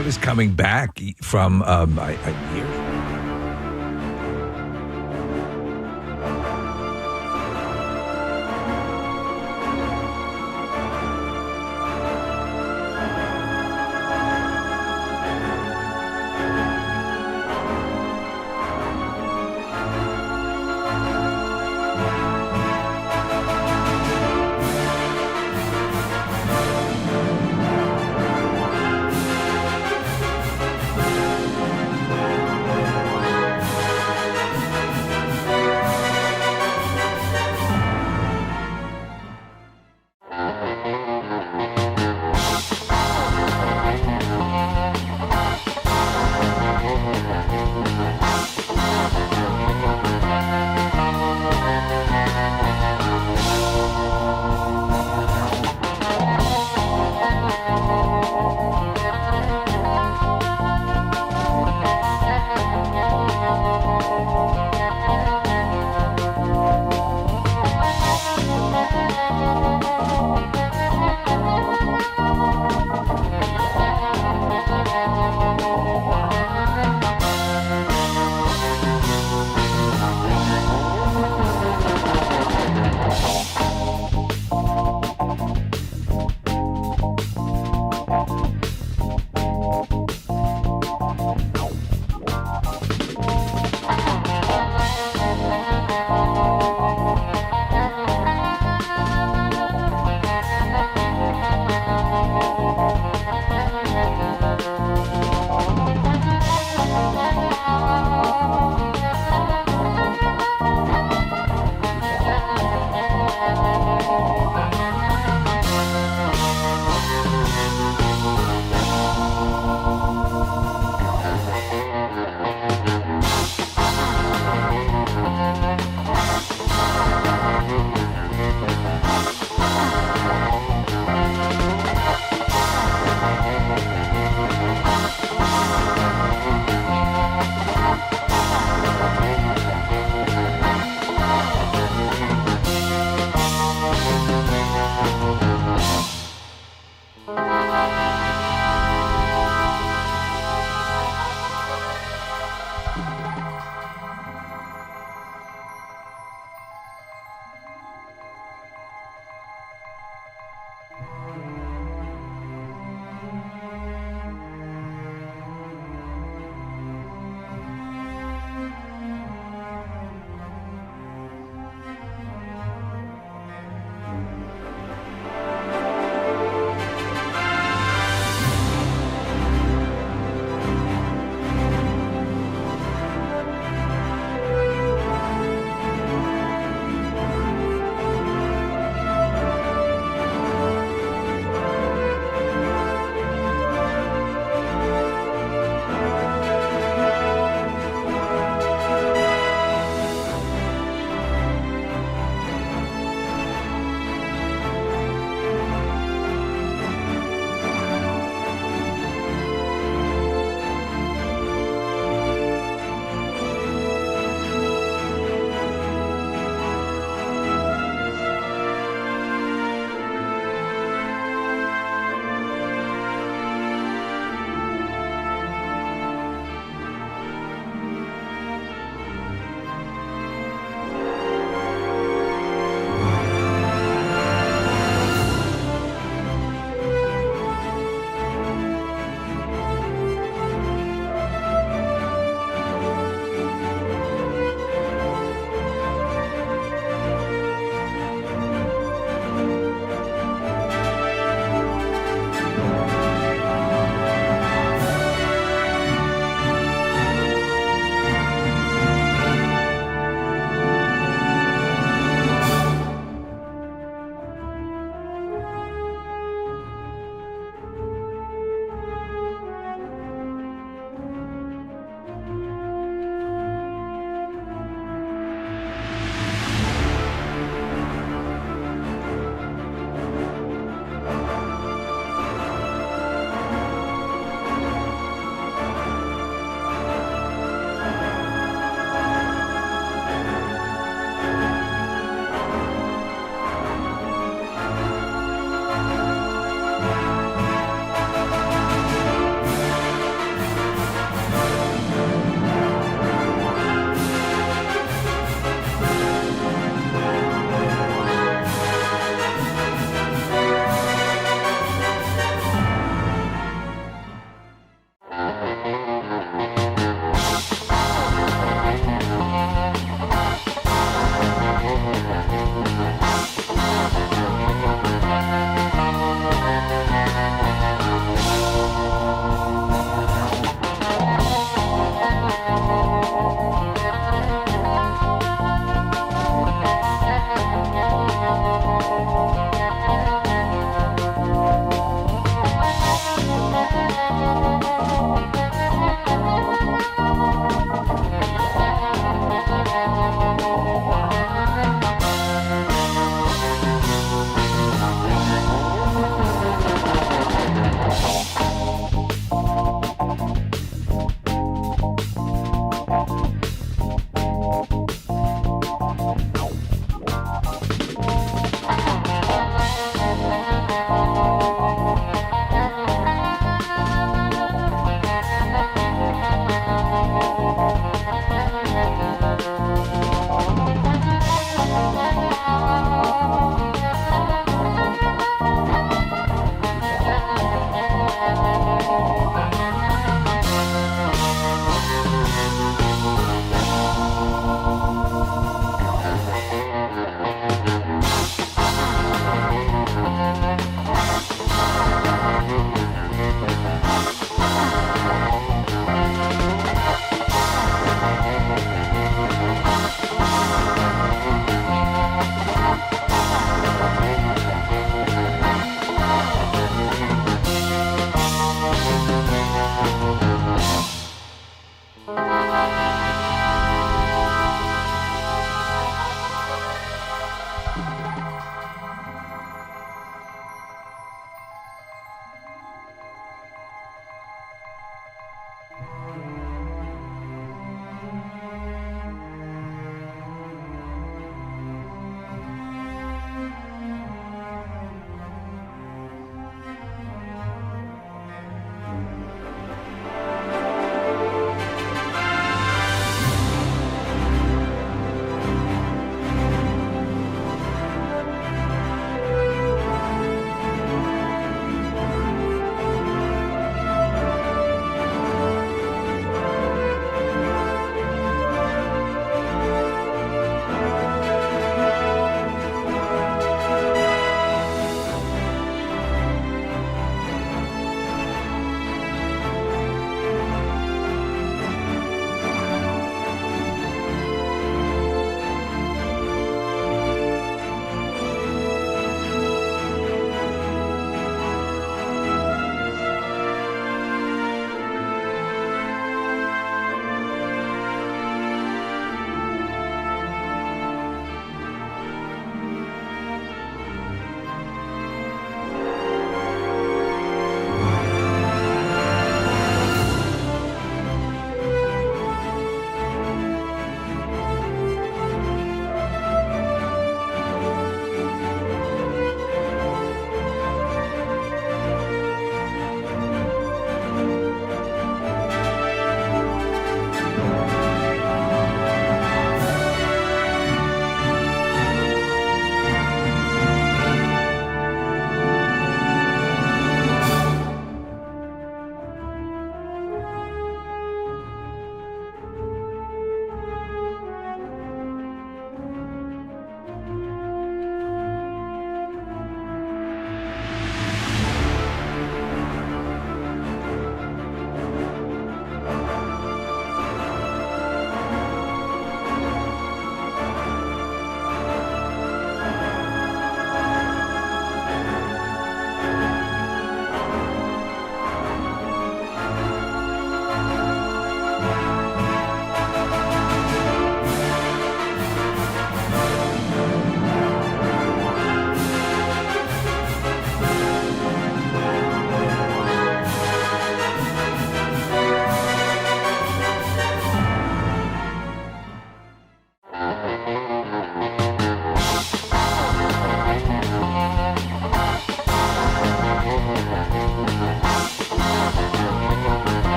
I was coming back from a year.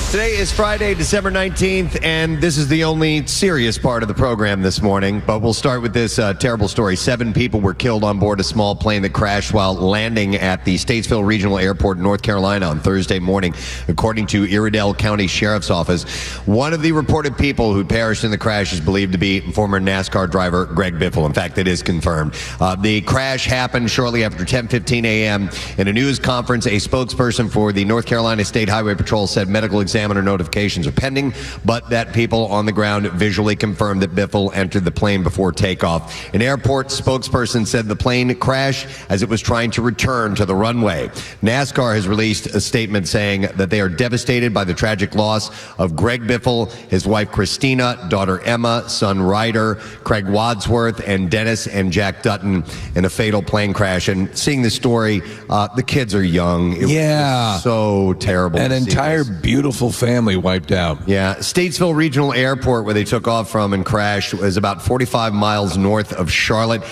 Today is Friday, December 19th, and this is the only serious part of the program this morning. But we'll start with this terrible story. 7 people were killed on board a small plane that crashed while landing at the Statesville Regional Airport in North Carolina on Thursday morning, according to Iredell County Sheriff's Office. One of the reported people who perished in the crash is believed to be former NASCAR driver Greg Biffle. In fact, it is confirmed. The crash happened shortly after 10:15 a.m. In a news conference, a spokesperson for the North Carolina State Highway Patrol said medical examiners notifications are pending, but that people on the ground visually confirmed that Biffle entered the plane before takeoff. An airport spokesperson said the plane crashed as it was trying to return to the runway. NASCAR has released a statement saying that they are devastated by the tragic loss of Greg Biffle, his wife Christina, daughter Emma, son Ryder, Craig Wadsworth, and Dennis and Jack Dutton in a fatal plane crash. And seeing this story, the kids are young. It was so terrible. An entire beautiful family wiped out. Yeah. Statesville Regional Airport, where they took off from and crashed, was about 45 miles north of Charlotte.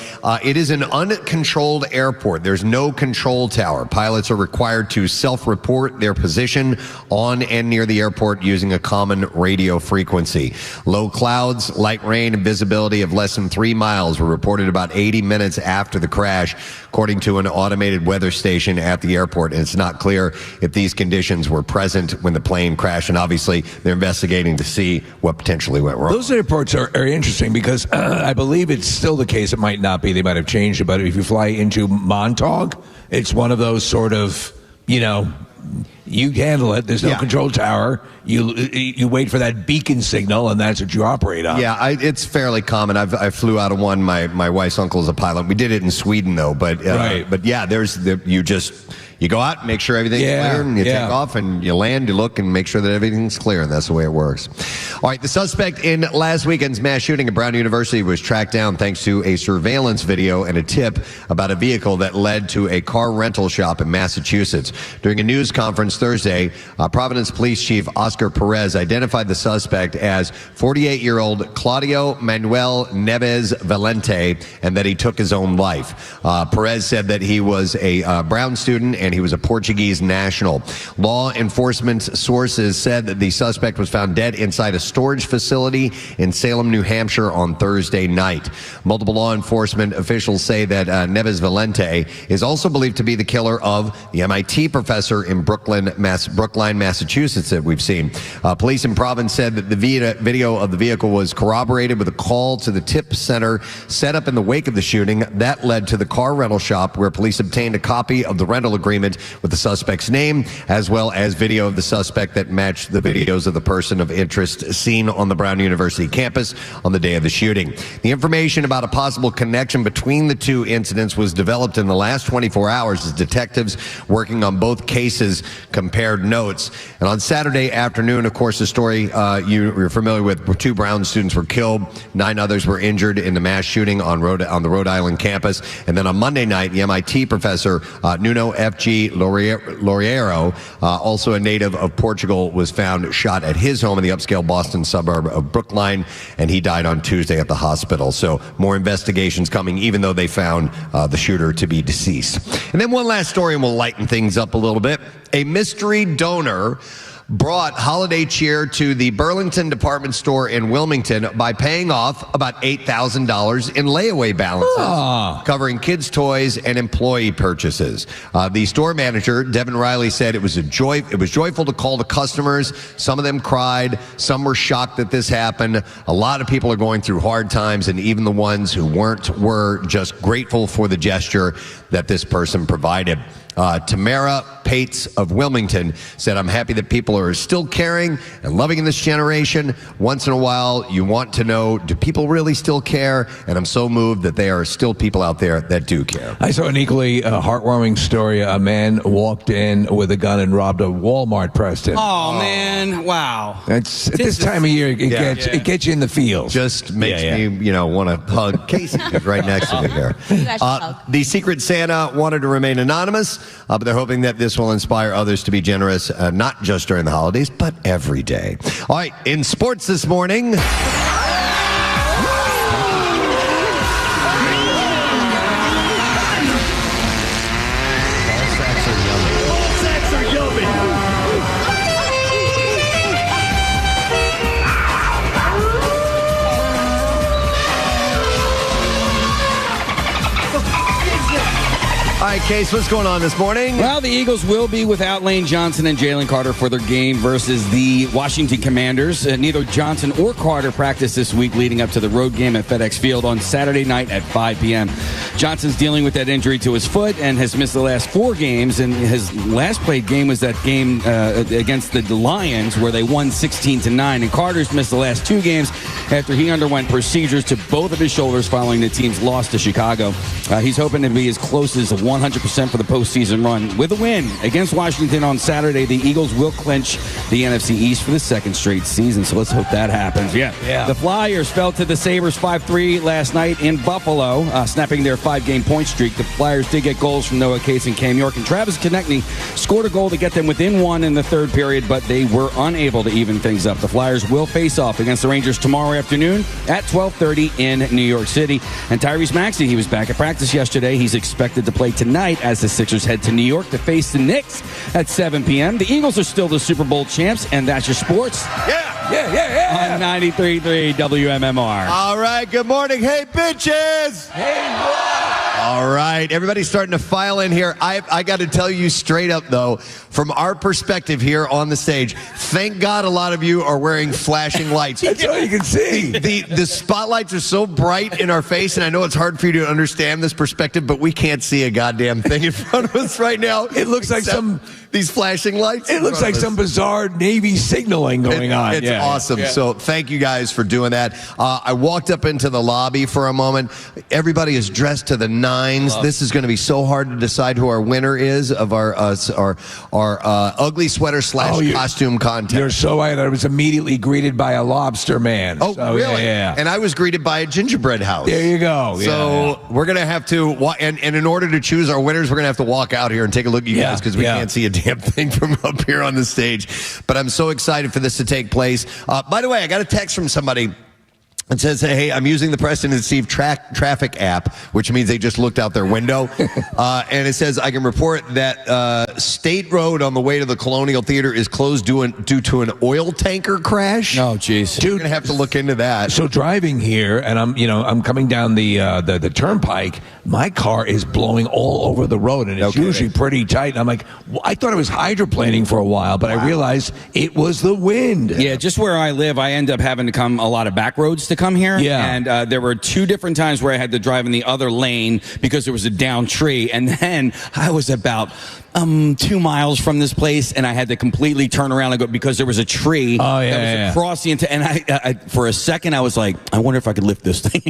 It is an uncontrolled airport. There's no control tower. Pilots are required to self-report their position on and near the airport using a common radio frequency. Low clouds, light rain, and visibility of less than 3 miles were reported about 80 minutes after the crash, according to an automated weather station at the airport. And it's not clear if these conditions were present when the plane crashed. And obviously, they're investigating to see what potentially went wrong. Those airports are interesting because I believe it's still the case. It might not be. They might have changed it. But if you fly into Montauk, it's one of those sort of, you handle it. There's no control tower. You wait for that beacon signal, and that's what you operate on. Yeah, it's fairly common. I flew out of one. My wife's uncle is a pilot. We did it in Sweden, though. But but yeah, you go out, make sure everything's clear, and you take off, and you land, you look, and make sure that everything's clear, and that's the way it works. All right, the suspect in last weekend's mass shooting at Brown University was tracked down thanks to a surveillance video and a tip about a vehicle that led to a car rental shop in Massachusetts. During a news conference Thursday, Providence Police Chief Oscar Perez identified the suspect as 48-year-old Claudio Manuel Neves Valente, and that he took his own life. Perez said that he was a Brown student and he was a Portuguese national. Law enforcement sources said that the suspect was found dead inside a storage facility in Salem, New Hampshire on Thursday night. Multiple law enforcement officials say that Neves Valente is also believed to be the killer of the MIT professor in Brookline, Massachusetts that we've seen. Police in Providence said that the video of the vehicle was corroborated with a call to the tip center set up in the wake of the shooting. That led to the car rental shop, where police obtained a copy of the rental agreement with the suspect's name, as well as video of the suspect that matched the videos of the person of interest seen on the Brown University campus on the day of the shooting. The information about a possible connection between the two incidents was developed in the last 24 hours as detectives working on both cases compared notes. And on Saturday afternoon, of course, the story you're familiar with, 2 Brown students were killed, 9 others were injured in the mass shooting on the Rhode Island campus. And then on Monday night, the MIT professor Nuno F.G. Loureiro, also a native of Portugal, was found shot at his home in the upscale Boston suburb of Brookline, and he died on Tuesday at the hospital. So more investigations coming, even though they found the shooter to be deceased. And then one last story, and we'll lighten things up a little bit. A mystery donor brought holiday cheer to the Burlington department store in Wilmington by paying off about $8,000 in layaway balances, covering kids' toys and employee purchases. The store manager, Devin Riley, said it was joyful to call the customers. Some of them cried. Some were shocked that this happened. A lot of people are going through hard times, and even the ones who weren't were just grateful for the gesture that this person provided. Tamara Pates of Wilmington said, "I'm happy that people are still caring and loving in this generation. Once in a while, you want to know, do people really still care? And I'm so moved that there are still people out there that do care." I saw an equally heartwarming story. A man walked in with a gun and robbed a Walmart, Preston. Oh, man. Wow. It's at this time of year, it gets you in the feels. Just makes me, want to hug Casey, who's right next to me there. The Secret Santa wanted to remain anonymous, but they're hoping that this will inspire others to be generous, not just during the holidays, but every day. All right, in sports this morning. All right, Case, what's going on this morning? Well, the Eagles will be without Lane Johnson and Jalen Carter for their game versus the Washington Commanders. Neither Johnson or Carter practiced this week leading up to the road game at FedEx Field on Saturday night at 5 p.m. Johnson's dealing with that injury to his foot and has missed the last 4 games. And his last played game was that game against the Lions where they won 16-9. And Carter's missed the last 2 games after he underwent procedures to both of his shoulders following the team's loss to Chicago. He's hoping to be as close as 100% for the postseason run. With a win against Washington on Saturday, the Eagles will clinch the NFC East for the 2nd straight season. So let's hope that happens. Yeah. The Flyers fell to the Sabres 5-3 last night in Buffalo, snapping their 5-game point streak. The Flyers did get goals from Noah Cates and Cam York, and Travis Konechny scored a goal to get them within 1 in the 3rd period, but they were unable to even things up. The Flyers will face off against the Rangers tomorrow afternoon at 12:30 in New York City. And Tyrese Maxey, he was back at practice yesterday. He's expected to play tonight as the Sixers head to New York to face the Knicks at 7 p.m. The Eagles are still the Super Bowl champs, and that's your sports. Yeah. On 93.3 WMMR. All right, good morning. Hey, bitches. Hey, boy. All right, everybody's starting to file in here. I got to tell you straight up, though, from our perspective here on the stage, thank God a lot of you are wearing flashing lights. That's all you can see. The spotlights are so bright in our face, and I know it's hard for you to understand this perspective, but we can't see a goddamn thing in front of us right now. It looks like these flashing lights. It looks like some bizarre Navy signaling going on. It's awesome. Yeah. So thank you guys for doing that. I walked up into the lobby for a moment. Everybody is dressed to the nines. This is going to be so hard to decide who our winner is of our ugly sweater / costume contest. You're so right. I was immediately greeted by a lobster man. Oh, so, really? Yeah. And I was greeted by a gingerbread house. There you go. So we're going to have to, and in order to choose our winners, we're going to have to walk out here and take a look at you guys because we can't see a damn thing from up here on the stage. But I'm so excited for this to take place. By the way, I got a text from somebody. It says, hey, I'm using the Preston and Steve traffic app, which means they just looked out their window. And it says, I can report that State Road on the way to the Colonial Theatre is closed due to an oil tanker crash. Oh, jeez. Dude, we're going to have to look into that. So driving here, and I'm coming down the turnpike, my car is blowing all over the road, and it's usually pretty tight. And I'm like, I thought it was hydroplaning for a while, but I realized it was the wind. Yeah, just where I live, I end up having to come a lot of back roads to come here. Yeah. And there were 2 different times where I had to drive in the other lane because there was a down tree. And then I was about 2 miles from this place, and I had to completely turn around and go because there was a tree that was across the and I for a second I was like, I wonder if I could lift this thing.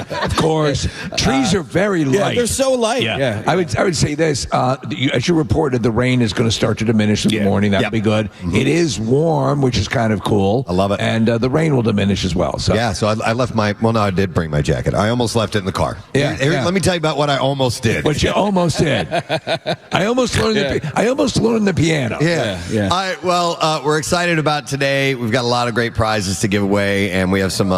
Of course. Trees are very light. Yeah, they're so light. Yeah. I would say this. As you reported, the rain is going to start to diminish in the morning. That'll be good. Mm-hmm. It is warm, which is kind of cool. I love it. And the rain will diminish as well. So I left I did bring my jacket. I almost left it in the car. Let me tell you about what I almost did. What you almost did. I almost learned the piano. Yeah. All right, well, we're excited about today. We've got a lot of great prizes to give away, and we have some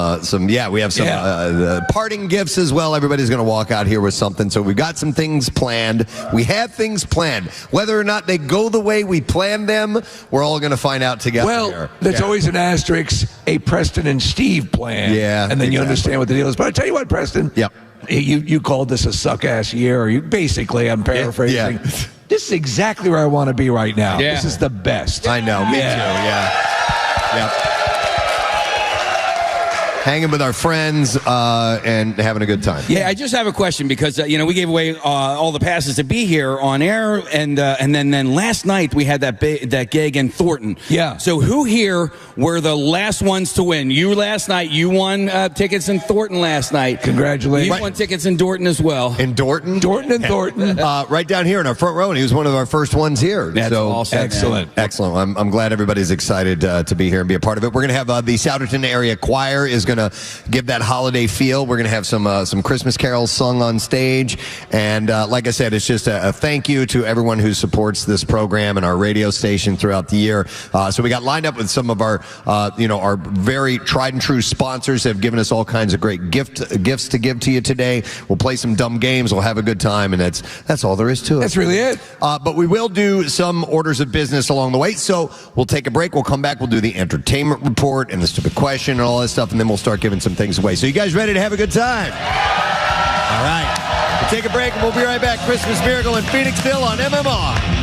parting gifts as well. Everybody's going to walk out here with something. So we've got some things planned. We have things planned. Whether or not they go the way we planned them, we're all going to find out together. Well, there's always an asterisk, a Preston and Steve plan. Yeah. And then you understand what the deal is. But I tell you what, Preston. Yep. You called this a suck-ass year, or I'm paraphrasing. Yeah. This is exactly where I want to be right now. Yeah. This is the best. I know. Me too. Yeah. Yep. Hanging with our friends and having a good time. Yeah, I just have a question because we gave away all the passes to be here on air, and then last night we had that gig in Thornton. Yeah. So who here were the last ones to win? You last night. You won tickets in Thornton last night. Congratulations. You won tickets in Dorton as well. In Dorton? Thornton. Right down here in our front row, and he was one of our first ones here. That's awesome. Excellent. Excellent. I'm glad everybody's excited to be here and be a part of it. We're going to have the Souderton Area Choir is going to give that holiday feel. We're going to have some Christmas carols sung on stage. And like I said, it's just a thank you to everyone who supports this program and our radio station throughout the year. So we got lined up with some of our very tried and true sponsors that have given us all kinds of great gifts to give to you today. We'll play some dumb games. We'll have a good time. And that's all there is to it. That's really it. But we will do some orders of business along the way. So we'll take a break. We'll come back. We'll do the entertainment report and the stupid question and all that stuff. And then we'll start giving some things away. So you guys ready to have a good time? All right. Take a break, and we'll be right back. Christmas Miracle in Phoenixville on MMR.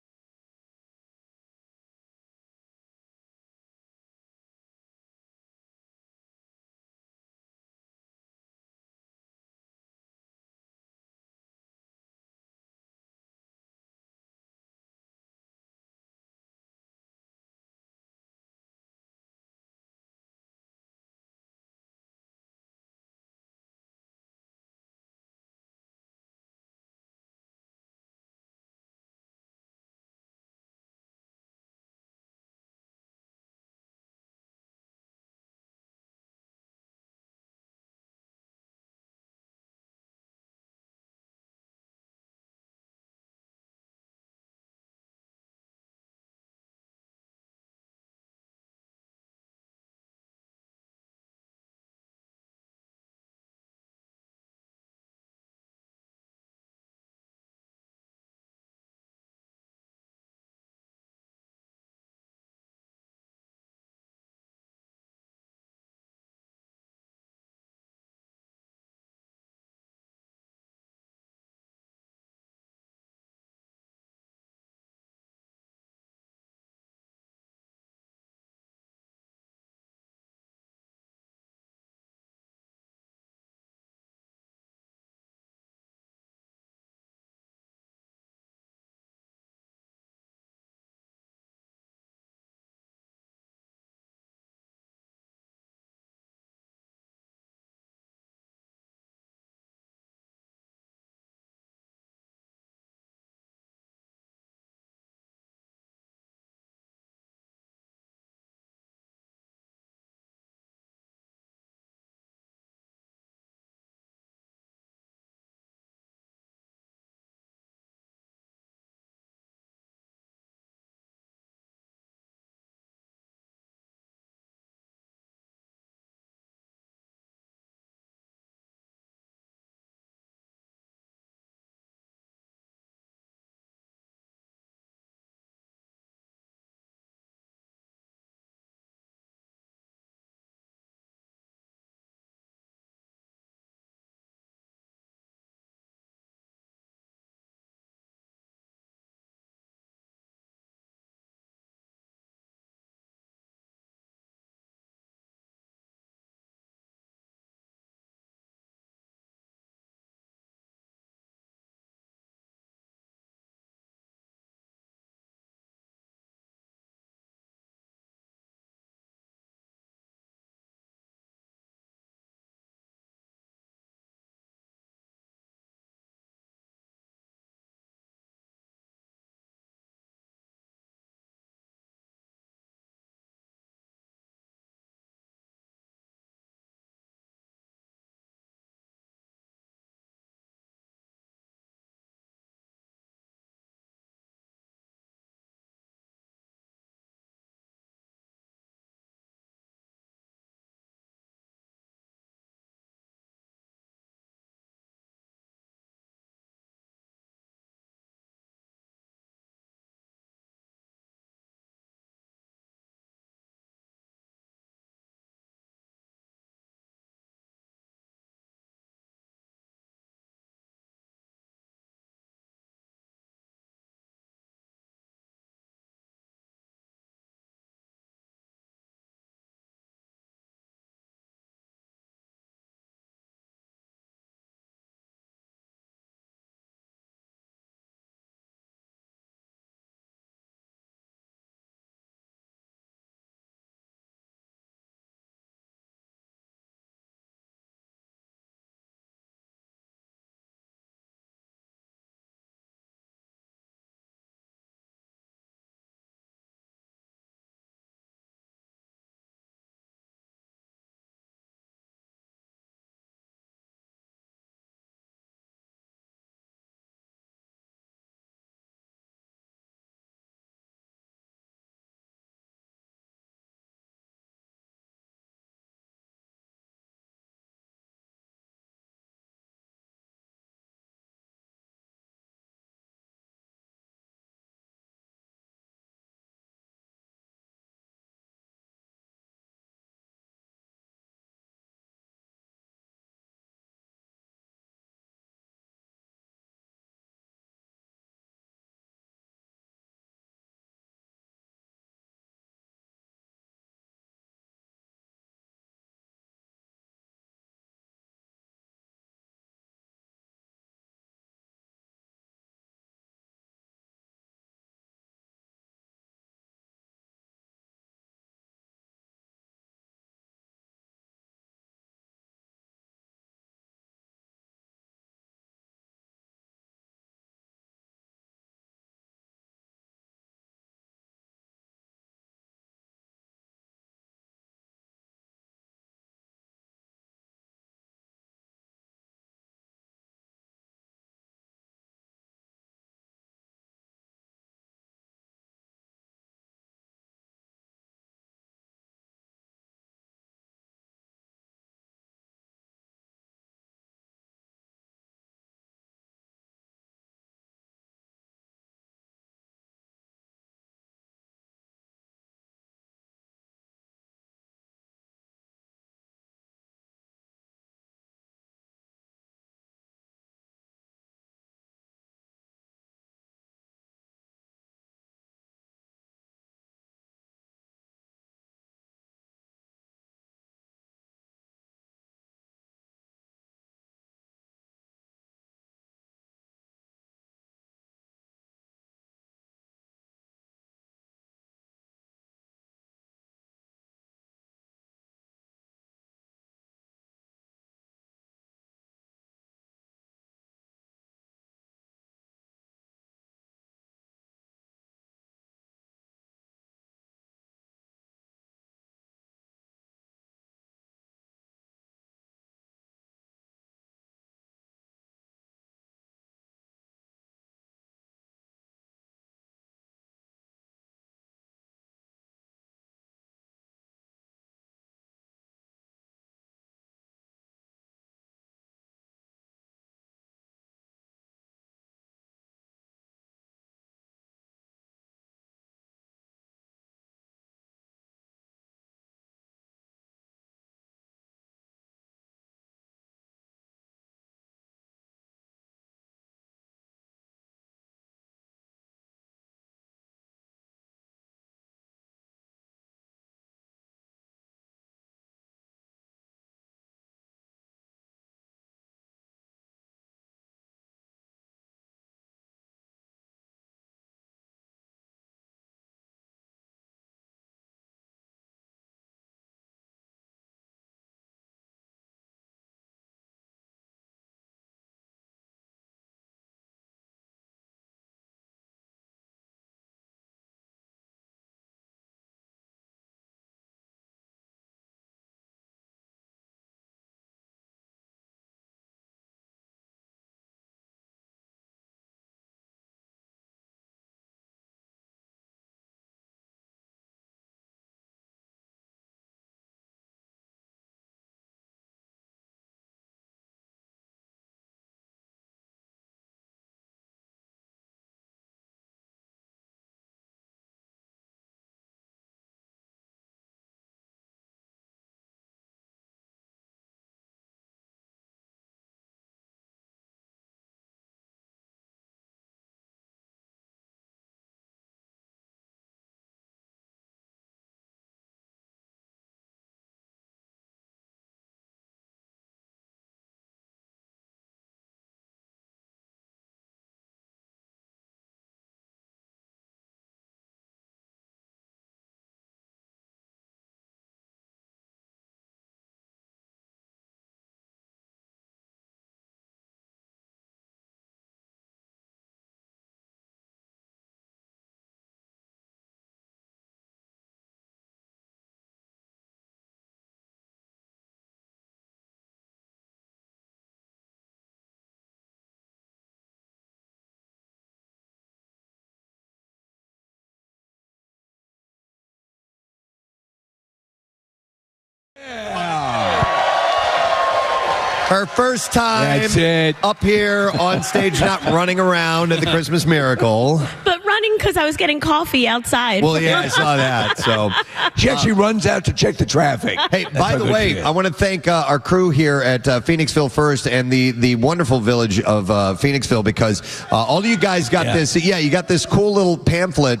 Her first time That's it. up here on stage, not running around at the Christmas Miracle. But running because I was getting coffee outside. Well, yeah, I saw that. So She actually runs out to check the traffic. Hey, by the way, I want to thank our crew here at Phoenixville First and the wonderful village of Phoenixville, because all of you guys got this. Yeah, you got this cool little pamphlet.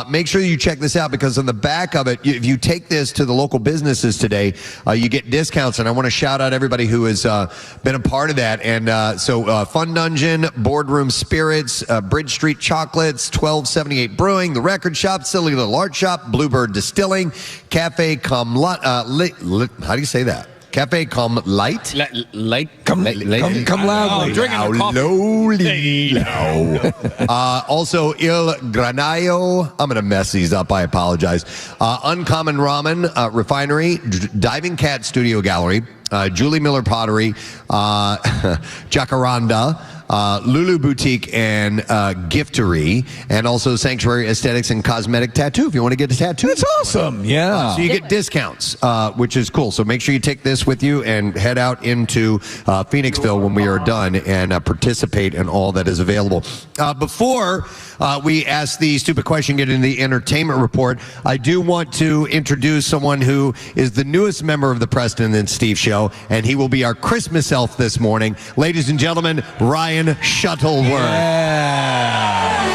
Make sure you check this out, because on the back of it, if you take this to the local businesses today, you get discounts. And I want to shout out everybody who has been a part of that. And so Fun Dungeon, Boardroom Spirits, Bridge Street Chocolates, 1278 Brewing, The Record Shop, Silly Little Art Shop, Bluebird Distilling, Cafe Cum how do you say that? Cafe Cum Light? Come loudly. Also, Il Granaio. I'm going to mess these up. I apologize. Uncommon Ramen Refinery, Diving Cat Studio Gallery, Julie Miller Pottery, Jacaranda, Lulu Boutique and Giftery, and also Sanctuary Aesthetics and Cosmetic Tattoo. If you want to get a tattoo, that's awesome. Yeah. So you get discounts, which is cool. So make sure you take this with you and head out into Phoenixville when we are done and participate in all that is available. Before we ask the stupid question, get into the entertainment report, I do want to introduce someone who is the newest member of the Preston and Steve Show, and he will be our Christmas elf this morning. Ladies and gentlemen, Ryan Shuttleworth. Yeah.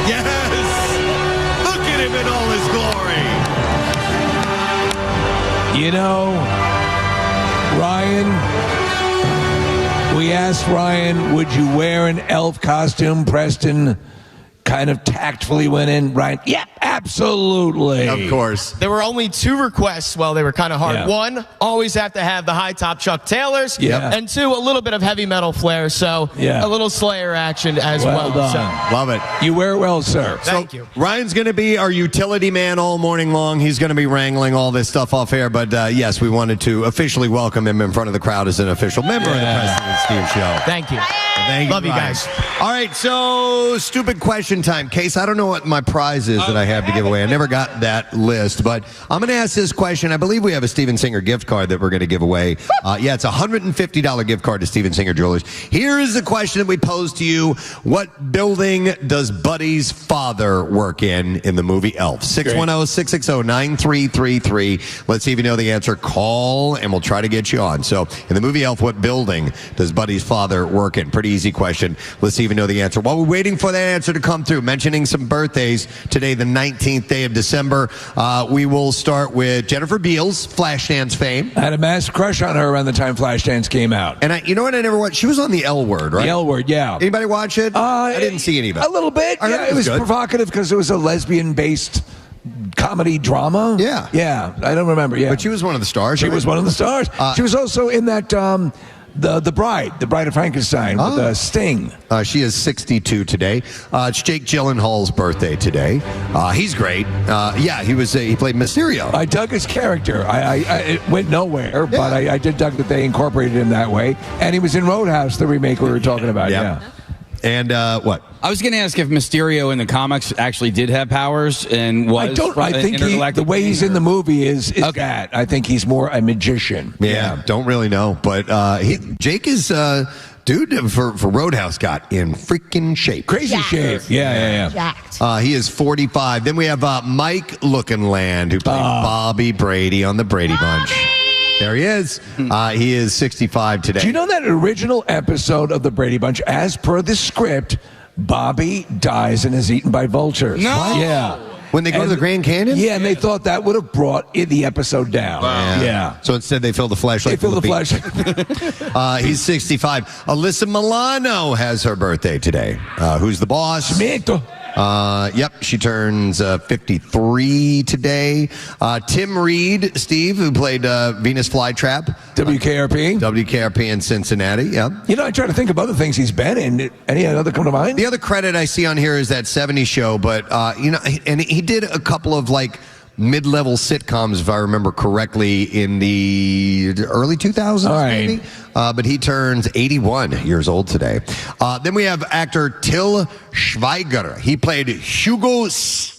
Yes! Look at him in all his glory. You know, Ryan, we asked Ryan, would you wear an elf costume? Preston kind of tactfully went in. Ryan, yeah, absolutely. Of course. There were only 2 requests. Well, they were kind of hard. Yeah. 1, always have to have the high top Chuck Taylors. Yeah. And 2, a little bit of heavy metal flair. So a little Slayer action as well. Done. So, love it. You wear it well, sir. Thank you. Ryan's going to be our utility man all morning long. He's going to be wrangling all this stuff off air. But yes, we wanted to officially welcome him in front of the crowd as an official member of the Preston and Steve Show. Thank you. Thank you, Love you Ryan. guys. All right, so stupid question time. Case, I don't know what my prize is that I have to give away. I never got that list, but I'm going to ask this question. I believe we have a Steven Singer gift card that we're going to give away. Yeah, it's a $150 gift card to Steven Singer Jewelers. Here is the question that we pose to you. What building does Buddy's father work in the movie Elf? 610-660-9333. Let's see if you know the answer. Call, and we'll try to get you on. So, in the movie Elf, what building does Buddy's father work in? Pretty easy question. Let's see if you know the answer. While we're waiting for that answer to come through, mentioning some birthdays today, the 19th day of December, we will start with Jennifer Beals, Flashdance fame. I had a massive crush on her around the time Flashdance came out. And you know what I never watched? She was on the L Word, right? The L Word, yeah. Anybody watch it? I didn't see any of it. A little bit. I heard Yeah, it was good. provocative because it was a lesbian-based comedy drama. Yeah. Yeah, I don't remember. Yeah. But she was one of the stars. She right? was one of the stars. She was also in that the Bride of Frankenstein with Sting. She is 62 today. It's Jake Gyllenhaal's birthday today. He's great. Yeah, he played Mysterio. I dug his character. It went nowhere, but I did dug that they incorporated him that way. And he was in Roadhouse, the remake we were talking about. Yeah. And what? I was going to ask if Mysterio in the comics actually did have powers and was I think the way he's in the movie is that. I think he's more a magician. Yeah, don't really know. But Jake is... dude, for Roadhouse, got in freaking shape. Crazy shape. Yeah. Jacked. He is 45. Then we have Mike Lookinland, who played Bobby Brady on the Brady Bunch. There he is. He is 65 today. Do you know that original episode of the Brady Bunch, as per the script, Bobby dies and is eaten by vultures? No. What? Yeah. When they go to the Grand Canyon? Yeah, and they thought that would have brought the episode down. Wow. Yeah. So instead they fill the flashlight. They fill the flashlight. He's 65. Alyssa Milano has her birthday today. Who's the boss? Smith. Yep, she turns 53 today. Tim Reed, Steve, who played Venus Flytrap. WKRP in Cincinnati, yeah. You know, I try to think of other things he's been in. Any other come to mind? The other credit I see on here is that 70s show, but, you know, and he did a couple of, like, mid-level sitcoms, if I remember correctly, in the early 2000s, maybe. But he turns 81 years old today. Then we have actor Till Schweiger. He played Hugo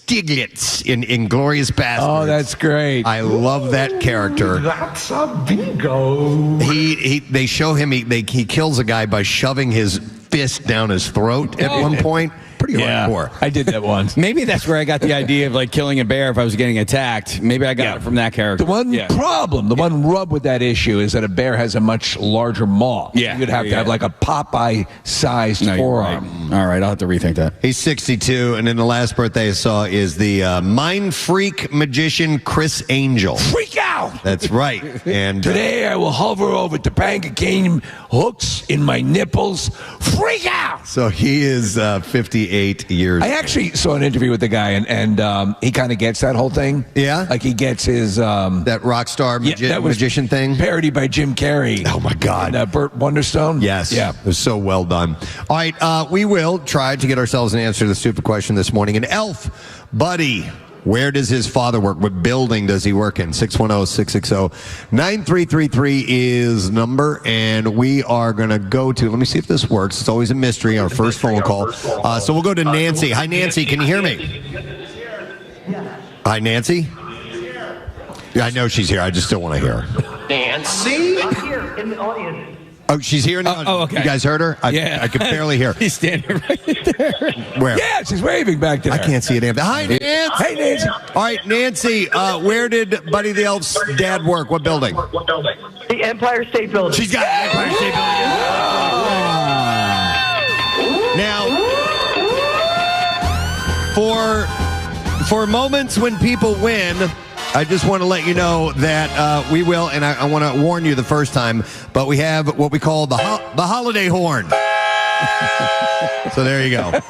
Stiglitz in Inglourious Basterds. Oh, that's great. I love that character. That's a bingo. They show him, he kills a guy by shoving his fist down his throat at one point. Pretty hardcore. I did that once. Maybe that's where I got the idea of like killing a bear if I was getting attacked. Maybe I got it from that character. The one problem, the one rub with that issue is that a bear has a much larger maw. Yeah. You'd have to have like a Popeye-sized forearm. Right. All right, I'll have to rethink that. He's 62, and then the last birthday I saw is the mind freak magician Chris Angel. Freak out! That's right. And today I will hover over Topanga Canyon, hooks in my nipples. Freak out! So he is 58 years. I actually saw an interview with the guy, and he kind of gets that whole thing. Yeah? Like he gets his... that rock star magician thing? Parody by Jim Carrey. Oh, my God. And Burt Wonderstone. Yes. Yeah. It was so well done. All right, we will try to get ourselves an answer to the stupid question this morning. An elf, buddy, where does his father work? What building does he work in? 610-660-9333 is number, and we are going to go to, let me see if this works. It's always a mystery, our first phone call. So we'll go to Nancy. Hi, Nancy. Can you hear me? Hi, Nancy. Yeah, I know she's here. I just still want to hear her. Nancy? I'm here in the audience. Oh, she's here now? Oh, okay. You guys heard her? Yeah. I could barely hear. He's standing right there. Where? Yeah, she's waving back there. I can't see it. Hi, Nancy. Hey, Nancy. All right, Nancy, where did Buddy the Elf's dad work? What building? The Empire State Building. She's got Empire State Building. Now, for moments when people win, I just want to let you know that we will, and I want to warn you the first time, but we have what we call the holiday horn. So there you go.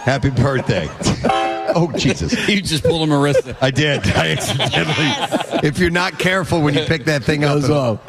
Happy birthday. Oh, Jesus. You just pulled a Marissa. I did. I accidentally. If you're not careful when you pick that thing up,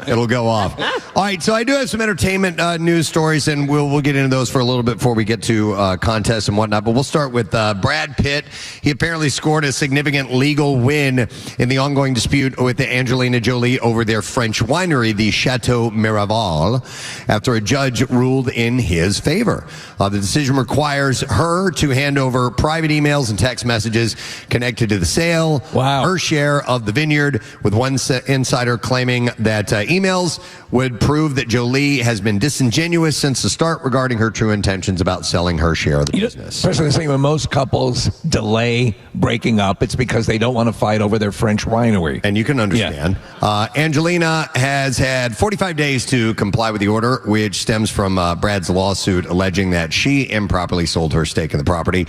it'll go off. All right, so I do have some entertainment news stories, and we'll get into those for a little bit before we get to contests and whatnot. But we'll start with Brad Pitt. He apparently scored a significant legal win in the ongoing dispute with Angelina Jolie over their French winery, the Chateau Miraval, after a judge ruled in his favor. The decision requires her to hand over private emails and text messages connected to the sale, her share of the vineyard, with one insider claiming that emails would prove that Jolie has been disingenuous since the start regarding her true intentions about selling her share of the business. Personally, saying when most couples delay breaking up, it's because they don't want to fight over their French winery. And you can understand. Yeah. Angelina has had 45 days to comply with the order, which stems from Brad's lawsuit alleging that she improperly sold her stake in the property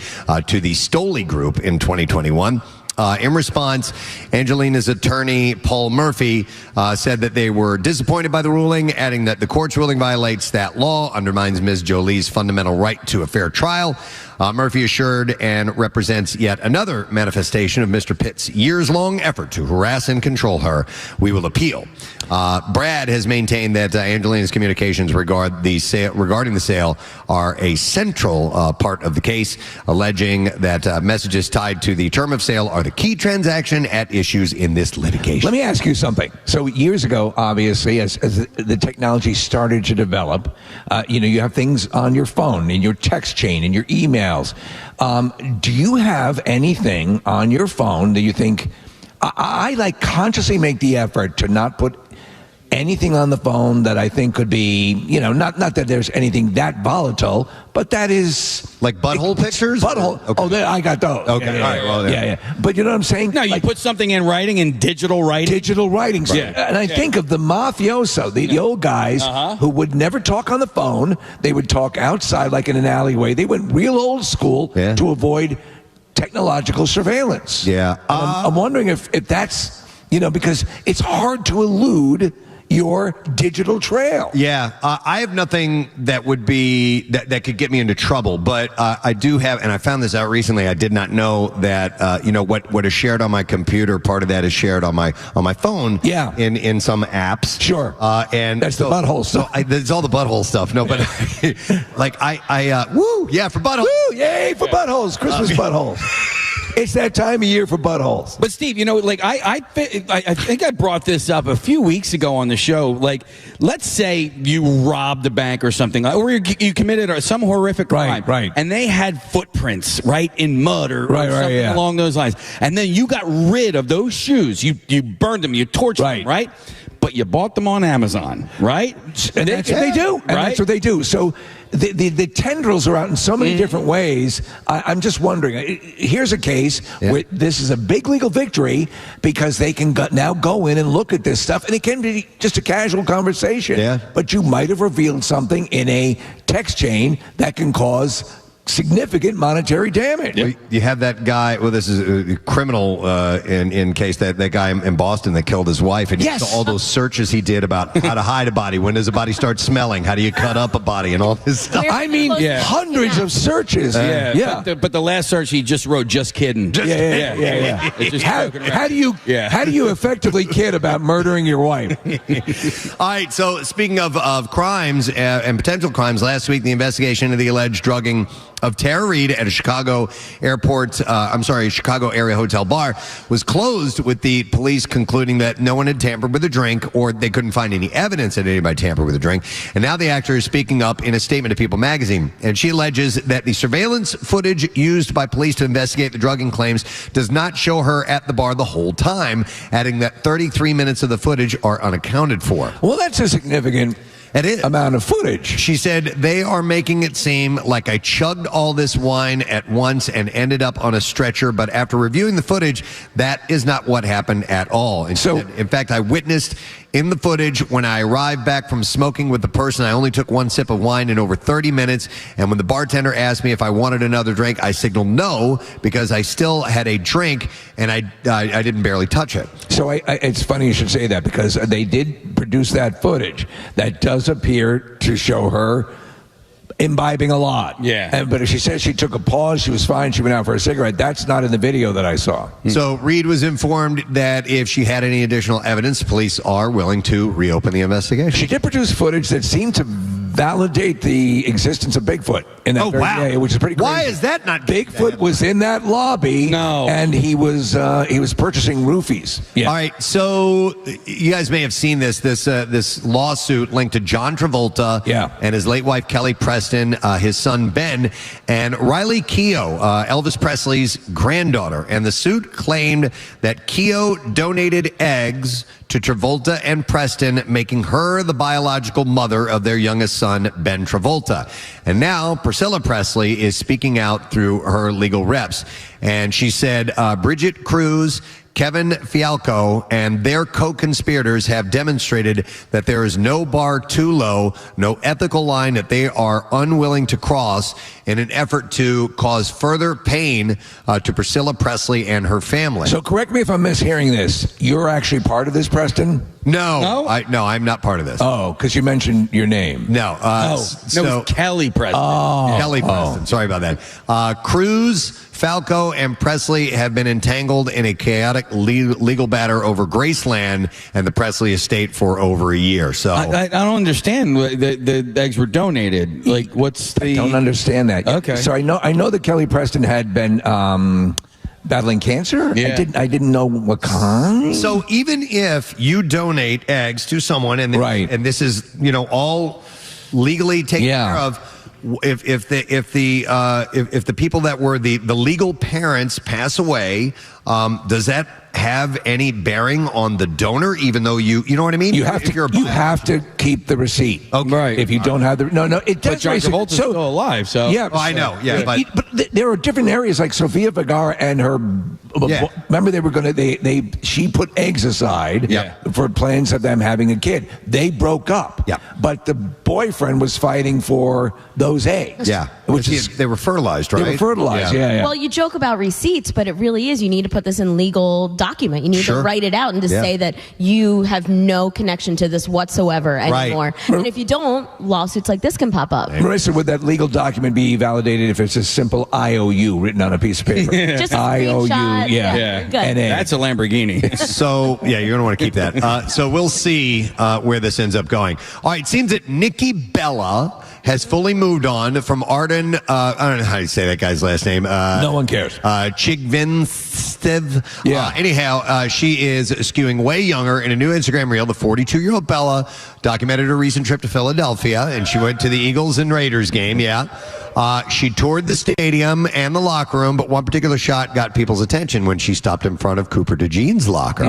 to the Stoli Group in 2021. In response, Angelina's attorney, Paul Murphy, said that they were disappointed by the ruling, adding that the court's ruling violates that law, undermines Ms. Jolie's fundamental right to a fair trial. Murphy assured and represents yet another manifestation of Mr. Pitt's years-long effort to harass and control her. We will appeal. Brad has maintained that Angelina's communications regarding the sale are a central part of the case, alleging that messages tied to the term of sale are the key transaction at issues in this litigation. Let me ask you something. So years ago, obviously, as the technology started to develop, you have things on your phone, in your text chain, in your emails. Do you have anything on your phone that you think, I like consciously make the effort to not put anything on the phone that I think could be, not that there's anything that volatile, but that is... Like butthole pictures? Butthole. Okay. I got those. Okay. Yeah, all right. Well, yeah. But you know what I'm saying? No, you put something in writing, in digital writing. Digital writing. Right. Yeah. And I think of the mafioso, the old guys who would never talk on the phone. They would talk outside like in an alleyway. They went real old school to avoid technological surveillance. Yeah. I'm wondering if that's, because it's hard to elude your digital trail. Yeah, I have nothing that would be that could get me into trouble, but I do have, and I found this out recently. I did not know that what is shared on my computer, part of that is shared on my phone. Yeah, in some apps. Sure, and that's the butthole stuff. So it's all the butthole stuff. No, but like I woo, yeah, for butthole. Woo, yay for buttholes, Christmas buttholes. It's that time of year for buttholes. But Steve, like I think I brought this up a few weeks ago on the show. Like, let's say you robbed a bank or something, or you committed some horrific crime, right? And they had footprints, right, in mud or something along those lines, and then you got rid of those shoes. You burned them, you torched them, right? But you bought them on Amazon, right? And that's what they do. And that's what they do. So the tendrils are out in so many different ways. I'm just wondering. Here's a case where this is a big legal victory because they can now go in and look at this stuff, and it can be just a casual conversation. Yeah. But you might have revealed something in a text chain that can cause significant monetary damage. Well, you have that guy. Well, this is a criminal in case that guy in Boston that killed his wife, and all those searches he did about how to hide a body. When does a body start smelling? How do you cut up a body and all this stuff? I mean, hundreds of searches. But the last search he just wrote, "Just kidding." It's just how do you effectively kid about murdering your wife? All right. So speaking of crimes and potential crimes, last week the investigation of the alleged drugging of Tara Reid at a Chicago area hotel bar was closed, with the police concluding that no one had tampered with a drink, or they couldn't find any evidence that anybody tampered with a drink. And now the actor is speaking up in a statement to People magazine, and she alleges that the surveillance footage used by police to investigate the drugging claims does not show her at the bar the whole time, adding that 33 minutes of the footage are unaccounted for. Well, that's a significant amount of footage. She said, they are making it seem like I chugged all this wine at once and ended up on a stretcher, but after reviewing the footage, that is not what happened at all. And so, in fact, I witnessed in the footage when I arrived back from smoking with the person, I only took one sip of wine in over 30 minutes. And when the bartender asked me if I wanted another drink, I signaled no, because I still had a drink and I didn't barely touch it. So it's funny you should say that, because they did produce that footage that does appear to show her imbibing a lot. But if she says she took a pause, she was fine, she went out for a cigarette, that's not in the video that I saw. So Reid was informed that if she had any additional evidence, police are willing to reopen the investigation. She did produce footage that seemed to validate the existence of Bigfoot in that area, which is pretty crazy. Why is that not? Bigfoot was in that lobby, and he was purchasing roofies. All right, so you guys may have seen this lawsuit linked to John Travolta and his late wife Kelly Preston, his son Ben, and Riley Keough, Elvis Presley's granddaughter. And the suit claimed that Keough donated eggs to Travolta and Preston, making her the biological mother of their youngest son, Ben Travolta. And now Priscilla Presley is speaking out through her legal reps. And she said, Bridget Cruz, Kevin Fialco, and their co-conspirators have demonstrated that there is no bar too low, no ethical line that they are unwilling to cross in an effort to cause further pain to Priscilla Presley and her family. So correct me if I'm mishearing this. You're actually part of this, Preston? No, I'm not part of this. Oh, because you mentioned your name. No. It was Kelly Preston. Kelly Preston. Sorry about that. Cruz, Falco, and Presley have been entangled in a chaotic legal battle over Graceland and the Presley estate for over a year. So I don't understand. The eggs were donated. Like, what's the? I don't understand that. Okay. So I know that Kelly Preston had been battling cancer. I didn't know what kind. So even if you donate eggs to someone, and this is all legally taken care of. If the people that were the legal parents pass away, does that have any bearing on the donor? Even though you know what I mean? You have to keep the receipt. Okay. Right. If you don't have the it does. But John Travolta's still alive, so I know. Yeah, but there are different areas like Sofia Vergara and her. Remember, they were going to she put eggs aside for plans of them having a kid. They broke up. Yeah. But the boyfriend was fighting for those eggs. Yeah. They were fertilized, right? They were fertilized. Yeah. Well, you joke about receipts, but it really is. You need to put this in legal document. You need to write it out and to say that you have no connection to this whatsoever anymore. Right. And if you don't, lawsuits like this can pop up. Marissa, would that legal document be validated if it's a simple IOU written on a piece of paper? Just a screenshot. Yeah. Good. That's a Lamborghini. So, you're going to want to keep that. So we'll see where this ends up going. All right, it seems that Nikki Bella has fully moved on from Arden. I don't know how you say that guy's last name. No one cares. Chigvinstev. Yeah. Anyhow, she is skewing way younger in a new Instagram reel. The 42-year-old Bella documented her recent trip to Philadelphia, and she went to the Eagles and Raiders game. Yeah. She toured the stadium and the locker room, but one particular shot got people's attention when she stopped in front of Cooper DeJean's locker.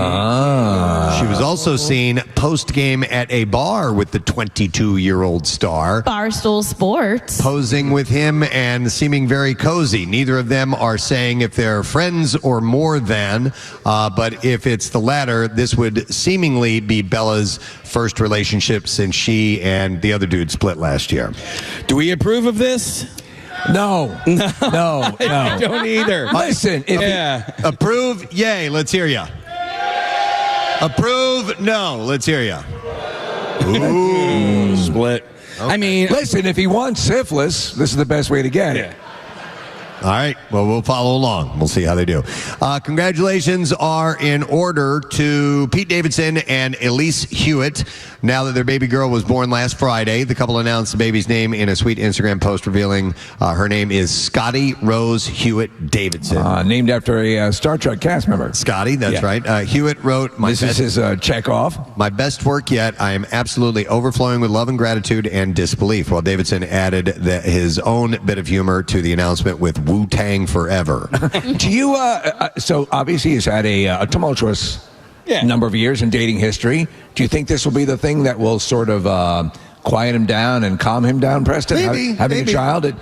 She was also seen post-game at a bar with the 22-year-old star. Barstool Sports. Posing with him and seeming very cozy. Neither of them are saying if they're friends or more than, but if it's the latter, this would seemingly be Bella's first relationship since she and the other dude split last year. Do we approve of this? No. I don't either. Listen, approve, yay, let's hear ya. Approve, no, let's hear ya. Ooh, split. Okay. I mean, listen, if he wants syphilis, this is the best way to get it. All right. Well, we'll follow along. We'll see how they do. Congratulations are in order to Pete Davidson and Elise Hewitt. Now that their baby girl was born last Friday, the couple announced the baby's name in a sweet Instagram post revealing her name is Scotty Rose Hewitt Davidson. Named after a Star Trek cast member. Scotty, that's right. Hewitt wrote, this is his check off. My best work yet. I am absolutely overflowing with love and gratitude and disbelief. While Davidson added his own bit of humor to the announcement with Wu-Tang Forever. Do you, so obviously he's had a tumultuous number of years in dating history. Do you think this will be the thing that will sort of quiet him down and calm him down, Preston? Maybe. Having a child?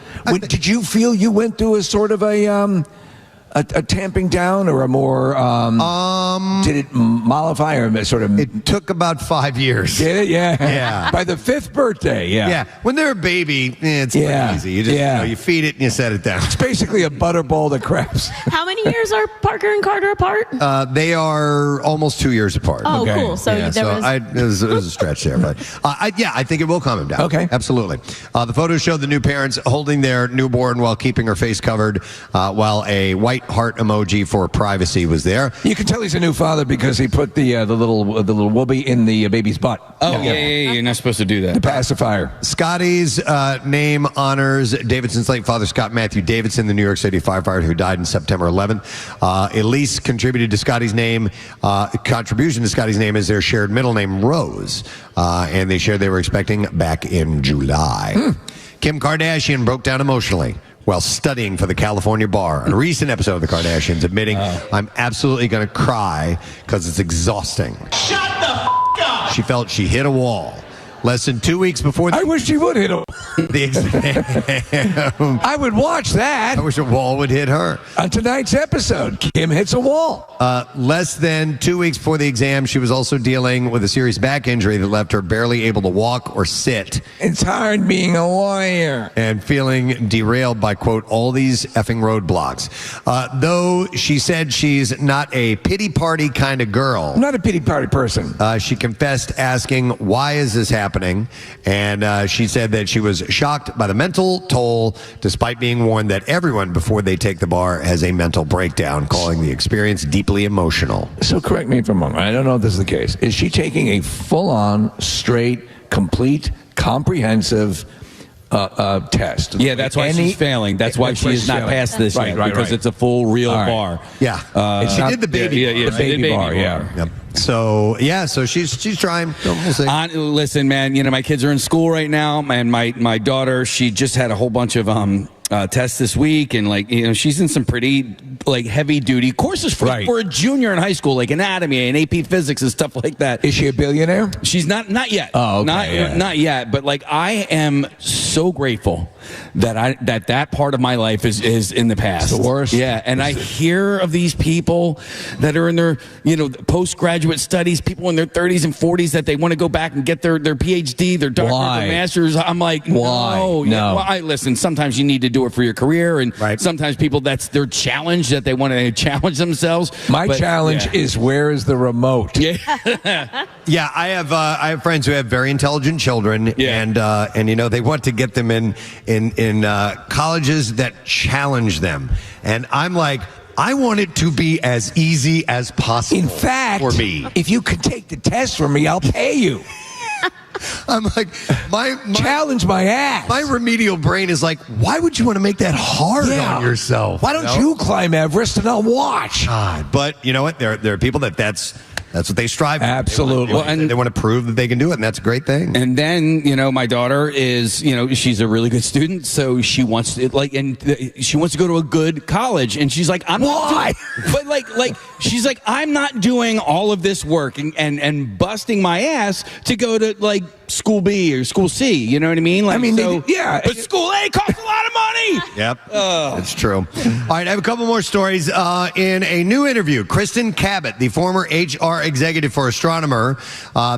Did you feel you went through a sort of a tamping down or a more did it mollify or sort of it took about 5 years. Did it? Yeah. By the 5th birthday, when they're a baby, it's pretty easy. You just you feed it and you set it down. It's basically a butterball that craps. How many years are Parker and Carter apart? They are almost 2 years apart. Oh, cool. So it was a stretch there, but I think it will calm him down. Okay, absolutely. The photos showed the new parents holding their newborn while keeping her face covered, while a white heart emoji for privacy was there. You can tell he's a new father because he put the little whoopee in the baby's butt. Oh, yeah, you're not supposed to do that. The pacifier. Scotty's name honors Davidson's late father, Scott Matthew Davidson, the New York City firefighter who died in September 11th. Elise contribution to Scotty's name is their shared middle name, Rose, and they shared they were expecting back in July. Kim Kardashian broke down emotionally while studying for the California bar. On a recent episode of The Kardashians, admitting, I'm absolutely going to cry because it's exhausting. Shut the f*** up! She felt she hit a wall. Less than 2 weeks before I wish she would hit a the exam. I would watch that. I wish a wall would hit her. On tonight's episode, Kim hits a wall. Less than 2 weeks before the exam, she was also dealing with a serious back injury that left her barely able to walk or sit. It's hard being a warrior. And feeling derailed by, quote, all these effing roadblocks. Though she said she's not a pity party kind of girl. I'm not a pity party person. She confessed asking, why is this happening? And she said that she was shocked by the mental toll, despite being warned that everyone before they take the bar has a mental breakdown, calling the experience deeply emotional. So correct me if I'm wrong. I don't know if this is the case. Is she taking a full-on, straight, complete, comprehensive test? Yeah, that's why she's failing. That's why she has not passed this yet, because it's a full, real bar. Yeah. She did the baby bar. The baby bar, yeah. Yep. So she's trying. We'll see. Listen, man, my kids are in school right now, and my daughter, she just had a whole bunch of tests this week, and she's in some pretty heavy duty courses for a junior in high school, like anatomy and AP physics and stuff like that. Is she a billionaire? She's not yet. Oh, okay, not yet. But I am so grateful that part of my life is in the past. It's the worst. Yeah, and I hear of these people that are in their postgraduate studies, people in their 30s and 40s that they want to go back and get their PhD, their doctorate, their master's. I'm like, why? No. Listen, sometimes you need to do it for your career, and sometimes people, that's their challenge, that they want to challenge themselves. My challenge is, where is the remote? Yeah. Yeah, I have friends who have very intelligent children, and they want to get them in colleges that challenge them, and I'm like, I want it to be as easy as possible. In fact, for me, if you could take the test for me, I'll pay you. I'm like, my challenge my ass. My remedial brain is like, why would you want to make that hard on yourself? Why don't you climb Everest and I'll watch? God, but you know what? There are people that's what they strive for. Absolutely. They want to prove that they can do it, and that's a great thing. And then, my daughter is, she's a really good student, so she wants to, she wants to go to a good college, and she's like, she's like, I'm not doing all of this work and busting my ass to go to, school B or school C, you know what I mean? But school A costs a lot of money. Yep, that's true. All right, I have a couple more stories. In a new interview, Kristen Cabot, the former HR executive for Astronomer,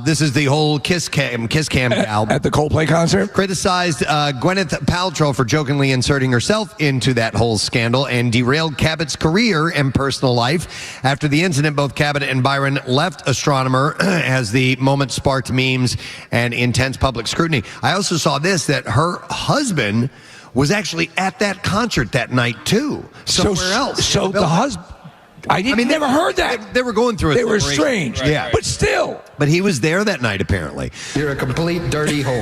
this is the whole kiss cam gal at the Coldplay concert, criticized Gwyneth Paltrow for jokingly inserting herself into that whole scandal and derailed Cabot's career and personal life. After the incident, both Cabot and Byron left Astronomer as the moment sparked memes and intense public scrutiny. I also saw that her husband was actually at that concert that night too, somewhere else. So the husband. Never heard that. They were going through it. They were strange. Right, yeah. But still. But he was there that night, apparently. You're a complete dirty hole.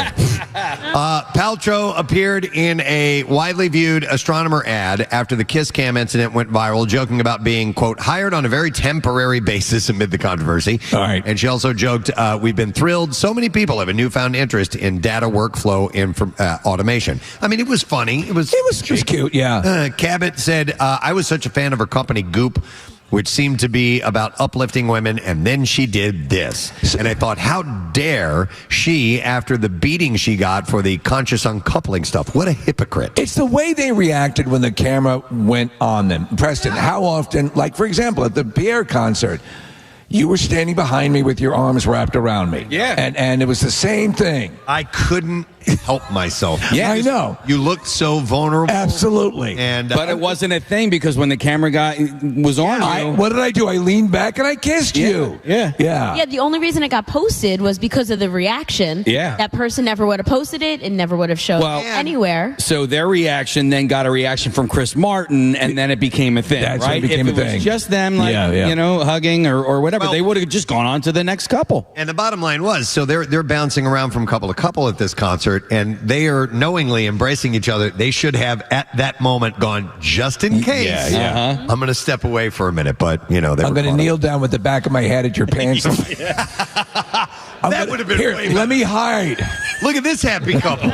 Paltrow appeared in a widely viewed Astronomer ad after the kiss cam incident went viral, joking about being, quote, hired on a very temporary basis amid the controversy. All right. And she also joked, we've been thrilled. So many people have a newfound interest in data workflow automation. It was funny. It was cute, yeah. Cabot said, I was such a fan of her company, Goop, which seemed to be about uplifting women, and then she did this. And I thought, how dare she, after the beating she got for the conscious uncoupling stuff? What a hypocrite. It's the way they reacted when the camera went on them. Preston, how often, for example, at the Pierre concert, you were standing behind me with your arms wrapped around me. Yeah. And it was the same thing. I couldn't help myself. Yeah, I know. You looked so vulnerable. Absolutely. But it wasn't a thing because when the camera was on you. What did I do? I leaned back and I kissed you. Yeah. Yeah, the only reason it got posted was because of the reaction. Yeah. That person never would have posted it and never would have shown it anywhere. So their reaction then got a reaction from Chris Martin, and then it became a thing, right? When it became a thing. It was just them, hugging or whatever, they would have just gone on to the next couple. And the bottom line was, so they're bouncing around from couple to couple at this concert, and they are knowingly embracing each other. They should have, at that moment, gone, just in case. I'm going to step away for a minute, but, I'm going to kneel down with the back of my head at your pants. That would have been here. Let me hide. Look at this happy couple.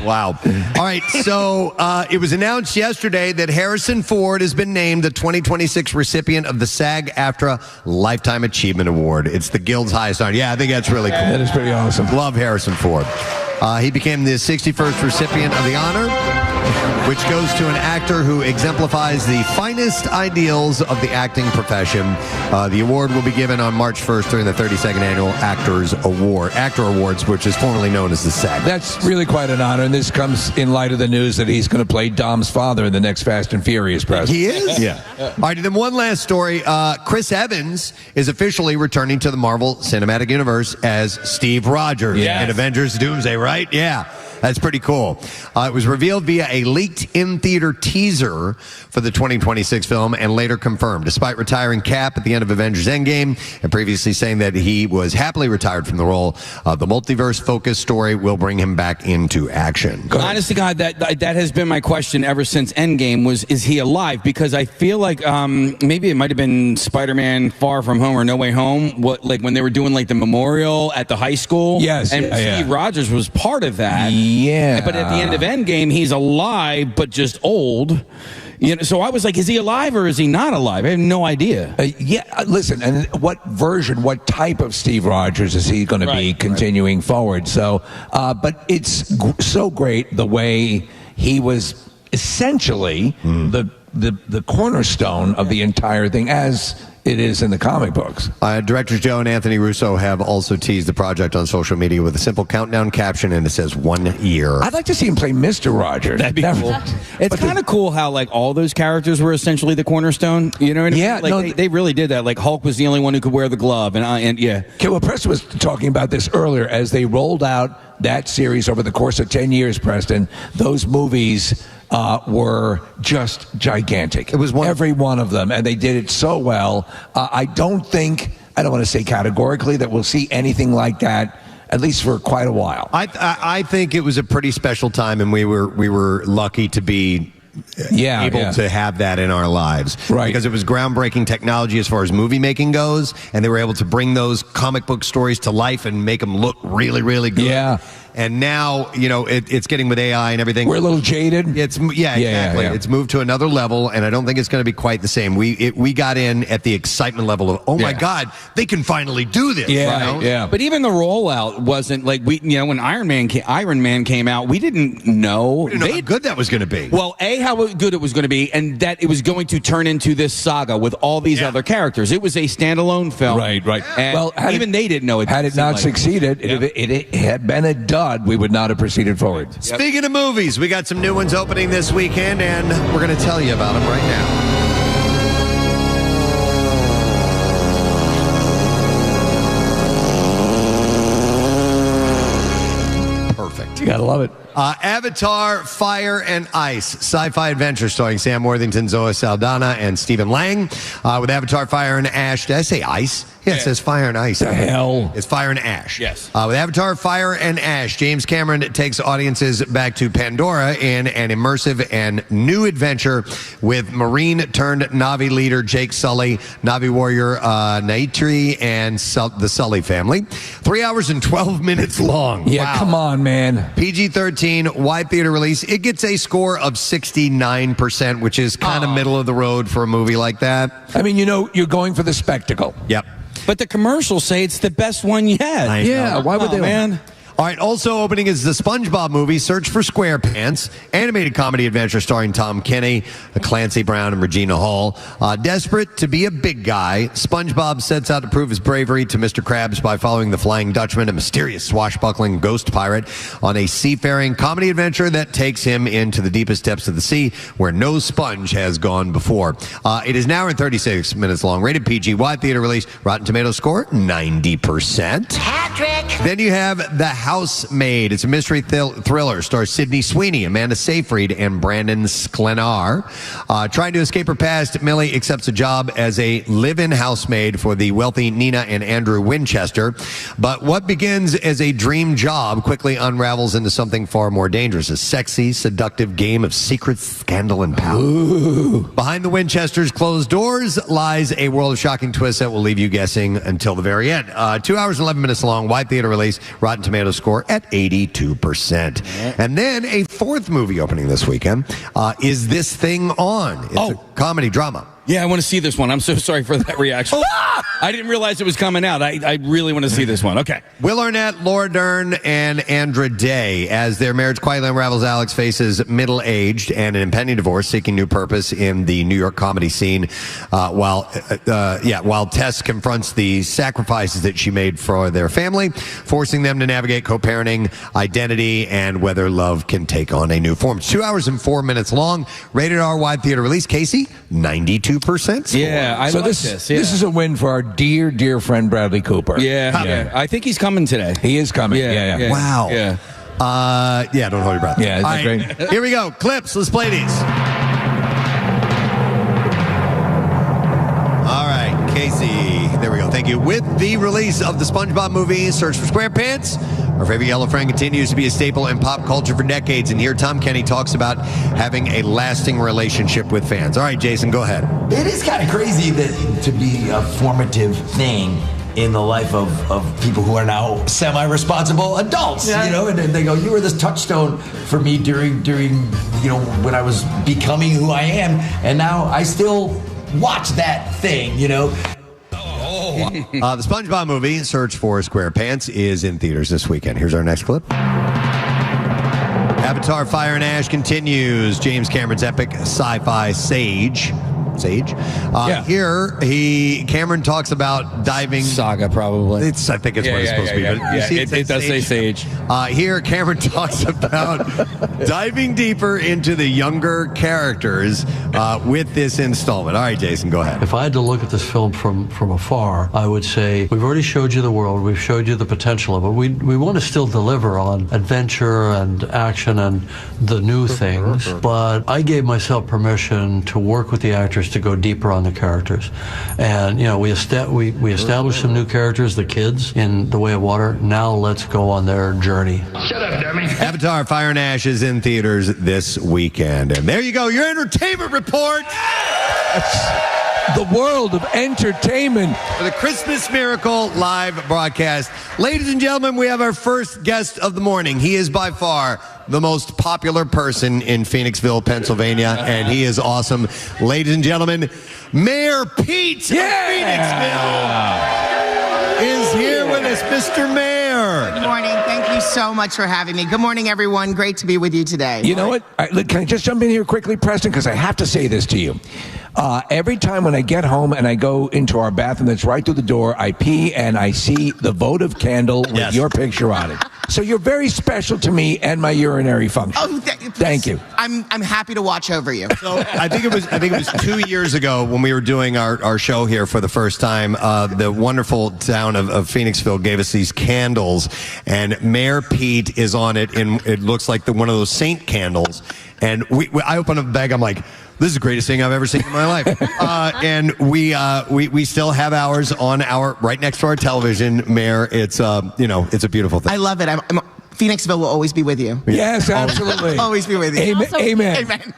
Wow. All right, so it was announced yesterday that Harrison Ford has been named the 2026 recipient of the SAG-AFTRA Lifetime Achievement Award. It's the Guild's highest honor. Yeah, I think that's really cool. That is pretty awesome. Love Harrison Ford. He became the 61st recipient of the honor, which goes to an actor who exemplifies the finest ideals of the acting profession. The award will be given on March 1st during the 32nd Annual Actor Awards, which is formerly known as the SAG. That's really quite an honor, and this comes in light of the news that he's going to play Dom's father in the next Fast and Furious, Preston. He is? Yeah. All right, and then one last story. Chris Evans is officially returning to the Marvel Cinematic Universe as Steve Rogers in Avengers Doomsday, right? Yeah. That's pretty cool. It was revealed via a leaked in-theater teaser for the 2026 film and later confirmed. Despite retiring Cap at the end of Avengers Endgame and previously saying that he was happily retired from the role, the multiverse-focused story will bring him back into action. Honest to God, that has been my question ever since Endgame is he alive? Because I feel like maybe it might have been Spider-Man Far From Home or No Way Home, when they were doing the memorial at the high school. Yes. And Steve Rogers was part of that. Yeah. But at the end of Endgame, he's alive, but just old. So I was like, is he alive or is he not alive? I have no idea. Listen, and what type of Steve Rogers is he going to be continuing forward? So, but it's so great the way he was essentially the cornerstone of the entire thing, as it is in the comic books. Directors Joe and Anthony Russo have also teased the project on social media with a simple countdown caption, and it says 1 year. I'd like to see him play Mr. Rogers. That'd be cool. It's kind of cool how all those characters were essentially the cornerstone. You know what I mean? Yeah, they really did that. Hulk was the only one who could wear the glove, and yeah. Okay, well, Preston was talking about this earlier as they rolled out that series over the course of 10 years, Preston. Those movies were just gigantic. It was every one of them, and they did it so well. I don't want to say categorically that we'll see anything like that at least for quite a while. I think it was a pretty special time, and we were lucky to be able to have that in our lives. Right. Because it was groundbreaking technology as far as movie making goes, and they were able to bring those comic book stories to life and make them look really, really good. Yeah. And now, it's getting with AI and everything. We're a little jaded. Exactly. Yeah. It's moved to another level, and I don't think it's going to be quite the same. We got in at the excitement level of, oh my God, they can finally do this. Yeah. But even the rollout wasn't like when Iron Man came out, we didn't know how good that was going to be. Well, how good it was going to be, and that it was going to turn into this saga with all these other characters. It was a standalone film. Right. And even they didn't know it. Had it not succeeded, if it had been a dud, we would not have proceeded forward. Speaking of movies, we got some new ones opening this weekend, and we're going to tell you about them right now. Perfect. You gotta love it. Avatar, Fire and Ice, sci-fi adventure starring Sam Worthington, Zoe Saldana, and Stephen Lang. With Avatar, Fire and Ash. Did I say ice? Yeah, it says Fire and Ice. The hell? It's Fire and Ash. Yes. With Avatar, Fire and Ash, James Cameron takes audiences back to Pandora in an immersive and new adventure with Marine-turned-Na'vi leader Jake Sully, Na'vi warrior Naitri, and the Sully family. 3 hours and 12 minutes long. Yeah, wow. Come on, man. PG-13, wide theater release. It gets a score of 69%, which is kind of middle of the road for a movie like that. I mean, you're going for the spectacle. Yep. But the commercials say it's the best one yet. Yeah, why would they? Man. All right, also opening is the SpongeBob movie, Search for SquarePants, animated comedy adventure starring Tom Kenny, Clancy Brown, and Regina Hall. Desperate to be a big guy, SpongeBob sets out to prove his bravery to Mr. Krabs by following the Flying Dutchman, a mysterious swashbuckling ghost pirate, on a seafaring comedy adventure that takes him into the deepest depths of the sea where no sponge has gone before. It is now 36 minutes long, rated PG, wide theater release, Rotten Tomatoes score, 90%. Patrick! Then you have The Housemaid. It's a mystery thriller. Stars Sydney Sweeney, Amanda Seyfried, and Brandon Sklenar. Trying to escape her past, Millie accepts a job as a live-in housemaid for the wealthy Nina and Andrew Winchester. But what begins as a dream job quickly unravels into something far more dangerous. A sexy, seductive game of secrets, scandal, and power. Ooh. Behind the Winchesters' closed doors lies a world of shocking twists that will leave you guessing until the very end. 2 hours and 11 minutes long, wide theater release, Rotten Tomatoes score at 82%. And then a fourth movie opening this weekend is This Thing On. It's a comedy drama. Yeah, I want to see this one. I'm so sorry for that reaction. I didn't realize it was coming out. I really want to see this one. Okay. Will Arnett, Laura Dern, and Andra Day. As their marriage quietly unravels, Alex faces middle-aged and an impending divorce, seeking new purpose in the New York comedy scene, while Tess confronts the sacrifices that she made for their family, forcing them to navigate co-parenting, identity, and whether love can take on a new form. It's 2 hours and 4 minutes long. Rated R wide theater release. Casey, 92%. Yeah, I like this. Yeah. This is a win for our dear friend Bradley Cooper. Yeah. I think he's coming today. He is coming. Yeah. Wow. Yeah. Don't hold your breath. Yeah, isn't that great? Here we go. Clips. Let's play these. All right, Casey. There we go. Thank you. With the release of the SpongeBob movie, Search for SquarePants, our favorite yellow friend continues to be a staple in pop culture for decades. And here Tom Kenny talks about having a lasting relationship with fans. All right, Jason, go ahead. It is kind of crazy that to be a formative thing in the life of people who are now semi-responsible adults, and they go, you were this touchstone for me during when I was becoming who I am, and now I still watch that thing, The SpongeBob movie, Search for SquarePants, is in theaters this weekend. Here's our next clip. Avatar, Fire and Ash continues. James Cameron's epic sci-fi Sage. Here, Cameron talks about diving. Saga, probably. I think it's what it's supposed to be. But you see it does say Sage. Here, Cameron talks about diving deeper into the younger characters with this installment. All right, Jason, go ahead. If I had to look at this film from afar, I would say we've already showed you the world. We've showed you the potential of it. We want to still deliver on adventure and action and the new things. But I gave myself permission to work with the actors actors to go deeper on the characters. And, we established some new characters, the kids, in The Way of Water. Now let's go on their journey. Shut up, dummy. Avatar: Fire and Ash is in theaters this weekend. And there you go, your entertainment report. The world of entertainment. For the Christmas Miracle live broadcast. Ladies and gentlemen, we have our first guest of the morning. He is by far the most popular person in Phoenixville, Pennsylvania, and he is awesome. Ladies and gentlemen, Mayor Pete of Phoenixville is here with us. Mr. Mayor. Good morning. Thank you so much for having me. Good morning, everyone. Great to be with you today. You know what? Can I just jump in here quickly, Preston? Because I have to say this to you. Every time when I get home and I go into our bathroom that's right through the door, I pee and I see the votive candle with your picture on it. So you're very special to me and my urinary function. Oh, thank you. I'm happy to watch over you. So I think it was 2 years ago when we were doing our show here for the first time. The wonderful town of Phoenixville gave us these candles, and Mayor Pete is on it, and it looks like one of those saint candles. And I open up the bag. I'm like, this is the greatest thing I've ever seen in my life. And we still have ours on right next to our television, Mayor. It's it's a beautiful thing. I love it. Phoenixville will always be with you. Yes, absolutely. Always be with you. Amen.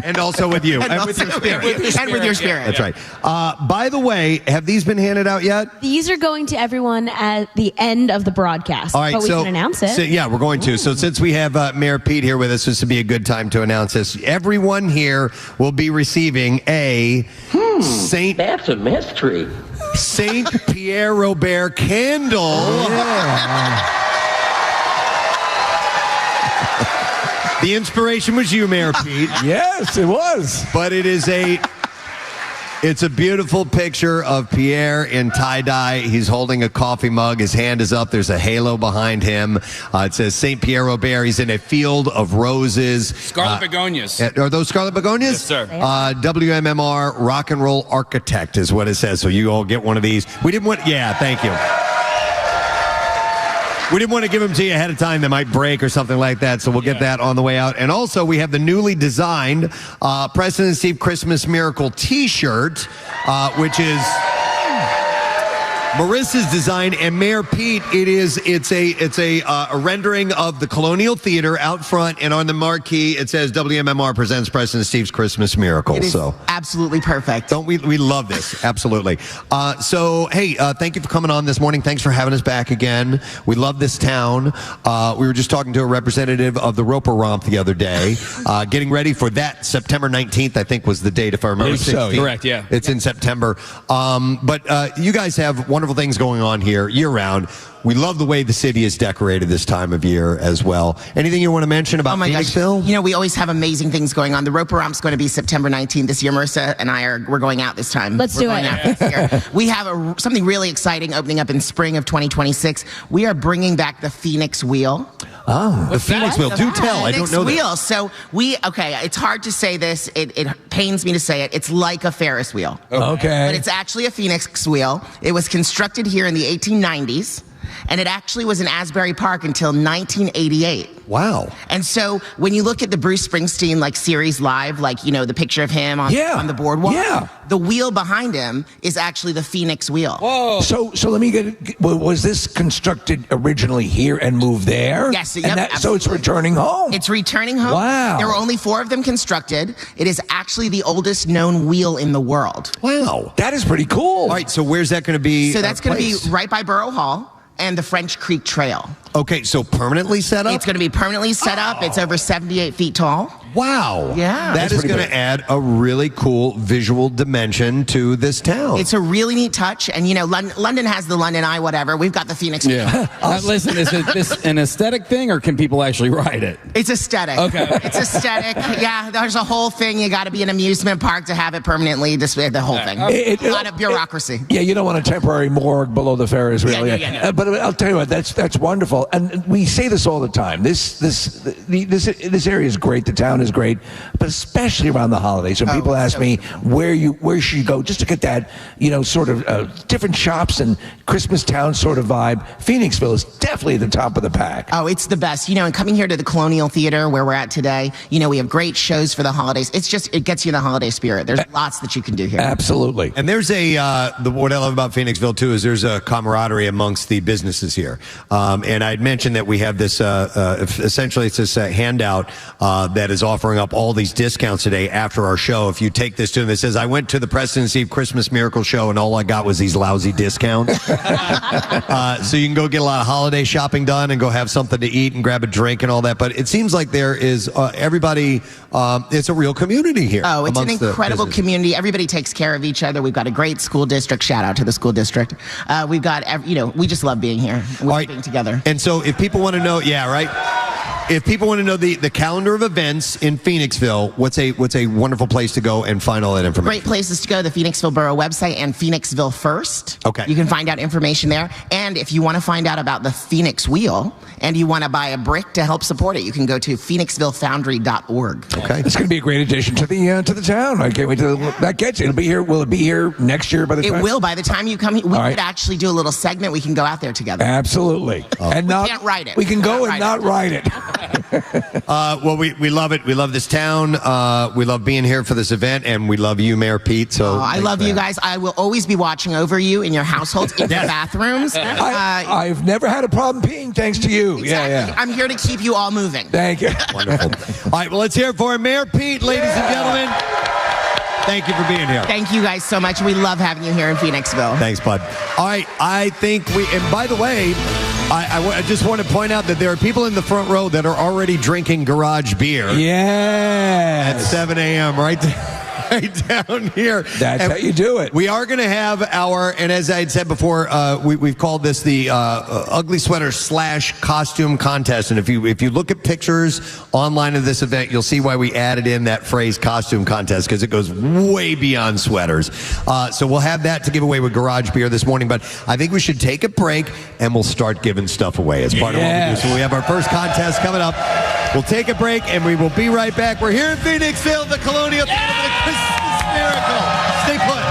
And also with you. And with your spirit. And with your spirit. That's right. By the way, have these been handed out yet? These are going to everyone at the end of the broadcast. All right, but we can announce it. So, yeah, we're going to. So since we have Mayor Pete here with us, this would be a good time to announce this. Everyone here will be receiving a Saint... That's a mystery. Saint Pierre Robert candle. Yeah. The inspiration was you, Mayor Pete. Yes, it was. But it's a beautiful picture of Pierre in tie-dye. He's holding a coffee mug. His hand is up. There's a halo behind him. It says St. Pierre Robert. He's in a field of roses. Scarlet begonias. Are those scarlet begonias? Yes, sir. WMMR, rock and roll architect is what it says. So you all get one of these. We didn't want... Yeah, thank you. We didn't want to give them to you ahead of time. They might break or something like that, so we'll get that on the way out. And also, we have the newly designed Preston and Steve Christmas Miracle T-shirt, which is Marissa's design, and Mayor Pete, it's a rendering of the Colonial Theatre out front, and on the marquee it says WMMR presents Preston and Steve's Christmas Miracle. It is absolutely perfect. Don't we love this? Absolutely. So hey, thank you for coming on this morning. Thanks for having us back again. We love this town. We were just talking to a representative of the Roper Romp the other day, getting ready for that. September 19th, I think, was the date, if I remember. So, correct, yeah. It's in September. But you guys have wonderful things going on here year-round. We love the way the city is decorated this time of year as well. Anything you want to mention about Phoenixville? You know, we always have amazing things going on. The Roper Romp's going to be September 19th this year. Marissa and we're going out this time. Let's do it. We have something really exciting opening up in spring of 2026. We are bringing back the Phoenix Wheel. Oh, the Phoenix Wheel. Do tell. I don't know that. Wheel. So it's hard to say this. It pains me to say it. It's like a Ferris wheel. Okay. But it's actually a Phoenix wheel. It was constructed here in the 1890s. And it actually was in Asbury Park until 1988. Wow. And so when you look at the Bruce Springsteen series live, the picture of him on the boardwalk, the wheel behind him is actually the Phoenix wheel. Whoa. So let me get, was this constructed originally here and moved there? Yes. So it's returning home? It's returning home. Wow. There were only 4 of them constructed. It is actually the oldest known wheel in the world. Wow. That is pretty cool. All right, so where's that going to be? So that's going to be right by Borough Hall and the French Creek Trail. Okay, so permanently set up? It's going to be permanently set up. It's over 78 feet tall. Wow. Yeah. That is going to add a really cool visual dimension to this town. It's a really neat touch. And, London has the London Eye, whatever. We've got the Phoenix. Yeah. Listen, is this an aesthetic thing, or can people actually ride it? It's aesthetic. Okay. It's aesthetic. Yeah, there's a whole thing. You got to be an amusement park to have it permanently displayed, the whole thing. A lot of bureaucracy. You don't want a temporary morgue below the Ferris wheel. Yeah. But I'll tell you what, that's wonderful. And we say this all the time. This area is great. The town is great, but especially around the holidays. When people ask me where should you go just to get that, sort of different shops and Christmas town sort of vibe, Phoenixville is definitely the top of the pack. Oh, it's the best. And coming here to the Colonial Theatre where we're at today, we have great shows for the holidays. It gets you in the holiday spirit. There's lots that you can do here. Absolutely. And there's what I love about Phoenixville too is there's a camaraderie amongst the businesses here. And I'd mentioned that we have this, essentially it's this handout that is offering up all these discounts today after our show. If you take this to them, it says, I went to the Preston and Steve Christmas Miracle Show and all I got was these lousy discounts. So you can go get a lot of holiday shopping done and go have something to eat and grab a drink and all that. But it seems like there is everybody, it's a real community here. Oh, it's an incredible community. Everybody takes care of each other. We've got a great school district. Shout out to the school district. We've got, we just love being here. We love being together. And so if people want to know, if people want to know the calendar of events in Phoenixville, what's a wonderful place to go and find all that information? Great places to go, the Phoenixville Borough website and Phoenixville First. Okay. You can find out information there. And if you want to find out about the Phoenix Wheel and you want to buy a brick to help support it, you can go to phoenixvillefoundry.org. Okay. It's going to be a great addition to the town. I can't wait to that gets you. It'll be here. Will it be here next year by the time? It will. By the time you come here, we could actually do a little segment. We can go out there together. Absolutely. And we can't ride it. We can go and not ride it. Well, we love it. We love this town. We love being here for this event, and we love you, Mayor Pete. So I love you guys. I will always be watching over you in your households, in your bathrooms. I've never had a problem peeing thanks to you. Exactly. Yeah. I'm here to keep you all moving. Thank you. Wonderful. All right, well, let's hear it for Mayor Pete, ladies and gentlemen. Thank you for being here. Thank you guys so much. We love having you here in Phoenixville. Thanks, bud. All right, I think and by the way, I just want to point out that there are people in the front row that are already drinking garage beer. Yeah. At 7 a.m. right down here. That's how you do it. We are going to have and as I had said before, we've called this the Ugly Sweater / Costume Contest. And if you look at pictures online of this event, you'll see why we added in that phrase costume contest, because it goes way beyond sweaters. So we'll have that to give away with garage beer this morning. But I think we should take a break and we'll start giving stuff away as part of what we do. So we have our first contest coming up. We'll take a break and we will be right back. We're here in Phoenixville, the Colonial Theatre, the Christmas Miracle. Stay put.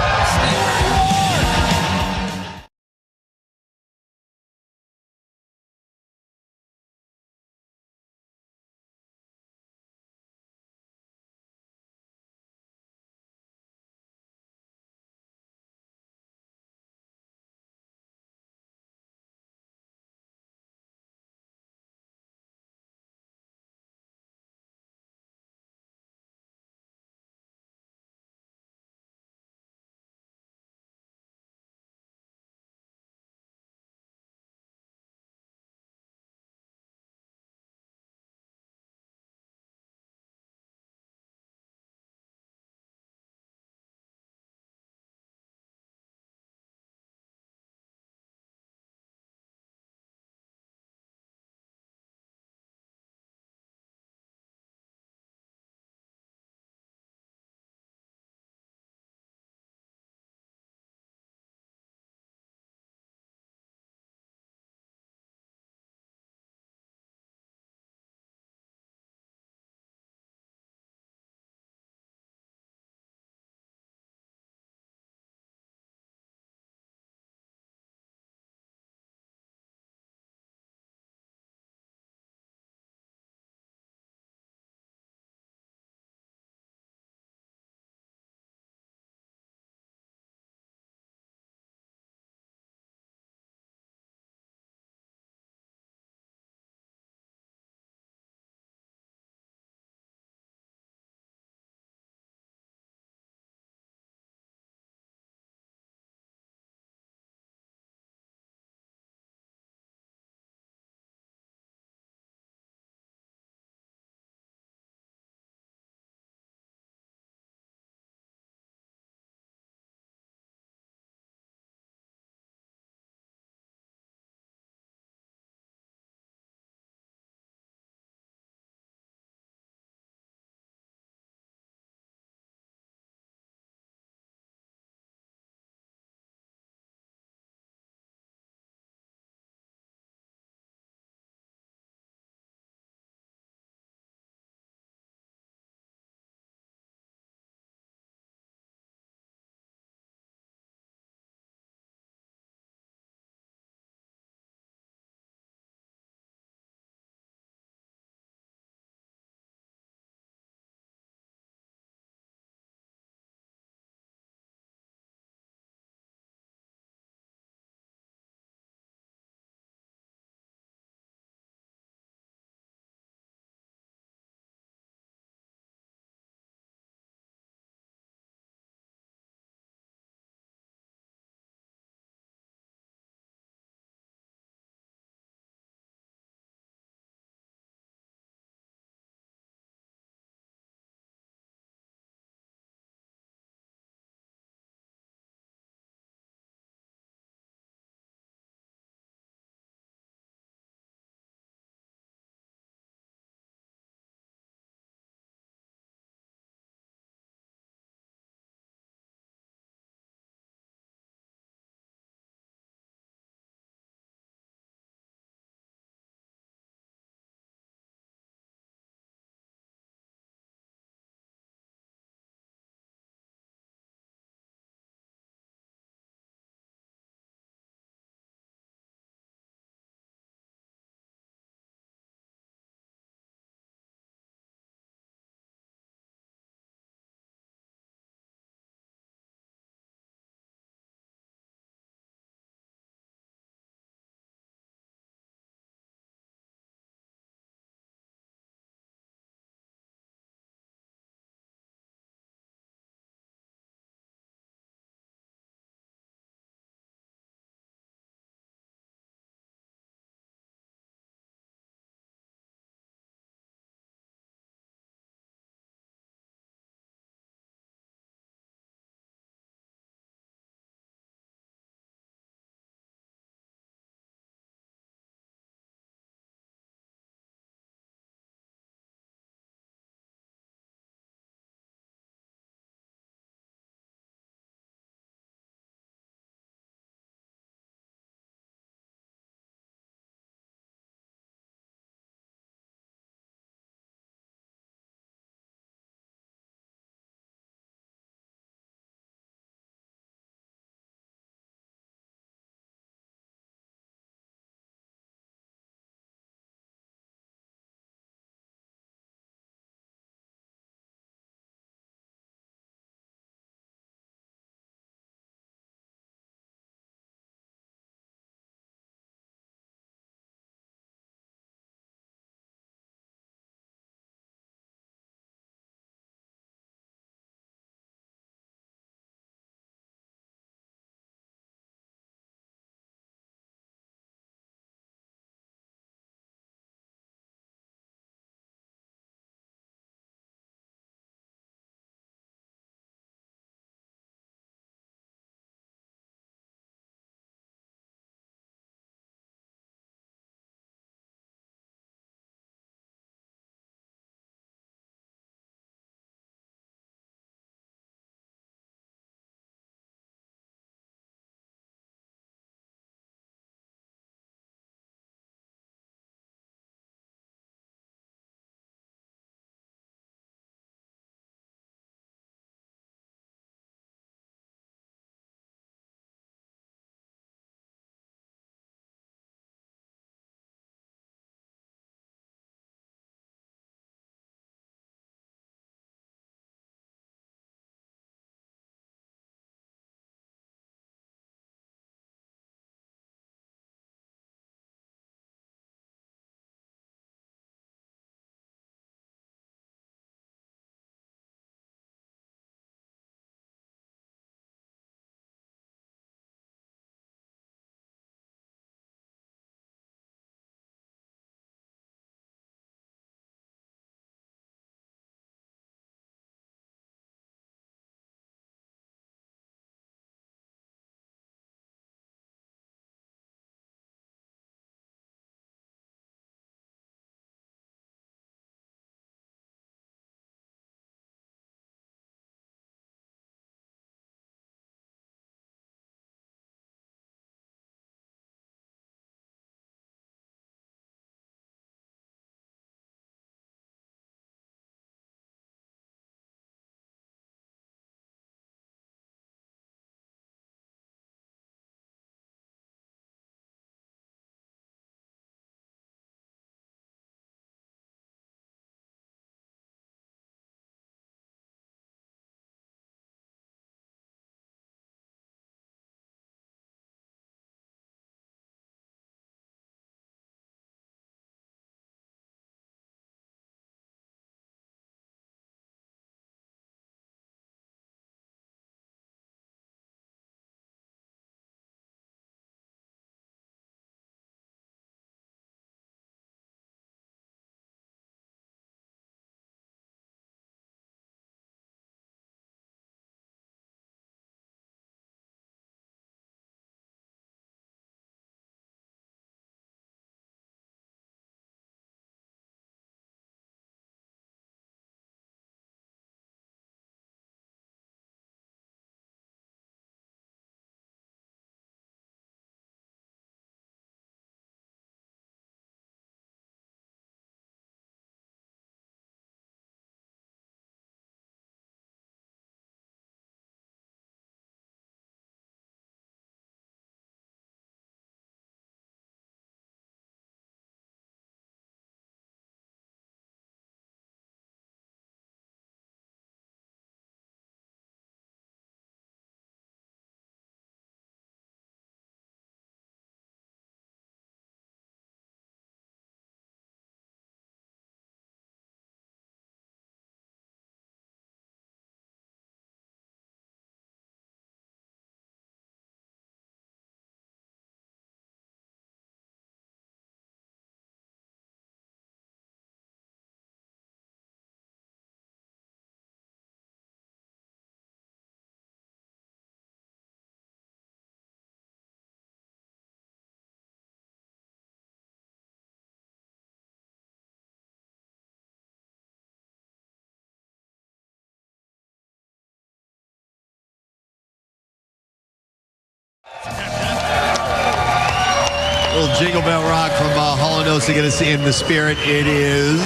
Little Jingle Bell Rock from Hall & Oates to get us in the spirit. It is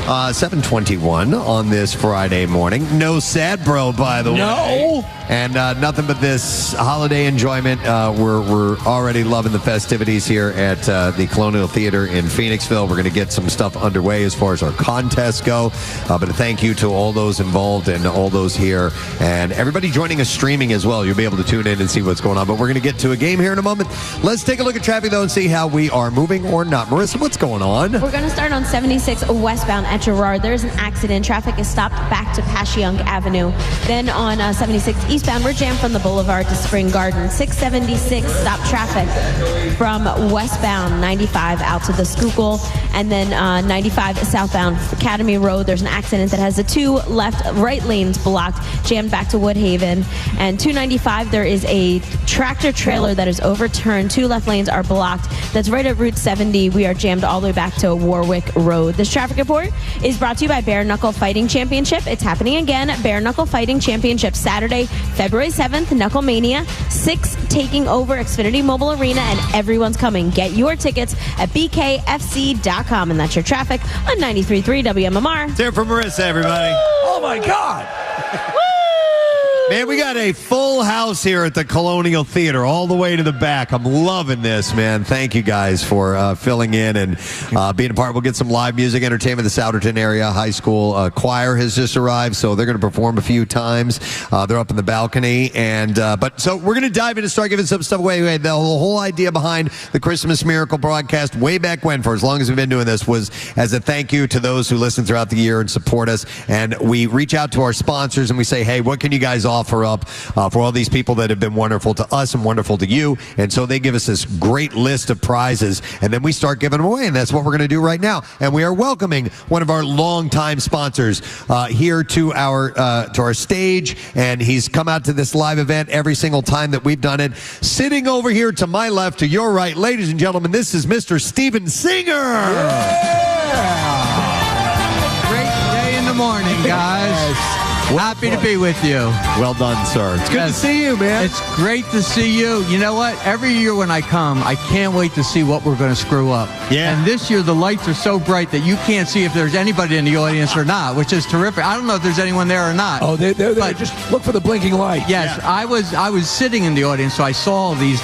7:21 on this Friday morning. No sad bro, by the way. No. And nothing but this holiday enjoyment. We're already loving the festivities here at the Colonial Theatre in Phoenixville. We're going to get some stuff underway as far as our contests go. But a thank you to all those involved and all those here. And everybody joining us streaming as well. You'll be able to tune in and see what's going on. But we're going to get to a game here in a moment. Let's take a look at traffic, though, and see how we are moving or not. Marissa, what's going on? We're going to start on 76 westbound at Girard. There's an accident. Traffic is stopped back to Passyunk Avenue. Then on 76 eastbound, we're jammed from the Boulevard to Spring Garden. 676 stop traffic from westbound 95 out to the Schuylkill. And then 95 southbound Academy Road. There's an accident that has the two right lanes blocked, jammed back to Woodhaven. And 295, there is a tractor trailer that is overturned. Two left lanes are blocked. That's right at Route 70. We are jammed all the way back to Warwick Road. This traffic report is brought to you by Bare Knuckle Fighting Championship. It's happening again. Bare Knuckle Fighting Championship Saturday, February 7th, Knuckle Mania. 6 taking over Xfinity Mobile Arena, and everyone's coming. Get your tickets at bkfc.com. And that's your traffic on 93.3 WMMR. It's here for Marissa, everybody. Oh, my God. Man, we got a full house here at the Colonial Theatre, all the way to the back. I'm loving this, man. Thank you guys for filling in and being a part. We'll get some live music, entertainment. The Souderton area high school choir has just arrived, so they're going to perform a few times. They're up in the balcony, and so we're going to dive in and start giving some stuff away. The whole idea behind the Christmas Miracle broadcast, way back when, for as long as we've been doing this, was as a thank you to those who listen throughout the year and support us. And we reach out to our sponsors and we say, hey, what can you guys offer up for all these people that have been wonderful to us and wonderful to you? And so they give us this great list of prizes, and then we start giving them away, and that's what we're going to do right now. And we are welcoming one of our longtime sponsors here to our stage, and he's come out to this live event every single time that we've done it. Sitting over here to my left, to your right, ladies and gentlemen, this is Mr. Steven Singer. Yeah! Great day in the morning, guys. Happy to be with you. Well done, sir. It's good to see you, man. It's great to see you. You know what? Every year when I come, I can't wait to see what we're going to screw up. Yeah. And this year, the lights are so bright that you can't see if there's anybody in the audience or not, which is terrific. I don't know if there's anyone there or not. Oh, they're there. Just look for the blinking light. Yes, yeah. I was sitting in the audience, so I saw these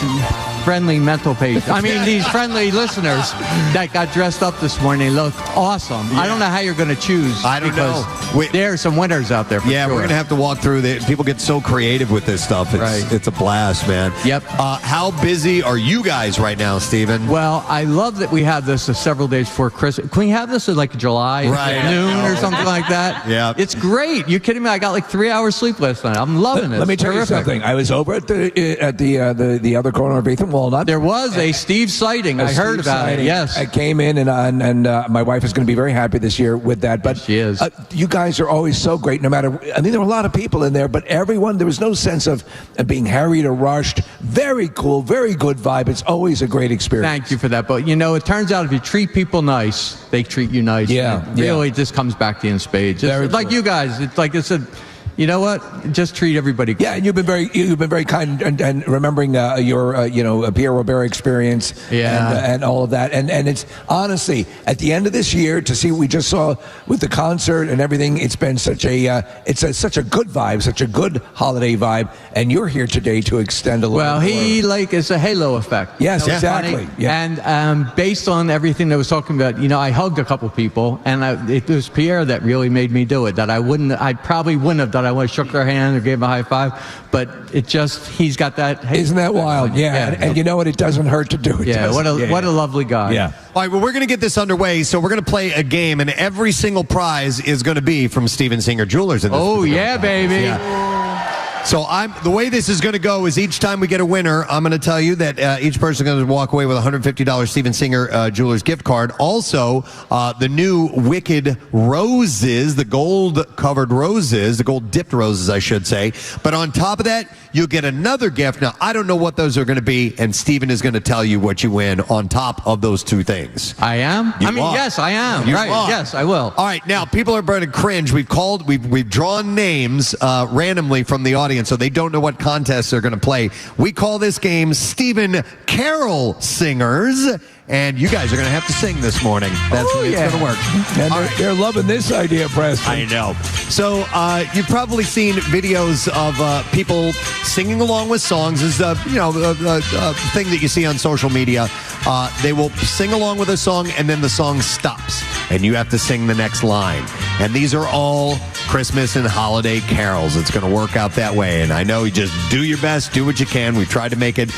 friendly mental patients. I mean, these friendly listeners that got dressed up this morning. They look awesome. Yeah. I don't know how you're going to choose. I don't know. There are some winners out there. Yeah, sure. We're going to have to walk through. People get so creative with this stuff. It's a blast, man. Yep. How busy are you guys right now, Steven? Well, I love that we have this several days before Christmas. Can we have this at like July noon or something like that? Yeah. It's great. You kidding me? I got like 3 hours sleep last night. I'm loving it. Let me tell you something. I was over at the other corner of 8th and Walnut. There was a Steve sighting. I heard about it. Yes. I came in and my wife is going to be very happy this year with that. But she is. You guys are always so great. No matter. I mean, there were a lot of people in there, but everyone. There was no sense of being harried or rushed. Very cool. Very good vibe. It's always a great experience. Thank you for that. But you know, it turns out if you treat people nice, they treat you nice. Yeah. It really just comes back to you in spades. It's like you guys. It's like it's a. You know what? Just treat everybody. Yeah, and you've been very kind and remembering your Pierre Robert experience. Yeah. and all of that. And it's honestly at the end of this year to see what we just saw with the concert and everything. It's been such a such a good vibe, such a good holiday vibe. And you're here today to extend a little. Well, more. It's a halo effect. Yes, exactly. Yeah. And based on everything that I was talking about, I hugged a couple people, and it was Pierre that really made me do it. That I probably wouldn't have done. I would have shook their hand or gave them a high five, but he's got that. Isn't that wild? Yeah. And you know what? It doesn't hurt to do it. Yeah. What a lovely guy. Yeah. All right, well, we're going to get this underway, so we're going to play a game, and every single prize is going to be from Steven Singer Jewelers. Oh, yeah, baby. Yeah. So the way this is going to go is each time we get a winner, I'm going to tell you that each person is going to walk away with a $150 Steven Singer Jewelers gift card. Also, the new Wicked Roses, the gold-covered roses, the gold-dipped roses, I should say. But on top of that, you'll get another gift. Now, I don't know what those are going to be, and Steven is going to tell you what you win on top of those two things. I am? Yes, I am. You right. are. Yes, I will. All right, now, people are going to cringe. We've drawn names randomly from the audience. audience, so they don't know what contests they're going to play. We call this game Stephen Carroll Singers. And you guys are going to have to sing this morning. That's the way it's going to work. And they're loving this idea, Preston. I know. So you've probably seen videos of people singing along with songs. Is a thing that you see on social media. They will sing along with a song, and then the song stops, and you have to sing the next line. And these are all Christmas and holiday carols. It's going to work out that way. And I know you just do your best, do what you can. We've tried to make it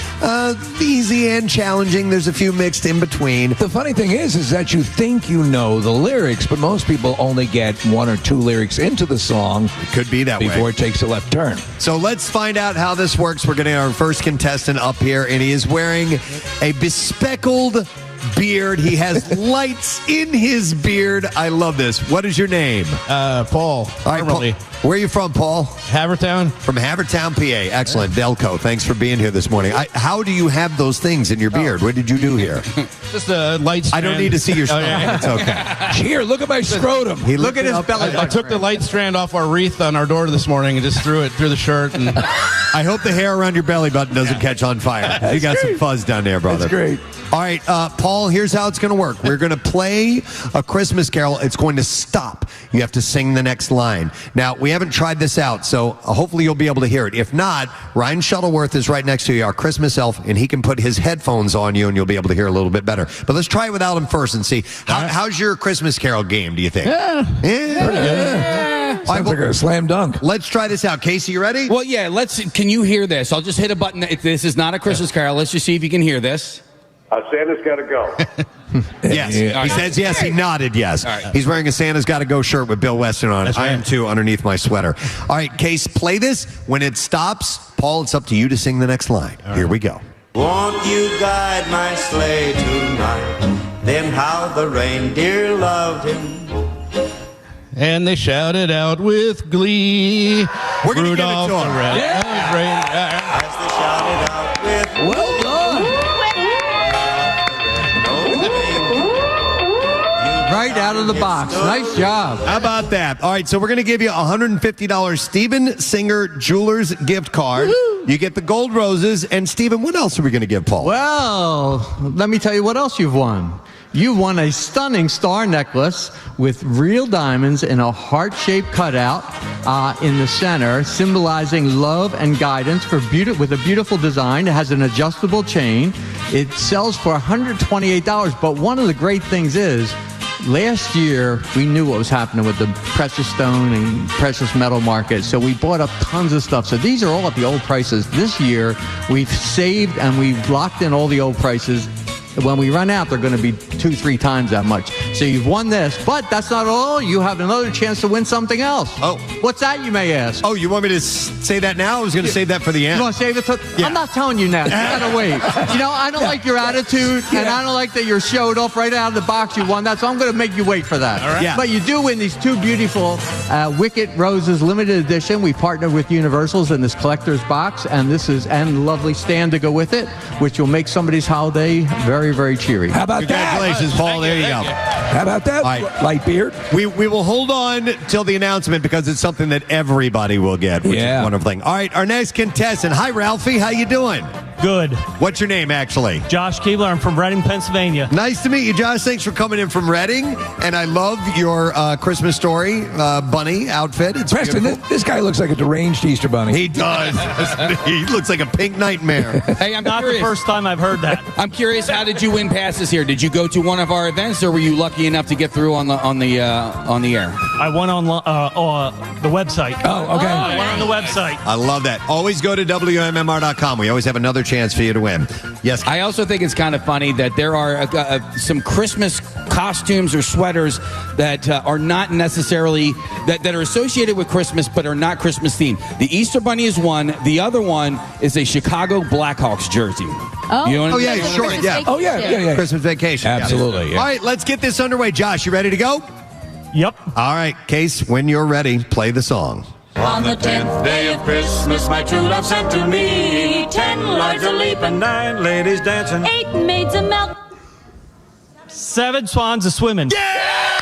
easy and challenging. There's a few mixed in between. The funny thing is that you think you know the lyrics, but most people only get one or two lyrics into the song. It could be that way. Before it takes a left turn. So let's find out how this works. We're getting our first contestant up here, and he is wearing a bespeckled beard. He has lights in his beard. I love this. What is your name? Paul. All right, Paul. Where are you from, Paul? Havertown. From Havertown, PA. Excellent. Delco, thanks for being here this morning. How do you have those things in your beard? What did you do here? Just a light strand. I don't need to see your strand. It's okay. Here, look at my scrotum. Look at his belly button. I took the light strand off our wreath on our door this morning and just threw it through the shirt. And I hope the hair around your belly button doesn't catch on fire. You got some fuzz down there, brother. That's great. All right, Paul, here's how it's going to work. We're going to play a Christmas carol. It's going to stop. You have to sing the next line. Now, we haven't tried this out, so hopefully you'll be able to hear it. If not, Ryan Shuttleworth is right next to you, our Christmas elf, and he can put his headphones on you, and you'll be able to hear a little bit better. But let's try it without him first and see. How's your Christmas carol game, do you think? Yeah. Sounds like a slam dunk. Let's try this out. Casey, you ready? Well, yeah, can you hear this? I'll just hit a button. This is not a Christmas carol. Let's just see if you can hear this. Santa's got to go. Yes. He says yes. He nodded yes. Right. He's wearing a Santa's Got to Go shirt with Bill Weston on it. Right. I am too, underneath my sweater. All right, Case, play this. When it stops, Paul, it's up to you to sing the next line. Here we go. Won't you guide my sleigh tonight? Then how the reindeer loved him. And they shouted out with glee. We're going to give it Rudolph to him. the Red-Nosed Reindeer. As they shouted out with Well done. Right out of the box. Nice job. How about that? All right, so we're going to give you a $150 Steven Singer Jewelers gift card. Woo-hoo. You get the gold roses. And, Steven, what else are we going to give Paul? Well, let me tell you what else you've won. You won a stunning star necklace with real diamonds in a heart-shaped cutout in the center, symbolizing love and guidance with a beautiful design. It has an adjustable chain. It sells for $128. But one of the great things is, last year, we knew what was happening with the precious stone and precious metal market, so we bought up tons of stuff. So these are all at the old prices. This year, we've saved and we've locked in all the old prices. When we run out, they're going to be 2-3 times that much. So you've won this, but that's not all. You have another chance to win something else. Oh. What's that, you may ask? Oh, you want me to say that now? I was going to save that for the end. You want to save it? Yeah. I'm not telling you now. You got to wait. I don't like your attitude, and I don't like that you're showed off right out of the box you won that, so I'm going to make you wait for that. All right. Yeah. But you do win these two beautiful Wicked Roses limited edition. We partnered with Universal's in this collector's box, and a lovely stand to go with it, which will make somebody's holiday very, very cheery. How about Congratulations, that? Paul. There you go. How about that? All right. Light beard. We will hold on till the announcement because it's something that everybody will get, which is a wonderful thing. All right, our next contestant. Hi, Ralphie. How you doing? Good. What's your name, actually? Josh Keebler. I'm from Reading, Pennsylvania. Nice to meet you, Josh. Thanks for coming in from Reading. And I love your Christmas Story bunny outfit. It's Preston, this guy looks like a deranged Easter bunny. He does. He looks like a pink nightmare. Hey, I'm not curious. The first time I've heard that. I'm curious, how did you win passes here? Did you go to one of our events, or were you lucky enough to get through on the air? I went on the website. Oh, okay. I went on the website. I love that. Always go to WMMR.com. We always have another chance for you to win. Yes. I also think it's kind of funny that there are some Christmas costumes or sweaters that are not necessarily that are associated with Christmas but are not Christmas themed. The Easter Bunny is one. The other one is a Chicago Blackhawks jersey. Oh, you know yeah, sure. Yeah. Oh, yeah. Christmas vacation. Absolutely. Yeah. All right, let's get this underway. Josh, you ready to go? Yep. All right, Case, when you're ready, play the song. On the 10th day of Christmas, my true love sent to me 10 lords a leaping, 9 ladies dancing, 8 maids a milk, 7 swans a swimming. Yeah!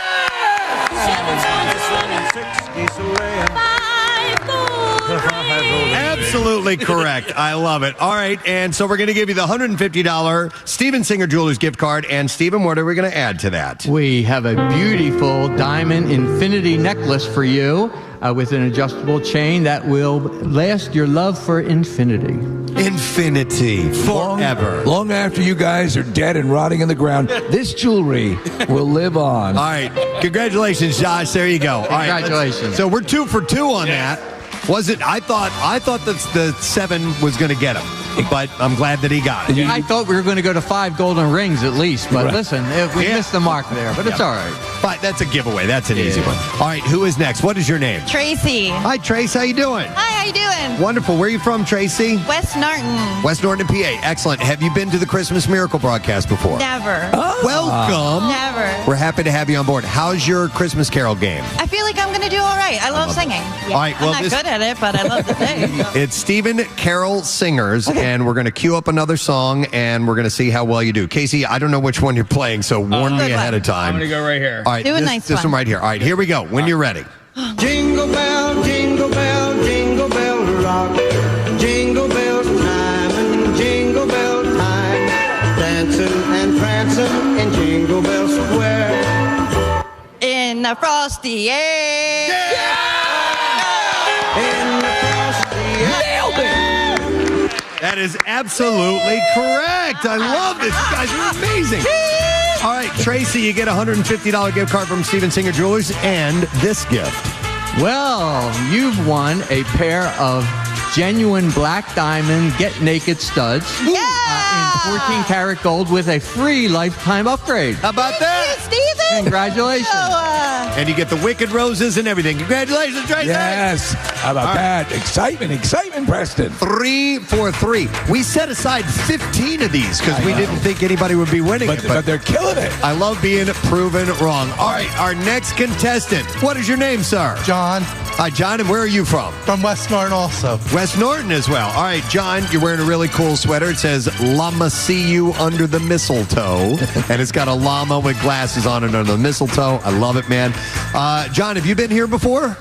7 swans a swimming, 6 geese a laying, 5 gold Absolutely correct. I love it. All right, and so we're going to give you the $150 Steven Singer Jewelers gift card. And Steven, what are we going to add to that? We have a beautiful diamond infinity necklace for you with an adjustable chain that will last your love for infinity. Infinity. Forever. Long after you guys are dead and rotting in the ground, this jewelry will live on. All right. Congratulations, Josh. There you go. All right. Congratulations. So we're 2 for 2 on that. Was it? I thought that the 7 was going to get him, but I'm glad that he got it. I thought we were going to go to 5 golden rings at least, but listen, we missed the mark there, but it's all right. But that's a giveaway. That's an easy one. All right, who is next? What is your name? Tracy. Hi, Trace. How you doing? Hi, how you doing? Wonderful. Where are you from, Tracy? West Norton. West Norton, PA. Excellent. Have you been to the Christmas Miracle broadcast before? Never. Oh. Welcome. Never. We're happy to have you on board. How's your Christmas Carol game? I feel like I'm going to do all right. I love singing. All right, well, I'm not good at it, but I love to sing. It's Stephen Carol Singers, and we're going to queue up another song, and we're going to see how well you do. Casey, I don't know which one you're playing, so warn me ahead of time. I'm going to go right here. All right, do a nice this one right here. All right, here we go. When you're ready. Jingle bell, jingle bell rock. Jingle bell time and jingle bell time. Dancing and prancing in Jingle Bell Square. In the frosty air. In the frosty air. Nailed it! That is absolutely correct. I love this. You guys are amazing. All right, Tracy, you get a $150 gift card from Steven Singer Jewelers and this gift. Well, you've won a pair of genuine black diamond Get Naked studs in 14-karat gold with a free lifetime upgrade. How about that? Thank you, Steven. Congratulations. And you get the wicked roses and everything. Congratulations, Tracy. Yes. How about that? Excitement, Preston. 3 for 3. We set aside 15 of these because we didn't think anybody would be winning it. But they're killing it. I love being proven wrong. All right, our next contestant. What is your name, sir? John. Hi, John, and where are you from? From West Norton also. West Norton as well. All right, John, you're wearing a really cool sweater. It says, "Llama see you under the mistletoe." And it's got a llama with glasses on it under the mistletoe. I love it, man. John, have you been here before?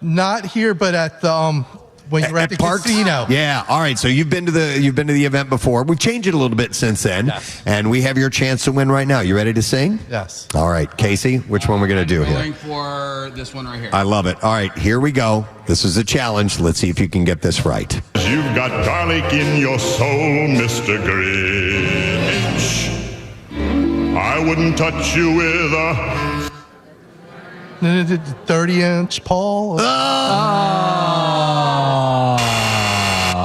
Not here, but at the when you were at the casino. Yeah. All right. So you've been to the event before. We've changed it a little bit since then, and we have your chance to win right now. You ready to sing? Yes. All right, Casey. Which one we're gonna do here? Going for this one right here. I love it. All right, here we go. This is a challenge. Let's see if you can get this right. You've got garlic in your soul, Mr. Grinch. I wouldn't touch you with a 30-inch pole.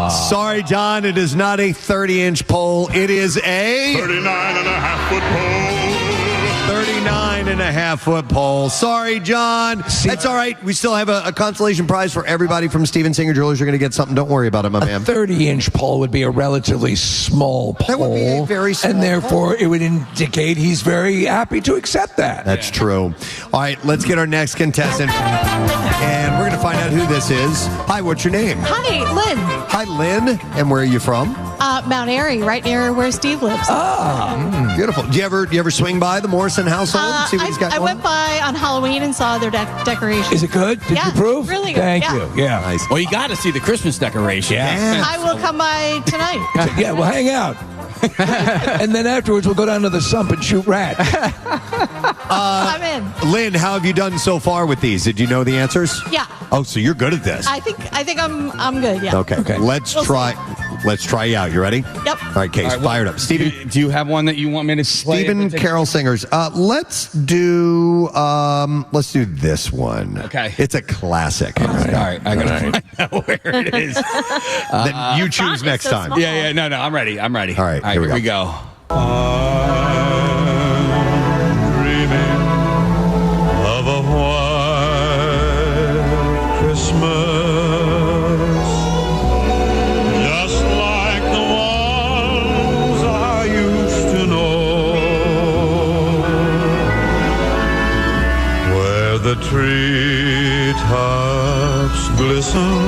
Sorry, John. It is not a 30-inch pole. It is a 39.5-foot pole. 39.5-foot pole. Sorry, John. That's all right. We still have a consolation prize for everybody from Steven Singer Jewelers. You're going to get something. Don't worry about it, my man. A 30-inch pole would be a relatively small pole. That would be a very small and therefore, it would indicate he's very happy to accept that. That's true. All right, let's get our next contestant. And we're going to find out who this is. Hi, what's your name? Hi, Lynn. Hi, Lynn. And where are you from? Mount Airy, right near where Steve lives. Beautiful. Do you ever swing by the Morrison household? See what he's got I going? went by on Halloween and saw their decorations. Is it good? Did you approve? Really good. Thank you. Yeah. Nice. Well, you got to see the Christmas decoration. I will come by tonight. Yeah, we'll hang out. And then afterwards, we'll go down to the sump and shoot rats. I'm in. Lynn, how have you done so far with these? Did you know the answers? Yeah. Oh, so you're good at this. I think I'm good. Yeah. Okay. Let's try you out. You ready? Yep. All right, Case, fired up. Steven, do you have one that you want me to play? Stephen Carol Singers. Let's do this one. Okay. It's a classic. All right. I gotta find out where it is. Then you choose next time. Yeah. No. I'm ready. All right. Here we go. Dreaming of a white Christmas, just like the ones I used to know, where the treetops glisten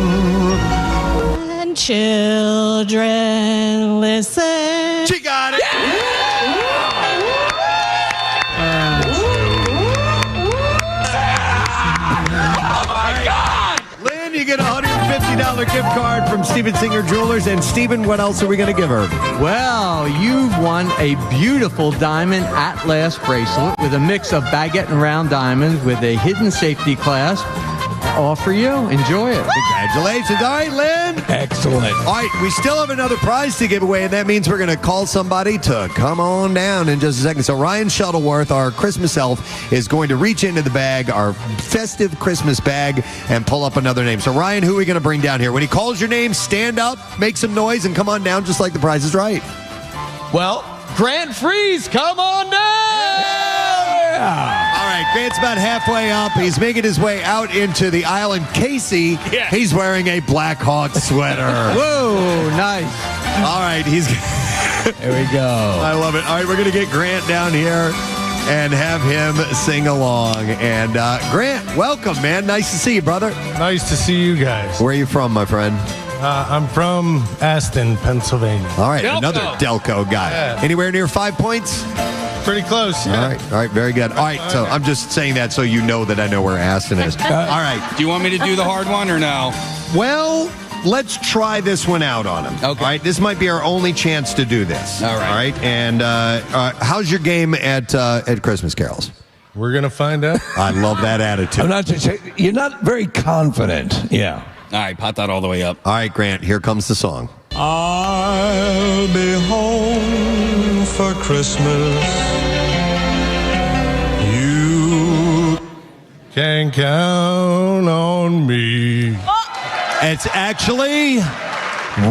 And children listen. She got it. Oh, my God. Lynn, you get $150 $150 gift card from Steven Singer Jewelers. And Steven, what else are we going to give her? Well, you've won a beautiful diamond Atlas bracelet with a mix of baguette and round diamonds with a hidden safety clasp. All for you. Enjoy it. Congratulations. All right, Lynn. Excellent. All right, we still have another prize to give away, and that means we're going to call somebody to come on down in just a second. So Ryan Shuttleworth, our Christmas elf, is going to reach into the bag, our festive Christmas bag, and pull up another name. So Ryan, who are we going to bring down here? When he calls your name, stand up, make some noise, and come on down just like the Price is Right. Well, Grant Freeze, come on down! Yeah. All right, Grant's about halfway up. He's making his way out into the aisle. And Casey, he's wearing a Black Hawk sweater. Whoa, nice. All right, he's... There we go. I love it. All right, we're going to get Grant down here and have him sing along. And Grant, welcome, man. Nice to see you, brother. Nice to see you guys. Where are you from, my friend? I'm from Aston, Pennsylvania. All right, another Delco guy. Yeah. Anywhere near 5 points? Pretty close, yeah. All right, very good. All right, so I'm just saying that so you know that I know where Aston is. All right. Do you want me to do the hard one or no? Well, let's try this one out on him. Okay. All right, this might be our only chance to do this. All right. All right, and how's your game at Christmas carols? We're going to find out. I love that attitude. I'm not just saying, you're not very confident. Yeah. All right, pot that all the way up. All right, Grant, here comes the song. I'll be home for Christmas. You can count on me. It's actually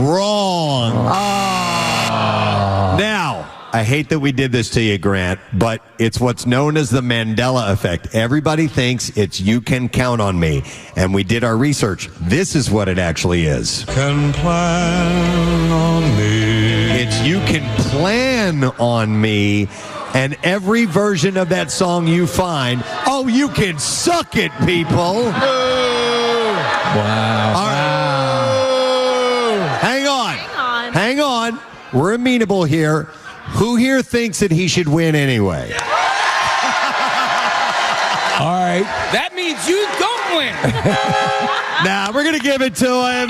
wrong. Now, I hate that we did this to you, Grant, but it's what's known as the Mandela effect. Everybody thinks it's You Can Count on Me, and we did our research. This is what it actually is. Can plan on me. It's You Can Plan on Me, and every version of that song you find, oh, you can suck it, people. Wow. Hang on. We're amenable here. Who here thinks that he should win anyway? All right. That means you don't win. Nah, we're going to give it to him.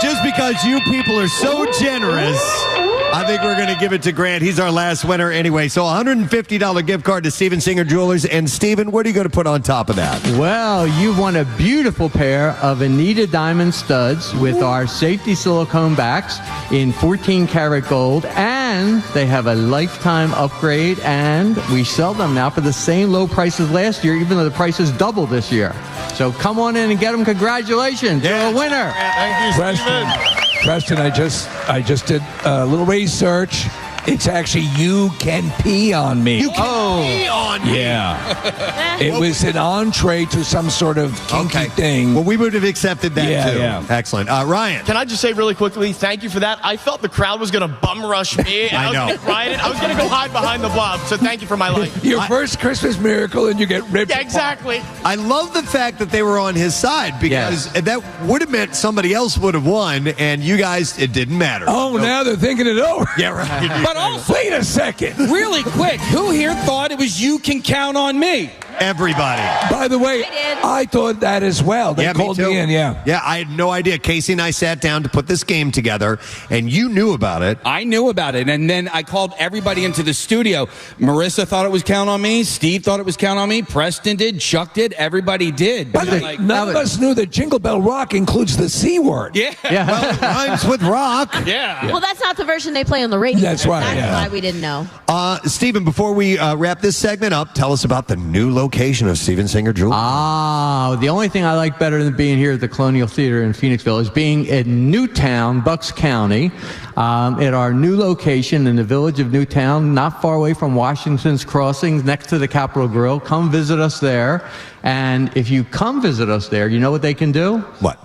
Just because you people are so generous, I think we're going to give it to Grant. He's our last winner anyway. So $150 gift card to Steven Singer Jewelers. And Steven, what are you going to put on top of that? Well, you won a beautiful pair of Anita diamond studs with our safety silicone backs in 14 karat gold. And they have a lifetime upgrade. And we sell them now for the same low price as last year, even though the price is double this year. So come on in and get them. Congratulations. You're a winner. Thank you, Steven. Preston, I just did a little research. It's actually You Can Pee on Me. You can pee on me. Yeah. It was an entree to some sort of kinky thing. Well, we would have accepted that too. Yeah. Excellent. Ryan. Can I just say really quickly, thank you for that. I felt the crowd was going to bum rush me. And I was going to riot it. I was going to go hide behind the blob. So thank you for my life. Your first Christmas miracle and you get ripped. Yeah, exactly. I love the fact that they were on his side because that would have meant somebody else would have won and you guys, it didn't matter. Oh, now they're thinking it over. Yeah, right. But also, wait a second. Really quick, who here thought it was You Can Count on Me? Everybody. By the way, I thought that as well. They called me in, Yeah, I had no idea. Casey and I sat down to put this game together, and you knew about it. I knew about it, and then I called everybody into the studio. Marissa thought it was Count on Me. Steve thought it was Count on Me. Preston did. Chuck did. Everybody did. But none of us knew that Jingle Bell Rock includes the C word. Yeah. Well, it rhymes with rock. Yeah. Well, that's not the version they play on the radio. That's right. That's why we didn't know. Stephen, before we wrap this segment up, tell us about the new location of Steven Singer Jewelry. The only thing I like better than being here at the Colonial Theatre in Phoenixville is being in Newtown, Bucks County, at our new location in the village of Newtown, not far away from Washington's Crossing, next to the Capitol Grill. Come visit us there. And if you come visit us there, you know what they can do? What?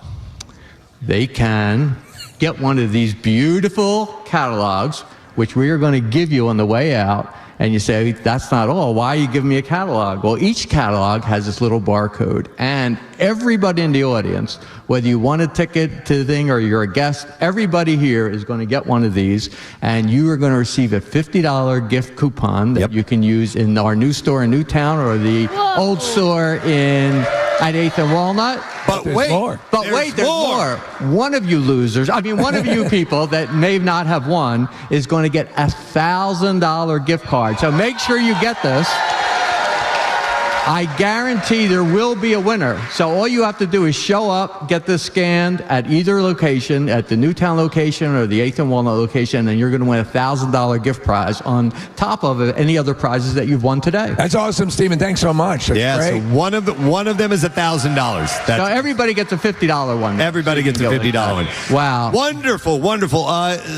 They can get one of these beautiful catalogs, which we are going to give you on the way out. And you say, that's not all. Why are you giving me a catalog? Well, each catalog has this little barcode. And everybody in the audience, whether you want a ticket to the thing or you're a guest, everybody here is going to get one of these. And you are going to receive a $50 gift coupon that you can use in our new store in Newtown or the old store in at 8th and Walnut. But wait, there's more. One of you losers, one of you people that may not have won is going to get a $1,000 gift card. So make sure you get this. I guarantee there will be a winner. So all you have to do is show up, get this scanned at either location, at the Newtown location or the 8th and Walnut location, and you're going to win a $1,000 gift prize on top of any other prizes that you've won today. That's awesome, Stephen. Thanks so much. That's great. So one of them is $1,000. So everybody gets a $50 one. Everybody gets a $50 one. Wow. Wonderful, wonderful.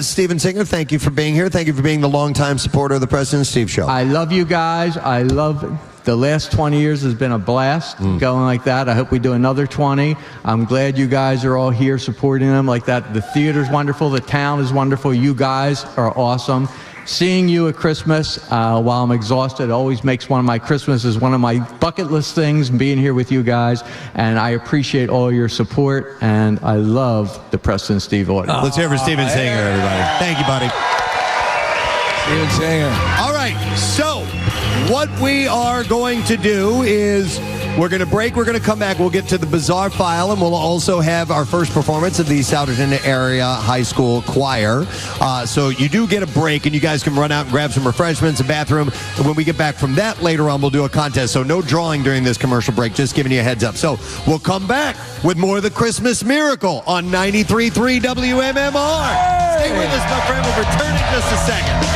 Stephen Singer, thank you for being here. Thank you for being the longtime supporter of the Preston and Steve Show. I love you guys. I love the last 20 years has been a blast going like that. I hope we do another 20. I'm glad you guys are all here supporting them like that. The theater's wonderful. The town is wonderful. You guys are awesome. Seeing you at Christmas while I'm exhausted always makes one of my Christmases one of my bucket list things, being here with you guys. And I appreciate all your support. And I love the Preston Steve audience. Let's hear for Stephen Singer, everybody. Thank you, buddy. Stephen Singer. All right, so what we are going to do is we're going to break. We're going to come back. We'll get to the bizarre file, and we'll also have our first performance of the Souderton Area High School Choir. So you do get a break, and you guys can run out and grab some refreshments, a bathroom. And when we get back from that later on, we'll do a contest. So no drawing during this commercial break, just giving you a heads up. So we'll come back with more of the Christmas Miracle on 93.3 WMMR. Stay with us, my friend. We'll return in just a second.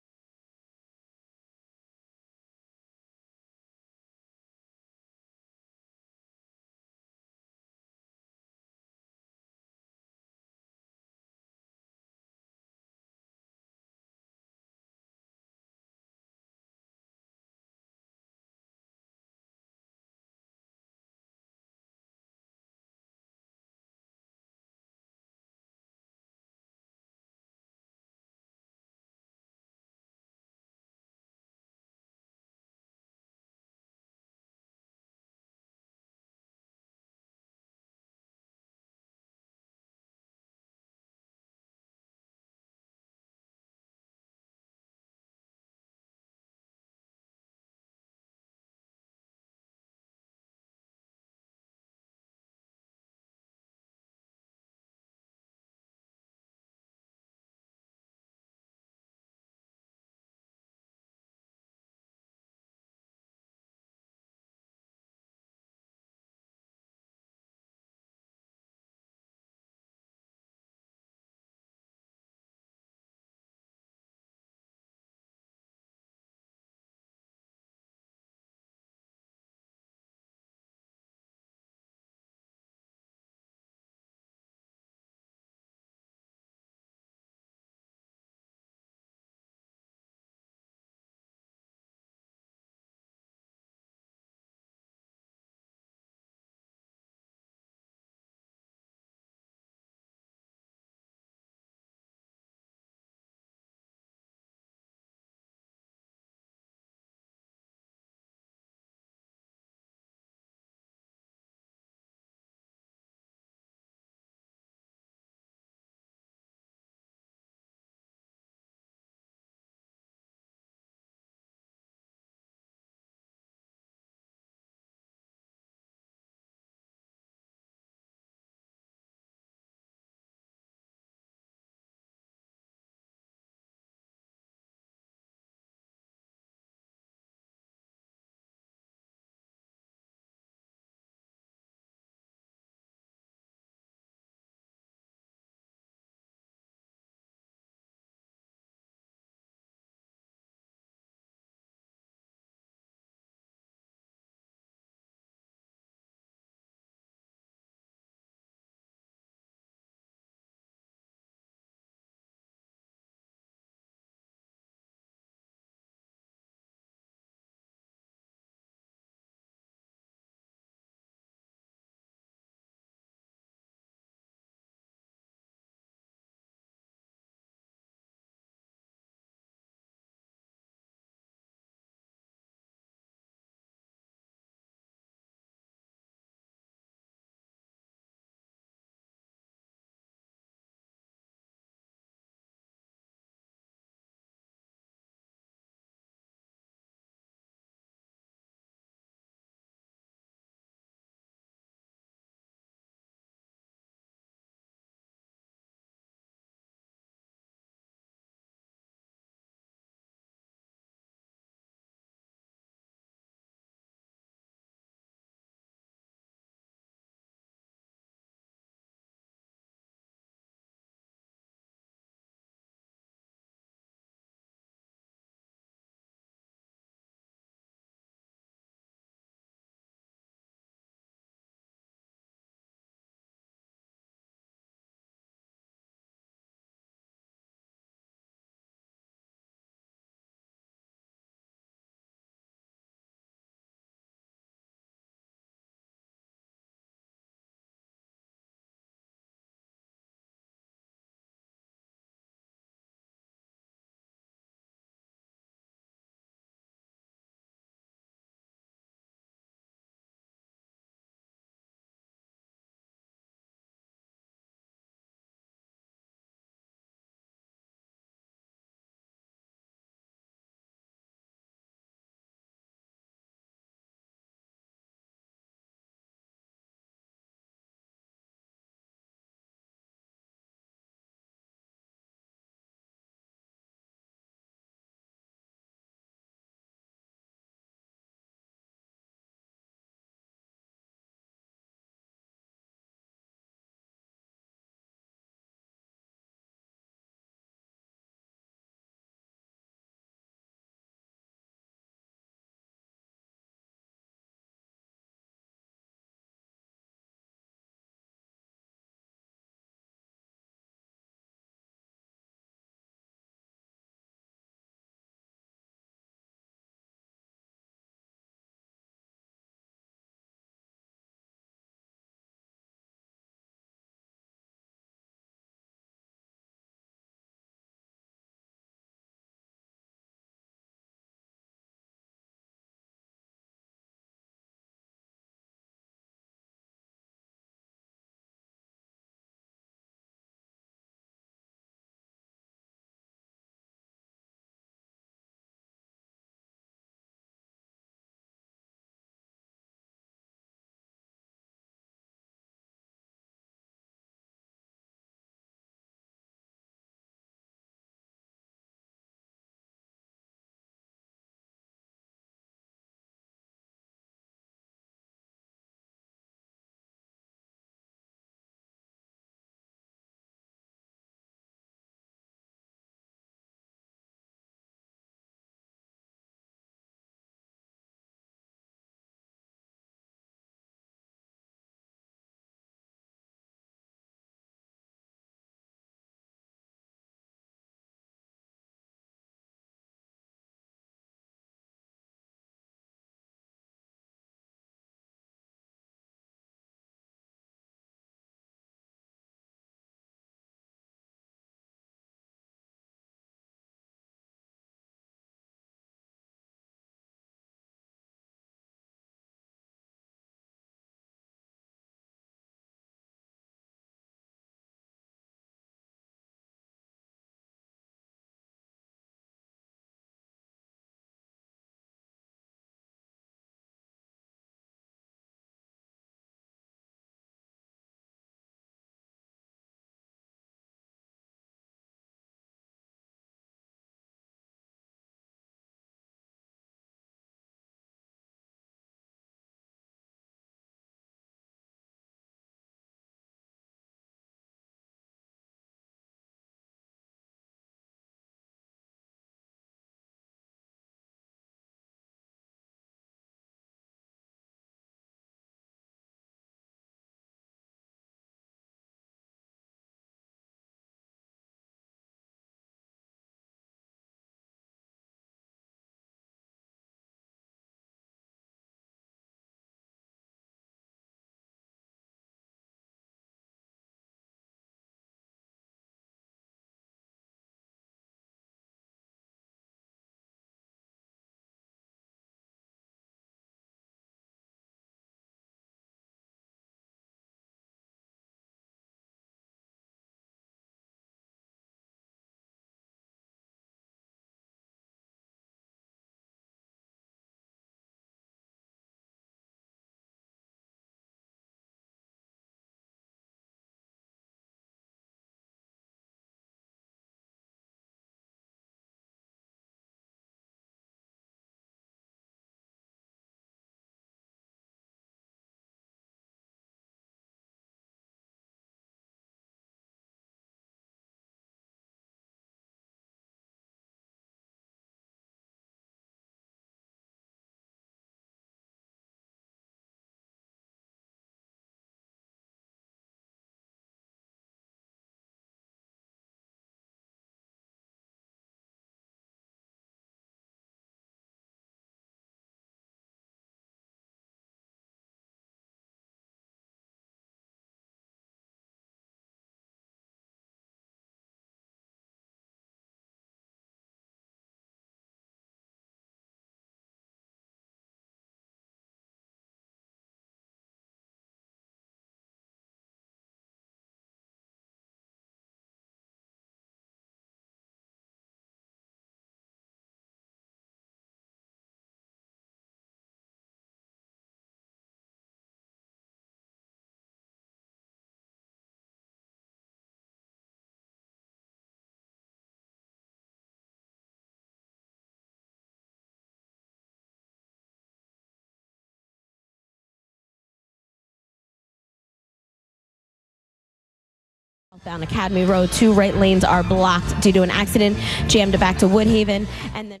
Southbound Academy Road. 2 right lanes are blocked due to an accident. Jammed back to Woodhaven. And then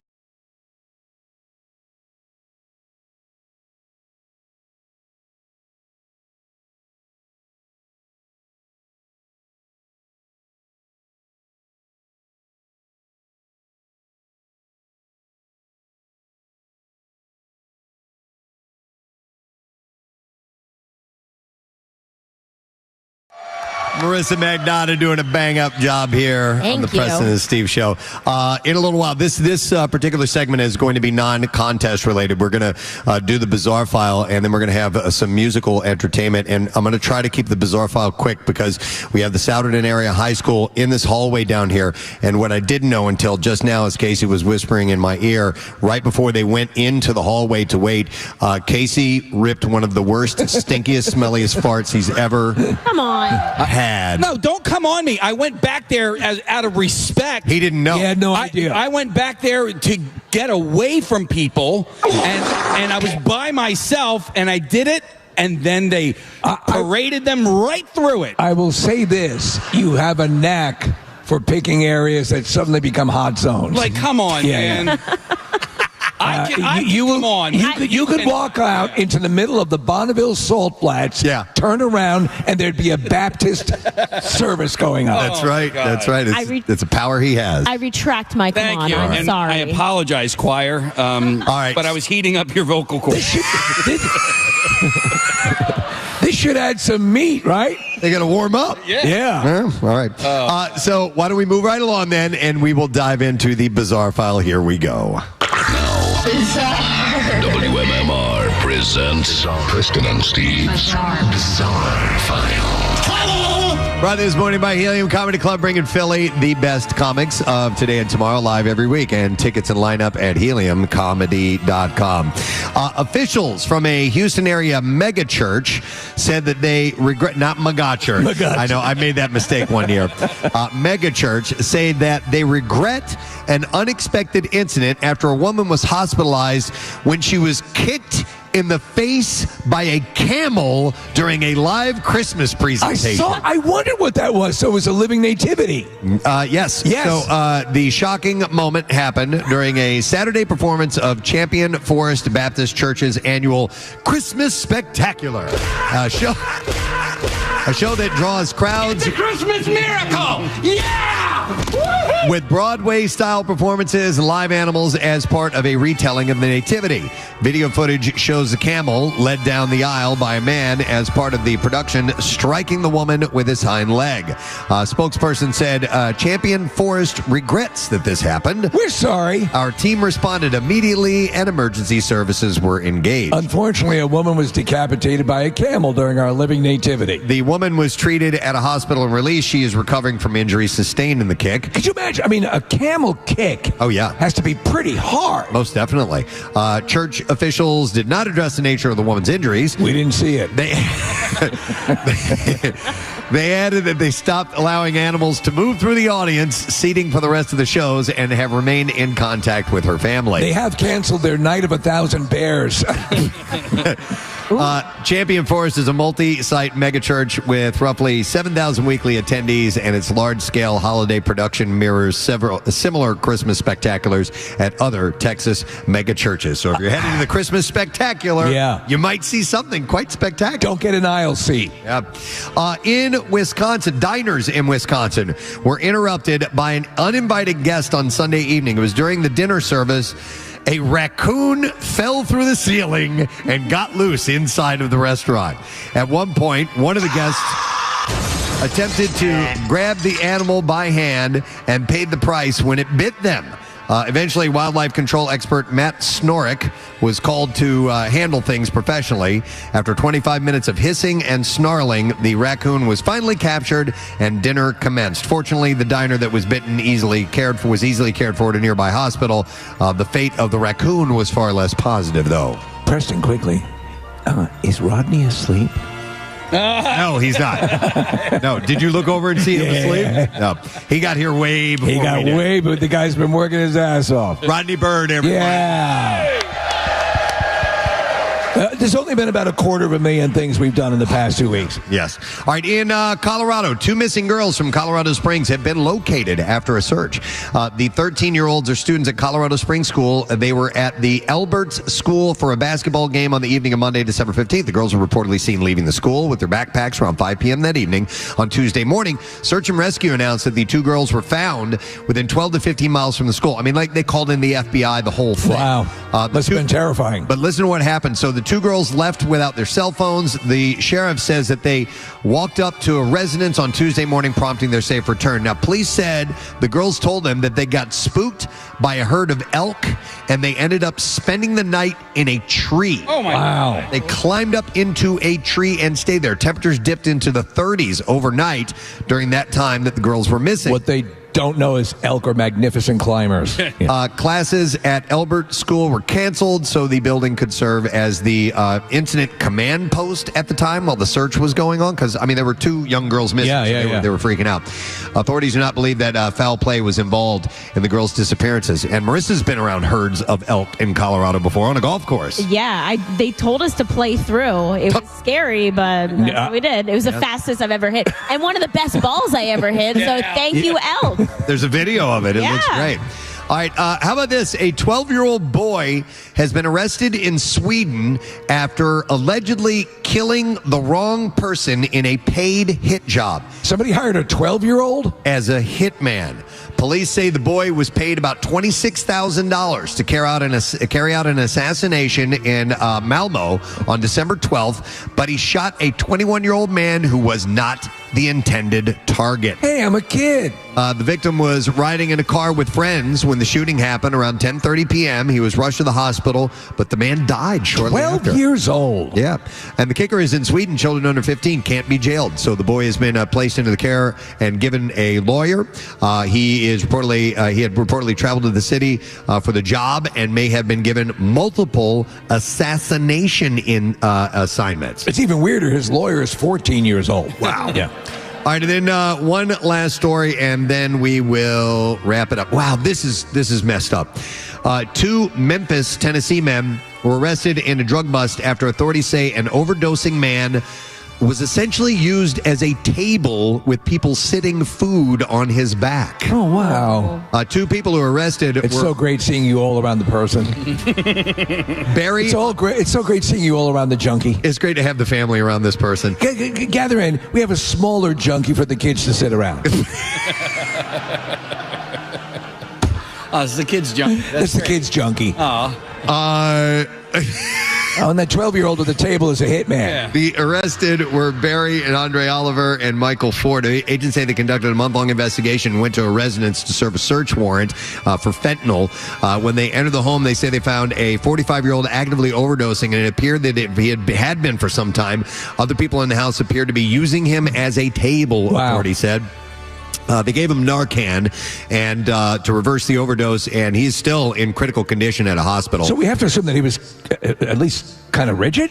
Marissa Magnotta doing a bang-up job here on the Preston and Steve Show. In a little while, this particular segment is going to be non-contest related. We're going to do the Bizarre File, and then we're going to have some musical entertainment. And I'm going to try to keep the Bizarre File quick because we have the Souderton Area High School in this hallway down here. And what I didn't know until just now, as Casey was whispering in my ear, right before they went into the hallway to wait, Casey ripped one of the worst, stinkiest, smelliest farts he's ever had. No, don't come on me. I went back there out of respect. He didn't know. He had no idea. I went back there to get away from people, and I was by myself, and I did it, and then they paraded them right through it. I will say this. You have a knack for picking areas that suddenly become hot zones. Like, come on, man. You could walk out into the middle of the Bonneville Salt Flats, turn around, and there'd be a Baptist service going on. That's right. That's right. It's a power he has. I retract my come on. I'm and sorry. I apologize, choir. All right. But I was heating up your vocal cords. This should add some meat, right? They got to warm up. Yeah. All right. So why don't we move right along then, and we will dive into the Bizarre File. Here we go. WMMR presents Preston and Steve's Bizarre File. Brought this morning by Helium Comedy Club, bringing Philly the best comics of today and tomorrow live every week. And tickets and lineup at heliumcomedy.com. Officials from a Houston area mega church said that they regret, not mega church. I know, I made that mistake one year. Mega church say that they regret an unexpected incident after a woman was hospitalized when she was kicked in the face by a camel during a live Christmas presentation. I wondered what that was. So it was a living nativity. Yes. So the shocking moment happened during a Saturday performance of Champion Forest Baptist Church's annual Christmas Spectacular. A show that draws crowds. It's a Christmas miracle! Yeah! With Broadway-style performances and live animals as part of a retelling of the Nativity. Video footage shows the camel led down the aisle by a man as part of the production, striking the woman with his hind leg. A spokesperson said, Champion Forest regrets that this happened. We're sorry. Our team responded immediately and emergency services were engaged. Unfortunately, a woman was decapitated by a camel during our living nativity. The woman was treated at a hospital and released. She is recovering from injuries sustained in the kick. Could you imagine? I mean, a camel kick has to be pretty hard. Most definitely. Church officials did not address the nature of the woman's injuries. We didn't see it. They added that they stopped allowing animals to move through the audience, seating for the rest of the shows, and have remained in contact with her family. They have canceled their Night of 1,000 Bears. Champion Forest is a multi-site megachurch with roughly 7,000 weekly attendees, and its large-scale holiday production mirrors several similar Christmas spectaculars at other Texas megachurches. So if you're heading to the Christmas Spectacular, you might see something quite spectacular. Don't get an aisle seat. In Wisconsin, diners in Wisconsin were interrupted by an uninvited guest on Sunday evening. It was during the dinner service. A raccoon fell through the ceiling and got loose inside of the raccoon. At one point, one of the guests attempted to grab the animal by hand and paid the price when it bit them. Eventually, wildlife control expert Matt Snorek was called to handle things professionally. After 25 minutes of hissing and snarling, the raccoon was finally captured and dinner commenced. Fortunately, the diner that was bitten was easily cared for at a nearby hospital. The fate of the raccoon was far less positive, though. Preston, quickly, is Rodney asleep? No, he's not. No, did you look over and see him asleep? No, he got here way before but the guy's been working his ass off. Rodney Bird, everybody. Yeah. There's only been about 250,000 things we've done in the past 2 weeks. Yes. All right, in Colorado, 2 missing girls from Colorado Springs have been located after a search. The 13-year-olds are students at Colorado Springs School. They were at the Alberts School for a basketball game on the evening of Monday, December 15th. The girls were reportedly seen leaving the school with their backpacks around 5 p.m. that evening. On Tuesday morning, Search and Rescue announced that the 2 girls were found within 12 to 15 miles from the school. I mean, like they called in the FBI, the whole thing. Wow. Must have been terrifying. But listen to what happened. So the 2 girls left without their cell phones. The sheriff says that they walked up to a residence on Tuesday morning, prompting their safe return. Now, police said the girls told them that they got spooked by a herd of elk, and they ended up spending the night in a tree. Oh, my God. They climbed up into a tree and stayed there. Temperatures dipped into the 30s overnight during that time that the girls were missing. What they don't know is elk are magnificent climbers. Classes at Albert School were canceled, so the building could serve as the incident command post at the time while the search was going on. Because, I mean, there were 2 young girls missing. They were freaking out. Authorities do not believe that foul play was involved in the girls' disappearances. And Marissa's been around herds of elk in Colorado before on a golf course. Yeah, they told us to play through. It was scary, but that's what we did. It was the fastest I've ever hit. And one of the best balls I ever hit. So thank you, elk. There's a video of it. It looks great. All right, how about this? A 12-year-old boy has been arrested in Sweden after allegedly killing the wrong person in a paid hit job. Somebody hired a 12-year-old? As a hitman. Police say the boy was paid about $26,000 to carry out an assassination in Malmo on December 12th, but he shot a 21-year-old man who was not the intended target. Hey, I'm a kid. The victim was riding in a car with friends when the shooting happened around 10:30 p.m. He was rushed to the hospital, but the man died shortly after. 12 years old. Yeah. And the kicker is in Sweden, children under 15 can't be jailed. So the boy has been placed into the care and given a lawyer. He had reportedly traveled to the city for the job and may have been given multiple assassination assignments. It's even weirder. His lawyer is 14 years old. Wow. Yeah. All right, and then one last story, and then we will wrap it up. Wow, this is messed up. 2 Memphis, Tennessee men were arrested in a drug bust after authorities say an overdosing man was essentially used as a table with people sitting food on his back. Oh, wow. 2 people who were arrested It's so great seeing you all around the person. Barry. It's so great seeing you all around the junkie. It's great to have the family around this person. Gather in. We have a smaller junkie for the kids to sit around. It's the kids' junkie. That's the kids' junkie. And that 12-year-old at the table is a hitman. Yeah. The arrested were Barry and Andre Oliver and Michael Ford. Agents say they conducted a month-long investigation and went to a residence to serve a search warrant for fentanyl. When they entered the home, they say they found a 45-year-old actively overdosing, and it appeared that he had been for some time. Other people in the house appeared to be using him as a table, authorities said. They gave him Narcan and to reverse the overdose, and he's still in critical condition at a hospital. So we have to assume that he was at least kind of rigid,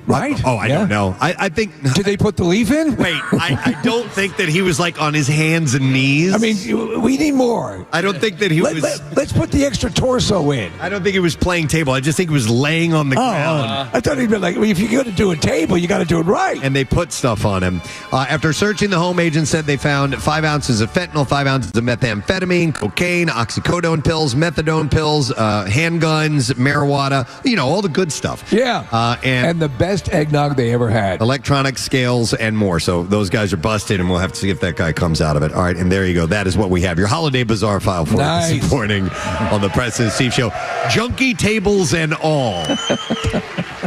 right? I don't know. I think... Did they put the leaf in? Wait, I don't think that he was like on his hands and knees. I mean, we need more. I don't think that he was... Let's put the extra torso in. I don't think he was playing table. I just think he was laying on the ground. I thought he'd been like, if you're going to do a table, you got to do it right. And they put stuff on him. After searching the home, agents said they found 5 ounces of fentanyl, 5 ounces of methamphetamine, cocaine, oxycodone pills, methadone pills, handguns, marijuana, all the good stuff. Yeah. And the best eggnog they ever had. Electronic scales and more. So those guys are busted, and we'll have to see if that guy comes out of it. All right, and there you go. That is what we have. Your holiday bizarre file for this morning on the Preston and Steve Show. Junkie tables and all.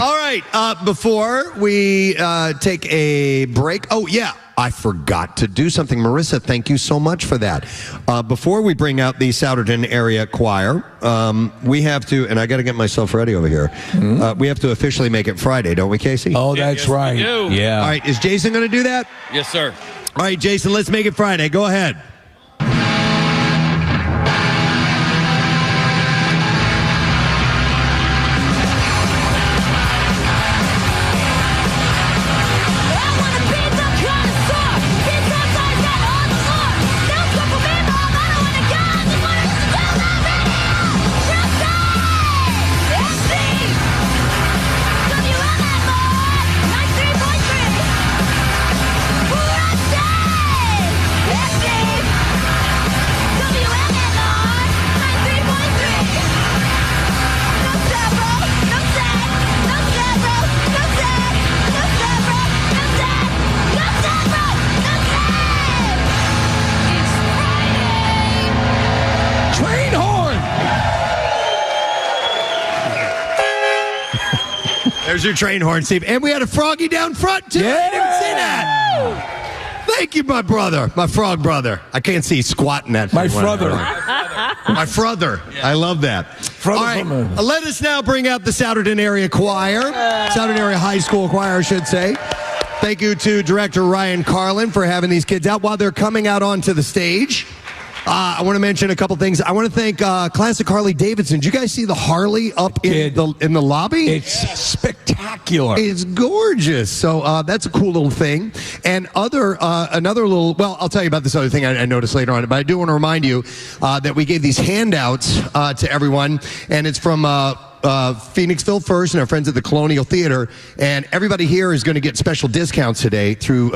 All right, before we take a break. Oh, yeah. I forgot to do something. Marissa, thank you so much for that. Before we bring out the Souderton area choir, we have to, and I got to get myself ready over here. We have to officially make it Friday, don't we, Casey? Oh, that's right. Yeah. All right, is Jason going to do that? Yes, sir. All right, Jason, let's make it Friday. Go ahead. WM There's your train horn, Steve. And we had a froggy down front, too. I didn't see that. Thank you, my brother. My frog brother. I can't see squatting that. My frother. My frother. I love that. All right, let us now bring out the Souderton Area Choir. Souderton Area High School Choir, I should say. Thank you to Director Ryan Carlin for having these kids out while they're coming out onto the stage. I want to mention a couple things. I want to thank Classic Harley Davidson. Did you guys see the Harley up in the lobby? It's spectacular. It's gorgeous. So that's a cool little thing. And another little, well, I'll tell you about this other thing I noticed later on. But I do want to remind you that we gave these handouts to everyone. And it's from Phoenixville First and our friends at the Colonial Theatre. And everybody here is going to get special discounts today through...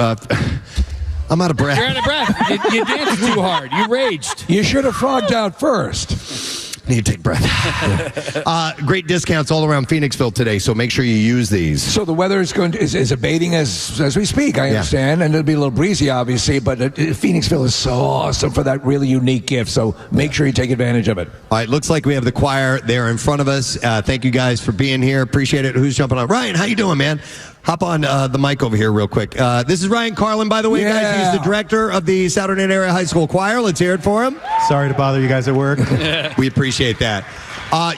I'm out of breath. You're out of breath. You danced too hard. You raged. You should have frogged out first. Need to take breath. Great discounts all around Phoenixville today, so make sure you use these. So the weather is abating as we speak, I understand, and it'll be a little breezy, obviously, but Phoenixville is so awesome for that really unique gift, so make sure you take advantage of it. All right, looks like we have the choir there in front of us. Thank you guys for being here. Appreciate it. Who's jumping on? Ryan, how you doing, man? Hop on the mic over here real quick. This is Ryan Carlin, by the way, guys. He's the director of the Souderton Area High School Choir. Let's hear it for him. Sorry to bother you guys at work. We appreciate that.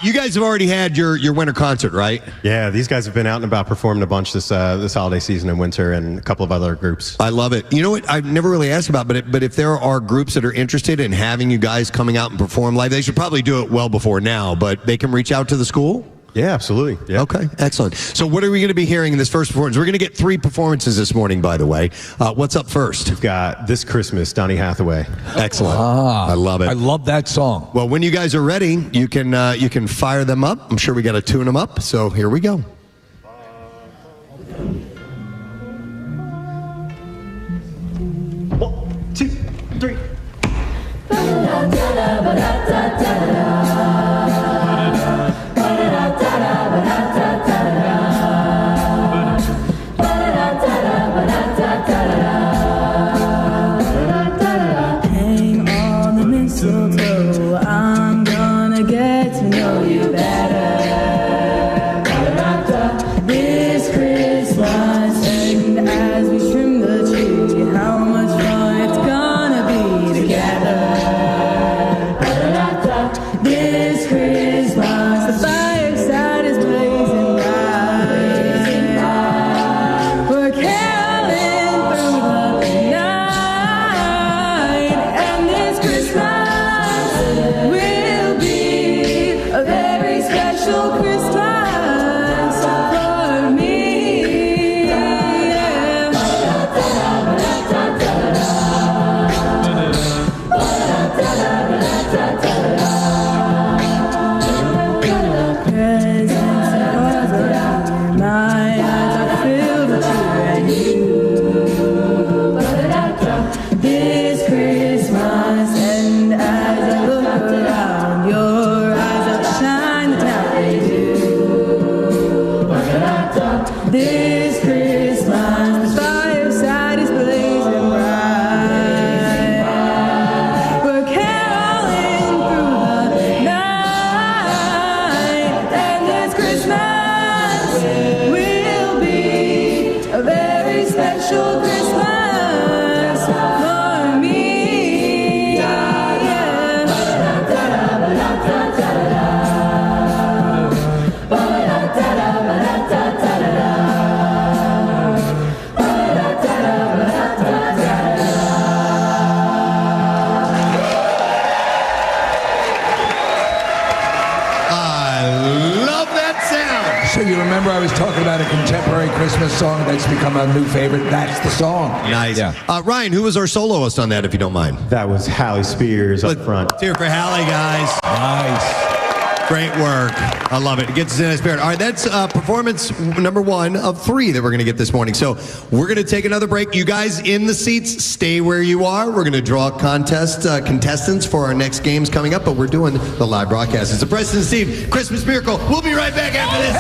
You guys have already had your winter concert, right? Yeah, these guys have been out and about performing a bunch this holiday season in winter, and a couple of other groups. I love it. You know what? I've never really asked about it, but if there are groups that are interested in having you guys coming out and perform live, they should probably do it well before now, but they can reach out to the school? Yeah, absolutely. Yeah. Okay, excellent. So what are we going to be hearing in this first performance? We're going to get 3 performances this morning, by the way. What's up first? We've got This Christmas, Donny Hathaway. Excellent. I love it. I love that song. Well, when you guys are ready, you can fire them up. I'm sure we got to tune them up. So here we go. One, 2, 3. Hang on the mistletoe, I'm gonna get to know you better. This Christmas, and as we trim the tree, how much fun it's gonna be together. This Christmas, the fireside is blazing bright. We're caroling through the night, and this Christmas will be a very special Christmas for me. Presents over, my eyes are filled with cheer and you. This Christmas, and as I look around, your eyes outshine the town they do. This Christmas, the fireside is blazing bright. We're caroling through the night, and this Christmas will be a very special Christmas for me. I love that sound. So you remember I was talking about a contemporary Christmas song that's become a new favorite? That's the song. Nice. Yeah. Ryan, who was our soloist on that, if you don't mind? That was Hallie Spears up front. Let's hear it for Hallie, guys. Nice. Great work. I love it. It gets us in the spirit. All right, that's performance number 1 of 3 that we're going to get this morning. So we're going to take another break. You guys in the seats, stay where you are. We're going to draw contestants for our next games coming up, but we're doing the live broadcast. It's a Preston and Steve Christmas Miracle. We'll be right back after this.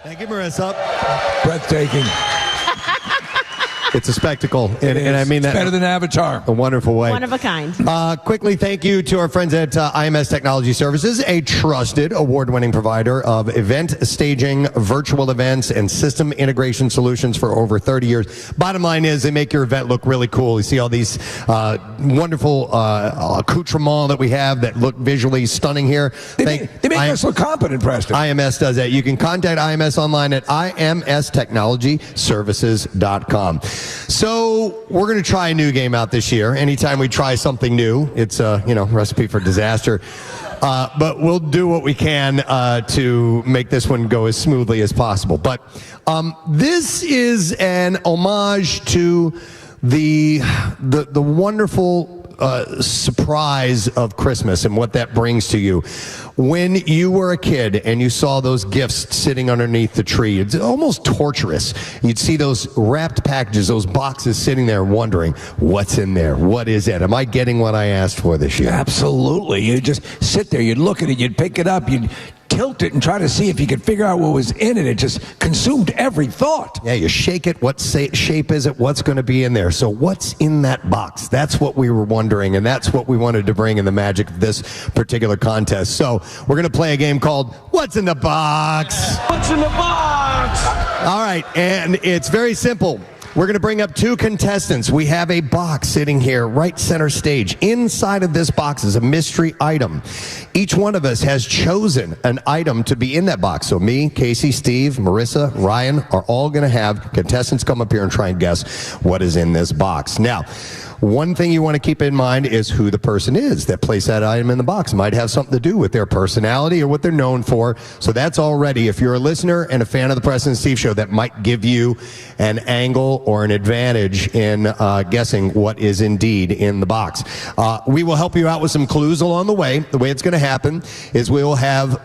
Thank you, Marissa. Breathtaking. It's a spectacle, and I mean that better than Avatar. A wonderful way. One of a kind. Quickly, thank you to our friends at IMS Technology Services, a trusted, award-winning provider of event staging, virtual events, and system integration solutions for over 30 years. Bottom line is, they make your event look really cool. You see all these wonderful accoutrements that we have that look visually stunning here. They make us look competent, Preston. IMS does that. You can contact IMS online at imstechnologyservices.com. So we're going to try a new game out this year. Anytime we try something new, it's a recipe for disaster. But we'll do what we can to make this one go as smoothly as possible. But this is an homage to the wonderful surprise of Christmas and what that brings to you. When you were a kid and you saw those gifts sitting underneath the tree, it's almost torturous. You'd see those wrapped packages, those boxes sitting there wondering, what's in there? What is it? Am I getting what I asked for this year? Absolutely. You'd just sit there, you'd look at it, you'd pick it up, you'd tilt it and try to see if you could figure out what was in it. It just consumed every thought. Yeah, you shake it. What shape is it? What's going to be in there? So what's in that box? That's what we were wondering, and that's what we wanted to bring in the magic of this particular contest. So we're going to play a game called What's in the Box? What's in the box? All right, and it's very simple. We're going to bring up two contestants. We have a box sitting here right center stage. Inside of this box is a mystery item. Each one of us has chosen an item to be in that box. So me, Casey, Steve, Marissa, Ryan are all going to have contestants come up here and try and guess what is in this box. Now, one thing you want to keep in mind is who the person is that placed that item in the box. It might have something to do with their personality or what they're known for. So that's already, if you're a listener and a fan of the Preston and Steve Show, that might give you an angle or an advantage in guessing what is indeed in the box. We will help you out with some clues along the way. The way it's going to happen is we will have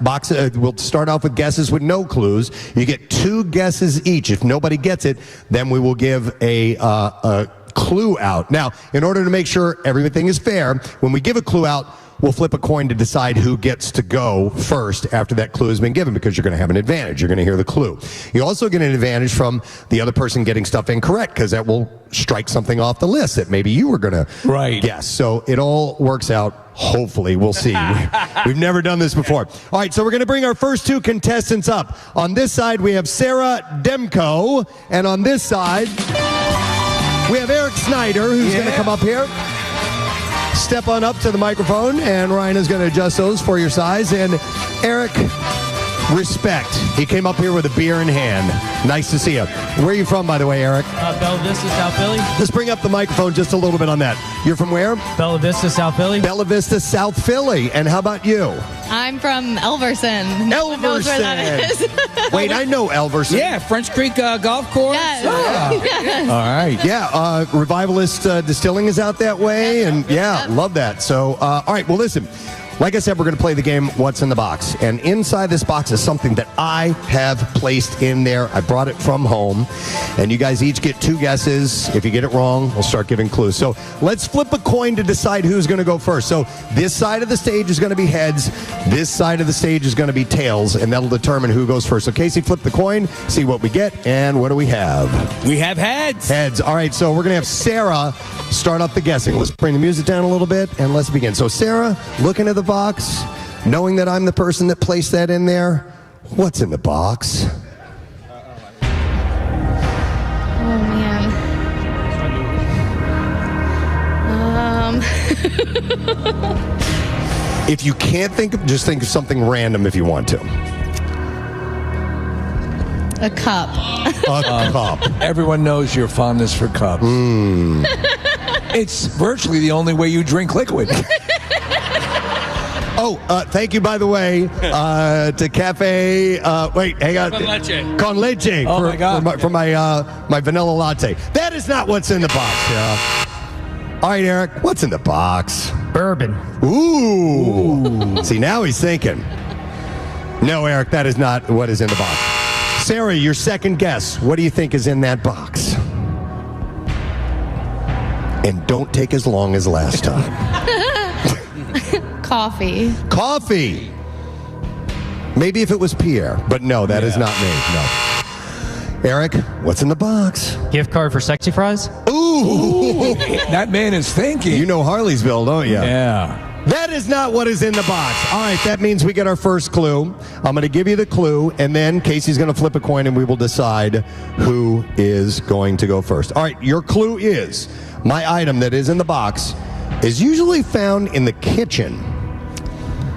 we'll start off with guesses with no clues. You get 2 guesses each. If nobody gets it, then we will give a clue out. Now, in order to make sure everything is fair, when we give a clue out, we'll flip a coin to decide who gets to go first after that clue has been given, because you're going to have an advantage. You're going to hear the clue. You also get an advantage from the other person getting stuff incorrect, because that will strike something off the list that maybe you were going to guess. So it all works out. Hopefully, we'll see. We've never done this before. All right, so we're going to bring our first 2 contestants up. On this side, we have Sarah Demko, and on this side, we have Eric Snyder, who's going to come up here. Step on up to the microphone, and Ryan is going to adjust those for your size. And Eric, respect. He came up here with a beer in hand. Nice to see you. Where are you from, by the way, Eric? Bella Vista, South Philly. Just bring up the microphone just a little bit on that. You're from where? Bella Vista, South Philly. Bella Vista, South Philly. And how about you? I'm from Elverson. No one knows where that is. Wait, I know Elverson. Yeah, French Creek Golf Course. Yes. Yes. All right. Yeah, Revivalist Distilling is out that way, and love that. So, all right, well, listen. Like I said, we're going to play the game, What's in the Box? And inside this box is something that I have placed in there. I brought it from home. And you guys each get 2 guesses. If you get it wrong, we'll start giving clues. So let's flip a coin to decide who's going to go first. So this side of the stage is going to be heads. This side of the stage is going to be tails. And that'll determine who goes first. So Casey, flip the coin, see what we get. And what do we have? We have heads. Heads. All right, so we're going to have Sarah start up the guessing. Let's bring the music down a little bit and let's begin. So Sarah, looking at the box, knowing that I'm the person that placed that in there, what's in the box? Oh, man. If you can't just think of something random if you want to. A cup. A cup. Everyone knows your fondness for cups. It's virtually the only way you drink liquid. Thank you, by the way, to Cafe. Wait, hang on. Con leche. Oh, my God. For my vanilla latte. That is not what's in the box. All right, Eric, what's in the box? Bourbon. Ooh. See, now he's thinking. No, Eric, that is not what is in the box. Sarah, your second guess. What do you think is in that box? And don't take as long as last time. Coffee. Coffee. Maybe if it was Pierre, but no, that is not me. No. Eric, what's in the box? Gift card for Sexy Fries? Ooh! That man is thinking. You know Harleysville, don't you? Yeah. That is not what is in the box. All right, that means we get our first clue. I'm going to give you the clue, and then Casey's going to flip a coin, and we will decide who is going to go first. All right, your clue is my item that is in the box is usually found in the kitchen.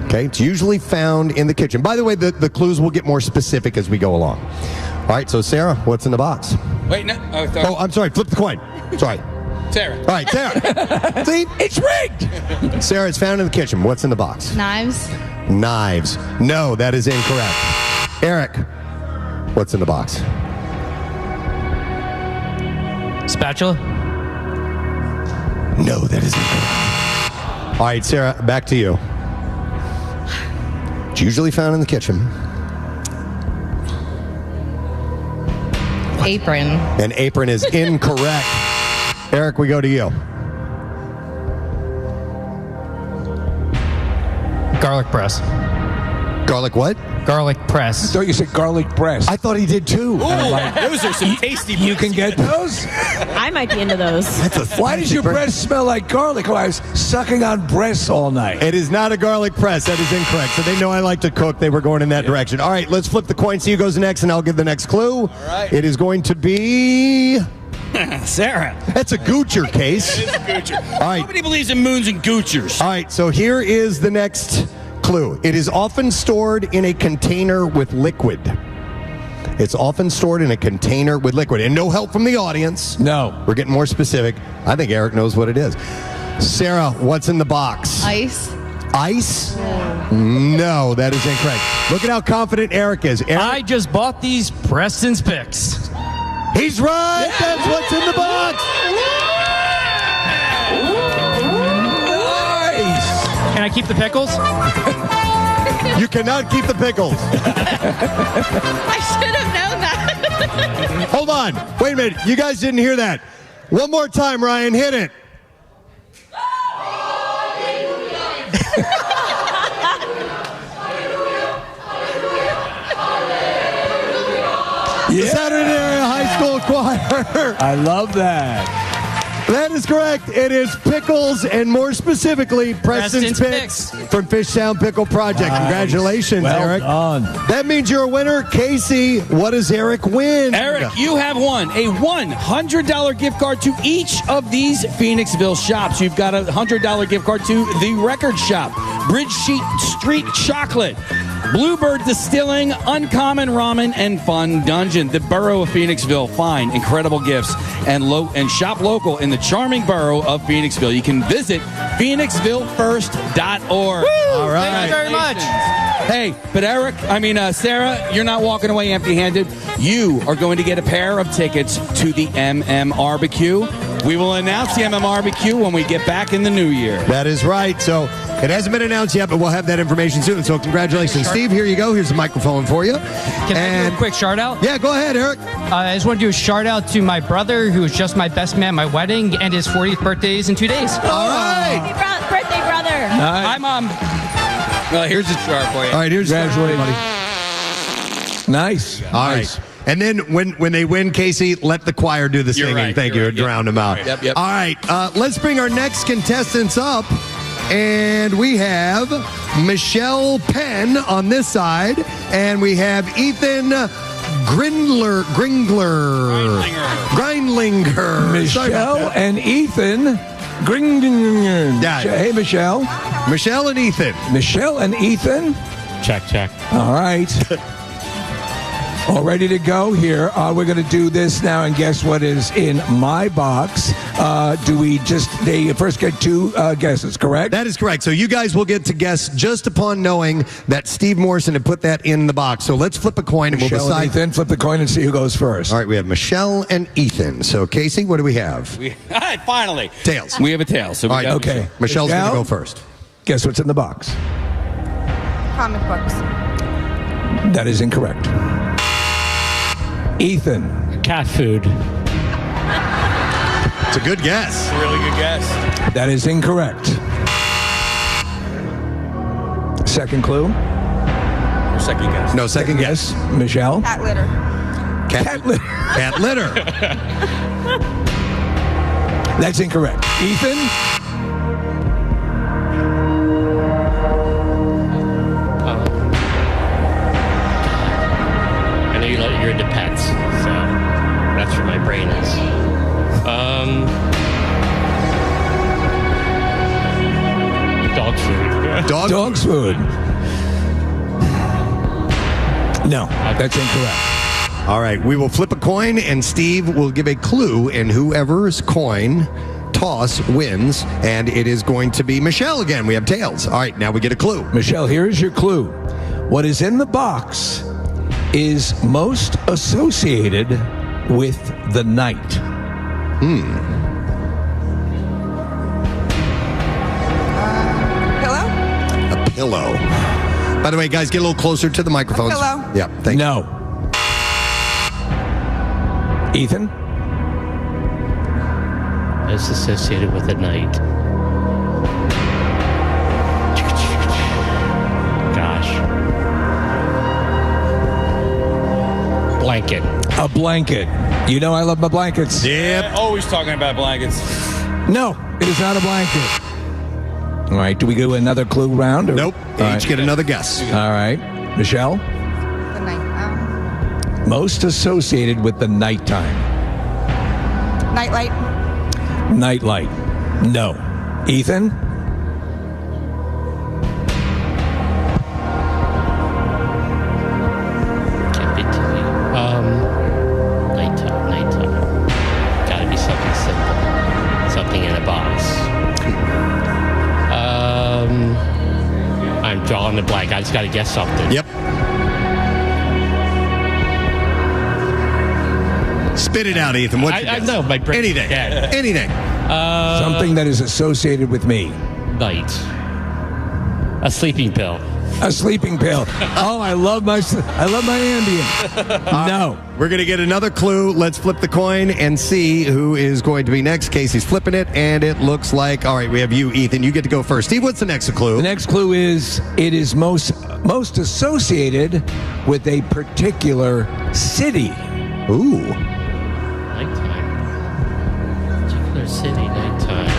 Okay, it's usually found in the kitchen. By the way, the clues will get more specific as we go along. All right, so Sarah, what's in the box? Wait, no. Oh, I'm sorry. Flip the coin. Sorry. Sarah. All right, Sarah. See? It's rigged. Sarah, it's found in the kitchen. What's in the box? Knives. Knives. No, that is incorrect. Eric, what's in the box? Spatula. No, that is incorrect. All right, Sarah, back to you. It's usually found in the kitchen. Apron. An apron is incorrect. Eric, we go to you. Garlic press. Garlic what? Garlic press. I thought you said garlic breast. I thought he did too. Ooh, those are some tasty. You can get those? I might be into those. Why does your breath smell like garlic? Oh, I was sucking on breasts all night. It is not a garlic press. That is incorrect. So they know I like to cook. They were going in that direction. All right, let's flip the coin. See who goes next, and I'll give the next clue. All right. It is going to be... Sarah. That's a Goocher case. It is a Goocher. All right. Nobody believes in moons and Goochers. All right, so here is the next clue. It is often stored in a container with liquid. It's often stored in a container with liquid. And no help from the audience. No. We're getting more specific. I think Eric knows what it is. Sarah, what's in the box? Ice. Ice? No, that is incorrect. Look at how confident Eric is. Eric? I just bought these Preston's picks. He's right. Yeah. That's what's in the box. Nice. Can I keep the pickles? You cannot keep the pickles. I should have known that. Hold on. Wait a minute. You guys didn't hear that. One more time, Ryan. Hit it. Yeah. Saturday Area High School Choir. I love that. That is correct. It is pickles, and more specifically, Preston's Picks from Fishtown Pickle Project. Nice. Congratulations, well Eric. Done. That means you're a winner. Casey, what does Eric win? Eric, you have won a $100 gift card to each of these Phoenixville shops. You've got a $100 gift card to The Record Shop, Bridge Street Chocolate, Bluebird Distilling, Uncommon Ramen, and Fun Dungeon. The borough of Phoenixville. Find incredible gifts and shop local in the charming borough of Phoenixville. You can visit PhoenixvilleFirst.org. All right. Thank you very much. Hey, but Sarah, you're not walking away empty-handed. You are going to get a pair of tickets to the MMRBQ. We will announce the MMRBQ when we get back in the new year. That is right. So it hasn't been announced yet, but we'll have that information soon. So congratulations. Steve, here you go. Here's the microphone for you. Can I do a quick shout out? Yeah, go ahead, Eric. I just want to do a shout out to my brother, who was just my best man at my wedding, and his 40th birthday is in 2 days. All right. Happy birthday, brother. Hi, Mom. Well, here's a chart for you. All right, here's the buddy. Nice. All right. And then when they win, Casey, let the choir do the singing. Right, Thank you. Right, drown them out. Yep. All right. Let's bring our next contestants up. And we have Michelle Penn on this side. And we have Ethan Grindlinger. Michelle and Ethan Grindlinger. Yeah. Hey, Michelle. Michelle and Ethan. Michelle and Ethan. Check. All right. All ready to go here. We're going to do this now, and guess what is in my box? They first get two guesses, correct? That is correct. So you guys will get to guess just upon knowing that Steve Morrison had put that in the box. So let's flip a coin and Michelle we'll decide. And Ethan, flip the coin and see who goes first. All right, we have Michelle and Ethan. So Casey, what do we have? All right, finally. Tails. We have a tail. So all right, okay. Michelle's going to go first. Guess what's in the box? Comic books. That is incorrect. Ethan. Cat food. It's a good guess. Really good guess. That is incorrect. Second clue. No second guess. No second guess. Michelle? Cat litter. Cat litter. Cat litter. That's incorrect. Ethan? I know you're into pets, so that's where my brain is. Dog food. Dog's food. No, that's incorrect. All right, we will flip a coin, and Steve will give a clue, and whoever's coin toss wins, and it is going to be Michelle again. We have tails. All right, now we get a clue. Michelle, here is your clue. What is in the box is most associated with the night. Pillow? A pillow. By the way, guys, get a little closer to the microphones. Pillow. Yeah, thank you. No. Ethan? It's associated with the night. Gosh. Blanket. A blanket. You know I love my blankets. Yep. Always talking about blankets. No, it is not a blanket. All right, do we go another clue round? Or? Nope. Each get another guess. All right. Michelle? The night. Most associated with the nighttime. Nightlight. Nightlight. No. Ethan? Can't be TV. Nighttime. Gotta be something simple. Something in a box. I'm drawing the blank. I just gotta guess something. Yep. Spit it out, Ethan. What's your I guess? know. My brain. Anything. Yeah. Anything. Something that is associated with me. Night. A sleeping pill. A sleeping pill. Oh, I love my Ambien. No. We're going to get another clue. Let's flip the coin and see who is going to be next. Casey's flipping it, and it looks like, all right, we have you, Ethan. You get to go first. Steve, what's the next clue? The next clue is it is most associated with a particular city. Ooh. Nighttime. Particular city, nighttime.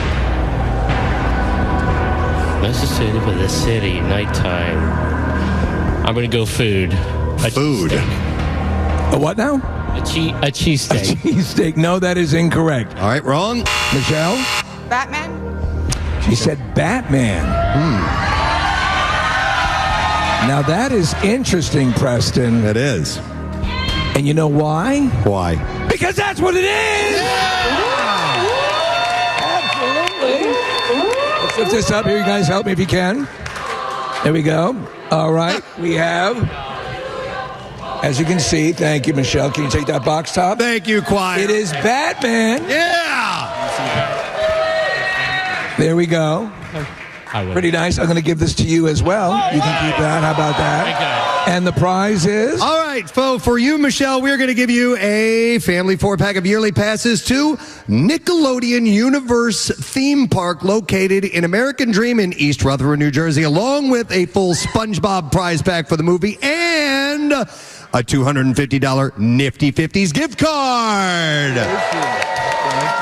Associated with a city, nighttime. I'm going to go food. Food. A what now? A cheesesteak. A cheesesteak. No, that is incorrect. All right, wrong. Michelle? Batman. She said Batman. Now that is interesting, Preston. It is. And you know why? Why? Because that's what it is! Absolutely. Let's lift this up here. You guys help me if you can. There we go. All right. We have, as you can see, thank you, Michelle. Can you take that box top? Thank you, Choir. It is Batman. Yeah! There we go. Pretty nice. I'm going to give this to you as well. You can keep that. How about that? And the prize is? All right, so for you, Michelle, we're going to give you a family 4-pack of yearly passes to Nickelodeon Universe Theme Park located in American Dream in East Rutherford, New Jersey, along with a full SpongeBob prize pack for the movie and a $250 Nifty 50s gift card.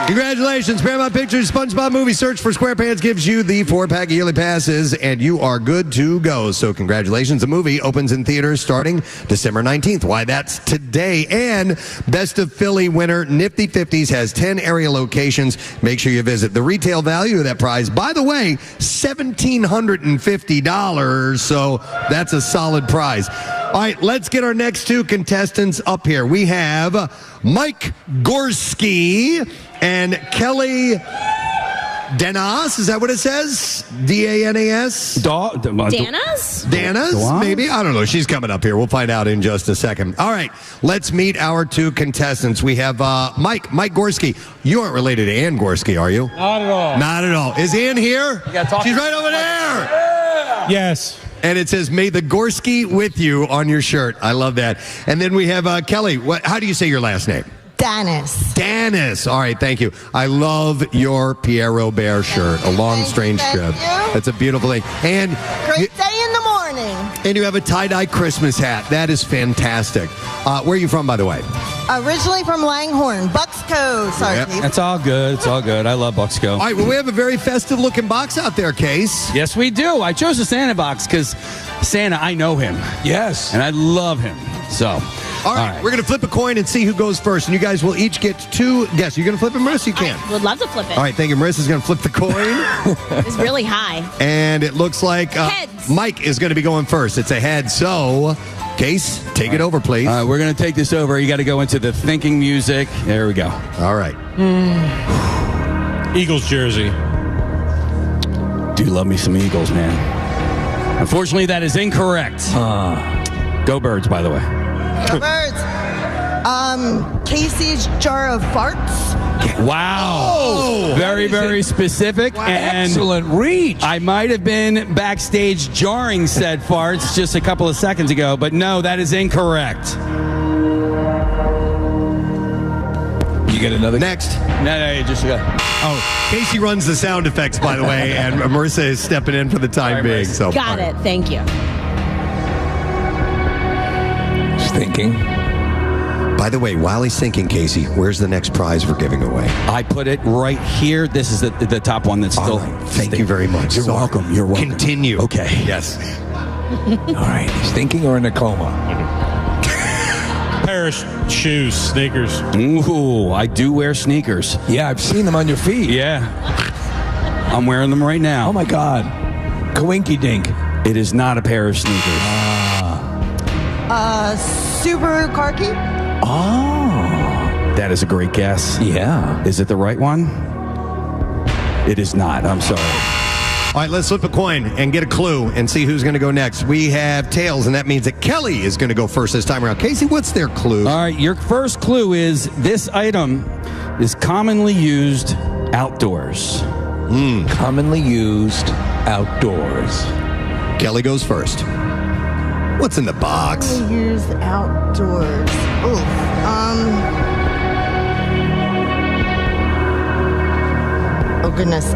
Congratulations, Paramount Pictures SpongeBob movie Search for SquarePants gives you the 4-pack of yearly passes, and you are good to go. So congratulations. The movie opens in theaters starting December 19th. Why, that's today. And Best of Philly winner Nifty 50s has 10 area locations. Make sure you visit. The retail value of that prize, by the way, $1,750. So that's a solid prize. All right, let's get our next two contestants up here. We have Mike Gorski and Kelly Danas. Is that what it says? D-A-N-A-S? Danas? Danas, maybe? I don't know. She's coming up here. We'll find out in just a second. All right, let's meet our two contestants. We have Mike Gorski. You aren't related to Ann Gorski, are you? Not at all. Not at all. Is Ann here? She's right over there. Yeah. Yes. And it says, "May the Gorski with you" on your shirt. I love that. And then we have Kelly. How do you say your last name? Danis. All right, thank you. I love your Pierre Robert shirt. A long, strange strip. That's a beautiful thing. And Great day in the morning. And you have a tie-dye Christmas hat. That is fantastic. Where are you from, by the way? Originally from Langhorne, Bucksco. Sorry, Yep. Steve. That's all good. It's all good. I love Bucksco. All right, well, we have a very festive-looking box out there, Case. Yes, we do. I chose the Santa box because Santa, I know him. Yes. And I love him. So, all right. We're going to flip a coin and see who goes first. And you guys will each get 2 guesses. You're going to flip it, Marissa? You can. I would love to flip it. All right, thank you. Marissa's going to flip the coin. It's really high. And it looks like Heads. Mike is going to be going first. It's a head. So, Case, take it over, please. All right, we're going to take this over. You got to go into the thinking music. There we go. All right. Eagles jersey. Do love me some Eagles, man. Unfortunately, that is incorrect. Go Birds, by the way. Go Birds. Casey's jar of farts. Wow. Very, very specific. Wow. And Excellent reach. I might have been backstage jarring said farts just a couple of seconds ago, but no, that is incorrect. You get another next. No, you just got. Oh, Casey runs the sound effects, by the way, and Marissa is stepping in for the time being. So Got it. Thank you. Just thinking. By the way, while he's thinking, Casey, where's the next prize we're giving away? I put it right here. This is the top one that's still. Thank you very much. You're welcome. You're welcome. Continue. Okay. Yes. All right. He's thinking or in a coma. Pair of shoes, sneakers. Ooh, I do wear sneakers. Yeah, I've seen them on your feet. Yeah. I'm wearing them right now. Oh, my God. Coinky dink. It is not a pair of sneakers. Subaru car key. Oh. That is a great guess. Yeah. Is it the right one? It is not. I'm sorry. All right, let's flip a coin and get a clue and see who's going to go next. We have tails, and that means that Kelly is going to go first this time around. Casey, what's their clue? All right, your first clue is this item is commonly used outdoors. Commonly used outdoors. Kelly goes first. What's in the box? Used outdoors. Ooh. Oh goodness.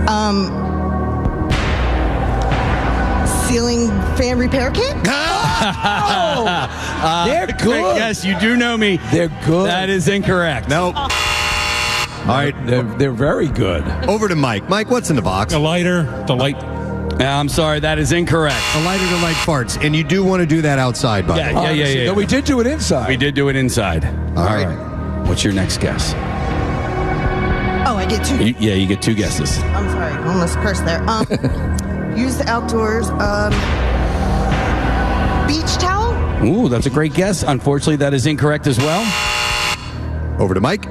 Ceiling fan repair kit? They're good. Yes, you do know me. They're good. That is incorrect. Nope. All right. They're very good. Over to Mike. Mike, what's in the box? A lighter, the light. I'm sorry, that is incorrect. A lighter to light farts. And you do want to do that outside, by the way. Yeah. No, we did do it inside. We did do it inside. All right. What's your next guess? Oh, I get 2. You get 2 guesses. I'm sorry. I almost cursed there. Used outdoors. Beach towel? Ooh, that's a great guess. Unfortunately, that is incorrect as well. Over to Mike.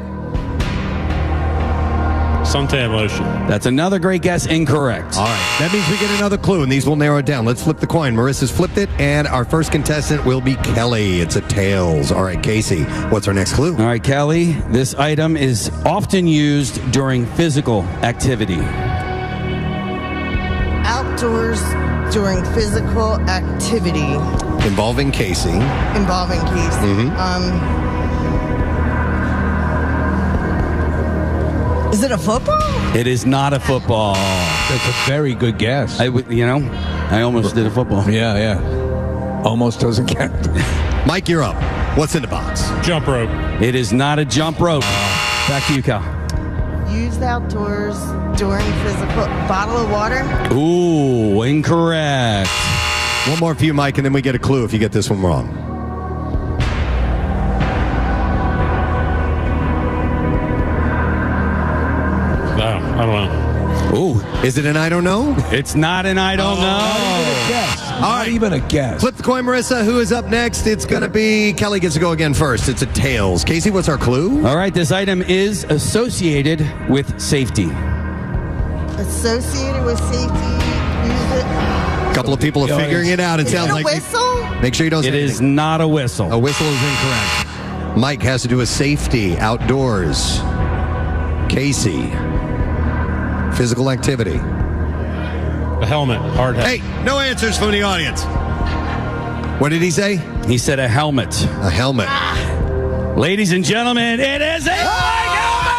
Suntan lotion. That's another great guess. Incorrect. All right. That means we get another clue, and these will narrow it down. Let's flip the coin. Marissa's flipped it, and our first contestant will be Kelly. It's a tails. All right, Casey, what's our next clue? All right, Kelly, this item is often used during physical activity. Outdoors during physical activity. Involving Casey. Involving Casey. Mm-hmm. Is it a football? It is not a football. That's a very good guess. I almost did a football. Yeah. Almost doesn't count. Mike, you're up. What's in the box? Jump rope. It is not a jump rope. Back to you, Cal. Used outdoors during physical. Bottle of water? Ooh, incorrect. One more for you, Mike, and then we get a clue if you get this one wrong. No, I don't know. Ooh. Is it an I don't know? It's not an I don't know. Not even a guess. Flip the coin, Marissa. Who is up next? It's going to be Kelly gets to go again first. It's a tails. Casey, what's our clue? All right, this item is associated with safety. Associated with safety. Use it. A couple of people are figuring it out. It sounds like. A whistle? Make sure you don't say It is anything. not a whistle. A whistle is incorrect. Mike has to do with safety outdoors. Casey, physical activity. A helmet, hard hat. Hey, no answers from the audience. What did he say? He said a helmet. A helmet. Ladies and gentlemen, it is a flag helmet!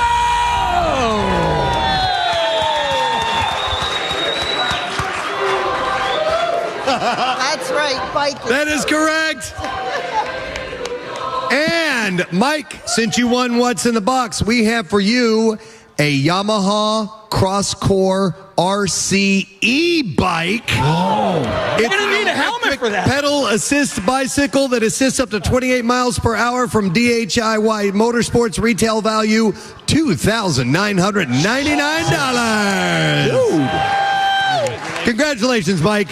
That's That's right, bike. That is correct. And Mike, since you won What's in the Box, we have for you a Yamaha Crosscore RC e-bike. You're going to need a helmet for that. Pedal assist bicycle that assists up to 28 miles per hour from DHIY Motorsports. Retail value $2,999. Congratulations, Mike.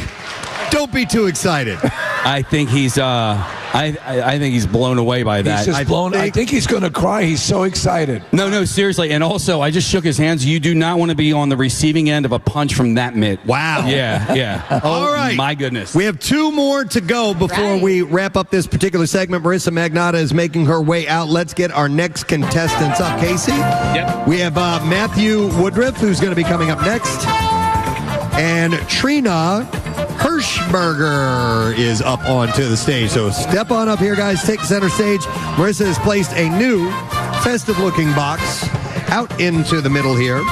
Don't be too excited. I think he's I think he's blown away by that. He's just blown. I think he's going to cry. He's so excited. No, seriously. And also, I just shook his hands. You do not want to be on the receiving end of a punch from that mitt. Wow. Yeah. All right. My goodness. We have 2 more to go before we wrap up this particular segment. Marissa Magnotta is making her way out. Let's get our next contestants up. Casey? Yep. We have Matthew Woodruff, who's going to be coming up next. And Trina Hirschberger is up onto the stage. So step on up here, guys. Take center stage. Marissa has placed a new festive-looking box out into the middle here.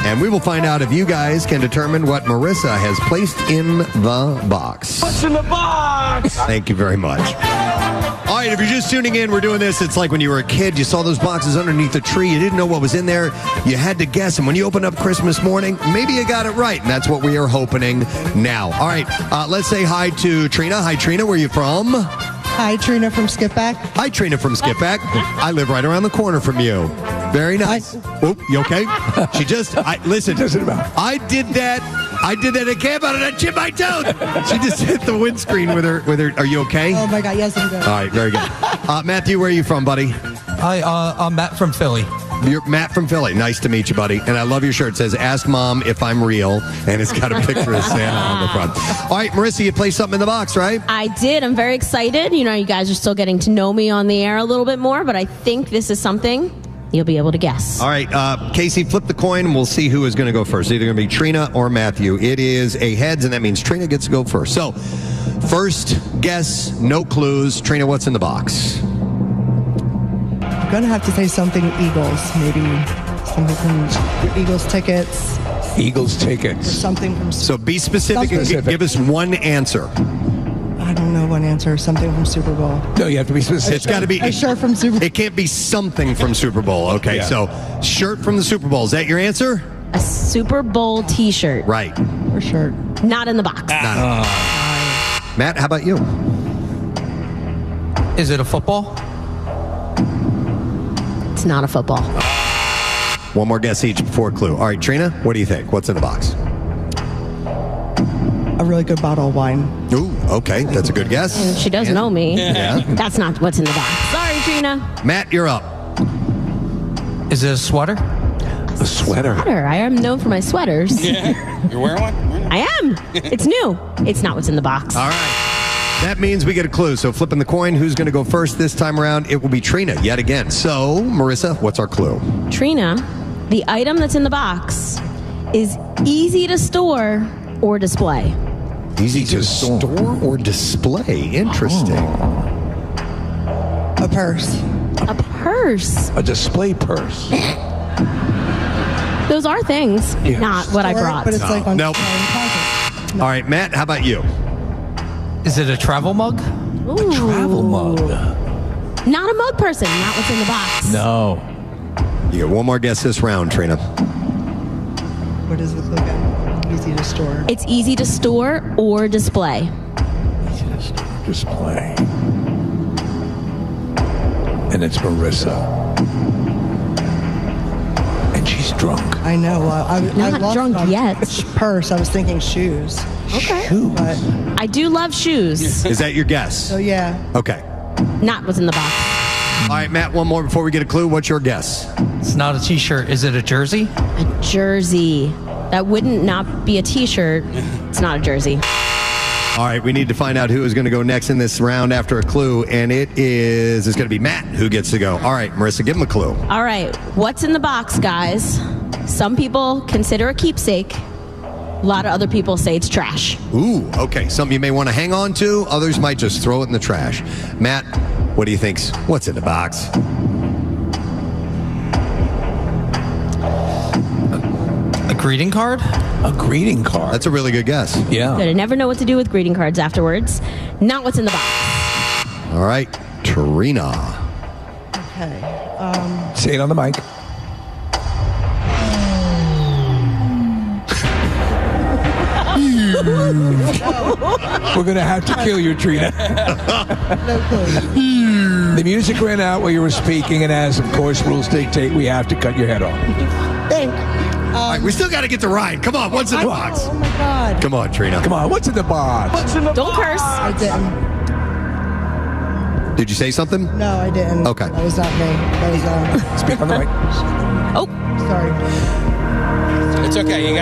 And we will find out if you guys can determine what Marissa has placed in the box. What's in the box? Thank you very much. All right, if you're just tuning in, we're doing this. It's like when you were a kid, you saw those boxes underneath the tree. You didn't know what was in there. You had to guess. And when you opened up Christmas morning, maybe you got it right. And that's what we are hoping now. All right, let's say hi to Trina. Hi, Trina. Where are you from? Hi, Trina from Skipback. Hi, Trina from Skipback. I live right around the corner from you. Very nice. Oop, you okay? She just, listen, I did that at camp out and I chipped my toe. She just hit the windscreen with her, are you okay? Oh my God, yes, I'm good. All right, very good. Matthew, where are you from, buddy? Hi, I'm Matt from Philly. You're Matt from Philly. Nice to meet you, buddy. And I love your shirt. It says, "Ask Mom if I'm real." And it's got a picture of Santa on the front. All right, Marissa, you placed something in the box, right? I did. I'm very excited. You know, you guys are still getting to know me on the air a little bit more, but I think this is something you'll be able to guess. All right, Casey, flip the coin. We'll see who is going to go first. It's either going to be Trina or Matthew. It is a heads, and that means Trina gets to go first. So, first guess, no clues. Trina, what's in the box? I'm going to have to say something Eagles. Maybe something from Eagles tickets. Eagles tickets. Or something from... So be specific and give us one answer. I don't know one answer. Something from Super Bowl. No, you have to be specific. It's got to be a shirt from Super Bowl. It can't be something from Super Bowl. Okay, Yeah. so shirt from the Super Bowl. Is that your answer? A Super Bowl t-shirt. Right. Or shirt. Not in the box. Matt, how about you? Is it a football? It's not a football. One more guess each before clue. All right, Trina, what do you think? What's in the box? A really good bottle of wine. Ooh, okay. That's a good guess. And she does know me. Yeah. That's not what's in the box. Sorry, Trina. Matt, you're up. Is it a sweater? A sweater. I am known for my sweaters. Yeah. You're wearing one? I am. It's new. It's not what's in the box. All right. That means we get a clue. So flipping the coin, who's going to go first this time around? It will be Trina yet again. So, Marissa, what's our clue? Trina, the item that's in the box is easy to store or display. Easy to store or display. Interesting. A purse. A purse. A display purse. Those are things, not what I brought. But it's like on Nope. pocket. All right, Matt, how about you? Is it a travel mug? Ooh. A travel mug. Not a mug person, not what's in the box. No. You get one more guess this round, Trina. What does it look at? Easy to store. It's easy to store or display. Easy to store, display. And it's Marissa. And she's drunk. I know. I'm Not drunk yet. Purse. I was thinking shoes. Okay. But, I do love shoes. Is that your guess? so yeah. Okay. Not what's in the box. All right, Matt, one more before we get a clue. What's your guess? It's not a t-shirt. Is it a jersey? A jersey. That wouldn't not be a t-shirt. It's not a jersey. All right, we need to find out who is going to go next in this round after a clue, and it's going to be Matt who gets to go. All right, Marissa, give him a clue. All right. What's in the box, guys? Some people consider a keepsake. A lot of other people say it's trash. Ooh, okay. Something you may want to hang on to. Others might just throw it in the trash. Matt, what do you think's what's in the box? greeting card? A greeting card. That's a really good guess. Yeah. Good. I never know what to do with greeting cards afterwards. Not what's in the box. All right, Trina. Okay. Say it on the mic. We're going to have to kill you, Trina. No clue. The music ran out while you were speaking, and as, of course, rules dictate, we have to cut your head off. Think. All right, we still got to get to Ryan. Come on, what's in the box? Oh my God. Come on, Trina. Come on, what's in the box? Don't curse. I didn't. Did you say something? No, I didn't. Okay. That was not me. That was Speak on the mic. Oh, sorry. It's okay. You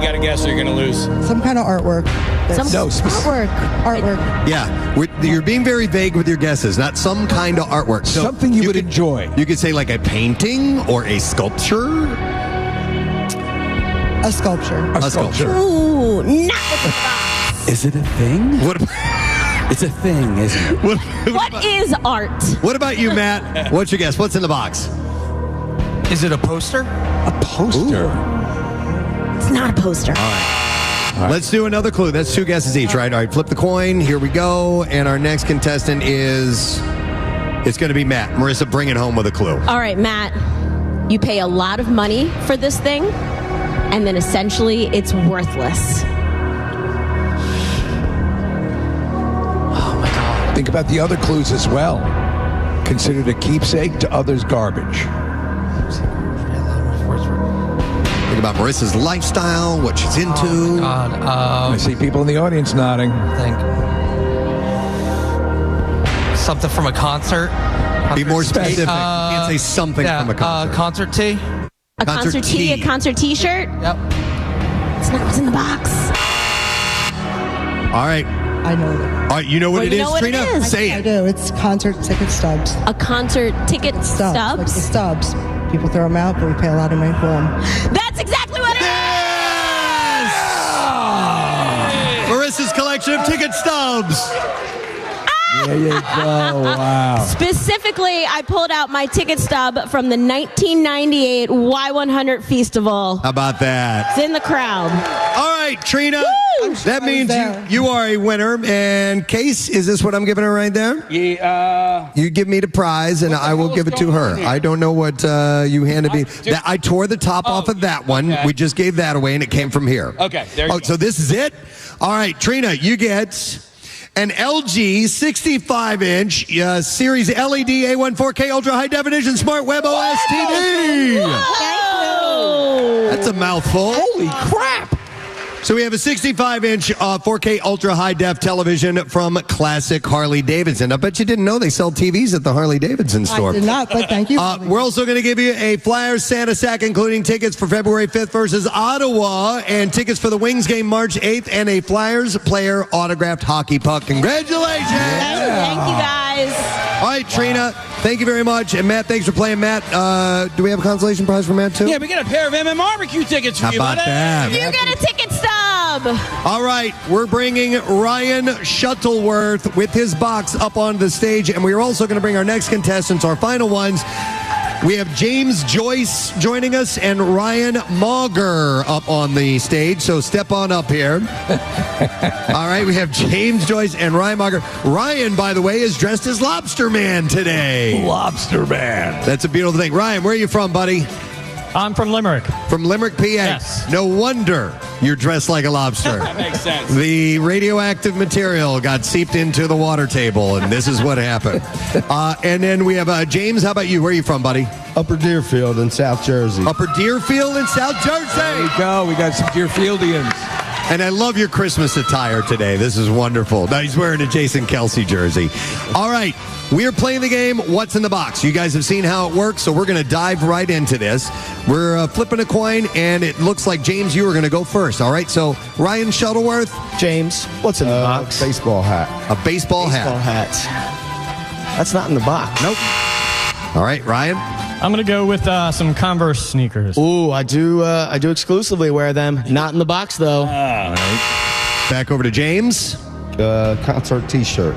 gotta guess or you're gonna lose. Some kind of artwork. Artwork. Yeah, you're being very vague with your guesses. Not some kind of artwork. So something you would enjoy. You could say like a painting or a sculpture. A sculpture. A sculpture. Ooh, not what's in the box. Is it a thing? What? It's a thing, isn't it? What is art? What about you, Matt? What's your guess? What's in the box? Is it a poster? A poster. It's not a poster. All right. Let's do another clue. That's 2 guesses each, right? All right, flip the coin. Here we go. And our next contestant is... It's going to be Matt. Marissa, bring it home with a clue. All right, Matt. You pay a lot of money for this thing, and then essentially it's worthless. Think about the other clues as well. Considered a keepsake to others' garbage. Think about Marissa's lifestyle, what she's into. Oh, God. I see people in the audience nodding. Think. Something from a concert? Be more specific. You can't say something from a concert. Concert tee? A concert tee, a concert t-shirt? Yep. It's not what's in the box. All right. I know it. All right, you know what it is, Trina? Say it. I do. It's concert ticket stubs. A concert ticket stubs? Like the stubs. People throw them out, but we pay a lot of money for them. That's exactly what it is! Marissa's collection of ticket stubs. There you go. Wow. Specifically, I pulled out my ticket stub from the 1998 Y100 Festival. How about that? It's in the crowd. All right, Trina. That means you are a winner. And Case, is this what I'm giving her right there? Yeah. You give me the prize, and I will give it to her. I don't know what you handed me. I tore the top off of that one. Okay. We just gave that away, and it came from here. Okay, there you go. So this is it? All right, Trina, you get an LG 65-inch Series LED A1 4K Ultra High Definition Smart Web OS TV. Whoa. That's a mouthful. Holy crap. So we have a 65-inch 4K Ultra High Def television from Classic Harley Davidson. I bet you didn't know they sell TVs at the Harley Davidson store. I did not, but thank you. We're also going to give you a Flyers Santa sack, including tickets for February 5th versus Ottawa, and tickets for the Wings game March 8th, and a Flyers player autographed hockey puck. Congratulations! Thank you, guys. All right, Trina, thank you very much. And Matt, thanks for playing. Matt, do we have a consolation prize for Matt, too? Yeah, we get a pair of MM barbecue tickets for How you, about buddy. that? You get a ticket stub. All right, we're bringing Ryan Shuttleworth with his box up onto the stage, and we are also going to bring our next contestants, our final ones. We have James Joyce joining us and Ryan Mauger up on the stage, so step on up here. All right, we have James Joyce and Ryan Mauger. Ryan, by the way, is dressed as Lobster Man today. Lobster Man. That's a beautiful thing. Ryan, where are you from, buddy? I'm from Limerick. From Limerick, PA? Yes. No wonder you're dressed like a lobster. That makes sense. The radioactive material got seeped into the water table, and this is what happened. And then we have James. How about you? Where are you from, buddy? Upper Deerfield in South Jersey. Upper Deerfield in South Jersey. There we go. We got some Deerfieldians. And I love your Christmas attire today. This is wonderful. Now he's wearing a Jason Kelsey jersey. All right. We are playing the game, What's in the Box? You guys have seen how it works, so we're going to dive right into this. We're flipping a coin, and it looks like, James, you are going to go first. All right, so Ryan Shuttleworth. James, what's in the box? Baseball hat. A baseball hat. That's not in the box. Nope. All right, Ryan. I'm going to go with some Converse sneakers. Ooh, I do exclusively wear them. Not in the box, though. Back over to James. Concert t-shirt.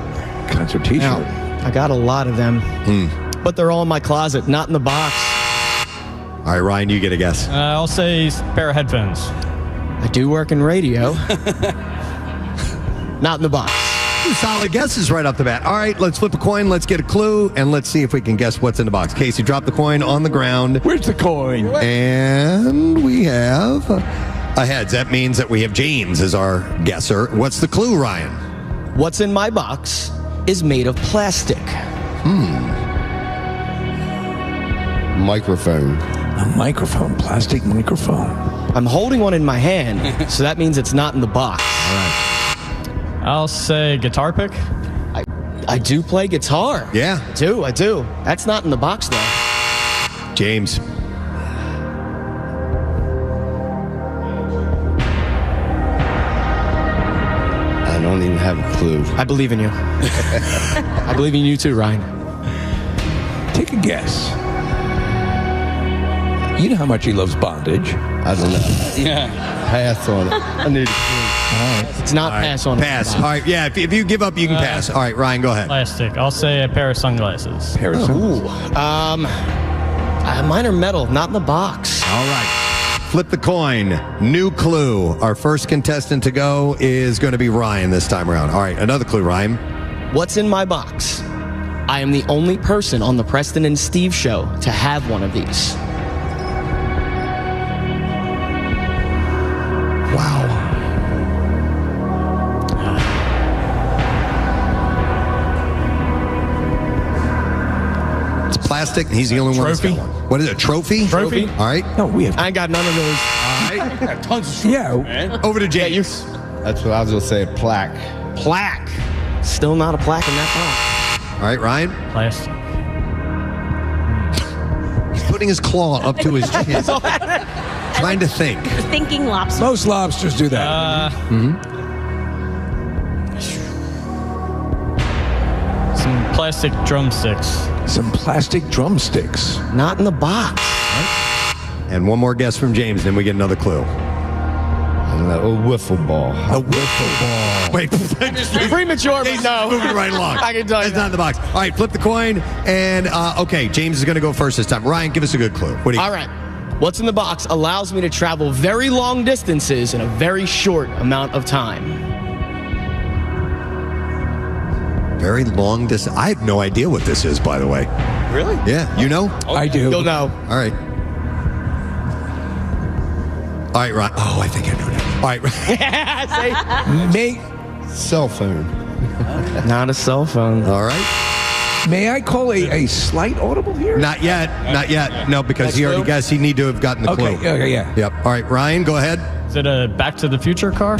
Concert t-shirt. Now, I got a lot of them, but they're all in my closet, not in the box. All right, Ryan, you get a guess. I'll say pair of headphones. I do work in radio. Not in the box. Two solid guesses right off the bat. All right, let's flip a coin. Let's get a clue, and let's see if we can guess what's in the box. Casey, drop the coin on the ground. Where's the coin? And we have a heads. That means that we have James as our guesser. What's the clue, Ryan? What's in my box is made of plastic. Microphone. A microphone, plastic microphone. I'm holding one in my hand, so that means it's not in the box. All right. I'll say guitar pick. I do play guitar. Yeah. I do. That's not in the box, though. James. I don't even have a clue. I believe in you. I believe in you too, Ryan. Take a guess. You know how much he loves bondage. I don't know. Yeah. Pass on it. I need a clue. All right. It's not pass on. Pass. All right. Yeah. If you give up, you can pass. All right, Ryan, go ahead. Plastic. I'll say a pair of sunglasses. Pair of sunglasses. Mine are metal, not in the box. All right. Flip the coin. New clue. Our first contestant to go is going to be Ryan this time around. All right. Another clue, Ryan. What's in my box? I am the only person on the Preston and Steve show to have one of these. Wow. It's plastic. He's the only one that's got one. What is it? A trophy? Trophy. All right. No, we have. I ain't got none of those. All right. Tons of Yeah. Over to James. That's what I was going to say, a plaque. Plaque. Still not a plaque in that All right, Ryan. Plastic. He's putting his claw up to his chin. Trying to think. Thinking lobster. Most lobsters do that. Some plastic drumsticks. Some plastic drumsticks. box. Not in the box. And one more guess from James, then we get another clue. I don't know, a wiffle ball. A wiffle ball. Wait. Premature, but no. Moving right along. I can tell you. It's not in the box. All right, flip the coin. And, okay, James is going to go first this time. Ryan, give us a good clue. What do you All right. What's in the box allows me to travel very long distances in a very short amount of time. Very long distance. I have no idea what this is, by the way. Really? Yeah, you know? I do. You'll know. All right. All right, Ryan. Oh, I think I know that. All right. Cell phone. Not a cell phone. All right. May I call a slight audible here? Not yet. Not yet. No, because he already guessed. He need to have gotten the clue. Okay, yeah. Yep. All right, Ryan, go ahead. Is it a Back to the Future car?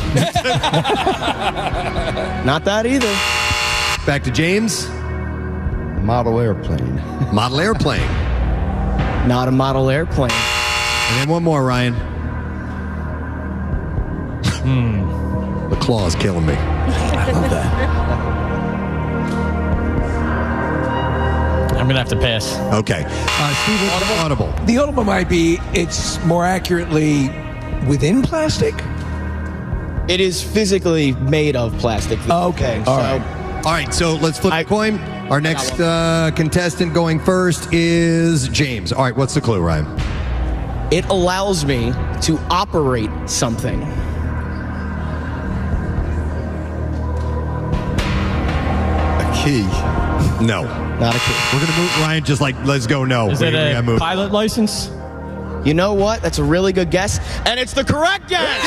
Not that either. Back to James. Model airplane. Model airplane. Not a model airplane. And then one more, Ryan. The claw is killing me. I love that. I'm going to have to pass. Okay. Steve, what's audible? The audible might be, it's more accurately within plastic? It is physically made of plastic. Okay. All right, so let's flip the coin. Our next contestant going first is James. All right, what's the clue, Ryan? It allows me to operate something. A key. No. Not a key. We're going to move, Ryan, just like, let's go no. Is it a pilot license? You know what? That's a really good guess. And it's the correct guess.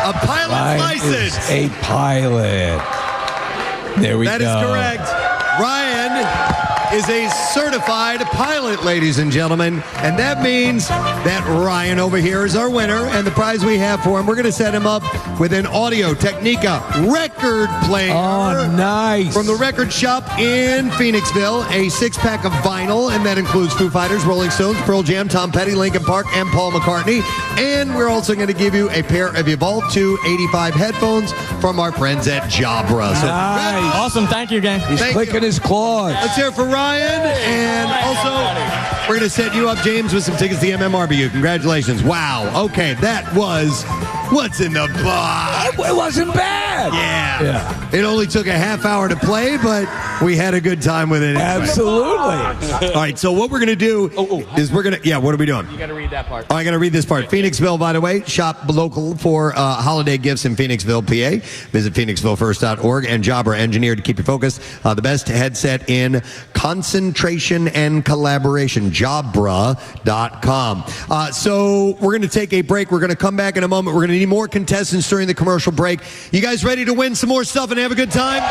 A pilot's license. Is a pilot. There we go. That is correct. Ryan is a certified pilot, ladies and gentlemen. And that means that Ryan over here is our winner. And the prize we have for him, we're going to set him up with an Audio Technica record player. Oh, nice. From the record shop in Phoenixville, a 6-pack of vinyl. And that includes Foo Fighters, Rolling Stones, Pearl Jam, Tom Petty, Linkin Park, and Paul McCartney. And we're also going to give you a pair of Evolve 285 headphones from our friends at Jabra. So, nice. Awesome. Thank you, gang. He's clicking his claws. Let's hear it for Ryan. And also, we're going to set you up, James, with some tickets to the MMRBU. Congratulations. Wow. Okay, that was What's in the box? It wasn't bad. Yeah. It only took a half hour to play, but we had a good time with it. Absolutely. All right, so what we're going to do is we're going to, what are we doing? You got to read that part. Oh, I got to read this part. Phoenixville, by the way, shop local for holiday gifts in Phoenixville, PA. Visit PhoenixvilleFirst.org and Jobber Engineer to keep you focused. The best headset in concentration and collaboration, Jobra.com. So we're going to take a break. We're going to come back in a moment. We're going to need more contestants during the commercial break. You guys ready to win some more stuff and have a good time?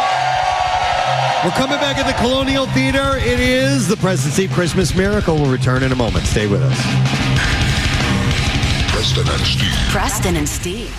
We're coming back at the Colonial Theatre. It is the Preston Steve Christmas Miracle. We'll return in a moment. Stay with us. Preston and Steve. Preston and Steve.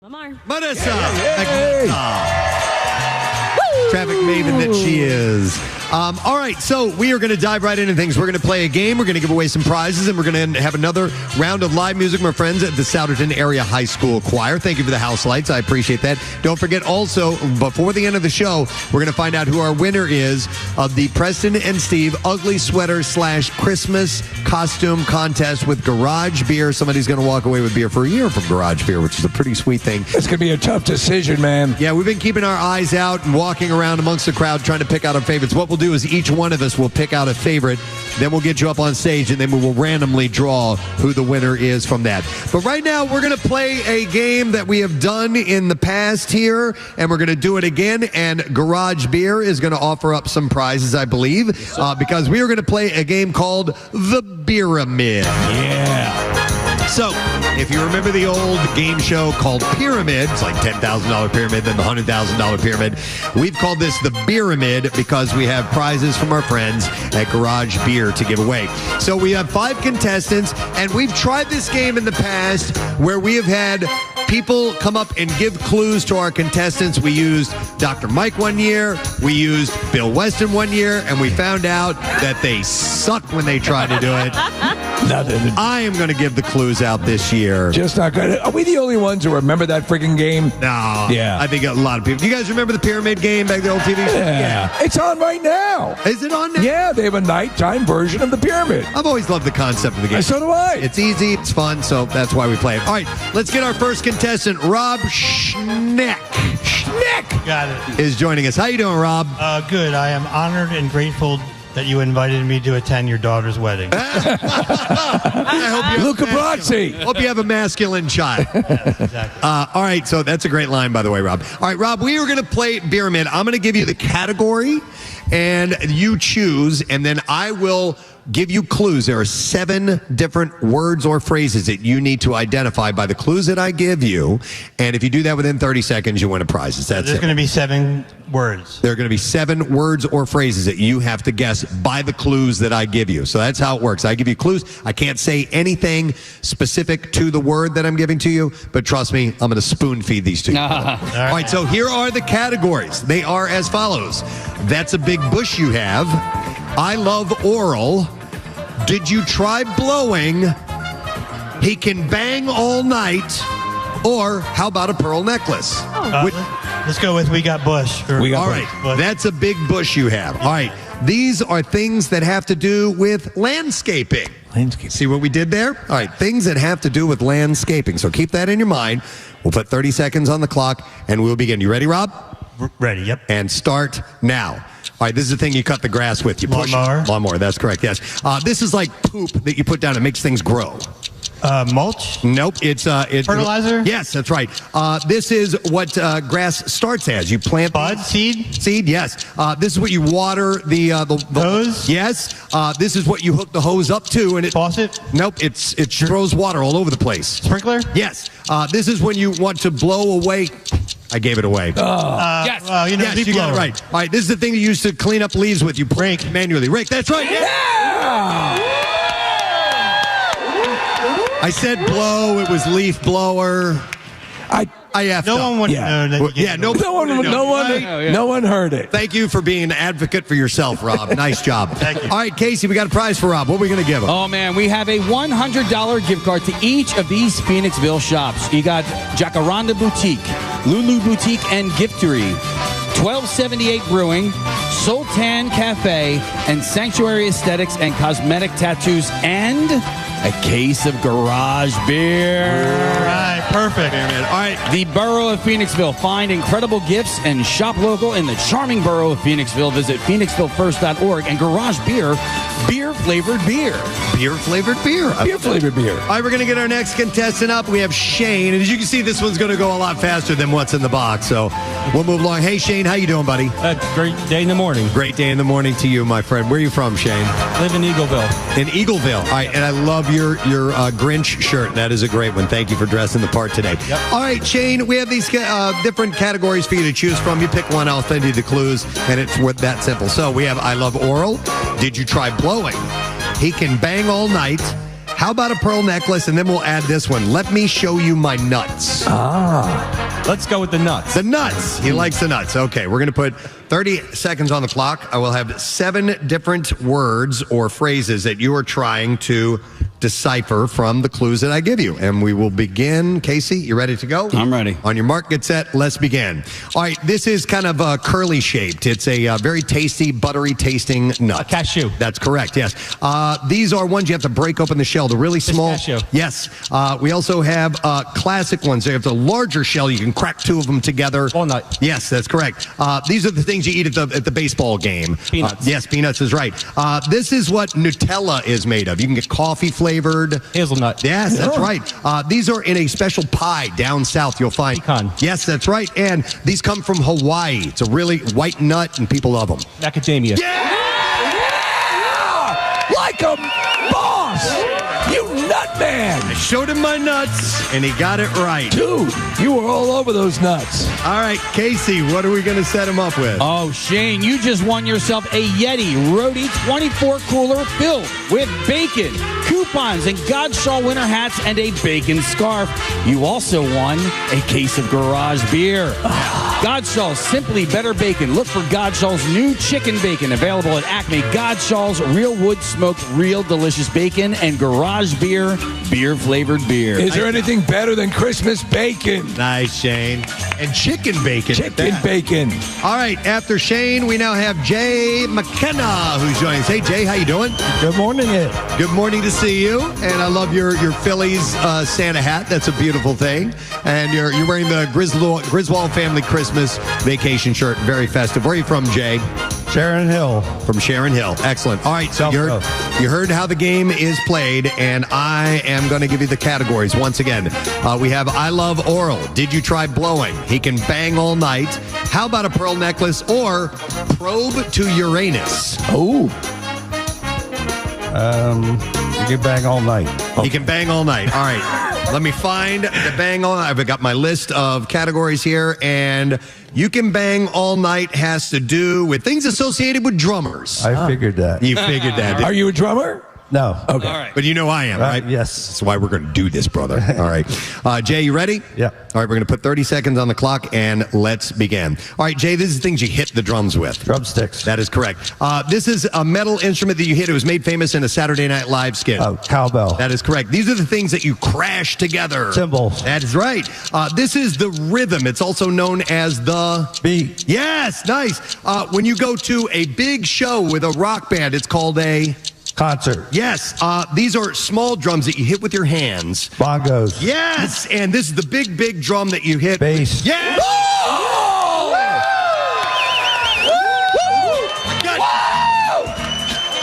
Vanessa. Traffic maven that she is. All right, so we are going to dive right into things. We're going to play a game. We're going to give away some prizes, and we're going to have another round of live music from our friends at the Souderton Area High School Choir. Thank you for the house lights. I appreciate that. Don't forget also, before the end of the show, we're going to find out who our winner is of the Preston and Steve Ugly Sweater / Christmas Costume Contest with Garage Beer. Somebody's going to walk away with beer for a year from Garage Beer, which is a pretty sweet thing. It's going to be a tough decision, man. Yeah, we've been keeping our eyes out and walking around amongst the crowd trying to pick out our favorites. What we'll do is each one of us will pick out a favorite, then we'll get you up on stage, and then we will randomly draw who the winner is from that. But right now, we're going to play a game that we have done in the past here, and we're going to do it again, and Garage Beer is going to offer up some prizes, I believe, because we are going to play a game called The Pyramid. Yeah. So, if you remember the old game show called Pyramid, it's like $10,000 Pyramid, then the $100,000 Pyramid. We've called this the Pyramid because we have prizes from our friends at Garage Beer to give away. So we have 5 contestants, and we've tried this game in the past where we have had people come up and give clues to our contestants. We used Dr. Mike one year, we used Bill Weston one year, and we found out that they suck when they try to do it. Nothing. I am going to give the clues out this year. Just not good. Are we the only ones who remember that freaking game? No. Yeah. I think a lot of people. Do you guys remember the Pyramid game back in the old TV show? Yeah. It's on right now. Is it on now? Yeah, they have a nighttime version of the Pyramid. I've always loved the concept of the game. So do I. It's easy, it's fun, so that's why we play it. All right, let's get our first contestant, Rob Schneck. Got it. Is joining us. How you doing, Rob? Good. I am honored and grateful that you invited me to attend your daughter's wedding. I hope you Luca Brasi. Hope you have a masculine child. Yes, exactly. All right, so that's a great line, by the way, Rob. All right, Rob, we are going to play Pyramid. I'm going to give you the category, and you choose, and then I will give you clues. There are 7 different words or phrases that you need to identify by the clues that I give you, and if you do that within 30 seconds, you win a prize. There's going to be 7 words. There are going to be 7 words or phrases that you have to guess by the clues that I give you. So that's how it works. I give you clues. I can't say anything specific to the word that I'm giving to you, but trust me, I'm going to spoon feed these to you. All right, so here are the categories. They are as follows. That's a big bush you have. I love oral. Did you try blowing? He can bang all night. Or how about a pearl necklace? Let's go with We Got Bush. All right, that's a big bush you have. All right, these are things that have to do with landscaping. See what we did there? All right, things that have to do with landscaping. So keep that in your mind. We'll put 30 seconds on the clock, and we'll begin. You ready, Rob? Ready, yep. And start now. All right, this is the thing you cut the grass with. You push lawnmower. That's correct. Yes. This is like poop that you put down. It makes things grow. Mulch? Nope. It's fertilizer? Yes, that's right. This is what grass starts as. You plant bud, seed. Seed. Yes. This is what you water the hose. Yes. This is what you hook the hose up to, and it faucet. Nope. It throws water all over the place. Sprinkler. Yes. This is when you want to blow away. I gave it away. Yes. Yes, you got it right. All right, this is the thing you use to clean up leaves with. You rake manually. Rake, that's right. Yeah! I said blow. It was leaf blower. I have no one would know that. Yeah, no one heard it. Thank you for being an advocate for yourself, Rob. Nice job. Thank you. All right, Casey, we got a prize for Rob. What are we going to give him? Oh, man, we have a $100 gift card to each of these Phoenixville shops. You got Jacaranda Boutique, Lulu Boutique and Giftery, 1278 Brewing, Sultan Cafe, and Sanctuary Aesthetics and Cosmetic Tattoos, and a case of Garage Beer. All right, perfect. All right. The Borough of Phoenixville. Find incredible gifts and shop local in the charming Borough of Phoenixville. Visit phoenixvillefirst.org. And Garage Beer, beer-flavored beer. Beer-flavored beer. Beer-flavored beer. All right, we're going to get our next contestant up. We have Shane. And as you can see, this one's going to go a lot faster than what's in the box. So we'll move along. Hey, Shane, how you doing, buddy? Great day in the morning. Great day in the morning to you, my friend. Where are you from, Shane? Live in Eagleville. In Eagleville. All right, and I love your Grinch shirt. That is a great one. Thank you for dressing the part today. Yep. All right, Shane, we have these different categories for you to choose from. You pick one, I'll send you the clues, and it's that simple. So we have I love oral. Did you try blowing? He can bang all night. How about a pearl necklace? And then we'll add this one. Let me show you my nuts. Let's go with the nuts. The nuts. He likes the nuts. Okay, we're going to put 30 seconds on the clock. I will have 7 different words or phrases that you are trying to decipher from the clues that I give you. And we will begin. Casey, you ready to go? I'm ready. On your mark, get set, let's begin. All right, this is kind of curly shaped. It's a very tasty, buttery tasting nut. A cashew. That's correct, yes. These are ones you have to break open the shell. The really small. Pistachio. Yes. We also have classic ones. They have the larger shell. You can crack 2 of them together. Walnut. Yes, that's correct. These are the things you eat at the baseball game. Peanuts. Yes, peanuts is right. This is what Nutella is made of. You can get coffee flavored. Hazelnut. Yes, that's right. These are in a special pie down south you'll find. Pecan. Yes, that's right. And these come from Hawaii. It's a really white nut, and people love them. Macadamia. Yeah! Like a boss! You nut man! I showed him my nuts, and he got it right. Dude, you were all over those nuts. All right, Casey, what are we going to set him up with? Oh, Shane, you just won yourself a Yeti Roadie 24 cooler filled with bacon, coupons, and Godshaw winter hats and a bacon scarf. You also won a case of garage beer. Godshaw's Simply Better Bacon. Look for Godshaw's new chicken bacon available at Acme. Godshaw's Real Wood Smoked Real Delicious Bacon and Garage Beer, beer-flavored beer. Is there anything better than Christmas bacon? Nice, Shane. And chicken bacon. Chicken bacon. All right, after Shane, we now have Jay McKenna, who's joining us. Hey, Jay, how you doing? Good morning, Ed. Good morning to see you. And I love your Phillies Santa hat. That's a beautiful thing. And you're wearing the Griswold family Christmas vacation shirt. Very festive. Where are you from, Jay? Sharon Hill. From Sharon Hill. Excellent. All right, so you heard how the game is played, and I am going to give you the categories once again. We have I love oral. Did you try blowing? He can bang all night. How about a pearl necklace or probe to Uranus? Oh. You can bang all night. He can bang all night. All right. Let me find the bang all night. I've got my list of categories here, and you can bang all night has to do with things associated with drummers. I figured that. You figured that. Are you a drummer? No. Okay. All right. But you know I am, right? Yes. That's why we're going to do this, brother. All right. Jay, you ready? Yeah. All right, we're going to put 30 seconds on the clock, and let's begin. All right, Jay, this is things you hit the drums with. Drumsticks. That is correct. This is a metal instrument that you hit. It was made famous in a Saturday Night Live skit. Oh, cowbell. That is correct. These are the things that you crash together. Cymbals. That is right. This is the rhythm. It's also known as the beat. Yes, nice. When you go to a big show with a rock band, it's called a concert. Yes. These are small drums that you hit with your hands. Bongos. Yes. And this is the big drum that you hit. Bass. Yes.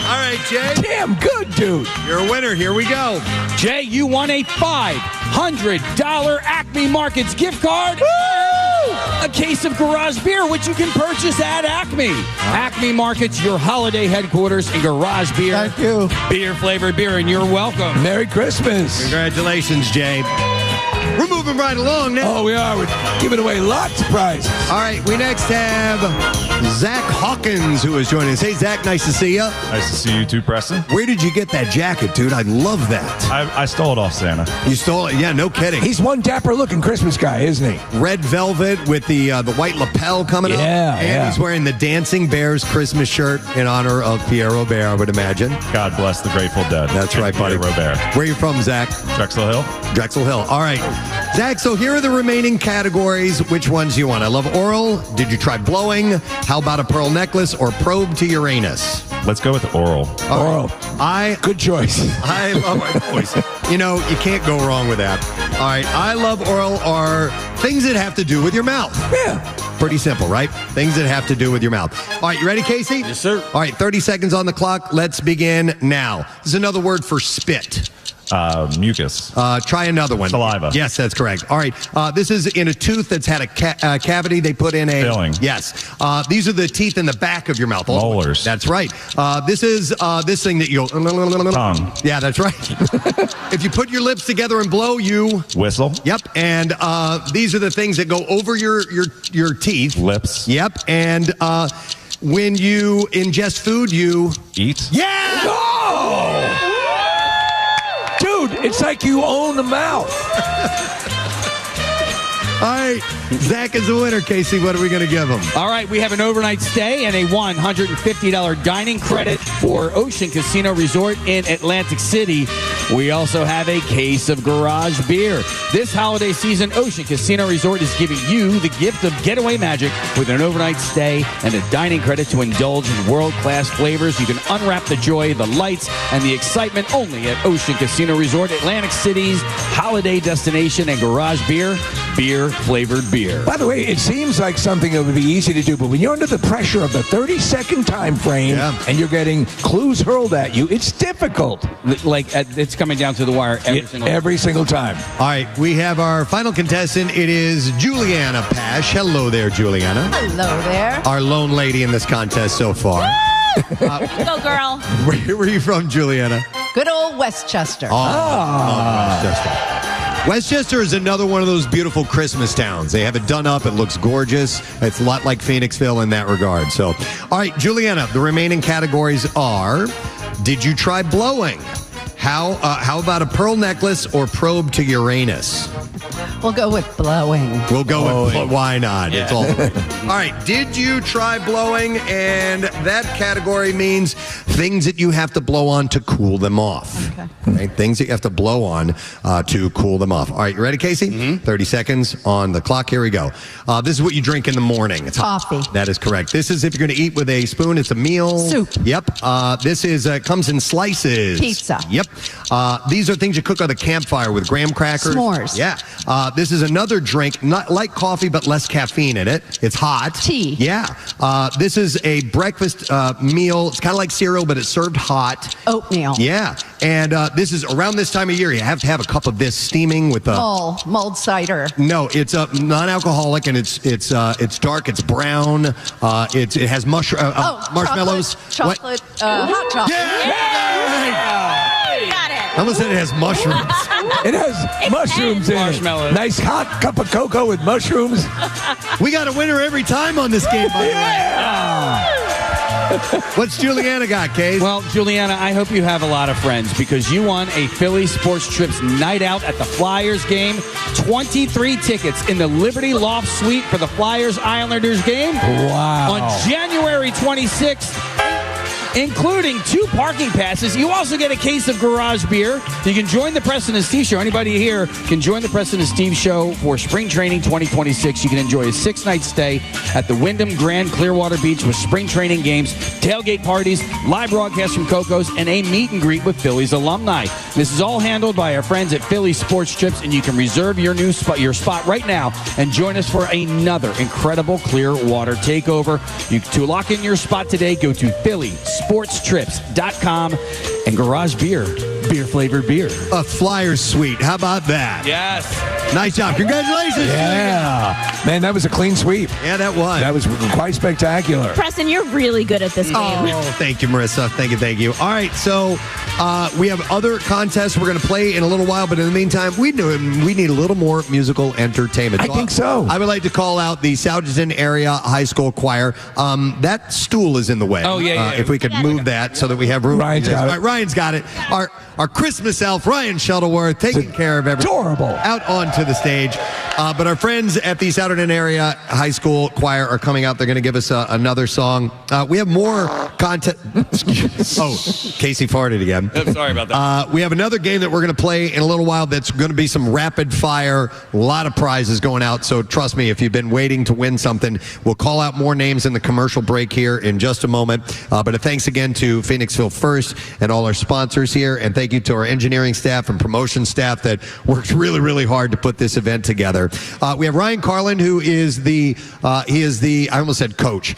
All right, Jay. Damn good, dude. You're a winner. Here we go. Jay, you won a $500 Acme Markets gift card. A case of garage beer, which you can purchase at Acme. Acme Markets, your holiday headquarters in garage beer. Thank you. Beer-flavored beer, and you're welcome. Merry Christmas. Congratulations, Jay. We're moving right along now. Oh, we are. We're giving away lots of prizes. All right, we next have Zach Hawkins, who is joining us. Hey, Zach, nice to see you. Nice to see you too, Preston. Where did you get that jacket, dude? I love that. I stole it off Santa. You stole it? Yeah, no kidding. He's one dapper-looking Christmas guy, isn't he? Red velvet with the white lapel coming up. Yeah, and he's wearing the Dancing Bears Christmas shirt in honor of Pierre Robert, I would imagine. God bless the Grateful Dead. That's right, buddy. Pierre Robert. Where are you from, Zach? Drexel Hill. Drexel Hill. All right. Zach, so here are the remaining categories. Which ones do you want? I love oral. Did you try blowing? How about a pearl necklace or probe to Uranus? Let's go with oral. Oral. Good choice. I love my voice. You know, you can't go wrong with that. All right. I love oral are things that have to do with your mouth. Yeah. Pretty simple, right? Things that have to do with your mouth. All right, you ready, Casey? Yes, sir. All right, 30 seconds on the clock. Let's begin now. This is another word for spit. Mucus. Try another one. Saliva. Yes, that's correct. All right. This is in a tooth that's had a cavity. They put in a filling. Yes. These are the teeth in the back of your mouth. Molars. That's right. This is this thing that you'll tongue. Yeah, that's right. If you put your lips together and blow, you whistle. Yep. And these are the things that go over your teeth. Lips. Yep. And when you ingest food, you eat. Yeah. Oh! Dude, It's like you own the mouth. All right, Zach is the winner. Casey, what are we going to give him? All right, we have an overnight stay and a $150 dining credit for Ocean Casino Resort in Atlantic City. We also have a case of garage beer. This holiday season, Ocean Casino Resort is giving you the gift of getaway magic with an overnight stay and a dining credit to indulge in world-class flavors. You can unwrap the joy, the lights, and the excitement only at Ocean Casino Resort, Atlantic City's holiday destination, and garage beer, beer-flavored beer. By the way, it seems like something that would be easy to do, but when you're under the pressure of the 30-second time frame and you're getting clues hurled at you, it's difficult. It's coming down to the wire every single time. All right, we have our final contestant. It is Juliana Pash. Hello there, Juliana. Hello there. Our lone lady in this contest so far. Go, girl. Where were you from, Juliana? Good old Westchester. Westchester. Westchester is another one of those beautiful Christmas towns. They have it done up. It looks gorgeous. It's a lot like Phoenixville in that regard. So, all right, Juliana, the remaining categories are, did you try blowing? How about a pearl necklace or probe to Uranus? We'll go with blowing. We'll go with why not? Yeah. It's all the way. All right, did you try blowing? And that category means things that you have to blow on to cool them off. Okay. Things that you have to blow on to cool them off. All right, you ready, Casey? 30 seconds on the clock. Here we go. This is what you drink in the morning. It's coffee. That is correct. This is if you're going to eat with a spoon. It's a meal. Soup. Yep. This is comes in slices. Pizza. Yep. These are things you cook on the campfire with graham crackers. S'mores. Yeah. This is another drink, not like coffee, but less caffeine in it. It's hot. Tea. Yeah. This is a breakfast meal. It's kind of like cereal, but it's served hot. Oatmeal. Yeah. And this is around this time of year. You have to have a cup of this steaming with mulled cider. No, it's non-alcoholic, and it's dark. It's brown. It has marshmallows. Chocolate. Hot chocolate. Got it. I almost said it has mushrooms. It has mushrooms in it. Nice hot cup of cocoa with mushrooms. We got a winner every time on this game, by the way. What's Juliana got, Case? Well, Juliana, I hope you have a lot of friends because you won a Philly Sports Trips night out at the Flyers game. 23 tickets in the Liberty Loft Suite for the Flyers Islanders game. Wow. On January 26th. Including 2 parking passes. You also get a case of garage beer. You can join the Preston and Steve Show. Anybody here can join the Preston and Steve Show for Spring Training 2026. You can enjoy a 6-night stay at the Wyndham Grand Clearwater Beach with spring training games, tailgate parties, live broadcasts from Coco's, and a meet and greet with Phillies alumni. This is all handled by our friends at Philly Sports Trips, and you can reserve your spot right now and join us for another incredible Clearwater takeover. To lock in your spot today, go to phillysportstrips.com and garage beer flavored beer. A Flyers suite. How about that? Yes. Nice job. Congratulations. Yeah. Man, that was a clean sweep. Yeah, that was. That was quite spectacular. Preston, you're really good at this game. Oh, thank you, Marissa. Thank you. All right, so we have other contests we're going to play in a little while, but in the meantime, we need a little more musical entertainment. I think so. I would like to call out the Souderton Area High School Choir. That stool is in Oh, yeah. If we could move that so that we have room. Ryan's got it. All right, Ryan's got it. Our Christmas elf, Ryan Shuttleworth, taking care of everything. Adorable. Out onto the stage. But our friends at the Souderton Area High School Choir are coming out. They're going to give us another song. We have more content. Casey farted again. I'm sorry about that. We have another game that we're going to play in a little while that's going to be some rapid fire. A lot of prizes going out. So trust me, if you've been waiting to win something, we'll call out more names in the commercial break here in just a moment. But thanks again to Phoenixville First and all our sponsors here. And thank you to our engineering staff and promotion staff that worked really, really hard to put this event together. We have Ryan Carlin, who is I almost said coach.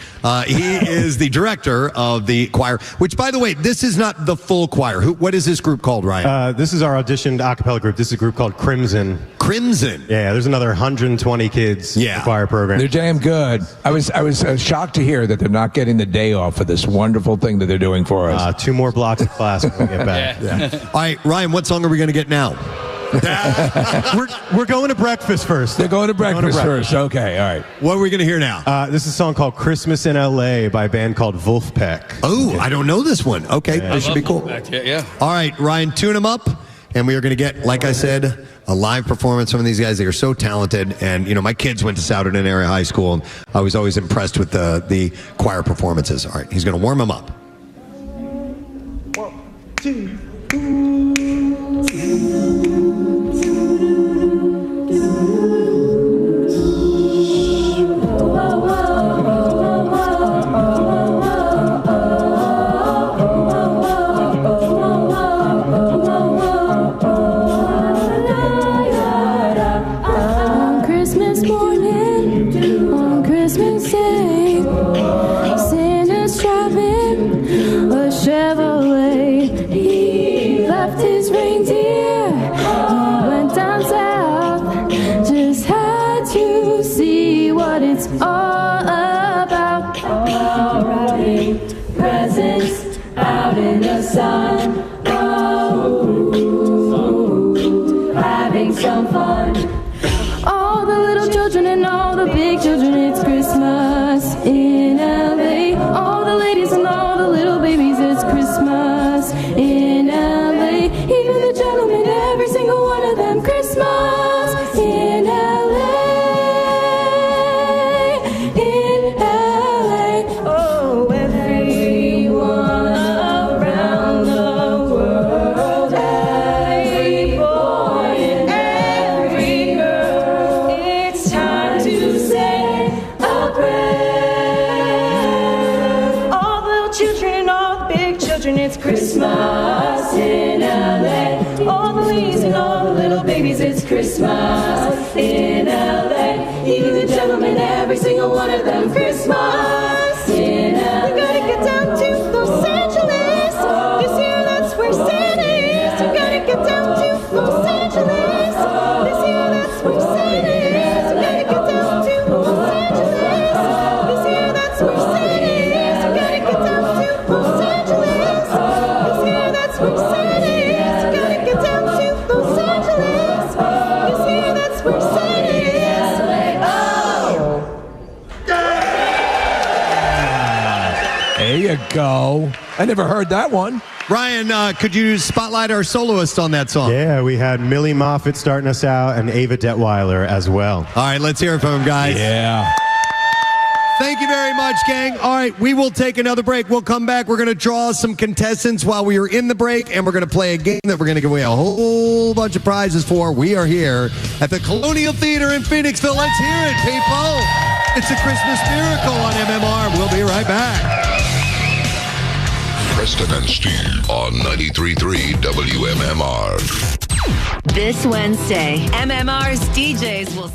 He is the director of the choir, which, by the way, this is not the full choir. What is this group called, Ryan? This is our auditioned a cappella group. This is a group called Crimson. Crimson? Yeah, there's another 120 kids in the choir program. They're damn good. I was shocked to hear that they're not getting the day off for this wonderful thing that they're doing for us. 2 more blocks of class when we get back. Yeah. All right, Ryan, what song are we going to get now? We're going to breakfast first. They're going to breakfast first. Okay, all right. What are we going to hear now? This is a song called Christmas in L.A. by a band called Wolfpack. Oh, I don't know this one. Okay, this should be cool. Yeah. All right, Ryan, tune them up. and we are going to get, like I said, a live performance from these guys. They are so talented, and my kids went to Souderton Area High School, and I was always impressed with the choir performances. All right, he's going to warm them up. 1, 2. Sun, having some fun. All the little children and all the big children, it's Christmas in LA. All the ladies and all the little babies, it's Christmas in LA. Even the gentlemen, every single one of them, Christmas in LA. In LA, oh, everyone around the world, every boy and every girl, it's time to say a prayer. All the little children and all the big children, it's Christmas in LA. All the ladies and all the little babies, it's Christmas in LA. Even the gentlemen, every single one of them, Christmas in LA. We gotta get down to Los Angeles. This year, that's where Santa is. We gotta get down to Los Angeles. This year, that's where Santa is. We gotta get down to Los Angeles. This year, that's where Santa is. We gotta get down to Los Angeles. This year, that's where Santa is. We gotta get down to Los Angeles. This year, that's where Santa is. There you go. I never heard that one. Ryan, could you spotlight our soloist on that song? Yeah, we had Millie Moffitt starting us out and Ava Detweiler as well. All right, let's hear it from him, guys. Yeah. Thank you very much, gang. All right, we will take another break. We'll come back. We're going to draw some contestants while we are in the break, and we're going to play a game that we're going to give away a whole bunch of prizes for. We are here at the Colonial Theatre in Phoenixville. Let's hear it, people. It's a Christmas miracle on MMR. We'll be right back. Preston and Steve on 93.3 WMMR. This Wednesday, MMR's DJs will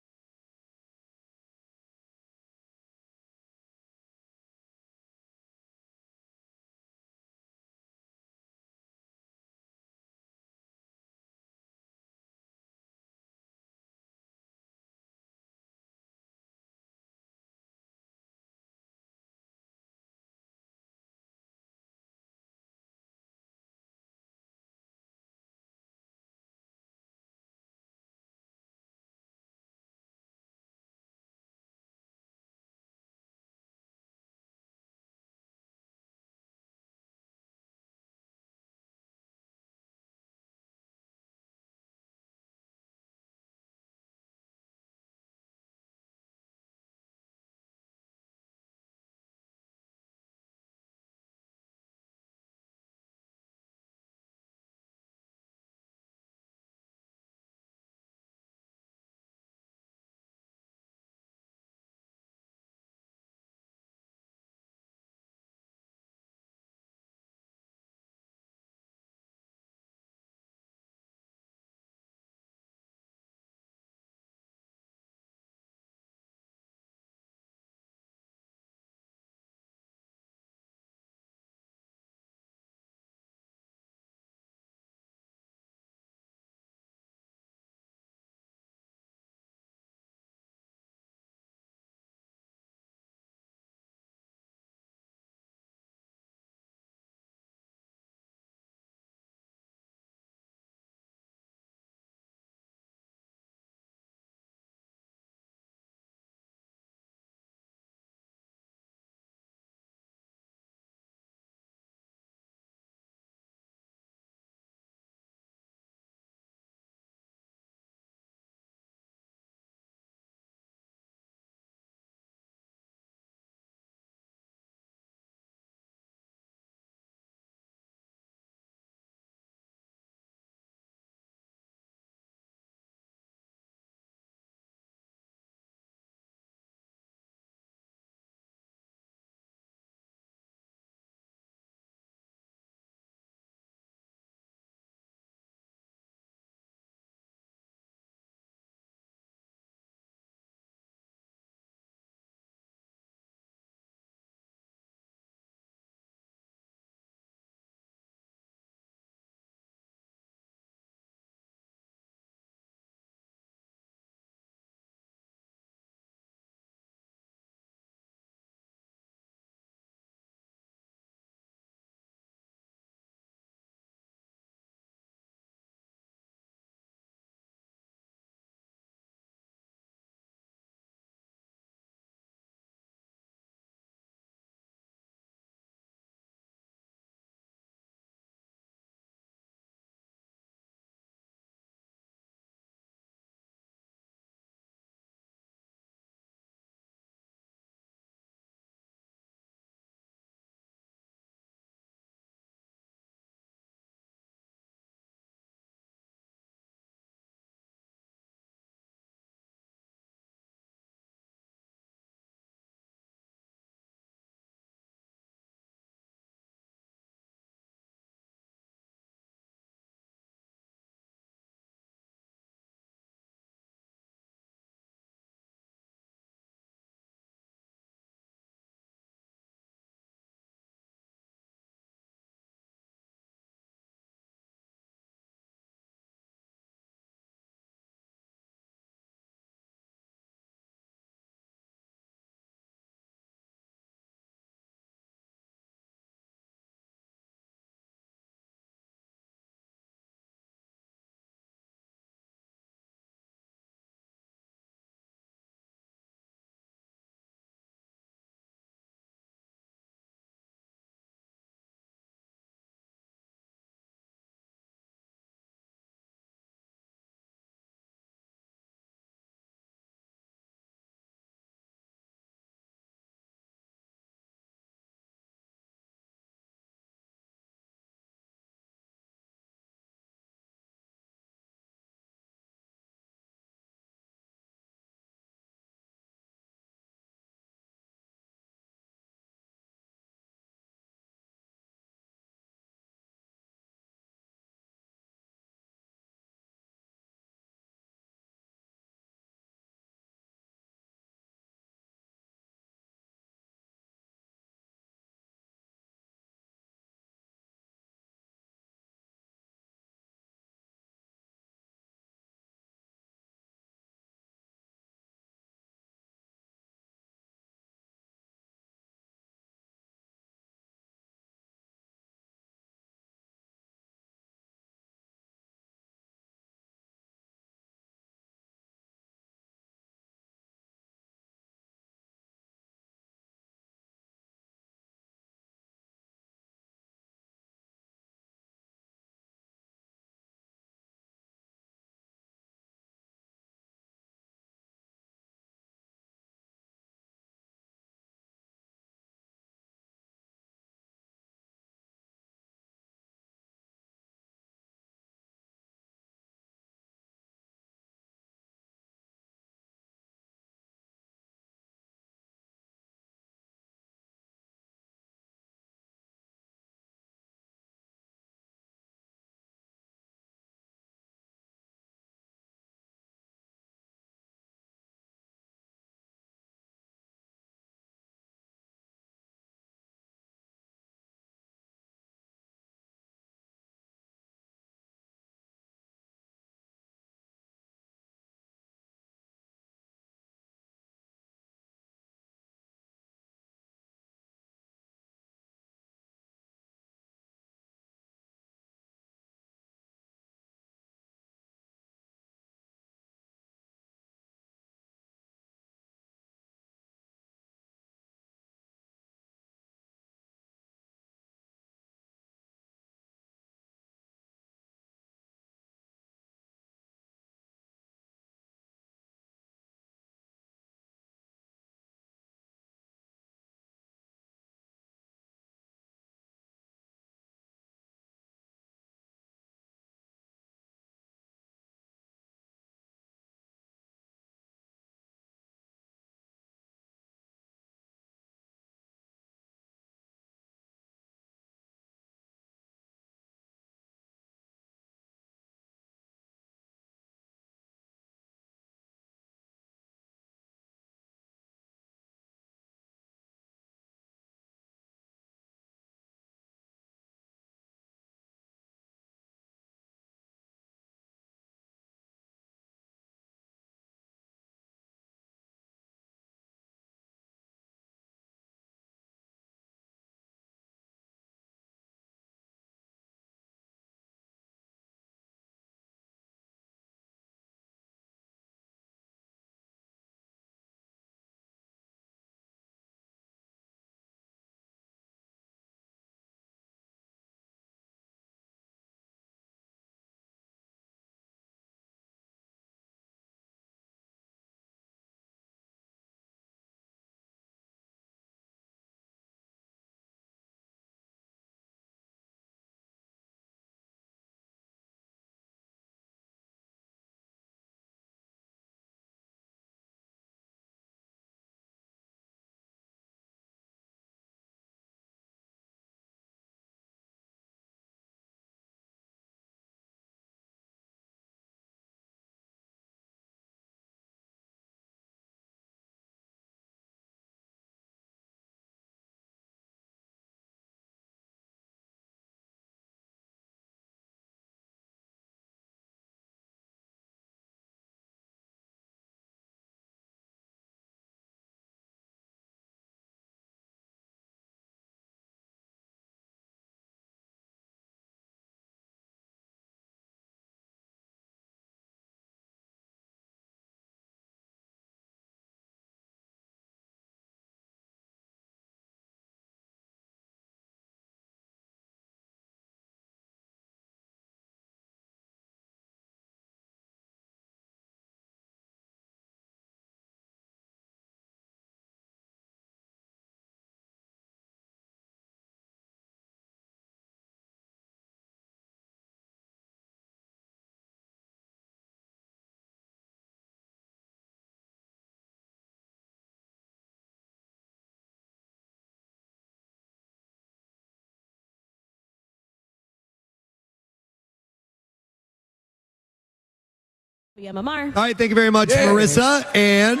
WMMR. All right, thank you very much, Marissa. And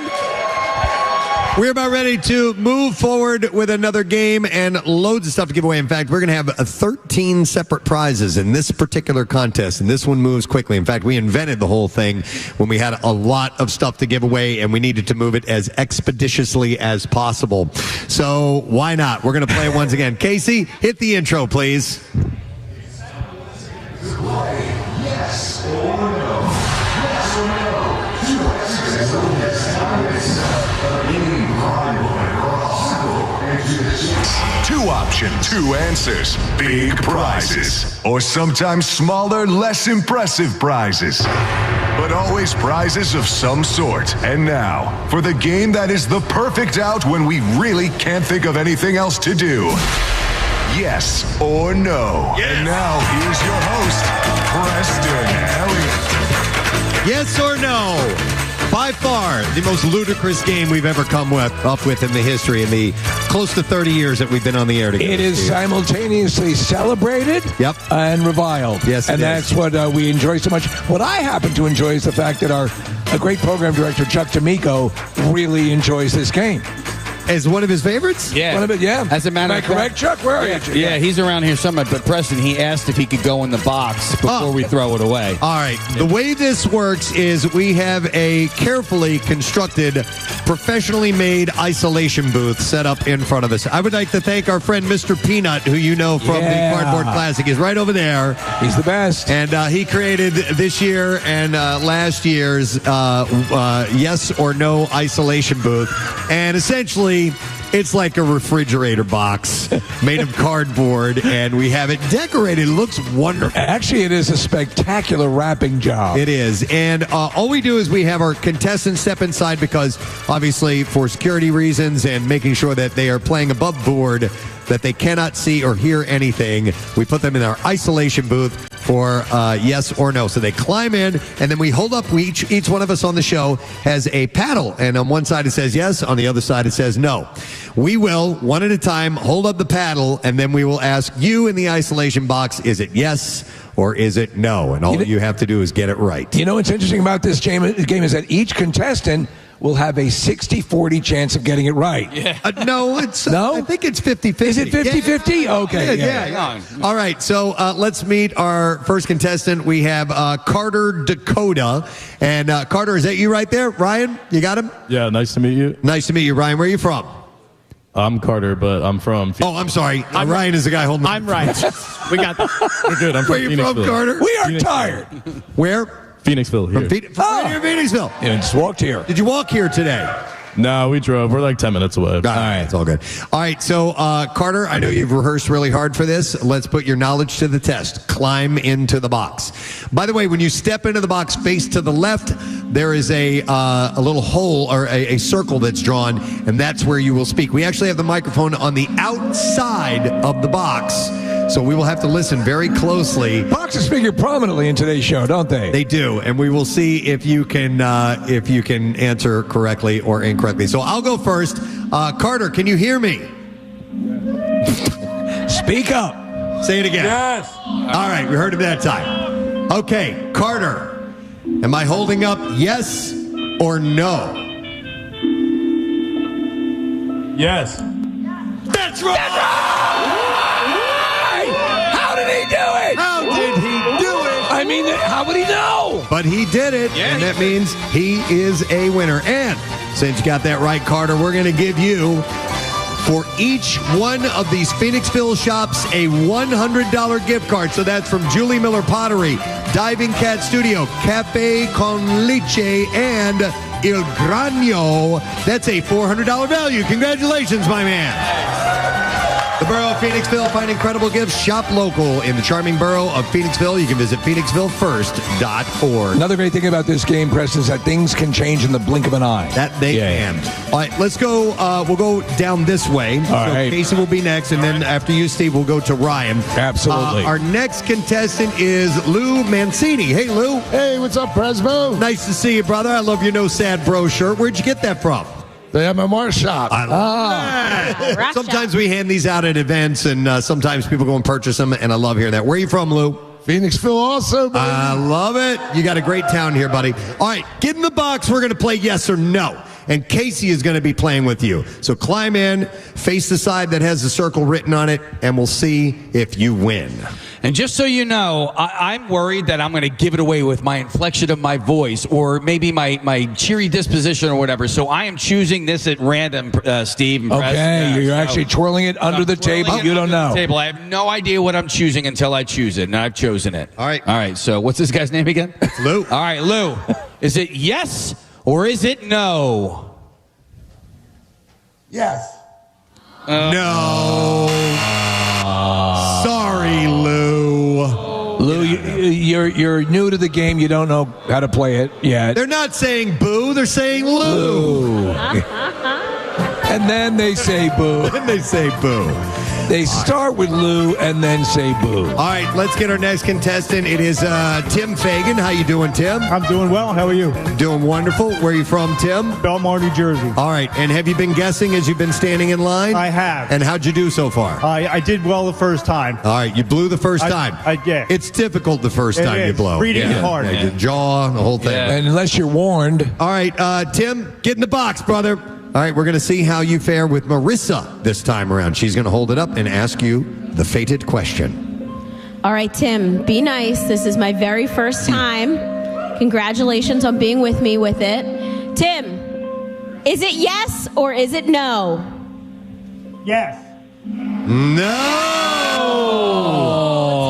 we're about ready to move forward with another game and loads of stuff to give away. In fact, we're going to have 13 separate prizes in this particular contest, and this one moves quickly. In fact, we invented the whole thing when we had a lot of stuff to give away, and we needed to move it as expeditiously as possible. So why not? We're going to play it once again. Casey, hit the intro, please. Yes or no? Yes or no? Two options, two answers, big prizes, or sometimes smaller, less impressive prizes. But always prizes of some sort. And now, for the game that is the perfect out when we really can't think of anything else to do. Yes or no? Yes. And now, here's your host, Preston Elliott. Yes or no? By far, the most ludicrous game we've ever come up with in the history in the close to 30 years that we've been on the air together. It is simultaneously celebrated and reviled. Yes, and that's what we enjoy so much. What I happen to enjoy is the fact that our great program director, Chuck D'Amico, really enjoys this game. As one of his favorites? Yeah. One of it, yeah. As a matter Am I of fact, correct, Chuck? Where are you? Yeah, he's around here somewhere. But Preston, he asked if he could go in the box before we throw it away. All right. The way this works is we have a carefully constructed, professionally made isolation booth set up in front of us. I would like to thank our friend Mr. Peanut, who you know from the Cardboard Classic. He's right over there. He's the best. And he created this year and last year's yes or no isolation booth. And essentially, it's like a refrigerator box made of cardboard, and we have it decorated. It looks wonderful. Actually, it is a spectacular wrapping job. It is. And all we do is we have our contestants step inside because, obviously, for security reasons and making sure that they are playing above board, that they cannot see or hear anything, we put them in our isolation booth for yes or no. So they climb in, and then we hold up. Each one of us on the show has a paddle, and on one side it says yes, on the other side it says no. We will, one at a time, hold up the paddle, and then we will ask you in the isolation box, is it yes or is it no? And all you have to do is get it right. You know what's interesting about this game is that each contestant will have a 60-40 chance of getting it right. Yeah. No, it's no. I think it's 50-50. Is it 50-50? Yeah. Okay. Yeah. All right. So let's meet our first contestant. We have Carter Dakota. And Carter, is that you right there? Ryan, you got him? Yeah, nice to meet you. Nice to meet you, Ryan. Where are you from? I'm Carter, but I'm from... Oh, I'm sorry. Ryan is the guy holding... I'm Ryan. We got that. We're good. I'm from Where are you from, Carter? We are tired. Where? Phoenixville, here. From Phoenixville. Yeah, just walked here. Did you walk here today? No, we drove. We're like 10 minutes away. All right, it's all good. All right, so Carter, I know you've rehearsed really hard for this. Let's put your knowledge to the test. Climb into the box. By the way, when you step into the box face to the left, there is a little hole or a circle that's drawn, and that's where you will speak. We actually have the microphone on the outside of the box, so we will have to listen very closely. Boxes figure prominently in today's show, don't they? They do, and we will see if you can answer correctly or incorrectly. So I'll go first. Carter, can you hear me? Speak up. Say it again. Yes. All right, we heard him that time. Okay, Carter, am I holding up yes or no? Yes. That's right. How did he do it? How did he do it? I mean, how would he know? But he did it, and that means he is a winner. And since you got that right, Carter, we're going to give you, for each one of these Phoenixville shops, a $100 gift card. So that's from Julie Miller Pottery, Diving Cat Studio, Cafe Con Leche, and Il Grano. That's a $400 value. Congratulations, my man. The Borough of Phoenixville, find incredible gifts. Shop local in the charming Borough of Phoenixville. You can visit PhoenixvilleFirst.org. Another great thing about this game, Preston, is that things can change in the blink of an eye. That they can. All right, let's go. We'll go down this way. All right. Casey will be next, and then after you, Steve, we'll go to Ryan. Absolutely. Our next contestant is Lou Mancini. Hey, Lou. Hey, what's up, Presbo? Nice to see you, brother. I love your No Sad Bro shirt. Where'd you get that from? The MMR shop. I love that. Sometimes we hand these out at events, and sometimes people go and purchase them, and I love hearing that. Where are you from, Lou? Phoenixville also, baby. I love it. You got a great town here, buddy. All right, get in the box. We're going to play yes or no. And Casey is going to be playing with you. So climb in, face the side that has the circle written on it, and we'll see if you win. And just so you know, I'm worried that I'm going to give it away with my inflection of my voice or maybe my cheery disposition or whatever. So I am choosing this at random, Steve. And Okay, you're actually twirling it under the table. You don't know. I have no idea what I'm choosing until I choose it, and I've chosen it. All right, so what's this guy's name again? Lou. All right, Lou. Is it yes or is it no? Yes. No. Sorry, Lou. Lou, you're new to the game. You don't know how to play it yet. They're not saying boo. They're saying Lou. And then they say boo. Then they say boo. They start with Lou and then say boo. All right, let's get our next contestant. It is Tim Fagan. How you doing, Tim? I'm doing well. How are you? Doing wonderful. Where are you from, Tim? Belmar, New Jersey. All right, and have you been guessing as you've been standing in line? I have. And how'd you do so far? I did well the first time. All right, you blew the first time. Yeah. It's difficult the first time you blow. Reading is hard. The jaw, the whole thing. And unless you're warned. All right, Tim, get in the box, brother. All right, we're going to see how you fare with Marissa this time around. She's going to hold it up and ask you the fated question. All right, Tim, be nice. This is my very first time. Congratulations on being with me with it. Tim, is it yes or is it no? Yes. No.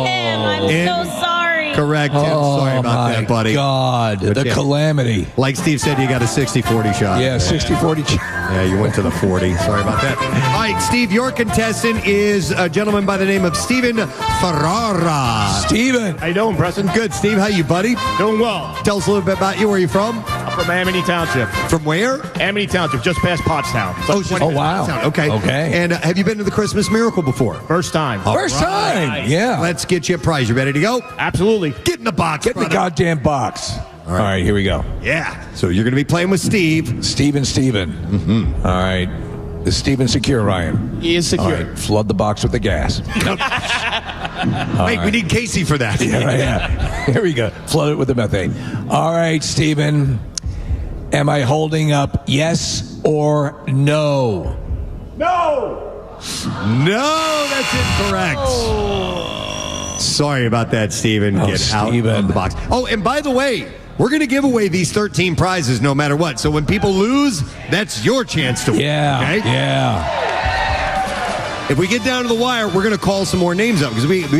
Tim, I'm so sorry. Correct, Tim. Sorry about that, buddy. God, the calamity. Like Steve said, you got a 60-40 shot. Yeah, 60-40 shot. Yeah, you went to the 40. Sorry about that. All right, Steve, your contestant is a gentleman by the name of Steven Ferrara. Steven. How you doing, Preston? Good, Steve. How you, buddy? Doing well. Tell us a little bit about you. Where are you from? I'm from Amity Township. From where? Amity Township, just past Pottstown. So wow. Okay. Okay. And have you been to the Christmas Miracle before? First time. First time. Yeah. Let's get you a prize. You ready to go? Absolutely. Get in the box, Get in the goddamn box. All right, here we go. Yeah. So you're going to be playing with Steve. Steven. Mm-hmm. All right. Is Steven secure, Ryan? He is secure. All right, flood the box with the gas. Wait, we need Casey for that. Yeah. Here we go. Flood it with the methane. All right, Steven. Am I holding up yes or no? No. No, that's incorrect. Sorry about that, Steven. Get out of the box. Oh, and by the way, we're going to give away these 13 prizes no matter what. So when people lose, that's your chance to win. Yeah. Okay? Yeah. If we get down to the wire, we're going to call some more names up because they've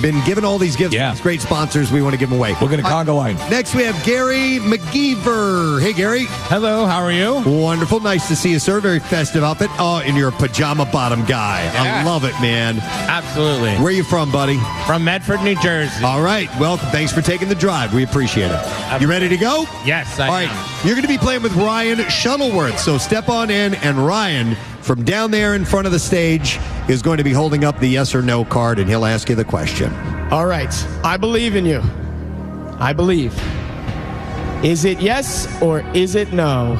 been given all these gifts. Yeah. These great sponsors we want to give them away. We're going to conga line. Next, we have Gary McGeever. Hey, Gary. Hello, how are you? Wonderful. Nice to see you, sir. Very festive outfit. Oh, and you're a pajama bottom guy. Yeah. I love it, man. Absolutely. Where are you from, buddy? From Medford, New Jersey. All right. Well, thanks for taking the drive. We appreciate it. You ready to go? Yes, All right. You're going to be playing with Ryan Shuttleworth. So step on in, and Ryan, from down there in front of the stage, is going to be holding up the yes or no card, and he'll ask you the question. All right. I believe in you. I believe. Is it yes or is it no?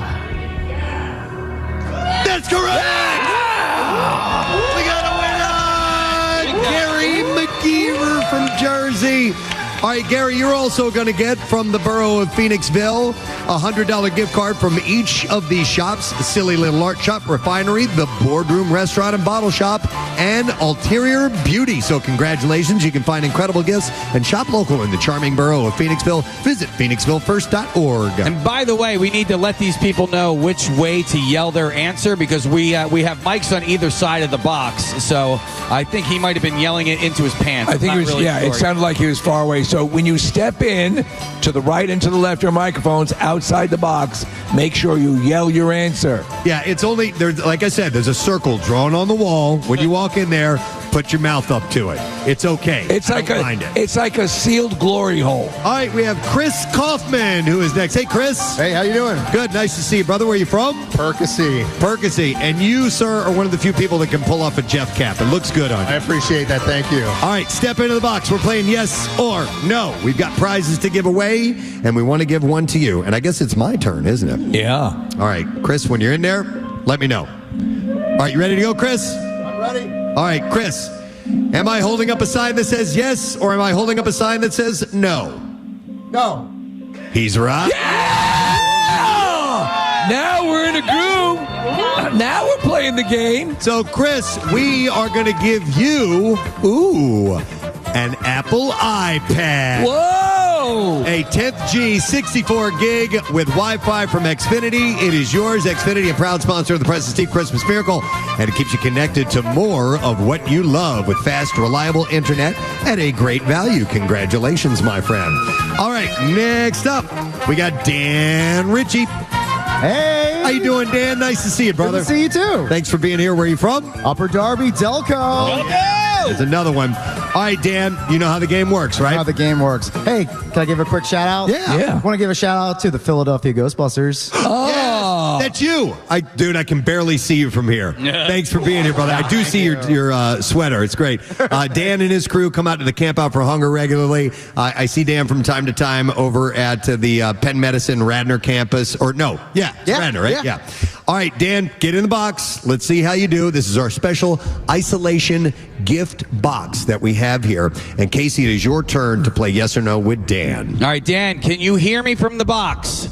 That's correct! We got a winner! Gary McGeever from Jersey. All right, Gary, you're also going to get from the borough of Phoenixville a $100 gift card from each of these shops: the Silly Little Art Shop, Refinery, the Boardroom Restaurant and Bottle Shop, and Ulterior Beauty. So congratulations. You can find incredible gifts and shop local in the charming borough of Phoenixville. Visit PhoenixvilleFirst.org. And by the way, we need to let these people know which way to yell their answer because we have mics on either side of the box. So I think he might have been yelling it into his pants. I think he was, it sounded like he was far away. So when you step in to the right and to the left, your microphones outside the box, make sure you yell your answer. Yeah, it's only, like I said, there's a circle drawn on the wall. When you walk in there, put your mouth up to it. It's okay. It's like a sealed glory hole. All right, we have Chris Kaufman, who is next. Hey, Chris. Hey, how you doing? Good. Nice to see you, brother. Where are you from? Percy. And you, sir, are one of the few people that can pull off a Jeff cap. It looks good on you. I appreciate that. Thank you. All right, step into the box. We're playing yes or no. We've got prizes to give away, and we want to give one to you. And I guess it's my turn, isn't it? Yeah. All right, Chris, when you're in there, let me know. All right, you ready to go, Chris? I'm ready. All right, Chris, Am I holding up a sign that says yes, or am I holding up a sign that says no? No. He's right. Now we're in a groove. Now we're playing the game. So, Chris, we are going to give you, an Apple iPad. Whoa! A 10th G 64 gig with Wi-Fi from Xfinity. It is yours. Xfinity, a proud sponsor of the Preston Steve Christmas Miracle, and it keeps you connected to more of what you love with fast, reliable internet at a great value. Congratulations, my friend. All right, next up, we got Dan Ritchie. Hey! How you doing, Dan? Nice to see you, brother. Good to see you, too. Thanks for being here. Where are you from? Upper Darby, Delco. There's another one. All right, Dan, you know how the game works, right? How the game works. Hey, can I give a quick shout out? Yeah. I want to give a shout out to the Philadelphia Ghostbusters. Yes, that's you. Dude, I can barely see you from here. Thanks for being here, brother. I do see your sweater. It's great. Dan and his crew come out to the Camp Out for Hunger regularly. I see Dan from time to time over at the Penn Medicine Radnor campus. Radnor, right? Yeah. All right, Dan, get in the box. Let's see how you do. This is our special isolation gift box that we have here. And Casey, it is your turn to play yes or no with Dan. All right, Dan, can you hear me from the box?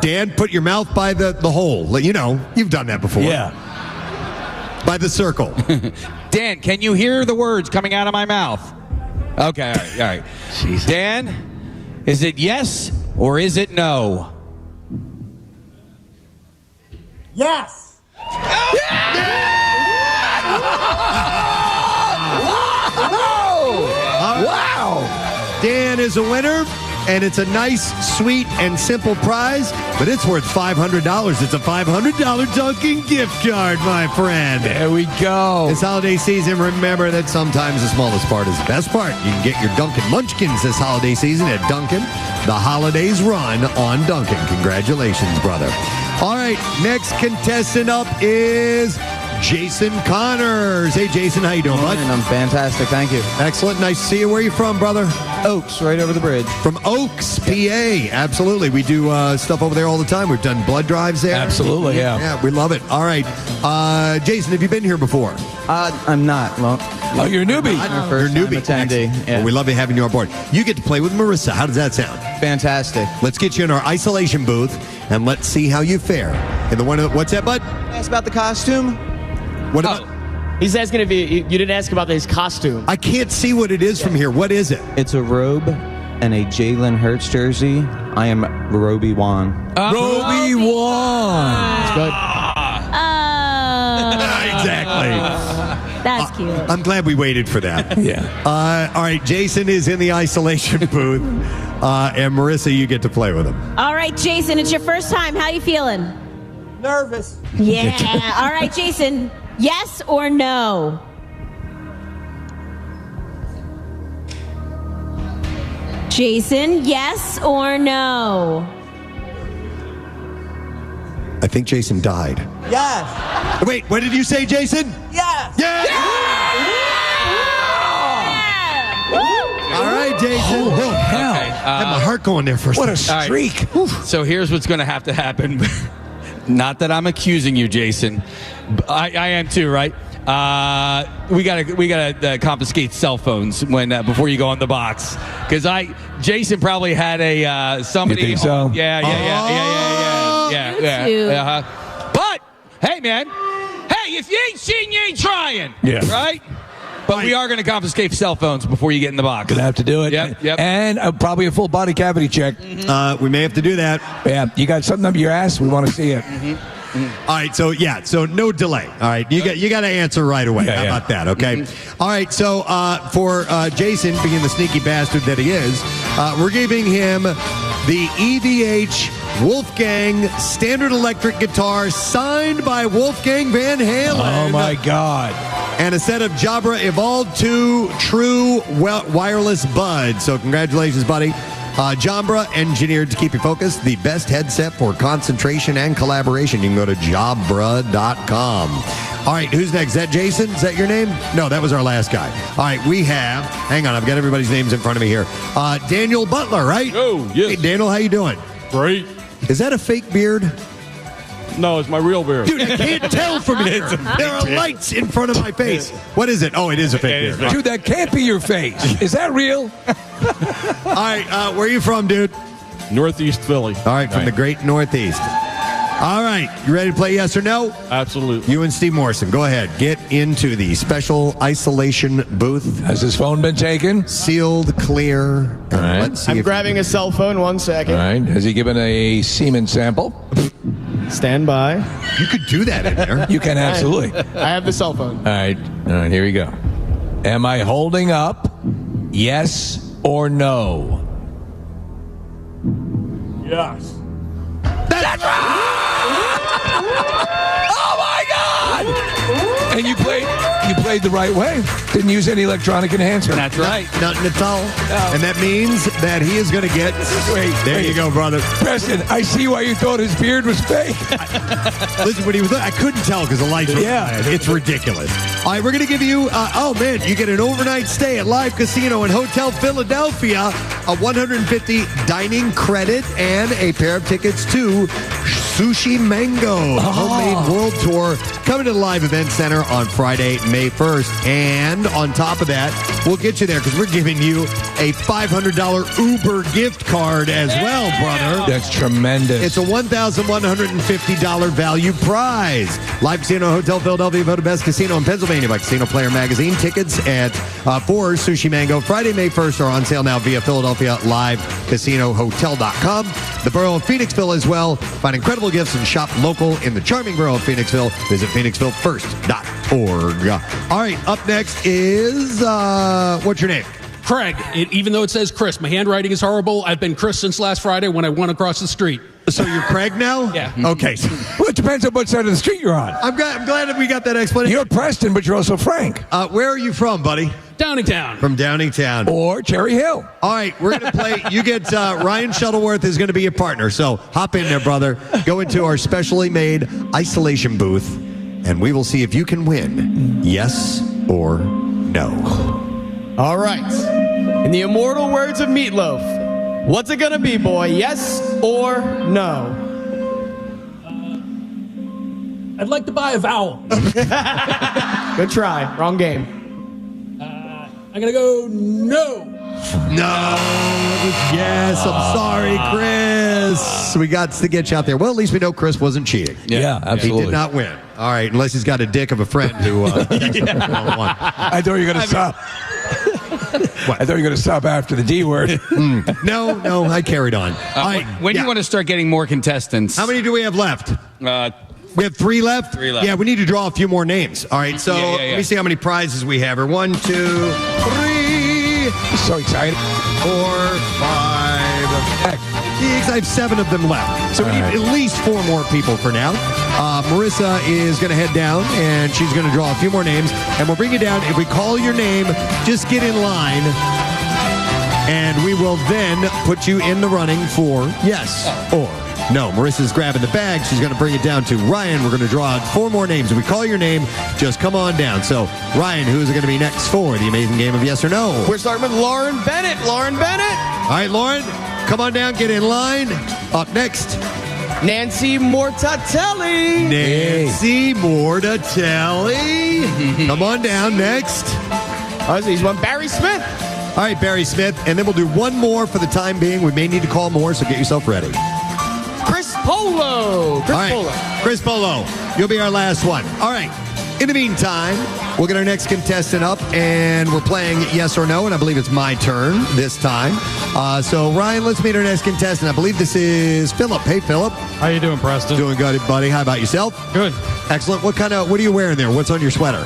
Dan, put your mouth by the hole. You know, you've done that before. Yeah. By the circle. Dan, can you hear the words coming out of my mouth? Okay, all right. Jeez. Dan, is it yes or is it no? Yes. Wow. Dan is a winner, and it's a nice, sweet, and simple prize, but it's worth $500. It's a $500 Dunkin' gift card, my friend. There we go. This holiday season, remember that sometimes the smallest part is the best part. You can get your Dunkin' Munchkins this holiday season at Dunkin'. The holidays run on Dunkin'. Congratulations, brother. All right, next contestant up is Jason Connors. Hey, Jason, how you doing, bud? I'm fantastic, thank you. Excellent. Nice to see you. Where are you from, brother? Oaks, right over the bridge. From Oaks, PA. Absolutely. We do stuff over there all the time. We've done blood drives there. Absolutely, yeah. Yeah, we love it. All right. Jason, have you been here before? I'm not. Well, you're a newbie. You're a newbie. Attendee. Yeah. Well, we love having you on board. You get to play with Marissa. How does that sound? Fantastic. Let's get you in our isolation booth, and let's see how you fare. And what's that, bud? Ask about the costume. What about? He's asking if you didn't ask about his costume. I can't see what it is from here. What is it? It's a robe and a Jalen Hurts jersey. I am Roby Wan. Roby Wan. It's good. Exactly. That's cute. I'm glad we waited for that. Yeah. All right, Jason is in the isolation booth, and Marissa, you get to play with him. All right, Jason, it's your first time. How you feeling? Nervous. Yeah. All right, Jason, yes or no? Jason, yes or no? I think Jason died. Yes. Wait, what did you say, Jason? Yes. Yeah! All right, Jason. Oh, hell. Okay, I had my heart going there for a What a second. streak. So here's what's going to have to happen. Not that I'm accusing you, Jason. I am too, right? We gotta confiscate cell phones when before you go on the box, because Jason probably had a somebody. You think so? Yeah. But hey, man, if you ain't seen, you ain't trying. Yeah. Right. But we are going to confiscate cell phones before you get in the box. Gonna have to do it. Yep. And probably a full body cavity check. We may have to do that. Yeah. You got something up your ass? We want to see it. All right, so no delay. All right, you got to answer right away. How about that? Okay. All right, so for Jason, being the sneaky bastard that he is, we're giving him the EVH Wolfgang Standard Electric Guitar signed by Wolfgang Van Halen. Oh my God! And a set of Jabra Evolved 2 True Wireless Buds. So congratulations, buddy. Jabra, engineered to keep you focused. The best headset for concentration and collaboration. You can go to jabra.com. All right, who's next? Is that Jason? Is that your name? No, that was our last guy. All right, we have, hang on, I've got everybody's names in front of me here. Daniel Butler, right? Oh, yes. Hey, Daniel, how you doing? Great. Is that a fake beard? No, it's my real beard. Dude, I can't tell from here. There are lights in front of my face. What is it? Oh, it is a fake beard. Dude, that can't be your face. Is that real? All right, where are you from, dude? Northeast Philly. All right, from the great Northeast. All right, you ready to play yes or no? Absolutely. You and Steve Morrison, go ahead. Get into the special isolation booth. Has his phone been taken? Sealed, clear. All right. Let's see I'm grabbing a cell phone. 1 second. All right. Has he given a semen sample? Stand by. You could do that in there. You can, absolutely. I have the cell phone. All right, here we go. Am I holding up? Yes or no? Yes. That's right! Oh my God! And you played the right way. Didn't use any electronic enhancement. That's right. Nothing at all. No. And that means that he is going to get. There you go, brother. Preston, I see why you thought his beard was fake. Listen, when he was, I couldn't tell because the lights were bad. It's ridiculous. All right, we're going to give you. You get an overnight stay at Live Casino and Hotel Philadelphia, a 150 dining credit, and a pair of tickets to Sushi Mango, homemade world tour, coming to the Live Event Center on Friday, May 1st. And on top of that, we'll get you there because we're giving you a $500 Uber gift card as well, brother. That's tremendous. It's a $1,150 value prize. Live Casino Hotel Philadelphia voted best casino in Pennsylvania by Casino Player Magazine. Tickets for Sushi Mango Friday, May 1st are on sale now via Philadelphia Live Casino Hotel.com. The borough of Phoenixville as well. Find incredible gifts and shop local in the charming borough of Phoenixville. Visit PhoenixvilleFirst.org. All right, up next is, what's your name? Craig. Even though it says Chris, my handwriting is horrible. I've been Chris since last Friday when I went across the street. So you're Craig now? Yeah. Okay. Well, it depends on what side of the street you're on. I'm glad that we got that explanation. You're Preston, but you're also Frank. Where are you from, buddy? Downingtown. From Downingtown. Or Cherry Hill. All right, we're going to play. You get Ryan Shuttleworth is going to be your partner. So hop in there, brother. Go into our specially made isolation booth, and we will see if you can win. Yes or no. All right. In the immortal words of Meatloaf, what's it going to be, boy? Yes or no? I'd like to buy a vowel. Good try. Wrong game. I'm going to go no. No. Yes, I'm sorry, Chris. We got to get you out there. Well, at least we know Chris wasn't cheating. Yeah, absolutely. He did not win. All right, unless he's got a dick of a friend who won. I thought you were going to stop. I thought you were going to stop after the D word. No, I carried on. All right, when do you want to start getting more contestants? How many do we have left? We have 3 left? 3 left. Yeah, we need to draw a few more names. All right, so let me see how many prizes we have here. 1, 2, 3. So excited. 4, 5. I have 7 of them left. So we need at least 4 more people for now. Marissa is going to head down, and she's going to draw a few more names. And we'll bring you down. If we call your name, just get in line. And we will then put you in the running for yes or no. Marissa's grabbing the bag. She's going to bring it down to Ryan. We're going to draw out 4 more names. If we call your name, just come on down. So, Ryan, who is it going to be next for the amazing game of yes or no? We're starting with Lauren Bennett. Lauren Bennett. All right, Lauren, come on down. Get in line. Up next, Nancy Mortatelli. Nancy Mortatelli. Come on down. Next. Oh, so he's one. Barry Smith. All right, Barry Smith. And then we'll do 1 more for the time being. We may need to call more, so get yourself ready. Chris Polo. Chris Polo. You'll be our last one. All right. In the meantime, we'll get our next contestant up, and we're playing yes or no, and I believe it's my turn this time. So, Ryan, let's meet our next contestant. I believe this is Philip. Hey, Philip. How you doing, Preston? Doing good, buddy. How about yourself? Good. Excellent. What are you wearing there? What's on your sweater?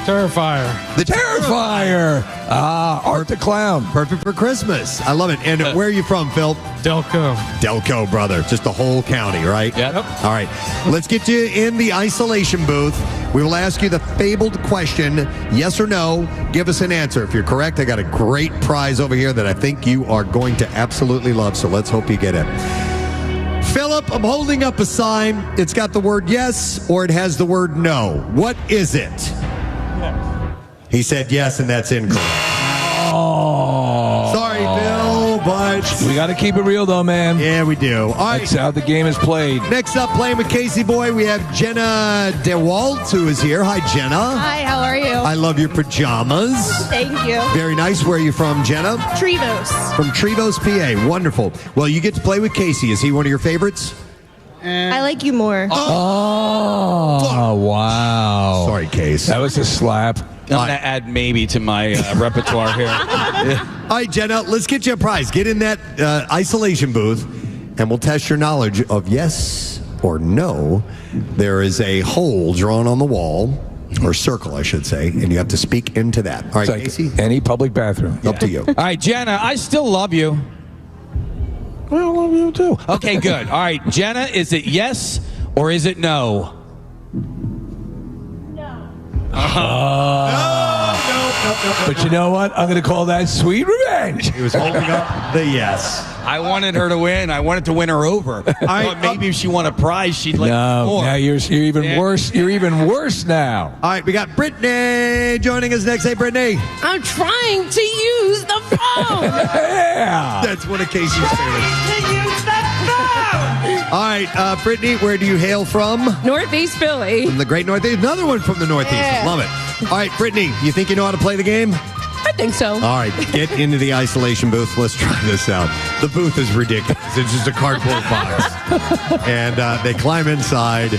Terrifier. The Terrifier. Art the Clown. Perfect for Christmas. I love it. And where are you from, Phil? Delco. Delco, brother. Just the whole county, right? Yep. All right. Let's get you in the isolation booth. We will ask you the fabled question, yes or no. Give us an answer. If you're correct, I got a great prize over here that I think you are going to absolutely love. So let's hope you get it. Philip, I'm holding up a sign. It's got the word yes or it has the word no. What is it? Yes. He said yes, and that's incorrect. Oh. Sorry, Phil, but we got to keep it real, though, man. Yeah, we do. All right. That's how the game is played. Next up, playing with Casey Boy, we have Jenna DeWalt, who is here. Hi, Jenna. Hi, how are you? I love your pajamas. Thank you. Very nice. Where are you from, Jenna? Trevos. From Trevos, PA. Wonderful. Well, you get to play with Casey. Is he one of your favorites? I like you more. Oh, wow. Sorry, Case. That was a slap. I'm going to add maybe to my repertoire here. All right, Jenna, let's get you a prize. Get in that isolation booth, and we'll test your knowledge of yes or no. There is a hole drawn on the wall, or circle, I should say, and you have to speak into that. All right, It's like Casey? any public bathroom. Up to you. All right, Jenna, I still love you. I love you, too. Okay, good. All right, Jenna, is it yes or is it no? But you know what? I'm going to call that sweet revenge. He was holding up the yes. I wanted her to win. I wanted to win her over. But maybe if she won a prize, she'd like more. Now you're even worse. You're even worse now. All right, we got Brittany joining us next. Hey, Brittany. I'm trying to use the phone. Yeah. That's one of Casey's favorites. All right, Brittany, where do you hail from? Northeast Philly. From the great Northeast. Another one from the Northeast. Yeah. Love it. All right, Brittany, you think you know how to play the game? I think so. All right, get into the isolation booth. Let's try this out. The booth is ridiculous. It's just a cardboard box. And they climb inside.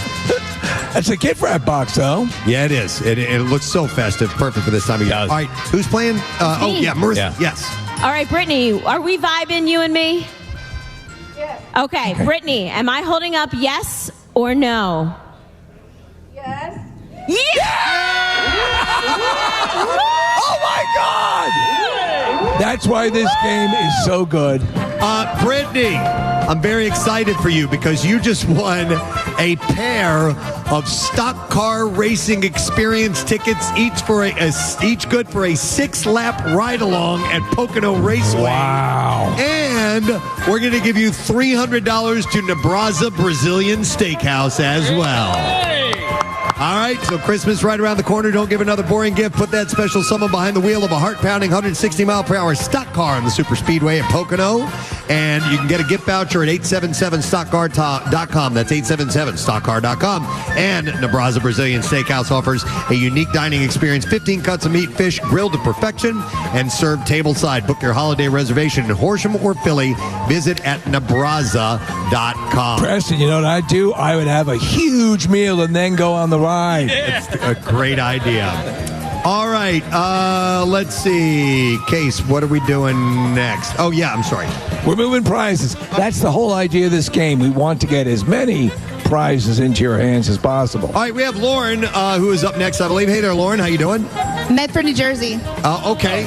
That's a gift wrap box, though. Yeah, it is. It looks so festive. Perfect for this time of year. All right, who's playing? Marissa. Yeah. Yes. All right, Brittany, are we vibing, you and me? Yes. Okay, Brittany, am I holding up yes or no? Yes. Oh, my God! That's why this game is so good. Brittany, I'm very excited for you because you just won a pair of stock car racing experience tickets, each good for a 6-lap ride along at Pocono Raceway. Wow. And we're going to give you $300 to Nebraska Brazilian Steakhouse as well. All right, so Christmas right around the corner. Don't give another boring gift. Put that special someone behind the wheel of a heart-pounding 160-mile-per-hour stock car on the Super Speedway at Pocono. And you can get a gift voucher at 877stockcar.com. That's 877stockcar.com. And Nebraska Brazilian Steakhouse offers a unique dining experience. 15 cuts of meat, fish, grilled to perfection, and served tableside. Book your holiday reservation in Horsham or Philly. Visit at Nebraska.com. Preston, you know what I'd do? I would have a huge meal and then go on the ride. It's a great idea. All right, let's see. Case, what are we doing next? Oh, yeah, I'm sorry. We're moving prizes. That's the whole idea of this game. We want to get as many prizes into your hands as possible. All right, we have Lauren, who is up next, I believe. Hey there, Lauren. How you doing? Medford, New Jersey. Okay.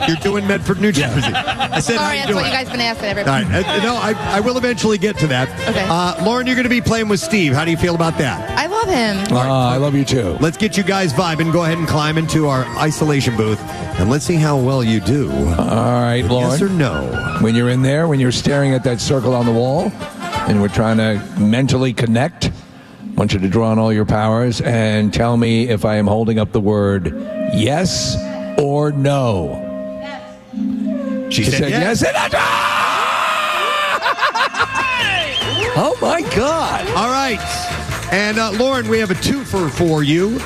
You're doing Medford, New Jersey. I said, Sorry, how you that's doing? what you guys been asking All everybody. right. No, I will eventually get to that. Okay. Lauren, you're going to be playing with Steve. How do you feel about that? I love him. I love you, too. Let's get you guys vibing. Go ahead and climb into our isolation booth, and let's see how well you do. All right, Lauren. Yes or no? When you're in there, when you're staring at that circle on the wall, and we're trying to mentally connect, I want you to draw on all your powers and tell me if I am holding up the word yes or no. Yes. She said yes. Oh, my God. All right. And Lauren, we have a twofer for you.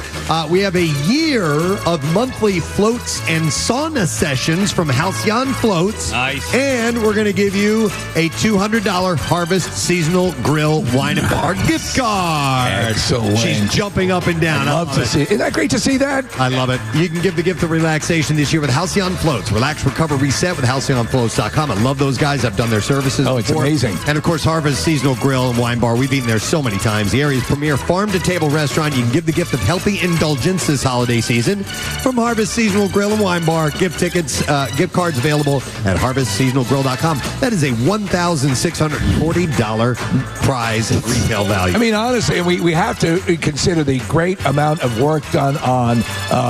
We have a year of monthly floats and sauna sessions from Halcyon Floats. Nice. And we're going to give you a $200 Harvest Seasonal Grill Wine and Bar gift card. Excellent. She's jumping up and down. I love to see it. Isn't that great to see that? I love it. You can give the gift of relaxation this year with Halcyon Floats. Relax, recover, reset with HalcyonFloats.com. I love those guys. I've done their services Oh, it's before. amazing. And, of course, Harvest Seasonal Grill and Wine Bar. We've eaten there so many times. The area's premier farm-to-table restaurant. You can give the gift of healthy indulgence this holiday season from Harvest Seasonal Grill and Wine Bar. Gift tickets, gift cards available at HarvestSeasonalGrill.com. That is a $1,640 prize retail value. I mean, honestly, we have to consider the great amount of work done on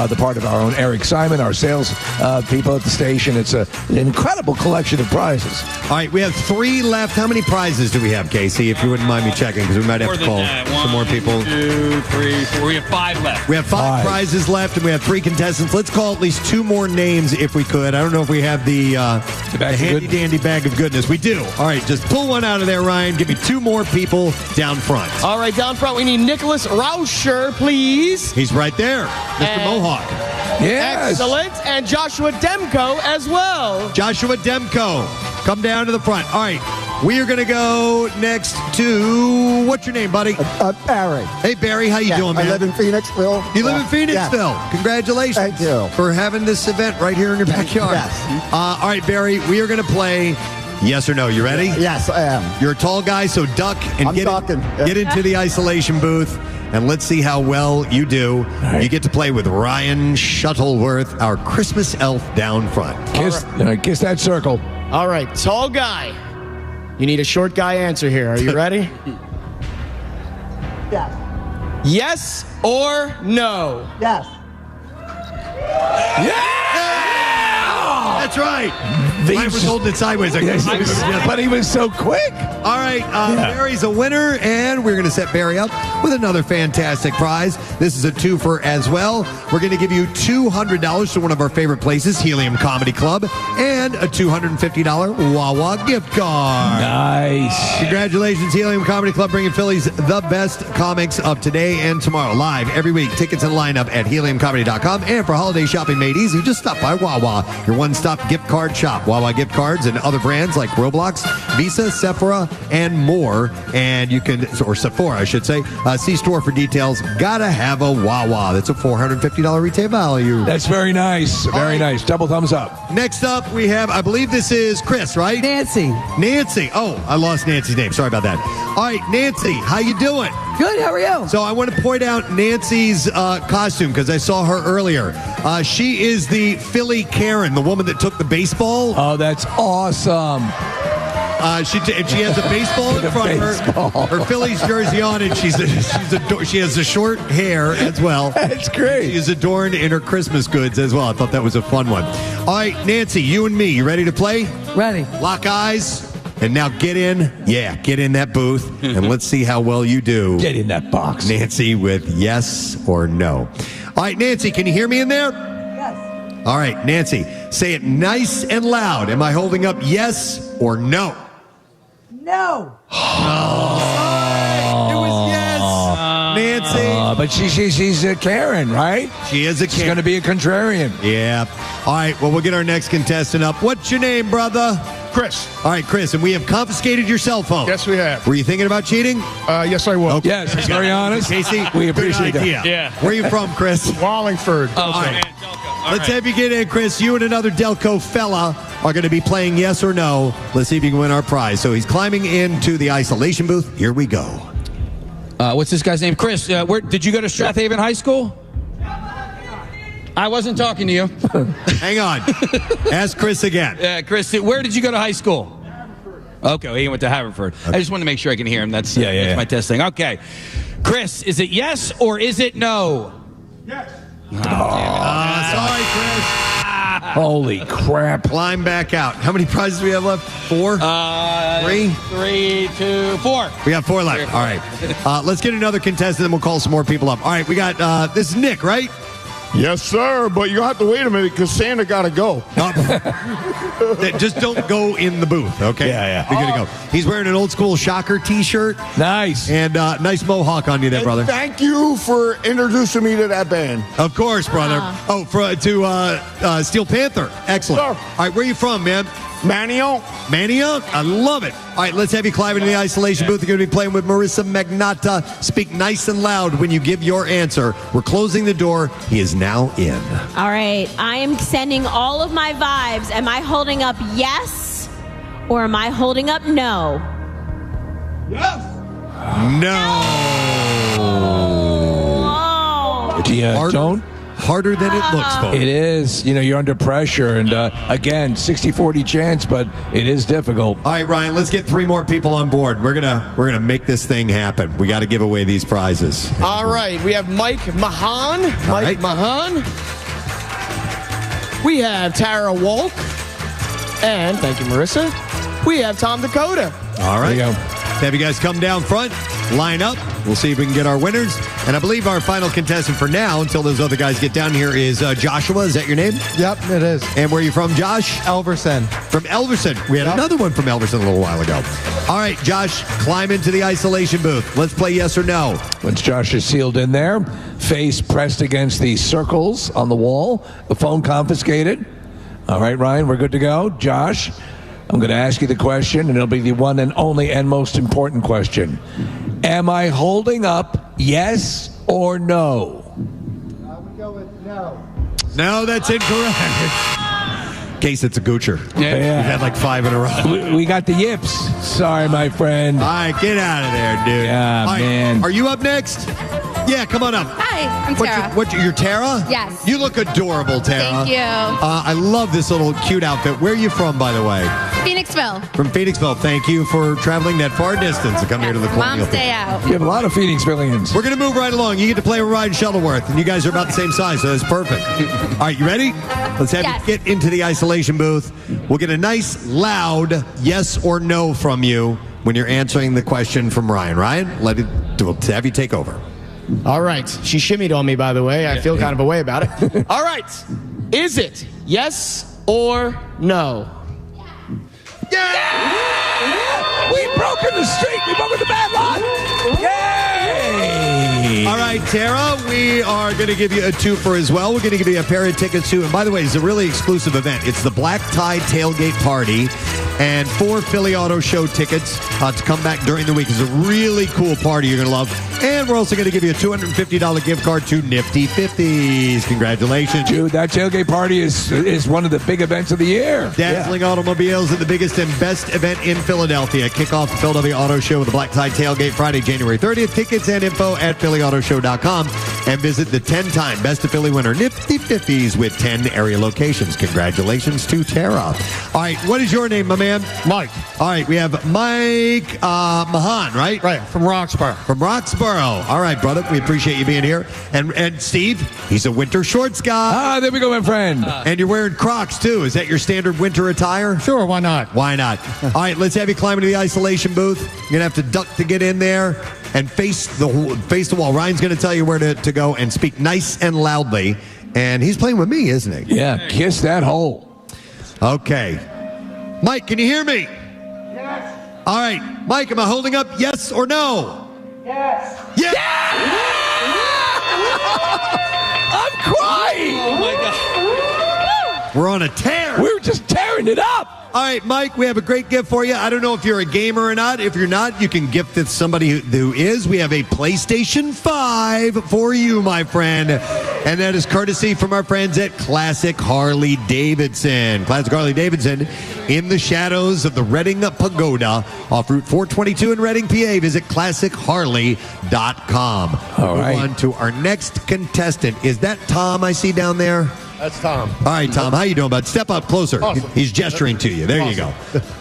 the part of our own Eric Simon, our sales people at the station. It's an incredible collection of prizes. All right, we have 3 left. How many prizes do we have, Casey, if you wouldn't mind me checking, because we might have to call some more people. 1, 2, 3, 4. We have 5 left. We have 5 prizes left, and we have 3 contestants contestants. Let's call at least 2 more names if we could. I don't know if we have the handy-dandy bag of goodness. We do. All right, just pull one out of there, Ryan. Give me 2 more people down front. All right, down front, we need Nicholas Rauscher, please. He's right there. Mr. Mohawk. Yes. Excellent. And Joshua Demko as well. Joshua Demko. Come down to the front. All right. We are going to go next to, what's your name, buddy? Barry. Hey, Barry. How you doing, man? I live in Phoenixville. You live in Phoenixville. Yes. Congratulations. Thank you. For having this event right here in your backyard. Yes. All right, Barry. We are going to play yes or no. You ready? Yes, I am. You're a tall guy, so duck and get into the isolation booth. And let's see how well you do. Right. You get to play with Ryan Shuttleworth, our Christmas elf down front. Kiss that circle. All right, tall guy. You need a short guy answer here. Are you ready? Yes. Yes or no? Yes. Yeah! That's right. Mine was holding it sideways. But he was so quick. All right, Barry's a winner, and we're going to set Barry up with another fantastic prize. This is a twofer as well. We're going to give you $200 to one of our favorite places, Helium Comedy Club, and a $250 Wawa gift card. Nice. Congratulations, Helium Comedy Club, bringing Philly's the best comics of today and tomorrow. Live every week. Tickets and lineup at heliumcomedy.com. And for holiday shopping made easy, just stop by Wawa, your one-stop gift card shop. Wawa gift cards and other brands like Roblox, Visa, Sephora, and more. And you can, or Sephora, I should say, see store for details. Gotta have a Wawa. That's a $450 retail value. That's very nice. Very nice. Double thumbs up. Next up, we have, I believe this is Chris, right? Nancy. Nancy. Oh, I lost Nancy's name. Sorry about that. All right, Nancy, how you doing? Good, how are you? So I want to point out Nancy's costume because I saw her earlier. She is the Philly Karen, the woman that took the baseball. Oh, that's awesome. She has a baseball in front of her Phillies jersey on, and she has the short hair as well. That's great. She is adorned in her Christmas goods as well. I thought that was a fun one. All right, Nancy, you and me, you ready to play? Ready. Lock eyes. And now get in that booth, and let's see how well you do. Get in that box. Nancy with yes or no. All right, Nancy, can you hear me in there? Yes. All right, Nancy, say it nice and loud. Am I holding up yes or no? No. It was yes, Nancy. But she's a Karen, right? She is a Karen. She's going to be a contrarian. Yeah. All right, well, we'll get our next contestant up. What's your name, brother? Chris. All right, Chris, and we have confiscated your cell phone. Yes, we have. Were you thinking about cheating? Yes, I will. Okay. Yes, he's very honest. Casey, we appreciate good idea. that. Yeah. Where are you from, Chris? Wallingford. All right. Let's have you get in, Chris. You and another Delco fella are going to be playing yes or no. Let's see if you can win our prize. So he's climbing into the isolation booth. Here we go. What's this guy's name? Chris, where did you go to Strathaven High School? I wasn't talking to you. Hang on. Ask Chris again. Chris, where did you go to high school? Okay, he went to Haverford. Okay. I just wanted to make sure I can hear him. That's my testing. Okay. Chris, is it yes or is it no? Yes. Sorry, Chris. Holy crap. Climb back out. How many prizes do we have left? 4? 3? 3, 2, 4. We got 4 left. All right. Let's get another contestant, and we'll call some more people up. All right, we got, this is Nick, right? Yes, sir, but you have to wait a minute because Santa got to go. Just don't go in the booth, okay? Yeah. You're going to go. He's wearing an old school Shocker t-shirt. Nice. And nice mohawk on you there, brother. Thank you for introducing me to that band. Of course, brother. Oh, to Steel Panther. Excellent. Sir. All right, where are you from, man? Manioc. Manioc? I love it. All right, let's have you climb into the isolation booth. You're going to be playing with Marissa Magnata. Speak nice and loud when you give your answer. We're closing the door. He is now in. All right. I am sending all of my vibes. Am I holding up yes or am I holding up no? Yes. No. Oh. Don't. Harder than it looks, folks. It is. You know, you're under pressure. And again, 60-40 chance, but it is difficult. All right, Ryan, let's get 3 more people on board. We're gonna make this thing happen. We got to give away these prizes. All right, we have Mike Mahan. Mahan. We have Tara Wolk. And thank you, Marissa. We have Tom Dakota. All right. There you go. Have you guys come down front, line up. We'll see if we can get our winners. And I believe our final contestant for now, until those other guys get down here, is Joshua. Is that your name? Yep, it is. And where are you from, Josh? Elverson. From Elverson. We had another one from Elverson a little while ago. All right, Josh, climb into the isolation booth. Let's play yes or no. Once Josh is sealed in there, face pressed against the circles on the wall, the phone confiscated. All right, Ryan, we're good to go. Josh, I'm going to ask you the question, and it'll be the one and only and most important question. Am I holding up yes or no? I would go with no. No, that's incorrect. Case, it's a goocher. Yeah. We've had like 5 in a row. We got the yips. Sorry, my friend. All right, get out of there, dude. Yeah, right, man. Are you up next? Yeah, come on up. Hi, I'm Tara. You're Tara? Yes. You look adorable, Tara. Thank you. I love this little cute outfit. Where are you from, by the way? Phoenixville. From Phoenixville. Thank you for traveling that far distance to come here to the Colonial Mom's Theatre. day out. You have a lot of Phoenixvillians. We're going to move right along. You get to play with Ryan Shuttleworth, and you guys are about the same size, so that's perfect. All right, you ready? Let's have you get into the isolation booth. We'll get a nice, loud yes or no from you when you're answering the question from Ryan. Ryan, we'll have you take over. All right. She shimmied on me, by the way. I feel kind of a way about it. All right. Is it yes or no? Yeah! We've broken the streak. We've broken the bad luck. Yay! All right, Tara, we are going to give you a twofer as well. We're going to give you a pair of tickets too. And by the way, it's a really exclusive event. It's the Black Tie Tailgate Party. And 4 Philly Auto Show tickets to come back during the week. It's a really cool party you're going to love. And we're also going to give you a $250 gift card to Nifty 50s. Congratulations. Dude, that tailgate party is one of the big events of the year. Dazzling automobiles at the biggest and best event in Philadelphia. Kick off the Philadelphia Auto Show with the Black Tie Tailgate Friday, January 30th. Tickets and info at PhillyAutoShow.com. And visit the 10-time Best of Philly winner, Nifty 50s, with 10 area locations. Congratulations to Tara. All right, what is your name, my man? Mike. All right, we have Mike Mahan, right? Right, from Roxborough. From Roxborough. All right, brother, we appreciate you being here. And Steve, he's a winter shorts guy. Ah, there we go, my friend. And you're wearing Crocs, too. Is that your standard winter attire? Sure, why not? Why not? All right, let's have you climb into the isolation booth. You're going to have to duck to get in there and face the wall. Ryan's going to tell you where to go and speak nice and loudly. And he's playing with me, isn't he? Yeah, kiss that hole. Okay. Mike, can you hear me? Yes. All right. Mike, am I holding up yes or no? Yes. Yes. I'm crying. Oh, my God. We're on a tear. We're just tearing it up. All right, Mike, we have a great gift for you. I don't know if you're a gamer or not. If you're not, you can gift it to somebody who is. We have a PlayStation 5 for you, my friend. And that is courtesy from our friends at Classic Harley Davidson. Classic Harley Davidson in the shadows of the Reading Pagoda off Route 422 in Reading, PA. Visit ClassicHarley.com. All right. Move on to our next contestant. Is that Tom I see down there? That's Tom. All right, Tom, how you doing, bud? Step up closer. Awesome. He's gesturing to you. There you go. All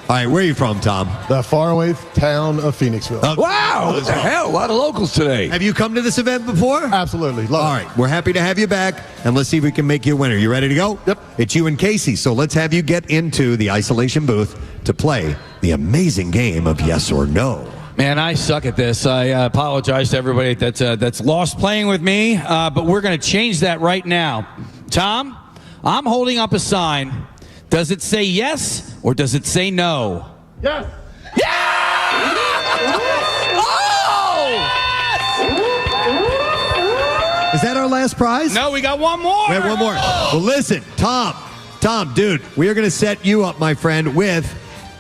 right, where are you from, Tom? The faraway town of Phoenixville. Wow, what the hell? A lot of locals today. Have you come to this event before? Absolutely. All right, we're happy to have you back, and let's see if we can make you a winner. You ready to go? Yep. It's you and Casey, so let's have you get into the isolation booth to play the amazing game of yes or no. Man, I suck at this. I apologize to everybody that's lost playing with me, but we're going to change that right now. Tom, I'm holding up a sign. Does it say yes or does it say no? Yes. Oh! Is that our last prize? No, we got one more. We have one more. Well, listen, Tom, dude, we are going to set you up, my friend, with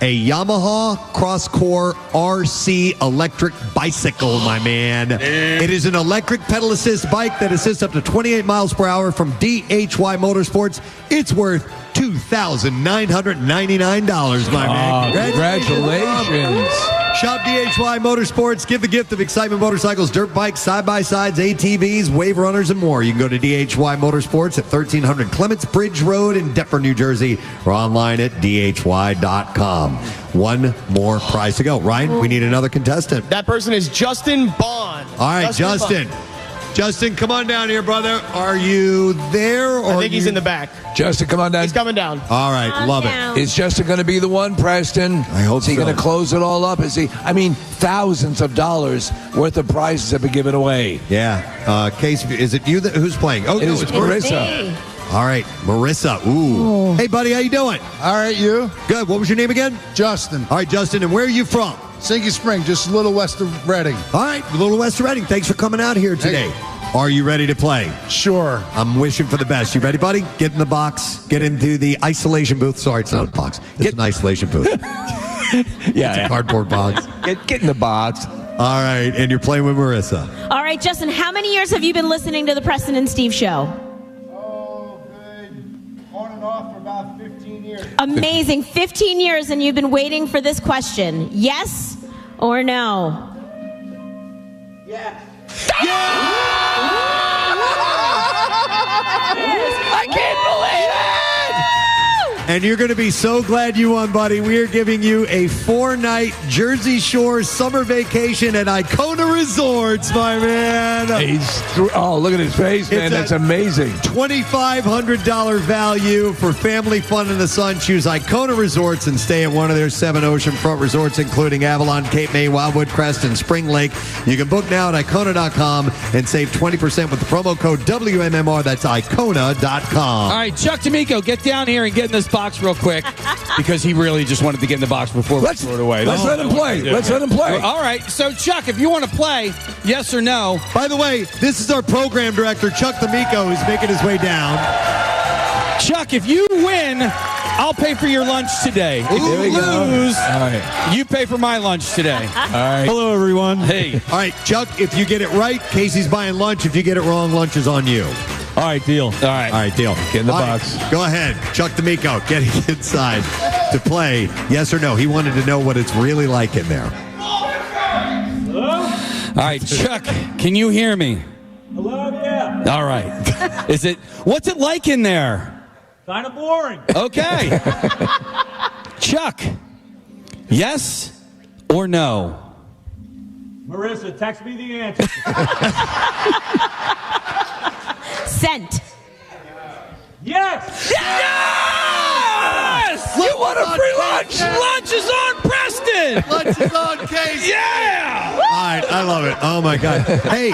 a Yamaha Crosscore RC electric bicycle, my man. It is an electric pedal assist bike that assists up to 28 miles per hour from DHY Motorsports. It's worth $2,999, my man. Congratulations. Shop DHY Motorsports. Give the gift of excitement motorcycles, dirt bikes, side-by-sides, ATVs, wave runners, and more. You can go to DHY Motorsports at 1300 Clements Bridge Road in Deptford, New Jersey, or online at DHY.com. One more prize to go. Ryan, we need another contestant. That person is Justin Bond. All right, Justin. Justin, come on down here, brother. Are you there? Or I think he's in the back. Justin, come on down. He's coming down. All right, love it. Is Justin going to be the one, Preston? I hope so. Is he going to close it all up? Is he? I mean, thousands of dollars worth of prizes have been given away. Yeah. Case, is it you who's playing? Oh, no, it's Marissa. All right, Marissa. Ooh. Hey, buddy, how you doing? All right, you? Good. What was your name again? Justin. All right, Justin, and where are you from? Sinky Spring, just a little west of Reading. All right, a little west of Reading. Thanks for coming out here today. Are you ready to play? Sure. I'm wishing for the best. You ready, buddy? Get in the box. Get into the isolation booth. Sorry, it's not a box. It's an isolation booth. Yeah. It's a cardboard box. Get in the box. All right, and you're playing with Marissa. All right, Justin, how many years have you been listening to the Preston and Steve show? Oh, good. On and off for about 15 years. Amazing. 15 years, and you've been waiting for this question. Yes or no? Yes. I can't believe it! And you're going to be so glad you won, buddy. We are giving you a 4-night Jersey Shore summer vacation at Icona Resorts, my man. Look at his face, man. That's amazing. $2,500 value for family fun in the sun. Choose Icona Resorts and stay at one of their 7 oceanfront resorts, including Avalon, Cape May, Wildwood Crest, and Spring Lake. You can book now at Icona.com and save 20% with the promo code WMMR. That's Icona.com. All right, Chuck D'Amico, get down here and get in this box real quick because he really just wanted to get in the box before we threw it away. Let's let him play. Let's let him play. All right, so Chuck, if you want to play, yes or no. By the way, this is our program director, Chuck D'Amico, who's making his way down. Chuck, if you win, I'll pay for your lunch today. If you lose, all right, you pay for my lunch today. All right. Hello, everyone. Hey. All right, Chuck, if you get it right, Casey's buying lunch. If you get it wrong, lunch is on you. All right, deal. All right. All right, deal. Get in the box. Right, go ahead. Chuck D'Amico getting inside to play yes or no. He wanted to know what it's really like in there. Hello? All right, Chuck, can you hear me? Hello, yeah. All right. What's it like in there? Kind of boring. Okay. Chuck, yes or no? Marissa, text me the answer. Sent. Yes! Yes! You want a free lunch? Lunch is on Preston! Lunch is on Casey! Yeah! All right, I love it. Oh, my God. Hey,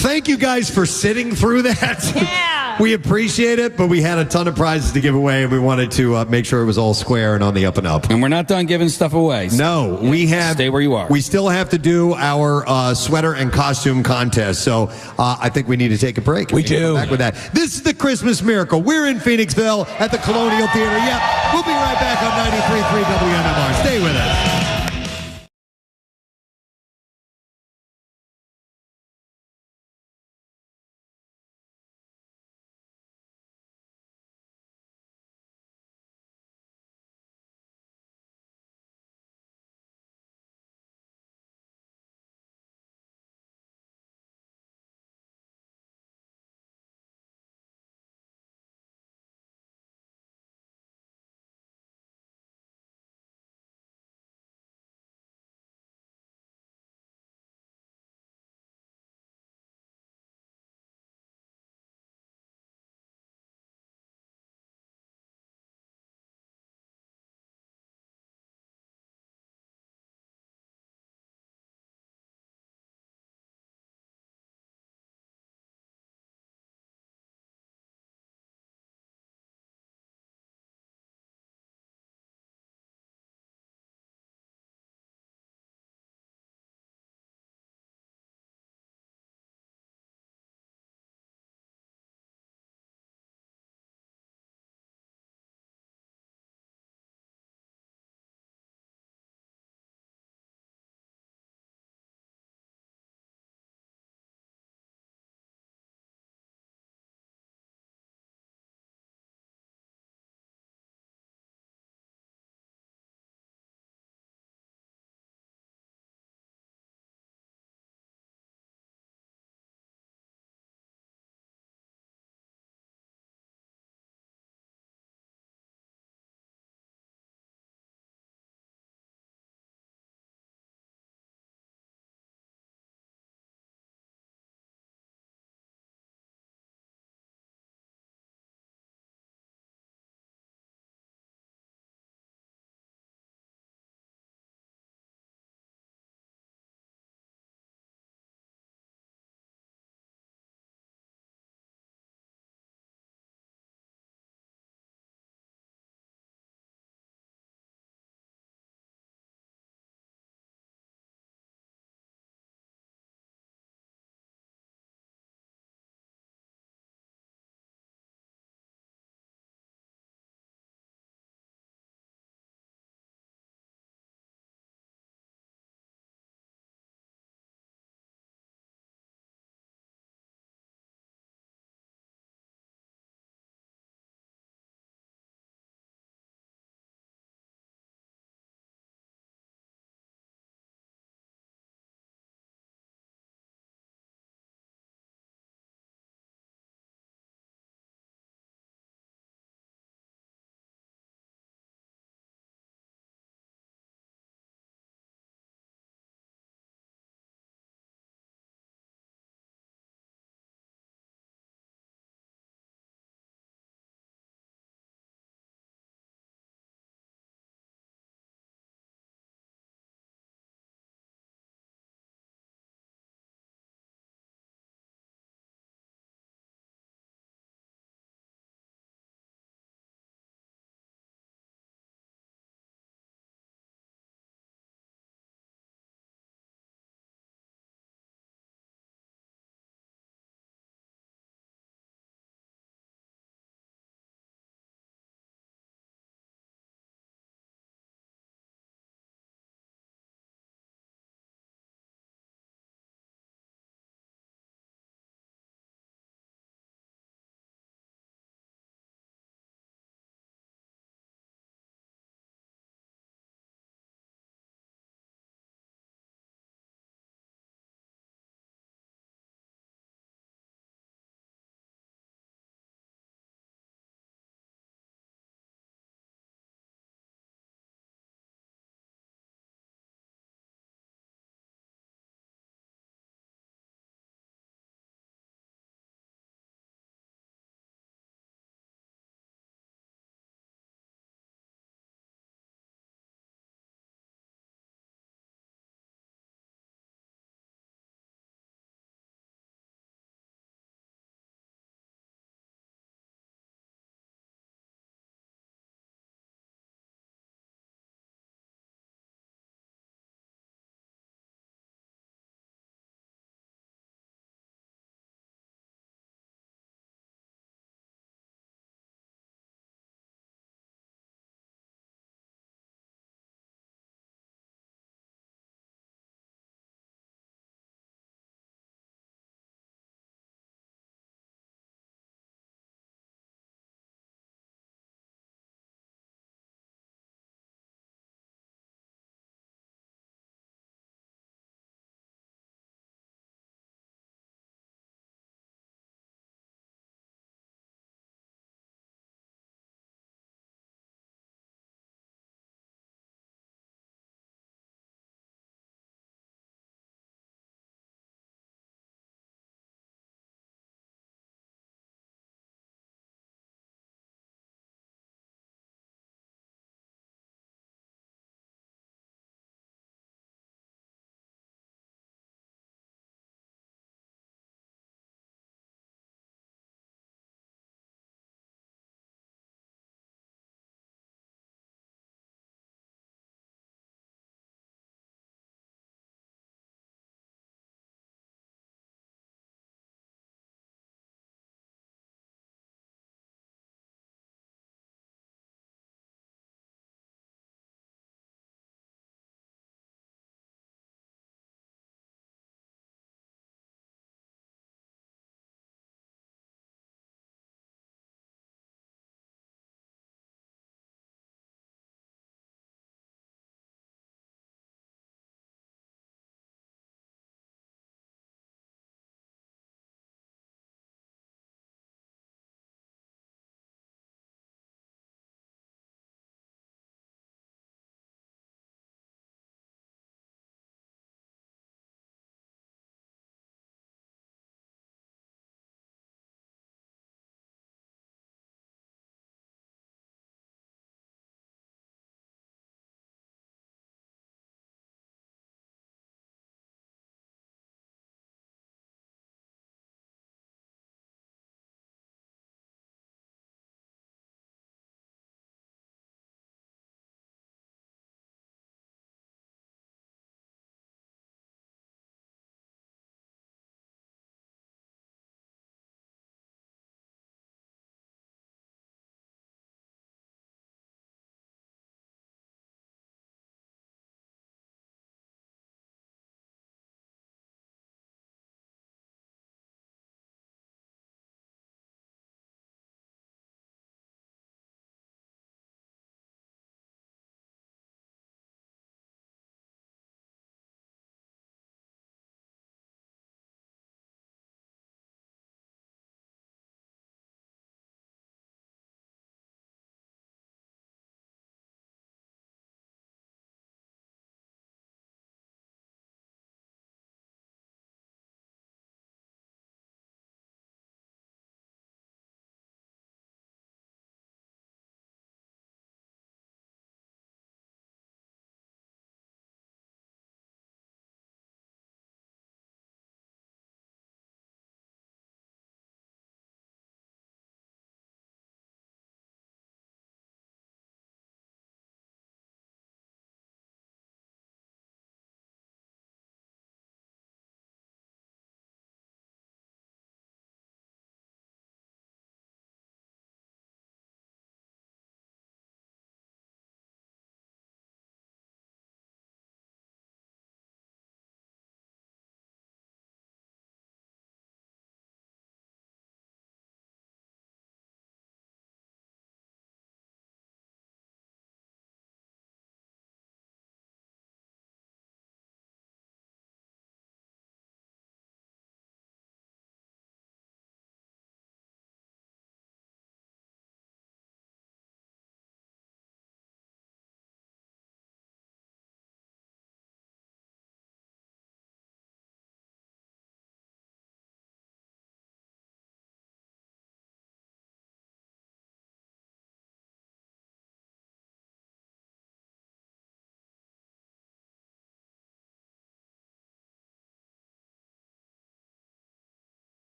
thank you guys for sitting through that. Yeah. We appreciate it, but we had a ton of prizes to give away, and we wanted to make sure it was all square and on the up and up. And we're not done giving stuff away. No, we have. Stay where you are. We still have to do our sweater and costume contest, so I think we need to take a break. We do. Come back with that. This is the Christmas Miracle. We're in Phoenixville at the Colonial Theatre. Yep, we'll be right back on 93.3 WMMR. Stay with us.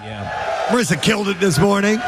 Yeah. Marissa killed it this morning.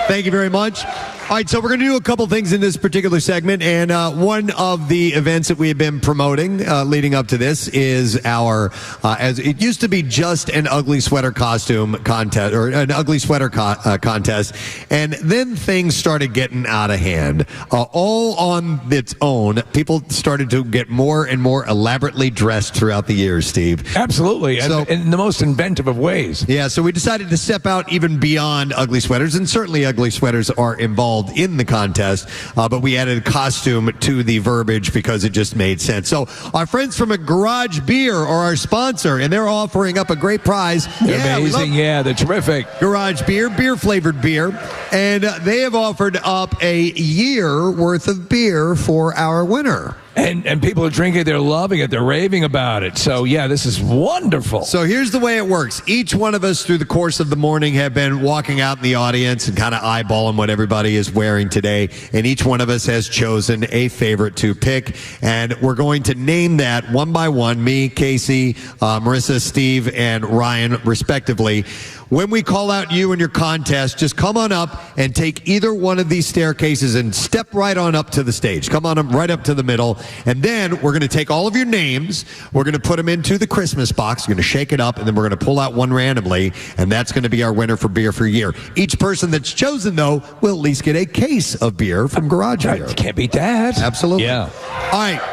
Thank you very much. All right, so we're going to do a couple things in this particular segment, and one of the events that we have been promoting leading up to this is our, as it used to be just an ugly sweater costume contest, or an ugly sweater contest, and then things started getting out of hand. All on its own, people started to get more and more elaborately dressed throughout the years, Steve. Absolutely, so, in the most inventive of ways. Yeah, so we decided to step out even beyond ugly sweaters, and certainly ugly sweaters are involved in the contest, but we added a costume to the verbiage because it just made sense. So our friends from a Garage Beer are our sponsor, and they're offering up a great prize. They're amazing. Yeah, they're terrific. Garage Beer, beer-flavored beer, and they have offered up a year worth of beer for our winner. And people are drinking it, they're loving it, they're raving about it. So, yeah, this is wonderful. So here's the way it works. Each one of us through the course of the morning have been walking out in the audience and kind of eyeballing what everybody is wearing today. And each one of us has chosen a favorite to pick. And we're going to name that one by one, me, Casey, Marissa, Steve, and Ryan, respectively. When we call out you and your contest, just come on up and take either one of these staircases and step right on up to the stage. Come on up right up to the middle. And then we're going to take all of your names. We're going to put them into the Christmas box. We're going to shake it up, and then we're going to pull out one randomly, and that's going to be our winner for beer for a year. Each person that's chosen, though, will at least get a case of beer from Garage Beer. Can't beat that. Absolutely. Yeah. All right.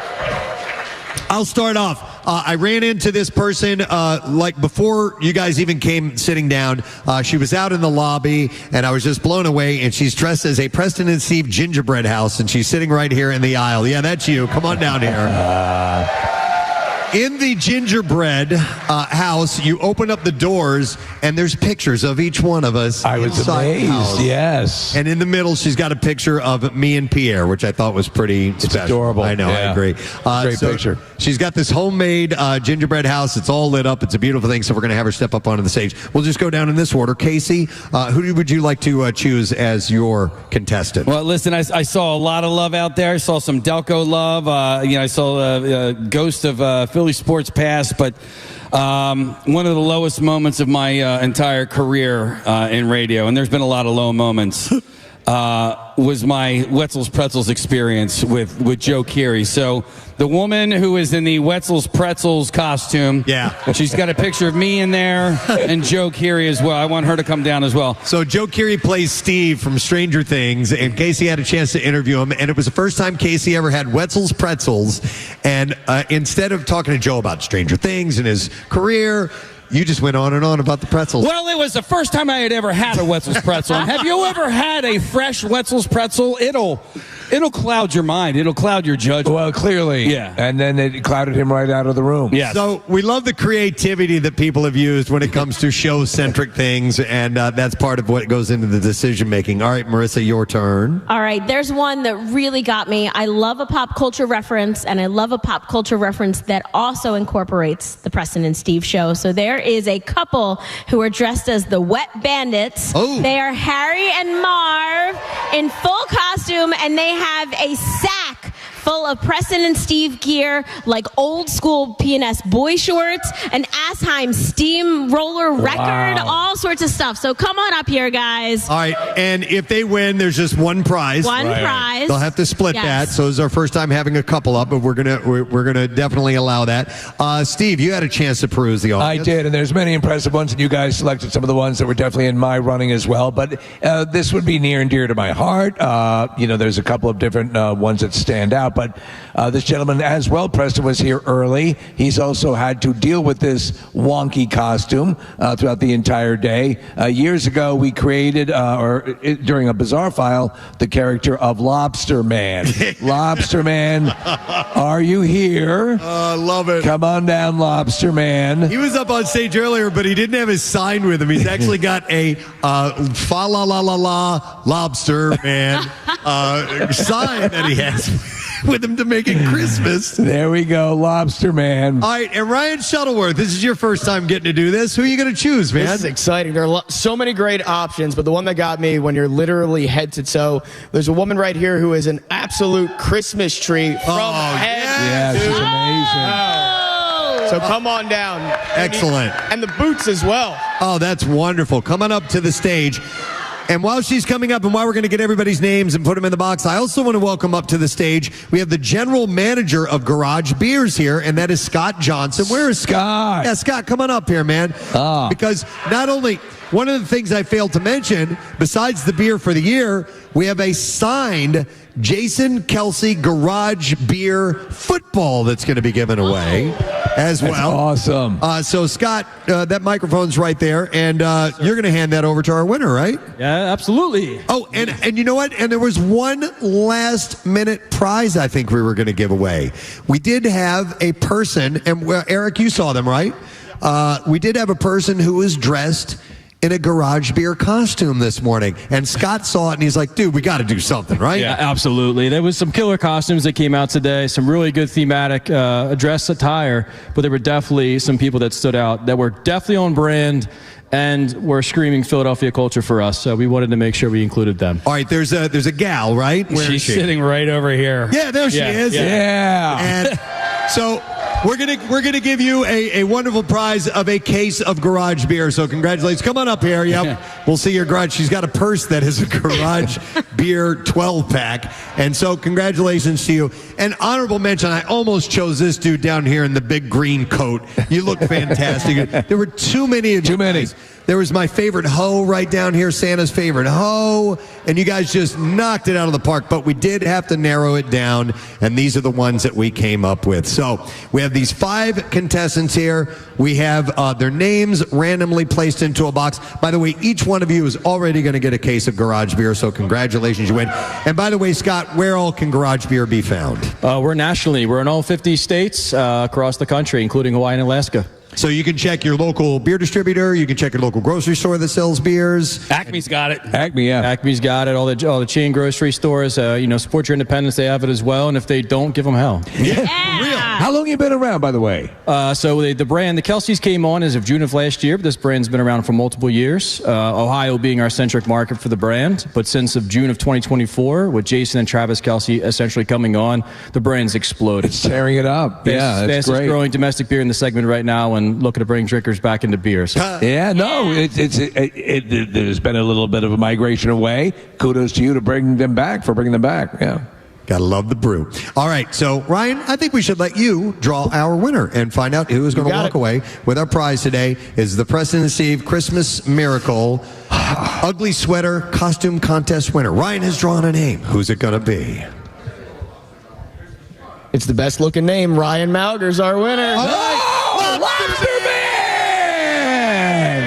I'll start off. I ran into this person like before you guys even came sitting down. She was out in the lobby, and I was just blown away. And she's dressed as a Preston and Steve gingerbread house, and she's sitting right here in the aisle. Yeah, that's you. Come on down here. In the gingerbread house, you open up the doors, and there's pictures of each one of us. I was amazed, yes. And in the middle, she's got a picture of me and Pierre, which I thought was pretty special. Adorable. I know, yeah. I agree. Great picture. She's got this homemade gingerbread house. It's all lit up. It's a beautiful thing, so we're going to have her step up onto the stage. We'll just go down in this order. Casey, who would you like to choose as your contestant? Well, listen, I saw a lot of love out there. I saw some Delco love. I saw Ghost of Philly Sports Pass, but one of the lowest moments of my entire career in radio, and there's been a lot of low moments, was my Wetzel's Pretzels experience with Joe Keery. So the woman who is in the Wetzel's Pretzels costume, she's got a picture of me in there and Joe Keery as well. I want her to come down as well. So Joe Keery plays Steve from Stranger Things, and Casey had a chance to interview him, and it was the first time Casey ever had Wetzel's Pretzels. And instead of talking to Joe about Stranger Things and his career, you just went on and on about the pretzels. Well, it was the first time I had ever had a Wetzel's pretzel. And have you ever had a fresh Wetzel's pretzel? It'll cloud your mind. It'll cloud your judgment. Well, clearly. Yeah. And then it clouded him right out of the room. Yes. So we love the creativity that people have used when it comes to show-centric things, and that's part of what goes into the decision-making. All right, Marissa, your turn. All right, there's one that really got me. I love a pop culture reference, and I love a pop culture reference that also incorporates the Preston and Steve show. So there is a couple who are dressed as the Wet Bandits. Oh. They are Harry and Marv in full costume, and they have a sack full of Preston and Steve gear, like old school P&S boy shorts, an Asheim steamroller record, all sorts of stuff. So come on up here, guys. All right, and if they win, there's just one prize. One prize. They'll have to split that. So it's our first time having a couple up, but we're gonna definitely allow that. Steve, you had a chance to peruse the audience. I did, and there's many impressive ones, and you guys selected some of the ones that were definitely in my running as well. But this would be near and dear to my heart. There's a couple of different ones that stand out. But this gentleman as well, Preston, was here early. He's also had to deal with this wonky costume throughout the entire day. Years ago, we created, during a Bizarre File, the character of Lobster Man. Lobster Man, are you here? I love it. Come on down, Lobster Man. He was up on stage earlier, but he didn't have his sign with him. He's actually got a fa la la la la Lobster Man sign that he has with him to make it Christmas. There we go, Lobster Man. All right, and Ryan Shuttleworth, this is your first time getting to do this. Who are you going to choose, man? This is exciting. There are so many great options, but the one that got me when you're literally head to toe, there's a woman right here who is an absolute Christmas tree from head yeah, to she's amazing. So come on down. Excellent. And the boots as well. Oh, that's wonderful. Come on up to the stage. And while she's coming up and while we're going to get everybody's names and put them in the box, I also want to welcome up to the stage, we have the general manager of Garage Beers here, and that is Scott Johnson. Where is Scott? Yeah, Scott, come on up here, man. Because not only... One of the things I failed to mention, besides the beer for the year, we have a signed Jason Kelsey Garage Beer football that's going to be given away as well. That's awesome. So, Scott, that microphone's right there, and you're going to hand that over to our winner, right? Yeah, absolutely. Oh, and you know what? And there was one last-minute prize I think we were going to give away. We did have a person, and Eric, you saw them, right? We did have a person who was dressed in a Garage Beer costume this morning. And Scott saw it and he's like, dude, we got to do something, right? Yeah, absolutely. There was some killer costumes that came out today, some really good thematic dress attire, but there were definitely some people that stood out that were definitely on brand and were screaming Philadelphia culture for us. So we wanted to make sure we included them. All right, there's a gal, right? Where She's sitting right over here. Yeah, there she is. Yeah. And so we're gonna give you a wonderful prize of a case of Garage Beer. So congratulations. Come on up here. Yep. We'll see your garage. She's got a purse that is a Garage Beer 12-pack. And so congratulations to you. An honorable mention, I almost chose this dude down here in the big green coat. You look fantastic. There were too many of you. Too many. There was my favorite hoe right down here, Santa's favorite hoe, and you guys just knocked it out of the park, but we did have to narrow it down, and these are the ones that we came up with. So we have these 5 contestants here. We have their names randomly placed into a box. By the way, each one of you is already going to get a case of Garage Beer, so congratulations, you win. And by the way, Scott, where all can Garage Beer be found? We're nationally. We're in all 50 states across the country, including Hawaii and Alaska. So you can check your local beer distributor. You can check your local grocery store that sells beers. Acme's got it. Acme, yeah. Acme's got it. All the chain grocery stores. Support your independence. They have it as well. And if they don't, give them hell. Yeah. Real. How long have you been around, by the way? So the brand, the Kelseys came on as of June of last year, but this brand's been around for multiple years. Ohio being our centric market for the brand. But since of June of 2024, with Jason and Travis Kelsey essentially coming on, the brand's exploded. It's tearing it up. Yeah, that's fastest great. growing domestic beer in the segment right now, and looking to bring drinkers back into beer. So. Yeah, no, there's been a little bit of a migration away. Kudos to you to bringing them back. Yeah. Gotta love the brew. All right, so Ryan, I think we should let you draw our winner and find out who is going to walk away with our prize today. Is the Preston and Steve Christmas Miracle Ugly Sweater Costume Contest winner. Ryan has drawn a name. Who's it going to be? It's the best looking name. Ryan Mauger's our winner. All right. Lobster Man!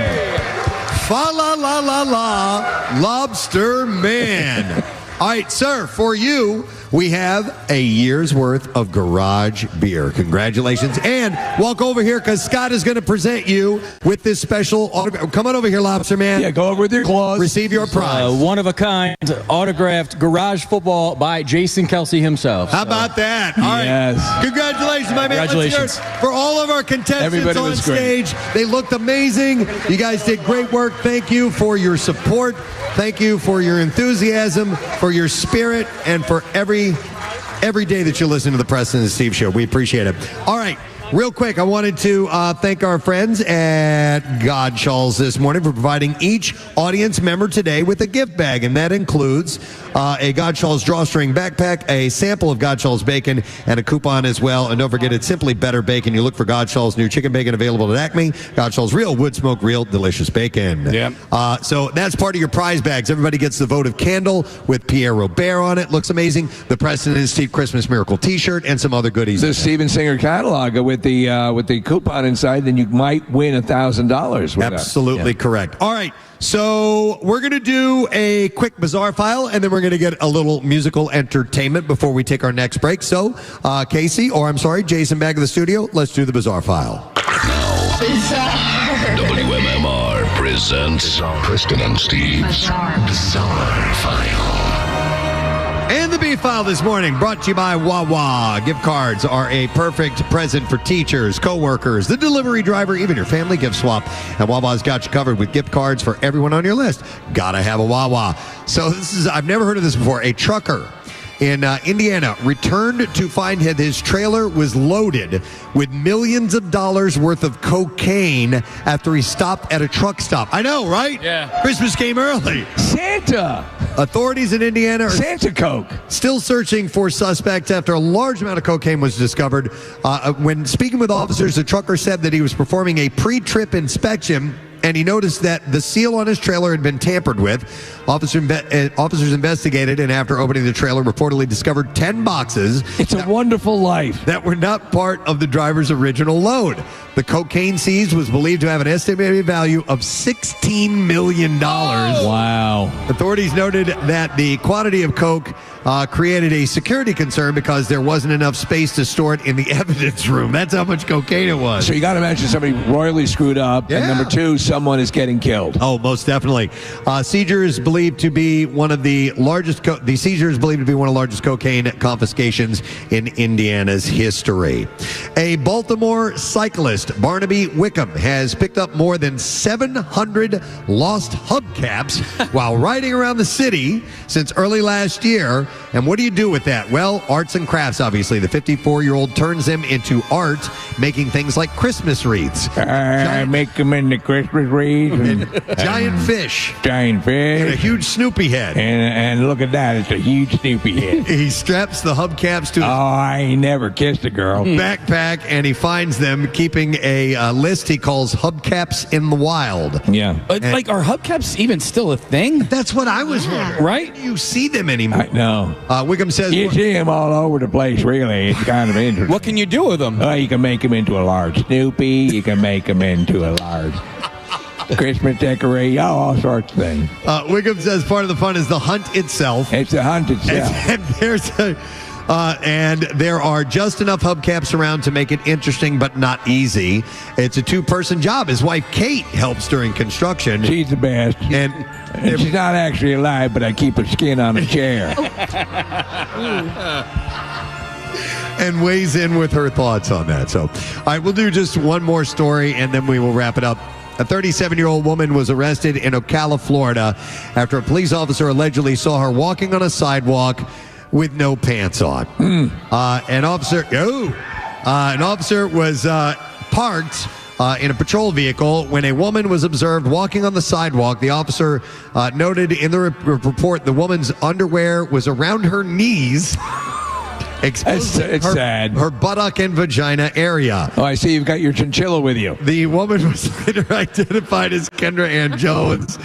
Fa la la la la, Lobster Man. All right, sir, for you, we have a year's worth of Garage Beer. Congratulations. And walk over here because Scott is going to present you with this special autograph. Come on over here, Lobster Man. Yeah, go over with your claws. Receive your prize. One of a kind autographed Garage Football by Jason Kelsey himself. How about that? All right. Yes. Congratulations, my man. Congratulations. Let's hear it for all of our contestants Everybody on was great. stage. They looked amazing. You guys did great work. Thank you for your support. Thank you for your enthusiasm, for your spirit, and for every day that you listen to the Preston and Steve Show. We appreciate it. All right. Real quick, I wanted to thank our friends at Godshall's this morning for providing each audience member today with a gift bag, and that includes a Godshall's drawstring backpack, a sample of Godshall's bacon, and a coupon as well. And don't forget, it's simply better bacon. You look for Godshall's new chicken bacon available at Acme. Godshall's real wood smoke, real delicious bacon. Yeah. So that's part of your prize bags. Everybody gets the votive candle with Pierre Robert on it. Looks amazing. The Preston and Steve Christmas Miracle T-shirt and some other goodies. The Steven Singer catalog with the coupon inside, then you might win $1,000. Absolutely correct. All right, so we're going to do a quick bizarre file, and then we're going to get a little musical entertainment before we take our next break. So, Jason, back in the studio. Let's do the bizarre file. WMMR presents Preston and Steve's Bizarre File. And the B file this morning brought to you by Wawa. Gift cards are a perfect present for teachers, co-workers, the delivery driver, even your family gift swap. And Wawa's got you covered with gift cards for everyone on your list. Gotta have a Wawa. So I've never heard of this before. A trucker in Indiana returned to find that his trailer was loaded with millions of dollars worth of cocaine after he stopped at a truck stop. I know, right? Yeah. Christmas came early. Santa. Authorities in Indiana are Santa Coke. still searching for suspects after a large amount of cocaine was discovered. When speaking with officers, the trucker said that he was performing a pre-trip inspection and he noticed that the seal on his trailer had been tampered with. Officers investigated, and after opening the trailer, reportedly discovered 10 boxes. It's a wonderful life. That were not part of the driver's original load. The cocaine seized was believed to have an estimated value of $16 million. Wow. Authorities noted that the quantity of coke created a security concern because there wasn't enough space to store it in the evidence room. That's how much cocaine it was. So you got to imagine somebody royally screwed up, and number two, someone is getting killed. Oh, most definitely. Seizure is believed to be one of the largest. The seizure is believed to be one of the largest cocaine confiscations in Indiana's history. A Baltimore cyclist, Barnaby Wickham, has picked up more than 700 lost hubcaps while riding around the city since early last year. And what do you do with that? Well, arts and crafts, obviously. The 54-year-old turns them into art, making things like Christmas wreaths. I make them into Christmas wreaths. Giant fish. Giant fish. And a huge Snoopy head. And look at that. It's a huge Snoopy head. He straps the hubcaps to his I ain't never kissed a girl. backpack, and he finds them, keeping a list he calls Hubcaps in the Wild. Yeah. Like, are hubcaps even still a thing? That's what I was wondering. Right? Do you see them anymore? No. Wickham says... You see them all over the place, really. It's kind of interesting. What can you do with them? You can make them into a large Snoopy. You can make them into a large Christmas decoration. All sorts of things. Wickham says part of the fun is the hunt itself. It's the hunt itself. And there are just enough hubcaps around to make it interesting, but not easy. It's a two-person job. His wife, Kate, helps during construction. She's the best. And she's not actually alive, but I keep her skin on a chair. And weighs in with her thoughts on that. So, all right, we'll do just one more story, and then we will wrap it up. A 37-year-old woman was arrested in Ocala, Florida, after a police officer allegedly saw her walking on a sidewalk with no pants on. An officer was parked in a patrol vehicle when a woman was observed walking on the sidewalk. The officer noted in the report the woman's underwear was around her knees, exposing sad. Her buttock and vagina area. Oh, I see you've got your chinchilla with you. The woman was later identified as Kendra Ann Jones.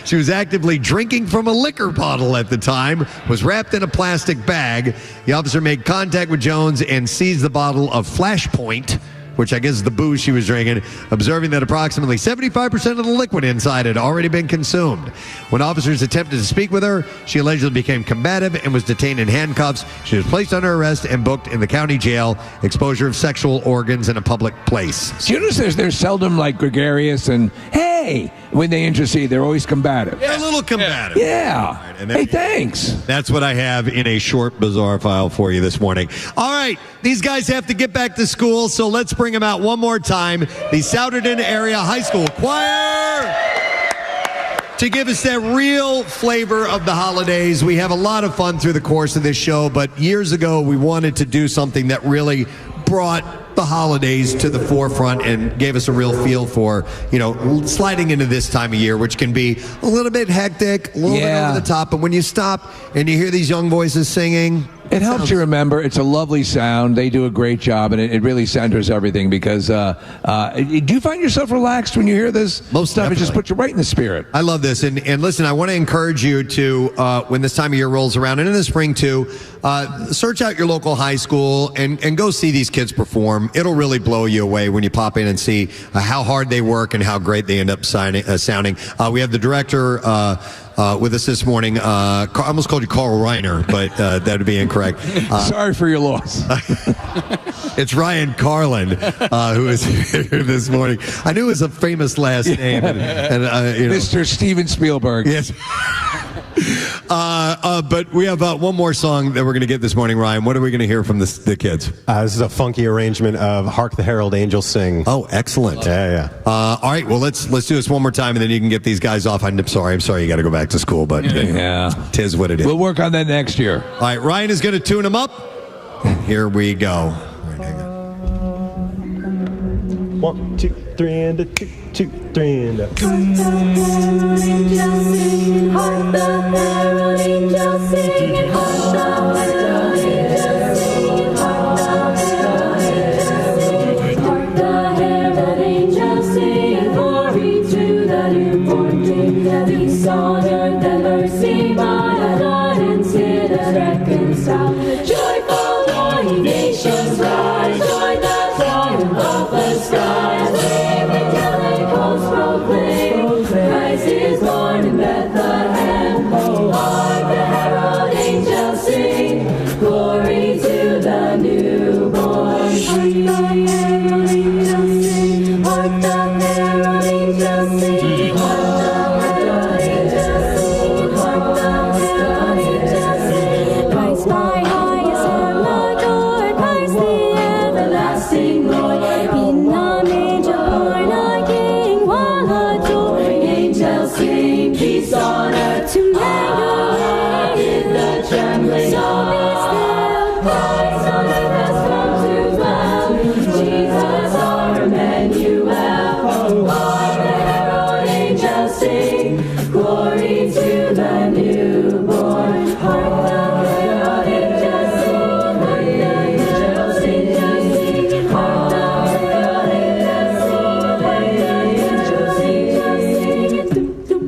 She was actively drinking from a liquor bottle at the time, was wrapped in a plastic bag. The officer made contact with Jones and seized the bottle of Flashpoint, which I guess is the booze she was drinking, observing that approximately 75% of the liquid inside had already been consumed. When officers attempted to speak with her, she allegedly became combative and was detained in handcuffs. She was placed under arrest and booked in the county jail. Exposure of sexual organs in a public place. So you notice they're seldom like gregarious and, hey, when they intercede, they're always combative. They're a little combative. Yeah. Right, and hey, thanks. That's what I have in a short, bizarre file for you this morning. All right, these guys have to get back to school, so let's bring them out one more time. The Souderton Area High School Choir, to give us that real flavor of the holidays. We have a lot of fun through the course of this show, but years ago we wanted to do something that really brought the holidays to the forefront and gave us a real feel for, sliding into this time of year, which can be a little bit hectic, a little bit over the top. But when you stop and you hear these young voices singing, it helps you remember. It's a lovely sound. They do a great job, and it really centers everything because do you find yourself relaxed when you hear this? Most stuff? It just puts you right in the spirit. I love this. And listen, I want to encourage you to, when this time of year rolls around, and in the spring too, search out your local high school and go see these kids perform. It'll really blow you away when you pop in and see how hard they work and how great they end up sounding. We have the director with us this morning. I almost called you Carl Reiner, but that would be incorrect. Sorry for your loss. It's Ryan Carlin who is here this morning. I knew it was a famous last name. And Mr. Steven Spielberg. Yes. But we have one more song that we're going to get this morning, Ryan. What are we going to hear from the kids? This is a funky arrangement of "Hark the Herald Angels Sing." Oh, excellent. Yeah. All right, well, let's do this one more time, and then you can get these guys off. I'm sorry you got to go back to school, but tis what it is. We'll work on that next year. All right, Ryan is going to tune them up. Here we go. 1, 2, 3, and a 2, 2, 3, and a. Hark the herald angels singing, hark the herald angels singing, hark the herald angels singing, hark the herald angels singing, glory to the newborn King, peace on earth and mercy by God and sinners reconciled. Joyful morning, nations rise, join the triumph of the skies. Christ is born in Bethlehem. Hark the herald angels sing, glory to the newborn King. Hark the herald angels sing, hark the herald angels sing, hark the herald angels sing, hark the herald angels sing. Christ by highest heaven adored, Christ the everlasting Lord. In the manger born a King, while adoring angels sing, peace on earth to land in the trembling. So be still, Christ on earth has come to dwell. Jesus our Emmanuel. Hark the herald angels sing, glory to the newborn. Hark the herald angels sing, hark the angels sing, hark the herald angels sing, hark the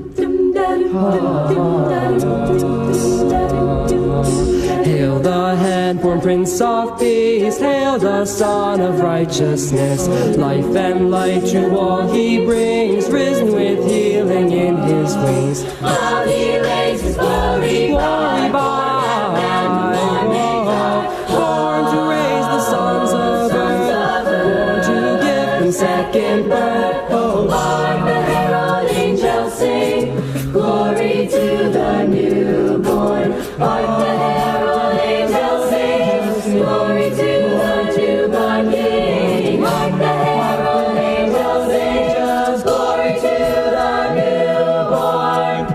Hail the hand-born Prince of Peace, hail the Son of Righteousness. Life and light to all he brings, risen with healing in his wings. While he lays his glory by, born to raise the sons of earth, born to give them second birth. hark the herald angels sing, glory to the newborn. Hark the herald angels sing, glory to the newborn King. Hark the herald angels sing, glory to the newborn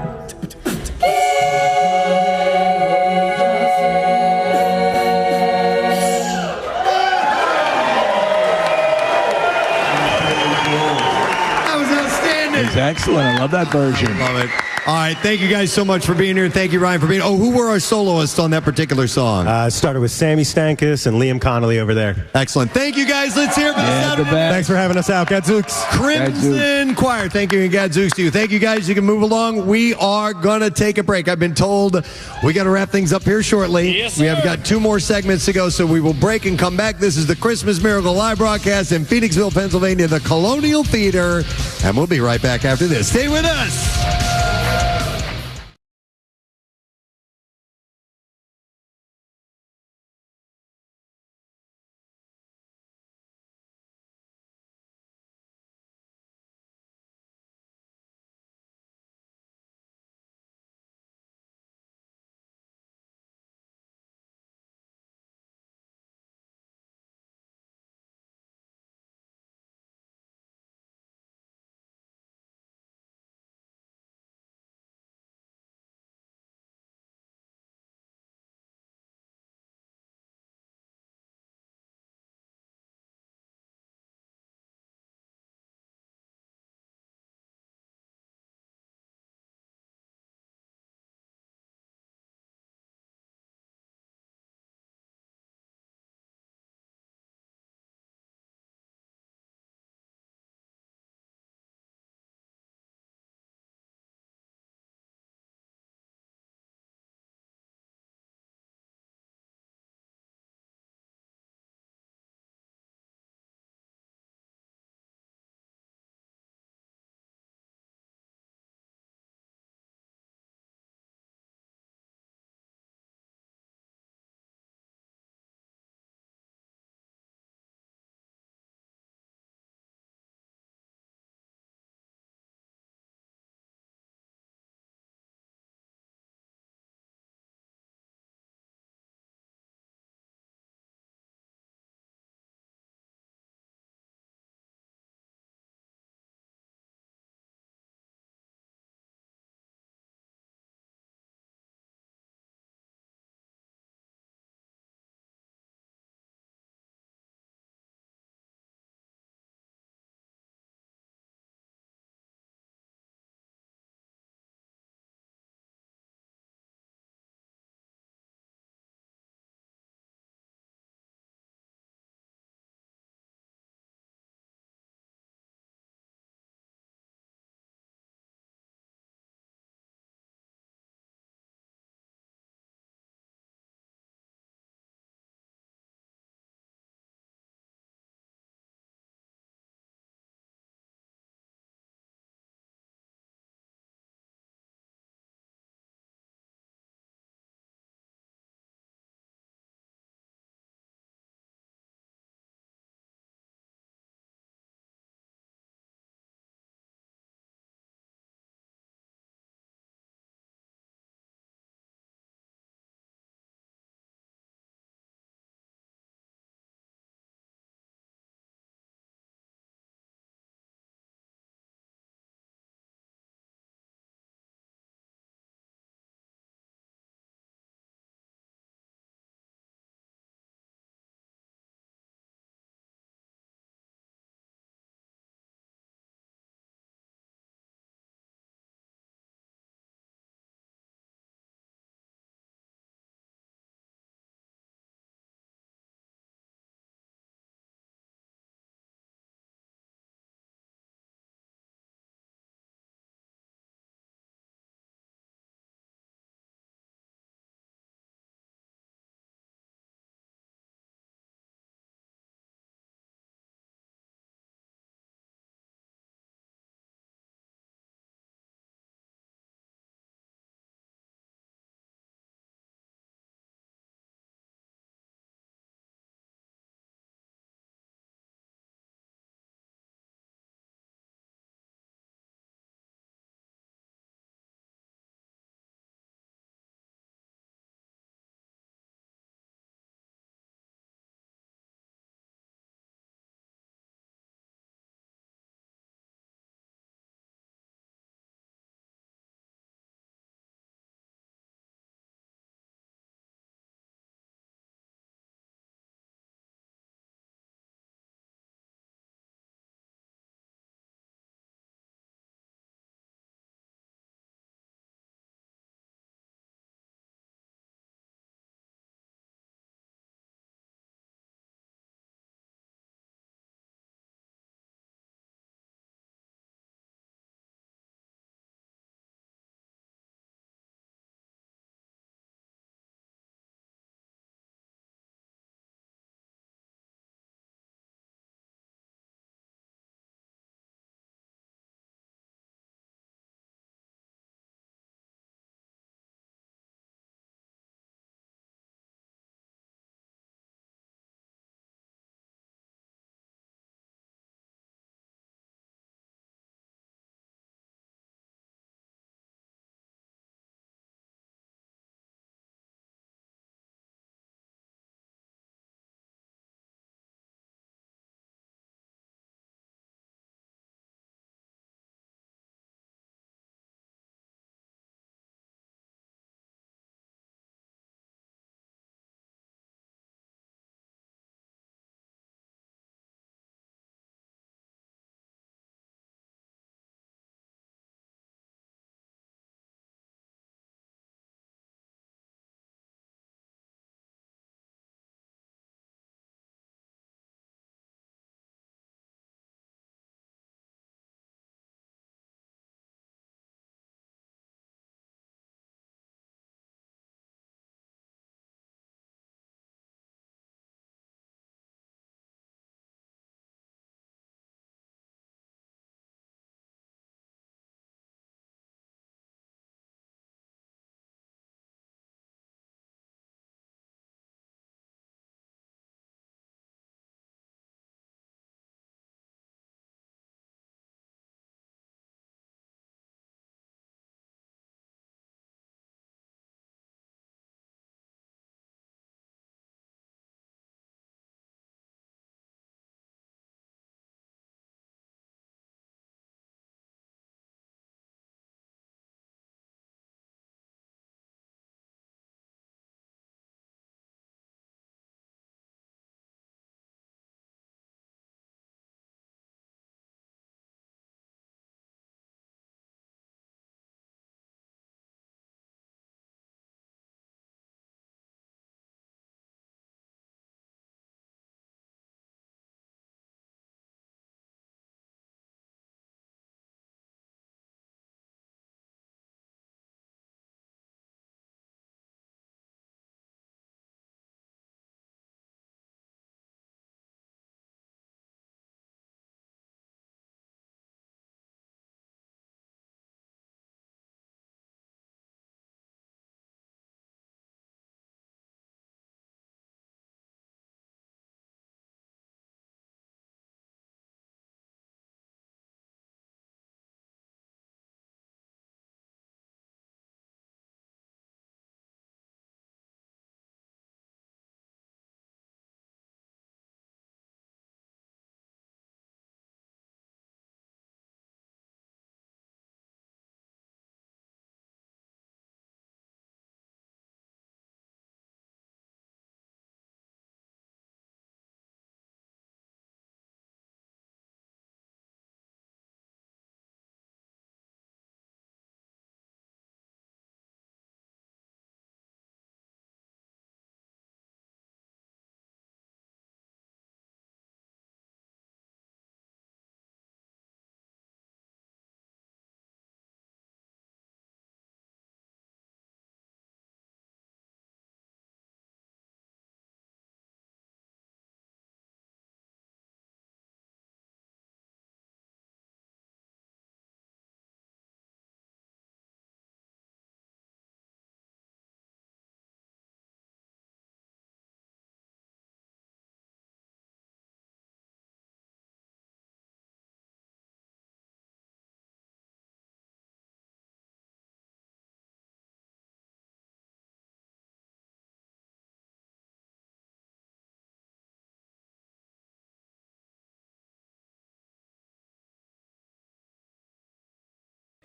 That was outstanding. It's excellent. I love that version. Love it. All right, thank you guys so much for being here. Thank you, Ryan, for being. Oh, who were our soloists on that particular song? Started with Sammy Stankus and Liam Connolly over there. Excellent. Thank you, guys. Let's hear it for the Saturday. Thanks for having us out, Gadzooks. Crimson Choir. Thank you, and Gadzooks to you. Thank you, guys. You can move along. We are going to take a break. I've been told we got to wrap things up here shortly. Yes, we have sir. got 2 more segments to go, so we will break and come back. This is the Christmas Miracle live broadcast in Phoenixville, Pennsylvania, the Colonial Theatre, and we'll be right back after this. Stay with us.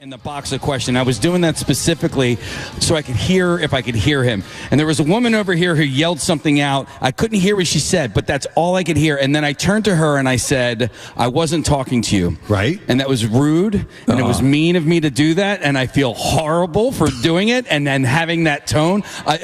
in the box of question. I was doing that specifically so I could hear if I could hear him. And there was a woman over here who yelled something out. I couldn't hear what she said, but that's all I could hear. And then I turned to her and I said, I wasn't talking to you. Right. And that was rude, and it was mean of me to do that, and I feel horrible for doing it and then having that tone.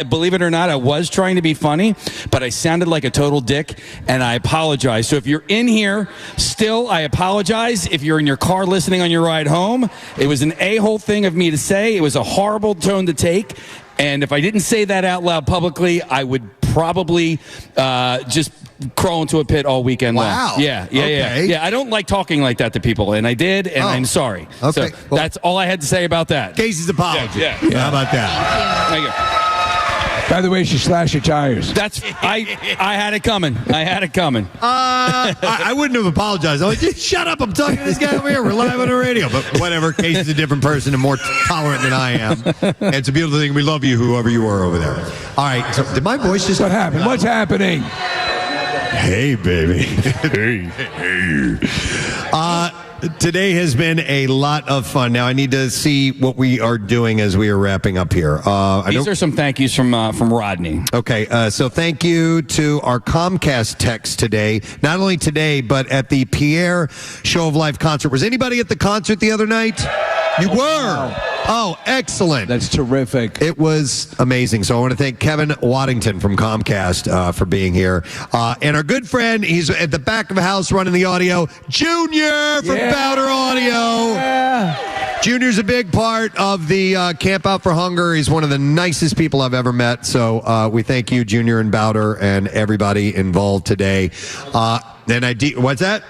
Believe it or not, I was trying to be funny, but I sounded like a total dick, and I apologize. So if you're in here still, I apologize. If you're in your car listening on your ride home, it was an a-hole thing of me to say. It was a horrible tone to take. And if I didn't say that out loud publicly, I would probably just crawl into a pit all weekend long. Yeah. I don't like talking like that to people, and I did, and I'm sorry. Okay. So that's all I had to say about that. Casey's apology. Yeah. How about that? Thank you. By the way, she slashed your tires. I had it coming. I wouldn't have apologized. I was like, shut up, I'm talking to this guy over here. We're live on the radio. But whatever, Casey's a different person and more tolerant than I am. And it's a beautiful thing. We love you, whoever you were over there. All right, so did my voice just... What happened? What's happening? Hey, baby. Hey. Today has been a lot of fun. Now, I need to see what we are doing as we are wrapping up here. These are some thank yous from Rodney. Okay, so thank you to our Comcast text today. Not only today, but at the Pierre Show of Life concert. Was anybody at the concert the other night? You were. Wow. Oh, excellent. That's terrific. It was amazing. So I want to thank Kevin Waddington from Comcast for being here. And our good friend, he's at the back of the house running the audio, Junior from Bowder Audio. Yeah. Junior's a big part of the Camp Out for Hunger. He's one of the nicest people I've ever met. So we thank you, Junior and Bowder, and everybody involved today. What's that?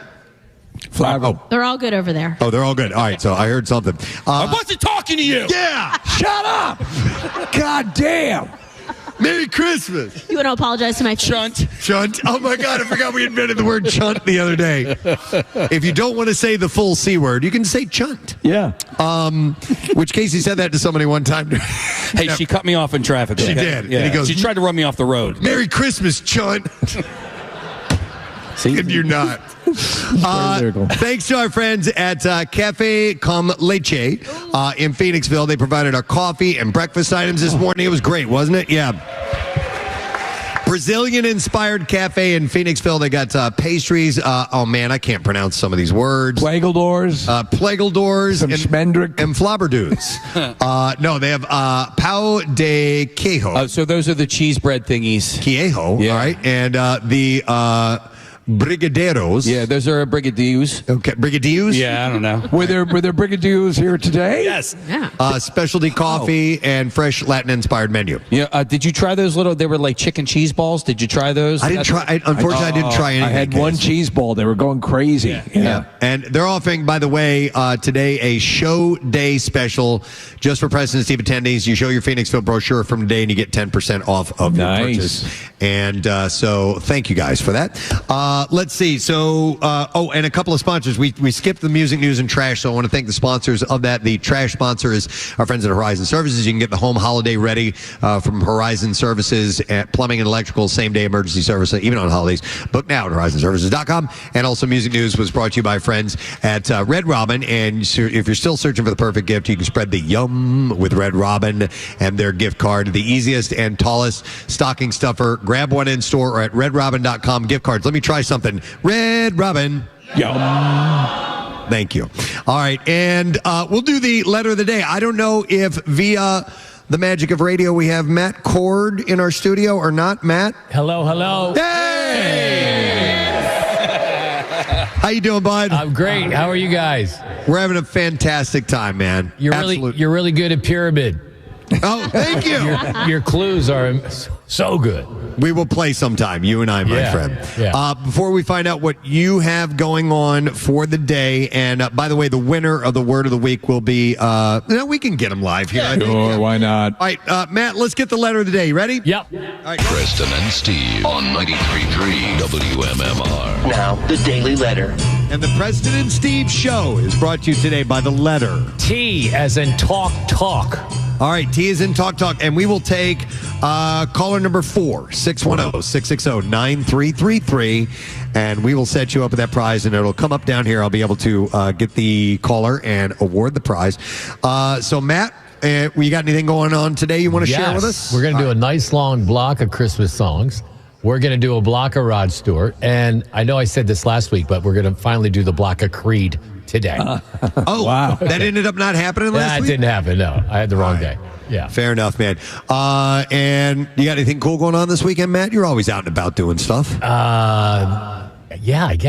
They're all good over there. Oh, they're all good. All right, so I heard something. I wasn't talking to you. Yeah. Shut up. God damn. Merry Christmas. You want to apologize to my Chunt. Oh, my God. I forgot we invented the word chunt the other day. If you don't want to say the full C word, you can say chunt. Yeah. Which Casey said that to somebody one time. Hey, she cut me off in traffic. She did. Yeah. And he goes, she tried to run me off the road. Merry Christmas, chunt. See? Could you not? Thanks to our friends at Cafe Comme Leche in Phoenixville. They provided our coffee and breakfast items this morning. It was great, wasn't it? Yeah. Brazilian-inspired cafe in Phoenixville. They got pastries. Oh, man, I can't pronounce some of these words. Plageldors. Some Schmendrick. And flabberdudes. No, they have pão de queijo. So those are the cheese bread thingies. Queijo, yeah. All right. And the... Brigadeiros. Yeah, those are brigadeiros. Okay, brigadeiros? Yeah, I don't know. Were there brigadeiros here today? Yes. Yeah. Specialty coffee and fresh Latin-inspired menu. Yeah. Did you try those little? They were like chicken cheese balls. Did you try those? I didn't try. Unfortunately, I didn't try anything. I had one cheese ball. They were going crazy. Yeah. And they're offering, by the way, today a show day special just for Preston and Steve attendees. You show your Phoenixville brochure from today, and you get 10% off of your purchase. And so, thank you guys for that. Let's see. So, and a couple of sponsors. We skipped the music news and trash, so I want to thank the sponsors of that. The trash sponsor is our friends at Horizon Services. You can get the home holiday ready from Horizon Services at plumbing and electrical, same-day emergency service, even on holidays. Book now at horizonservices.com. And also, music news was brought to you by friends at Red Robin. And if you're still searching for the perfect gift, you can spread the yum with Red Robin and their gift card. The easiest and tallest stocking stuffer. Grab one in store or at redrobin.com gift cards. Let me try something. Red Robin. Yum. Thank you. All right. And we'll do the letter of the day. I don't know if via the magic of radio we have Matt Cord in our studio or not. Matt? Hello. Hey! How you doing, bud? I'm great. How are you guys? We're having a fantastic time, man. You're really good at pyramid. Oh, thank you. Your clues are so good. We will play sometime, you and I, my friend. Yeah. Before we find out what you have going on for the day, and by the way, the winner of the word of the week will be, we can get him live here. Sure, why not? All right, Matt, let's get the letter of the day. You ready? Yep. All right. Preston and Steve on 93.3 WMMR. Now, the Daily Letter. And the Preston and Steve Show is brought to you today by the letter T as in talk. All right, T is in Talk, and we will take caller number 4, 610-660-9333, and we will set you up with that prize, and it'll come up down here. I'll be able to get the caller and award the prize. So, Matt, we got anything going on today you want to share with us? We're going to do a nice long block of Christmas songs. We're going to do a block of Rod Stewart. And I know I said this last week, but we're going to finally do the block of Creed today. Wow. That ended up not happening last week? That didn't happen, no. I had the wrong day. Yeah. Fair enough, man. And you got anything cool going on this weekend, Matt? You're always out and about doing stuff. Yeah,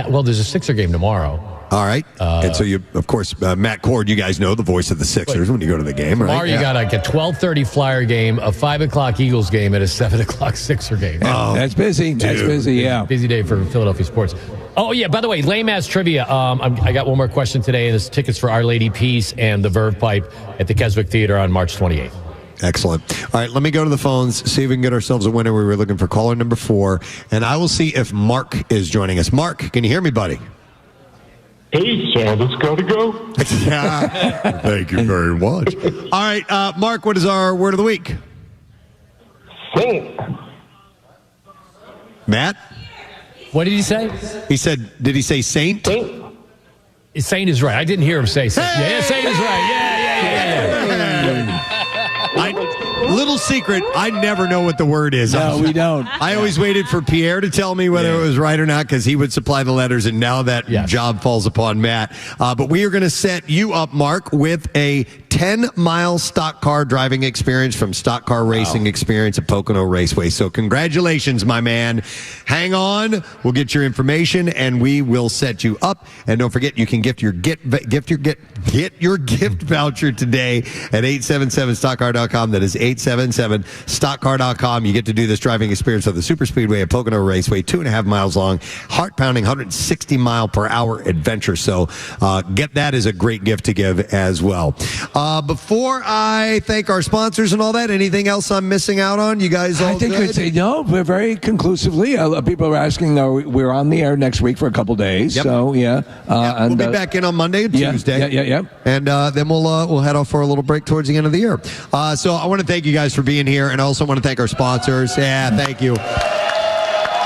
well, there's a Sixer game tomorrow. All right. And so you, of course, Matt Cord, you guys know the voice of the Sixers when you go to the game, right? Tomorrow you got like a 12:30 Flyer game, a 5 o'clock Eagles game, and a 7 o'clock Sixer game. Oh, that's busy. That's busy, yeah. Busy day for Philadelphia sports. Oh, yeah, by the way, lame ass trivia. I got one more question today, and it's tickets for Our Lady Peace and the Verve Pipe at the Keswick Theater on March 28th. Excellent. All right, let me go to the phones, see if we can get ourselves a winner. We were looking for caller number 4, and I will see if Mark is joining us. Mark, can you hear me, buddy? Hey, Santa's got to go. Thank you very much. All right, Mark, what is our word of the week? Saint. Matt? What did he say? He said, did he say saint? Saint is right. I didn't hear him say saint. Hey! Yeah, saint is right. Yeah. Little secret, I never know what the word is. No, we don't. I always waited for Pierre to tell me whether it was right or not because he would supply the letters, and now that job falls upon Matt. But we are going to set you up, Mark, with a 10-mile stock car driving experience from Stock Car Racing Experience at Pocono Raceway. So congratulations, my man. Hang on. We'll get your information, and we will set you up. And don't forget, you can get your gift voucher today at 877stockcar.com. That is 877stockcar.com. You get to do this driving experience of the Super Speedway at Pocono Raceway, 2.5 miles long, heart-pounding, 160-mile-per-hour adventure. So get that as a great gift to give as well. Before I thank our sponsors and all that, anything else I'm missing out on? You guys all I think good? I'd say no. We're very conclusively. People are asking, we're on the air next week for a couple days. Yep. So, yeah. We'll be back in on Monday and Tuesday. Yeah. And then we'll head off for a little break towards the end of the year. So I want to thank you guys for being here, and I also want to thank our sponsors. Yeah, thank you.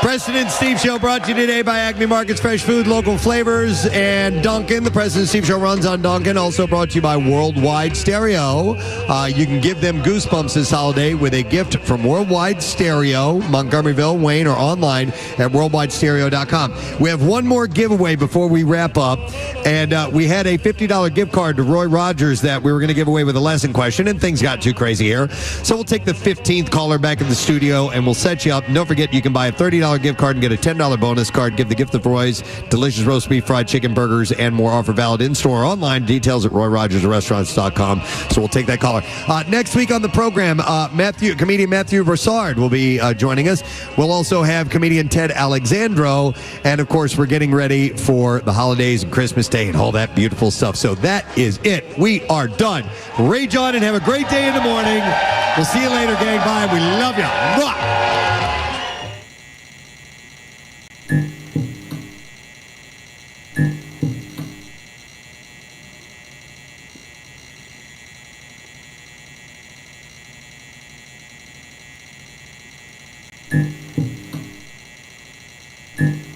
Preston and Steve Show brought to you today by Acme Markets, fresh food, local flavors, and Duncan. The Preston and Steve Show runs on Duncan. Also brought to you by Worldwide Stereo. You can give them goosebumps this holiday with a gift from Worldwide Stereo, Montgomeryville, Wayne, or online at worldwidestereo.com. We have one more giveaway before we wrap up, and we had a $50 gift card to Roy Rogers that we were going to give away with a lesson question, and things got too crazy here. So we'll take the 15th caller back in the studio, and we'll set you up. And don't forget, you can buy a $30 gift card and get a $10 bonus card. Give the gift of Roy's delicious roast beef, fried chicken, burgers, and more. Offer valid in-store or online. Details at RoyRogersRestaurants.com. So we'll take that caller. Next week on the program, comedian Matthew Broussard will be joining us. We'll also have comedian Ted Alexandro. And, of course, we're getting ready for the holidays and Christmas Day and all that beautiful stuff. So that is it. We are done. Rage on and have a great day in the morning. We'll see you later, gang. Bye. We love you. Mwah. Thank you.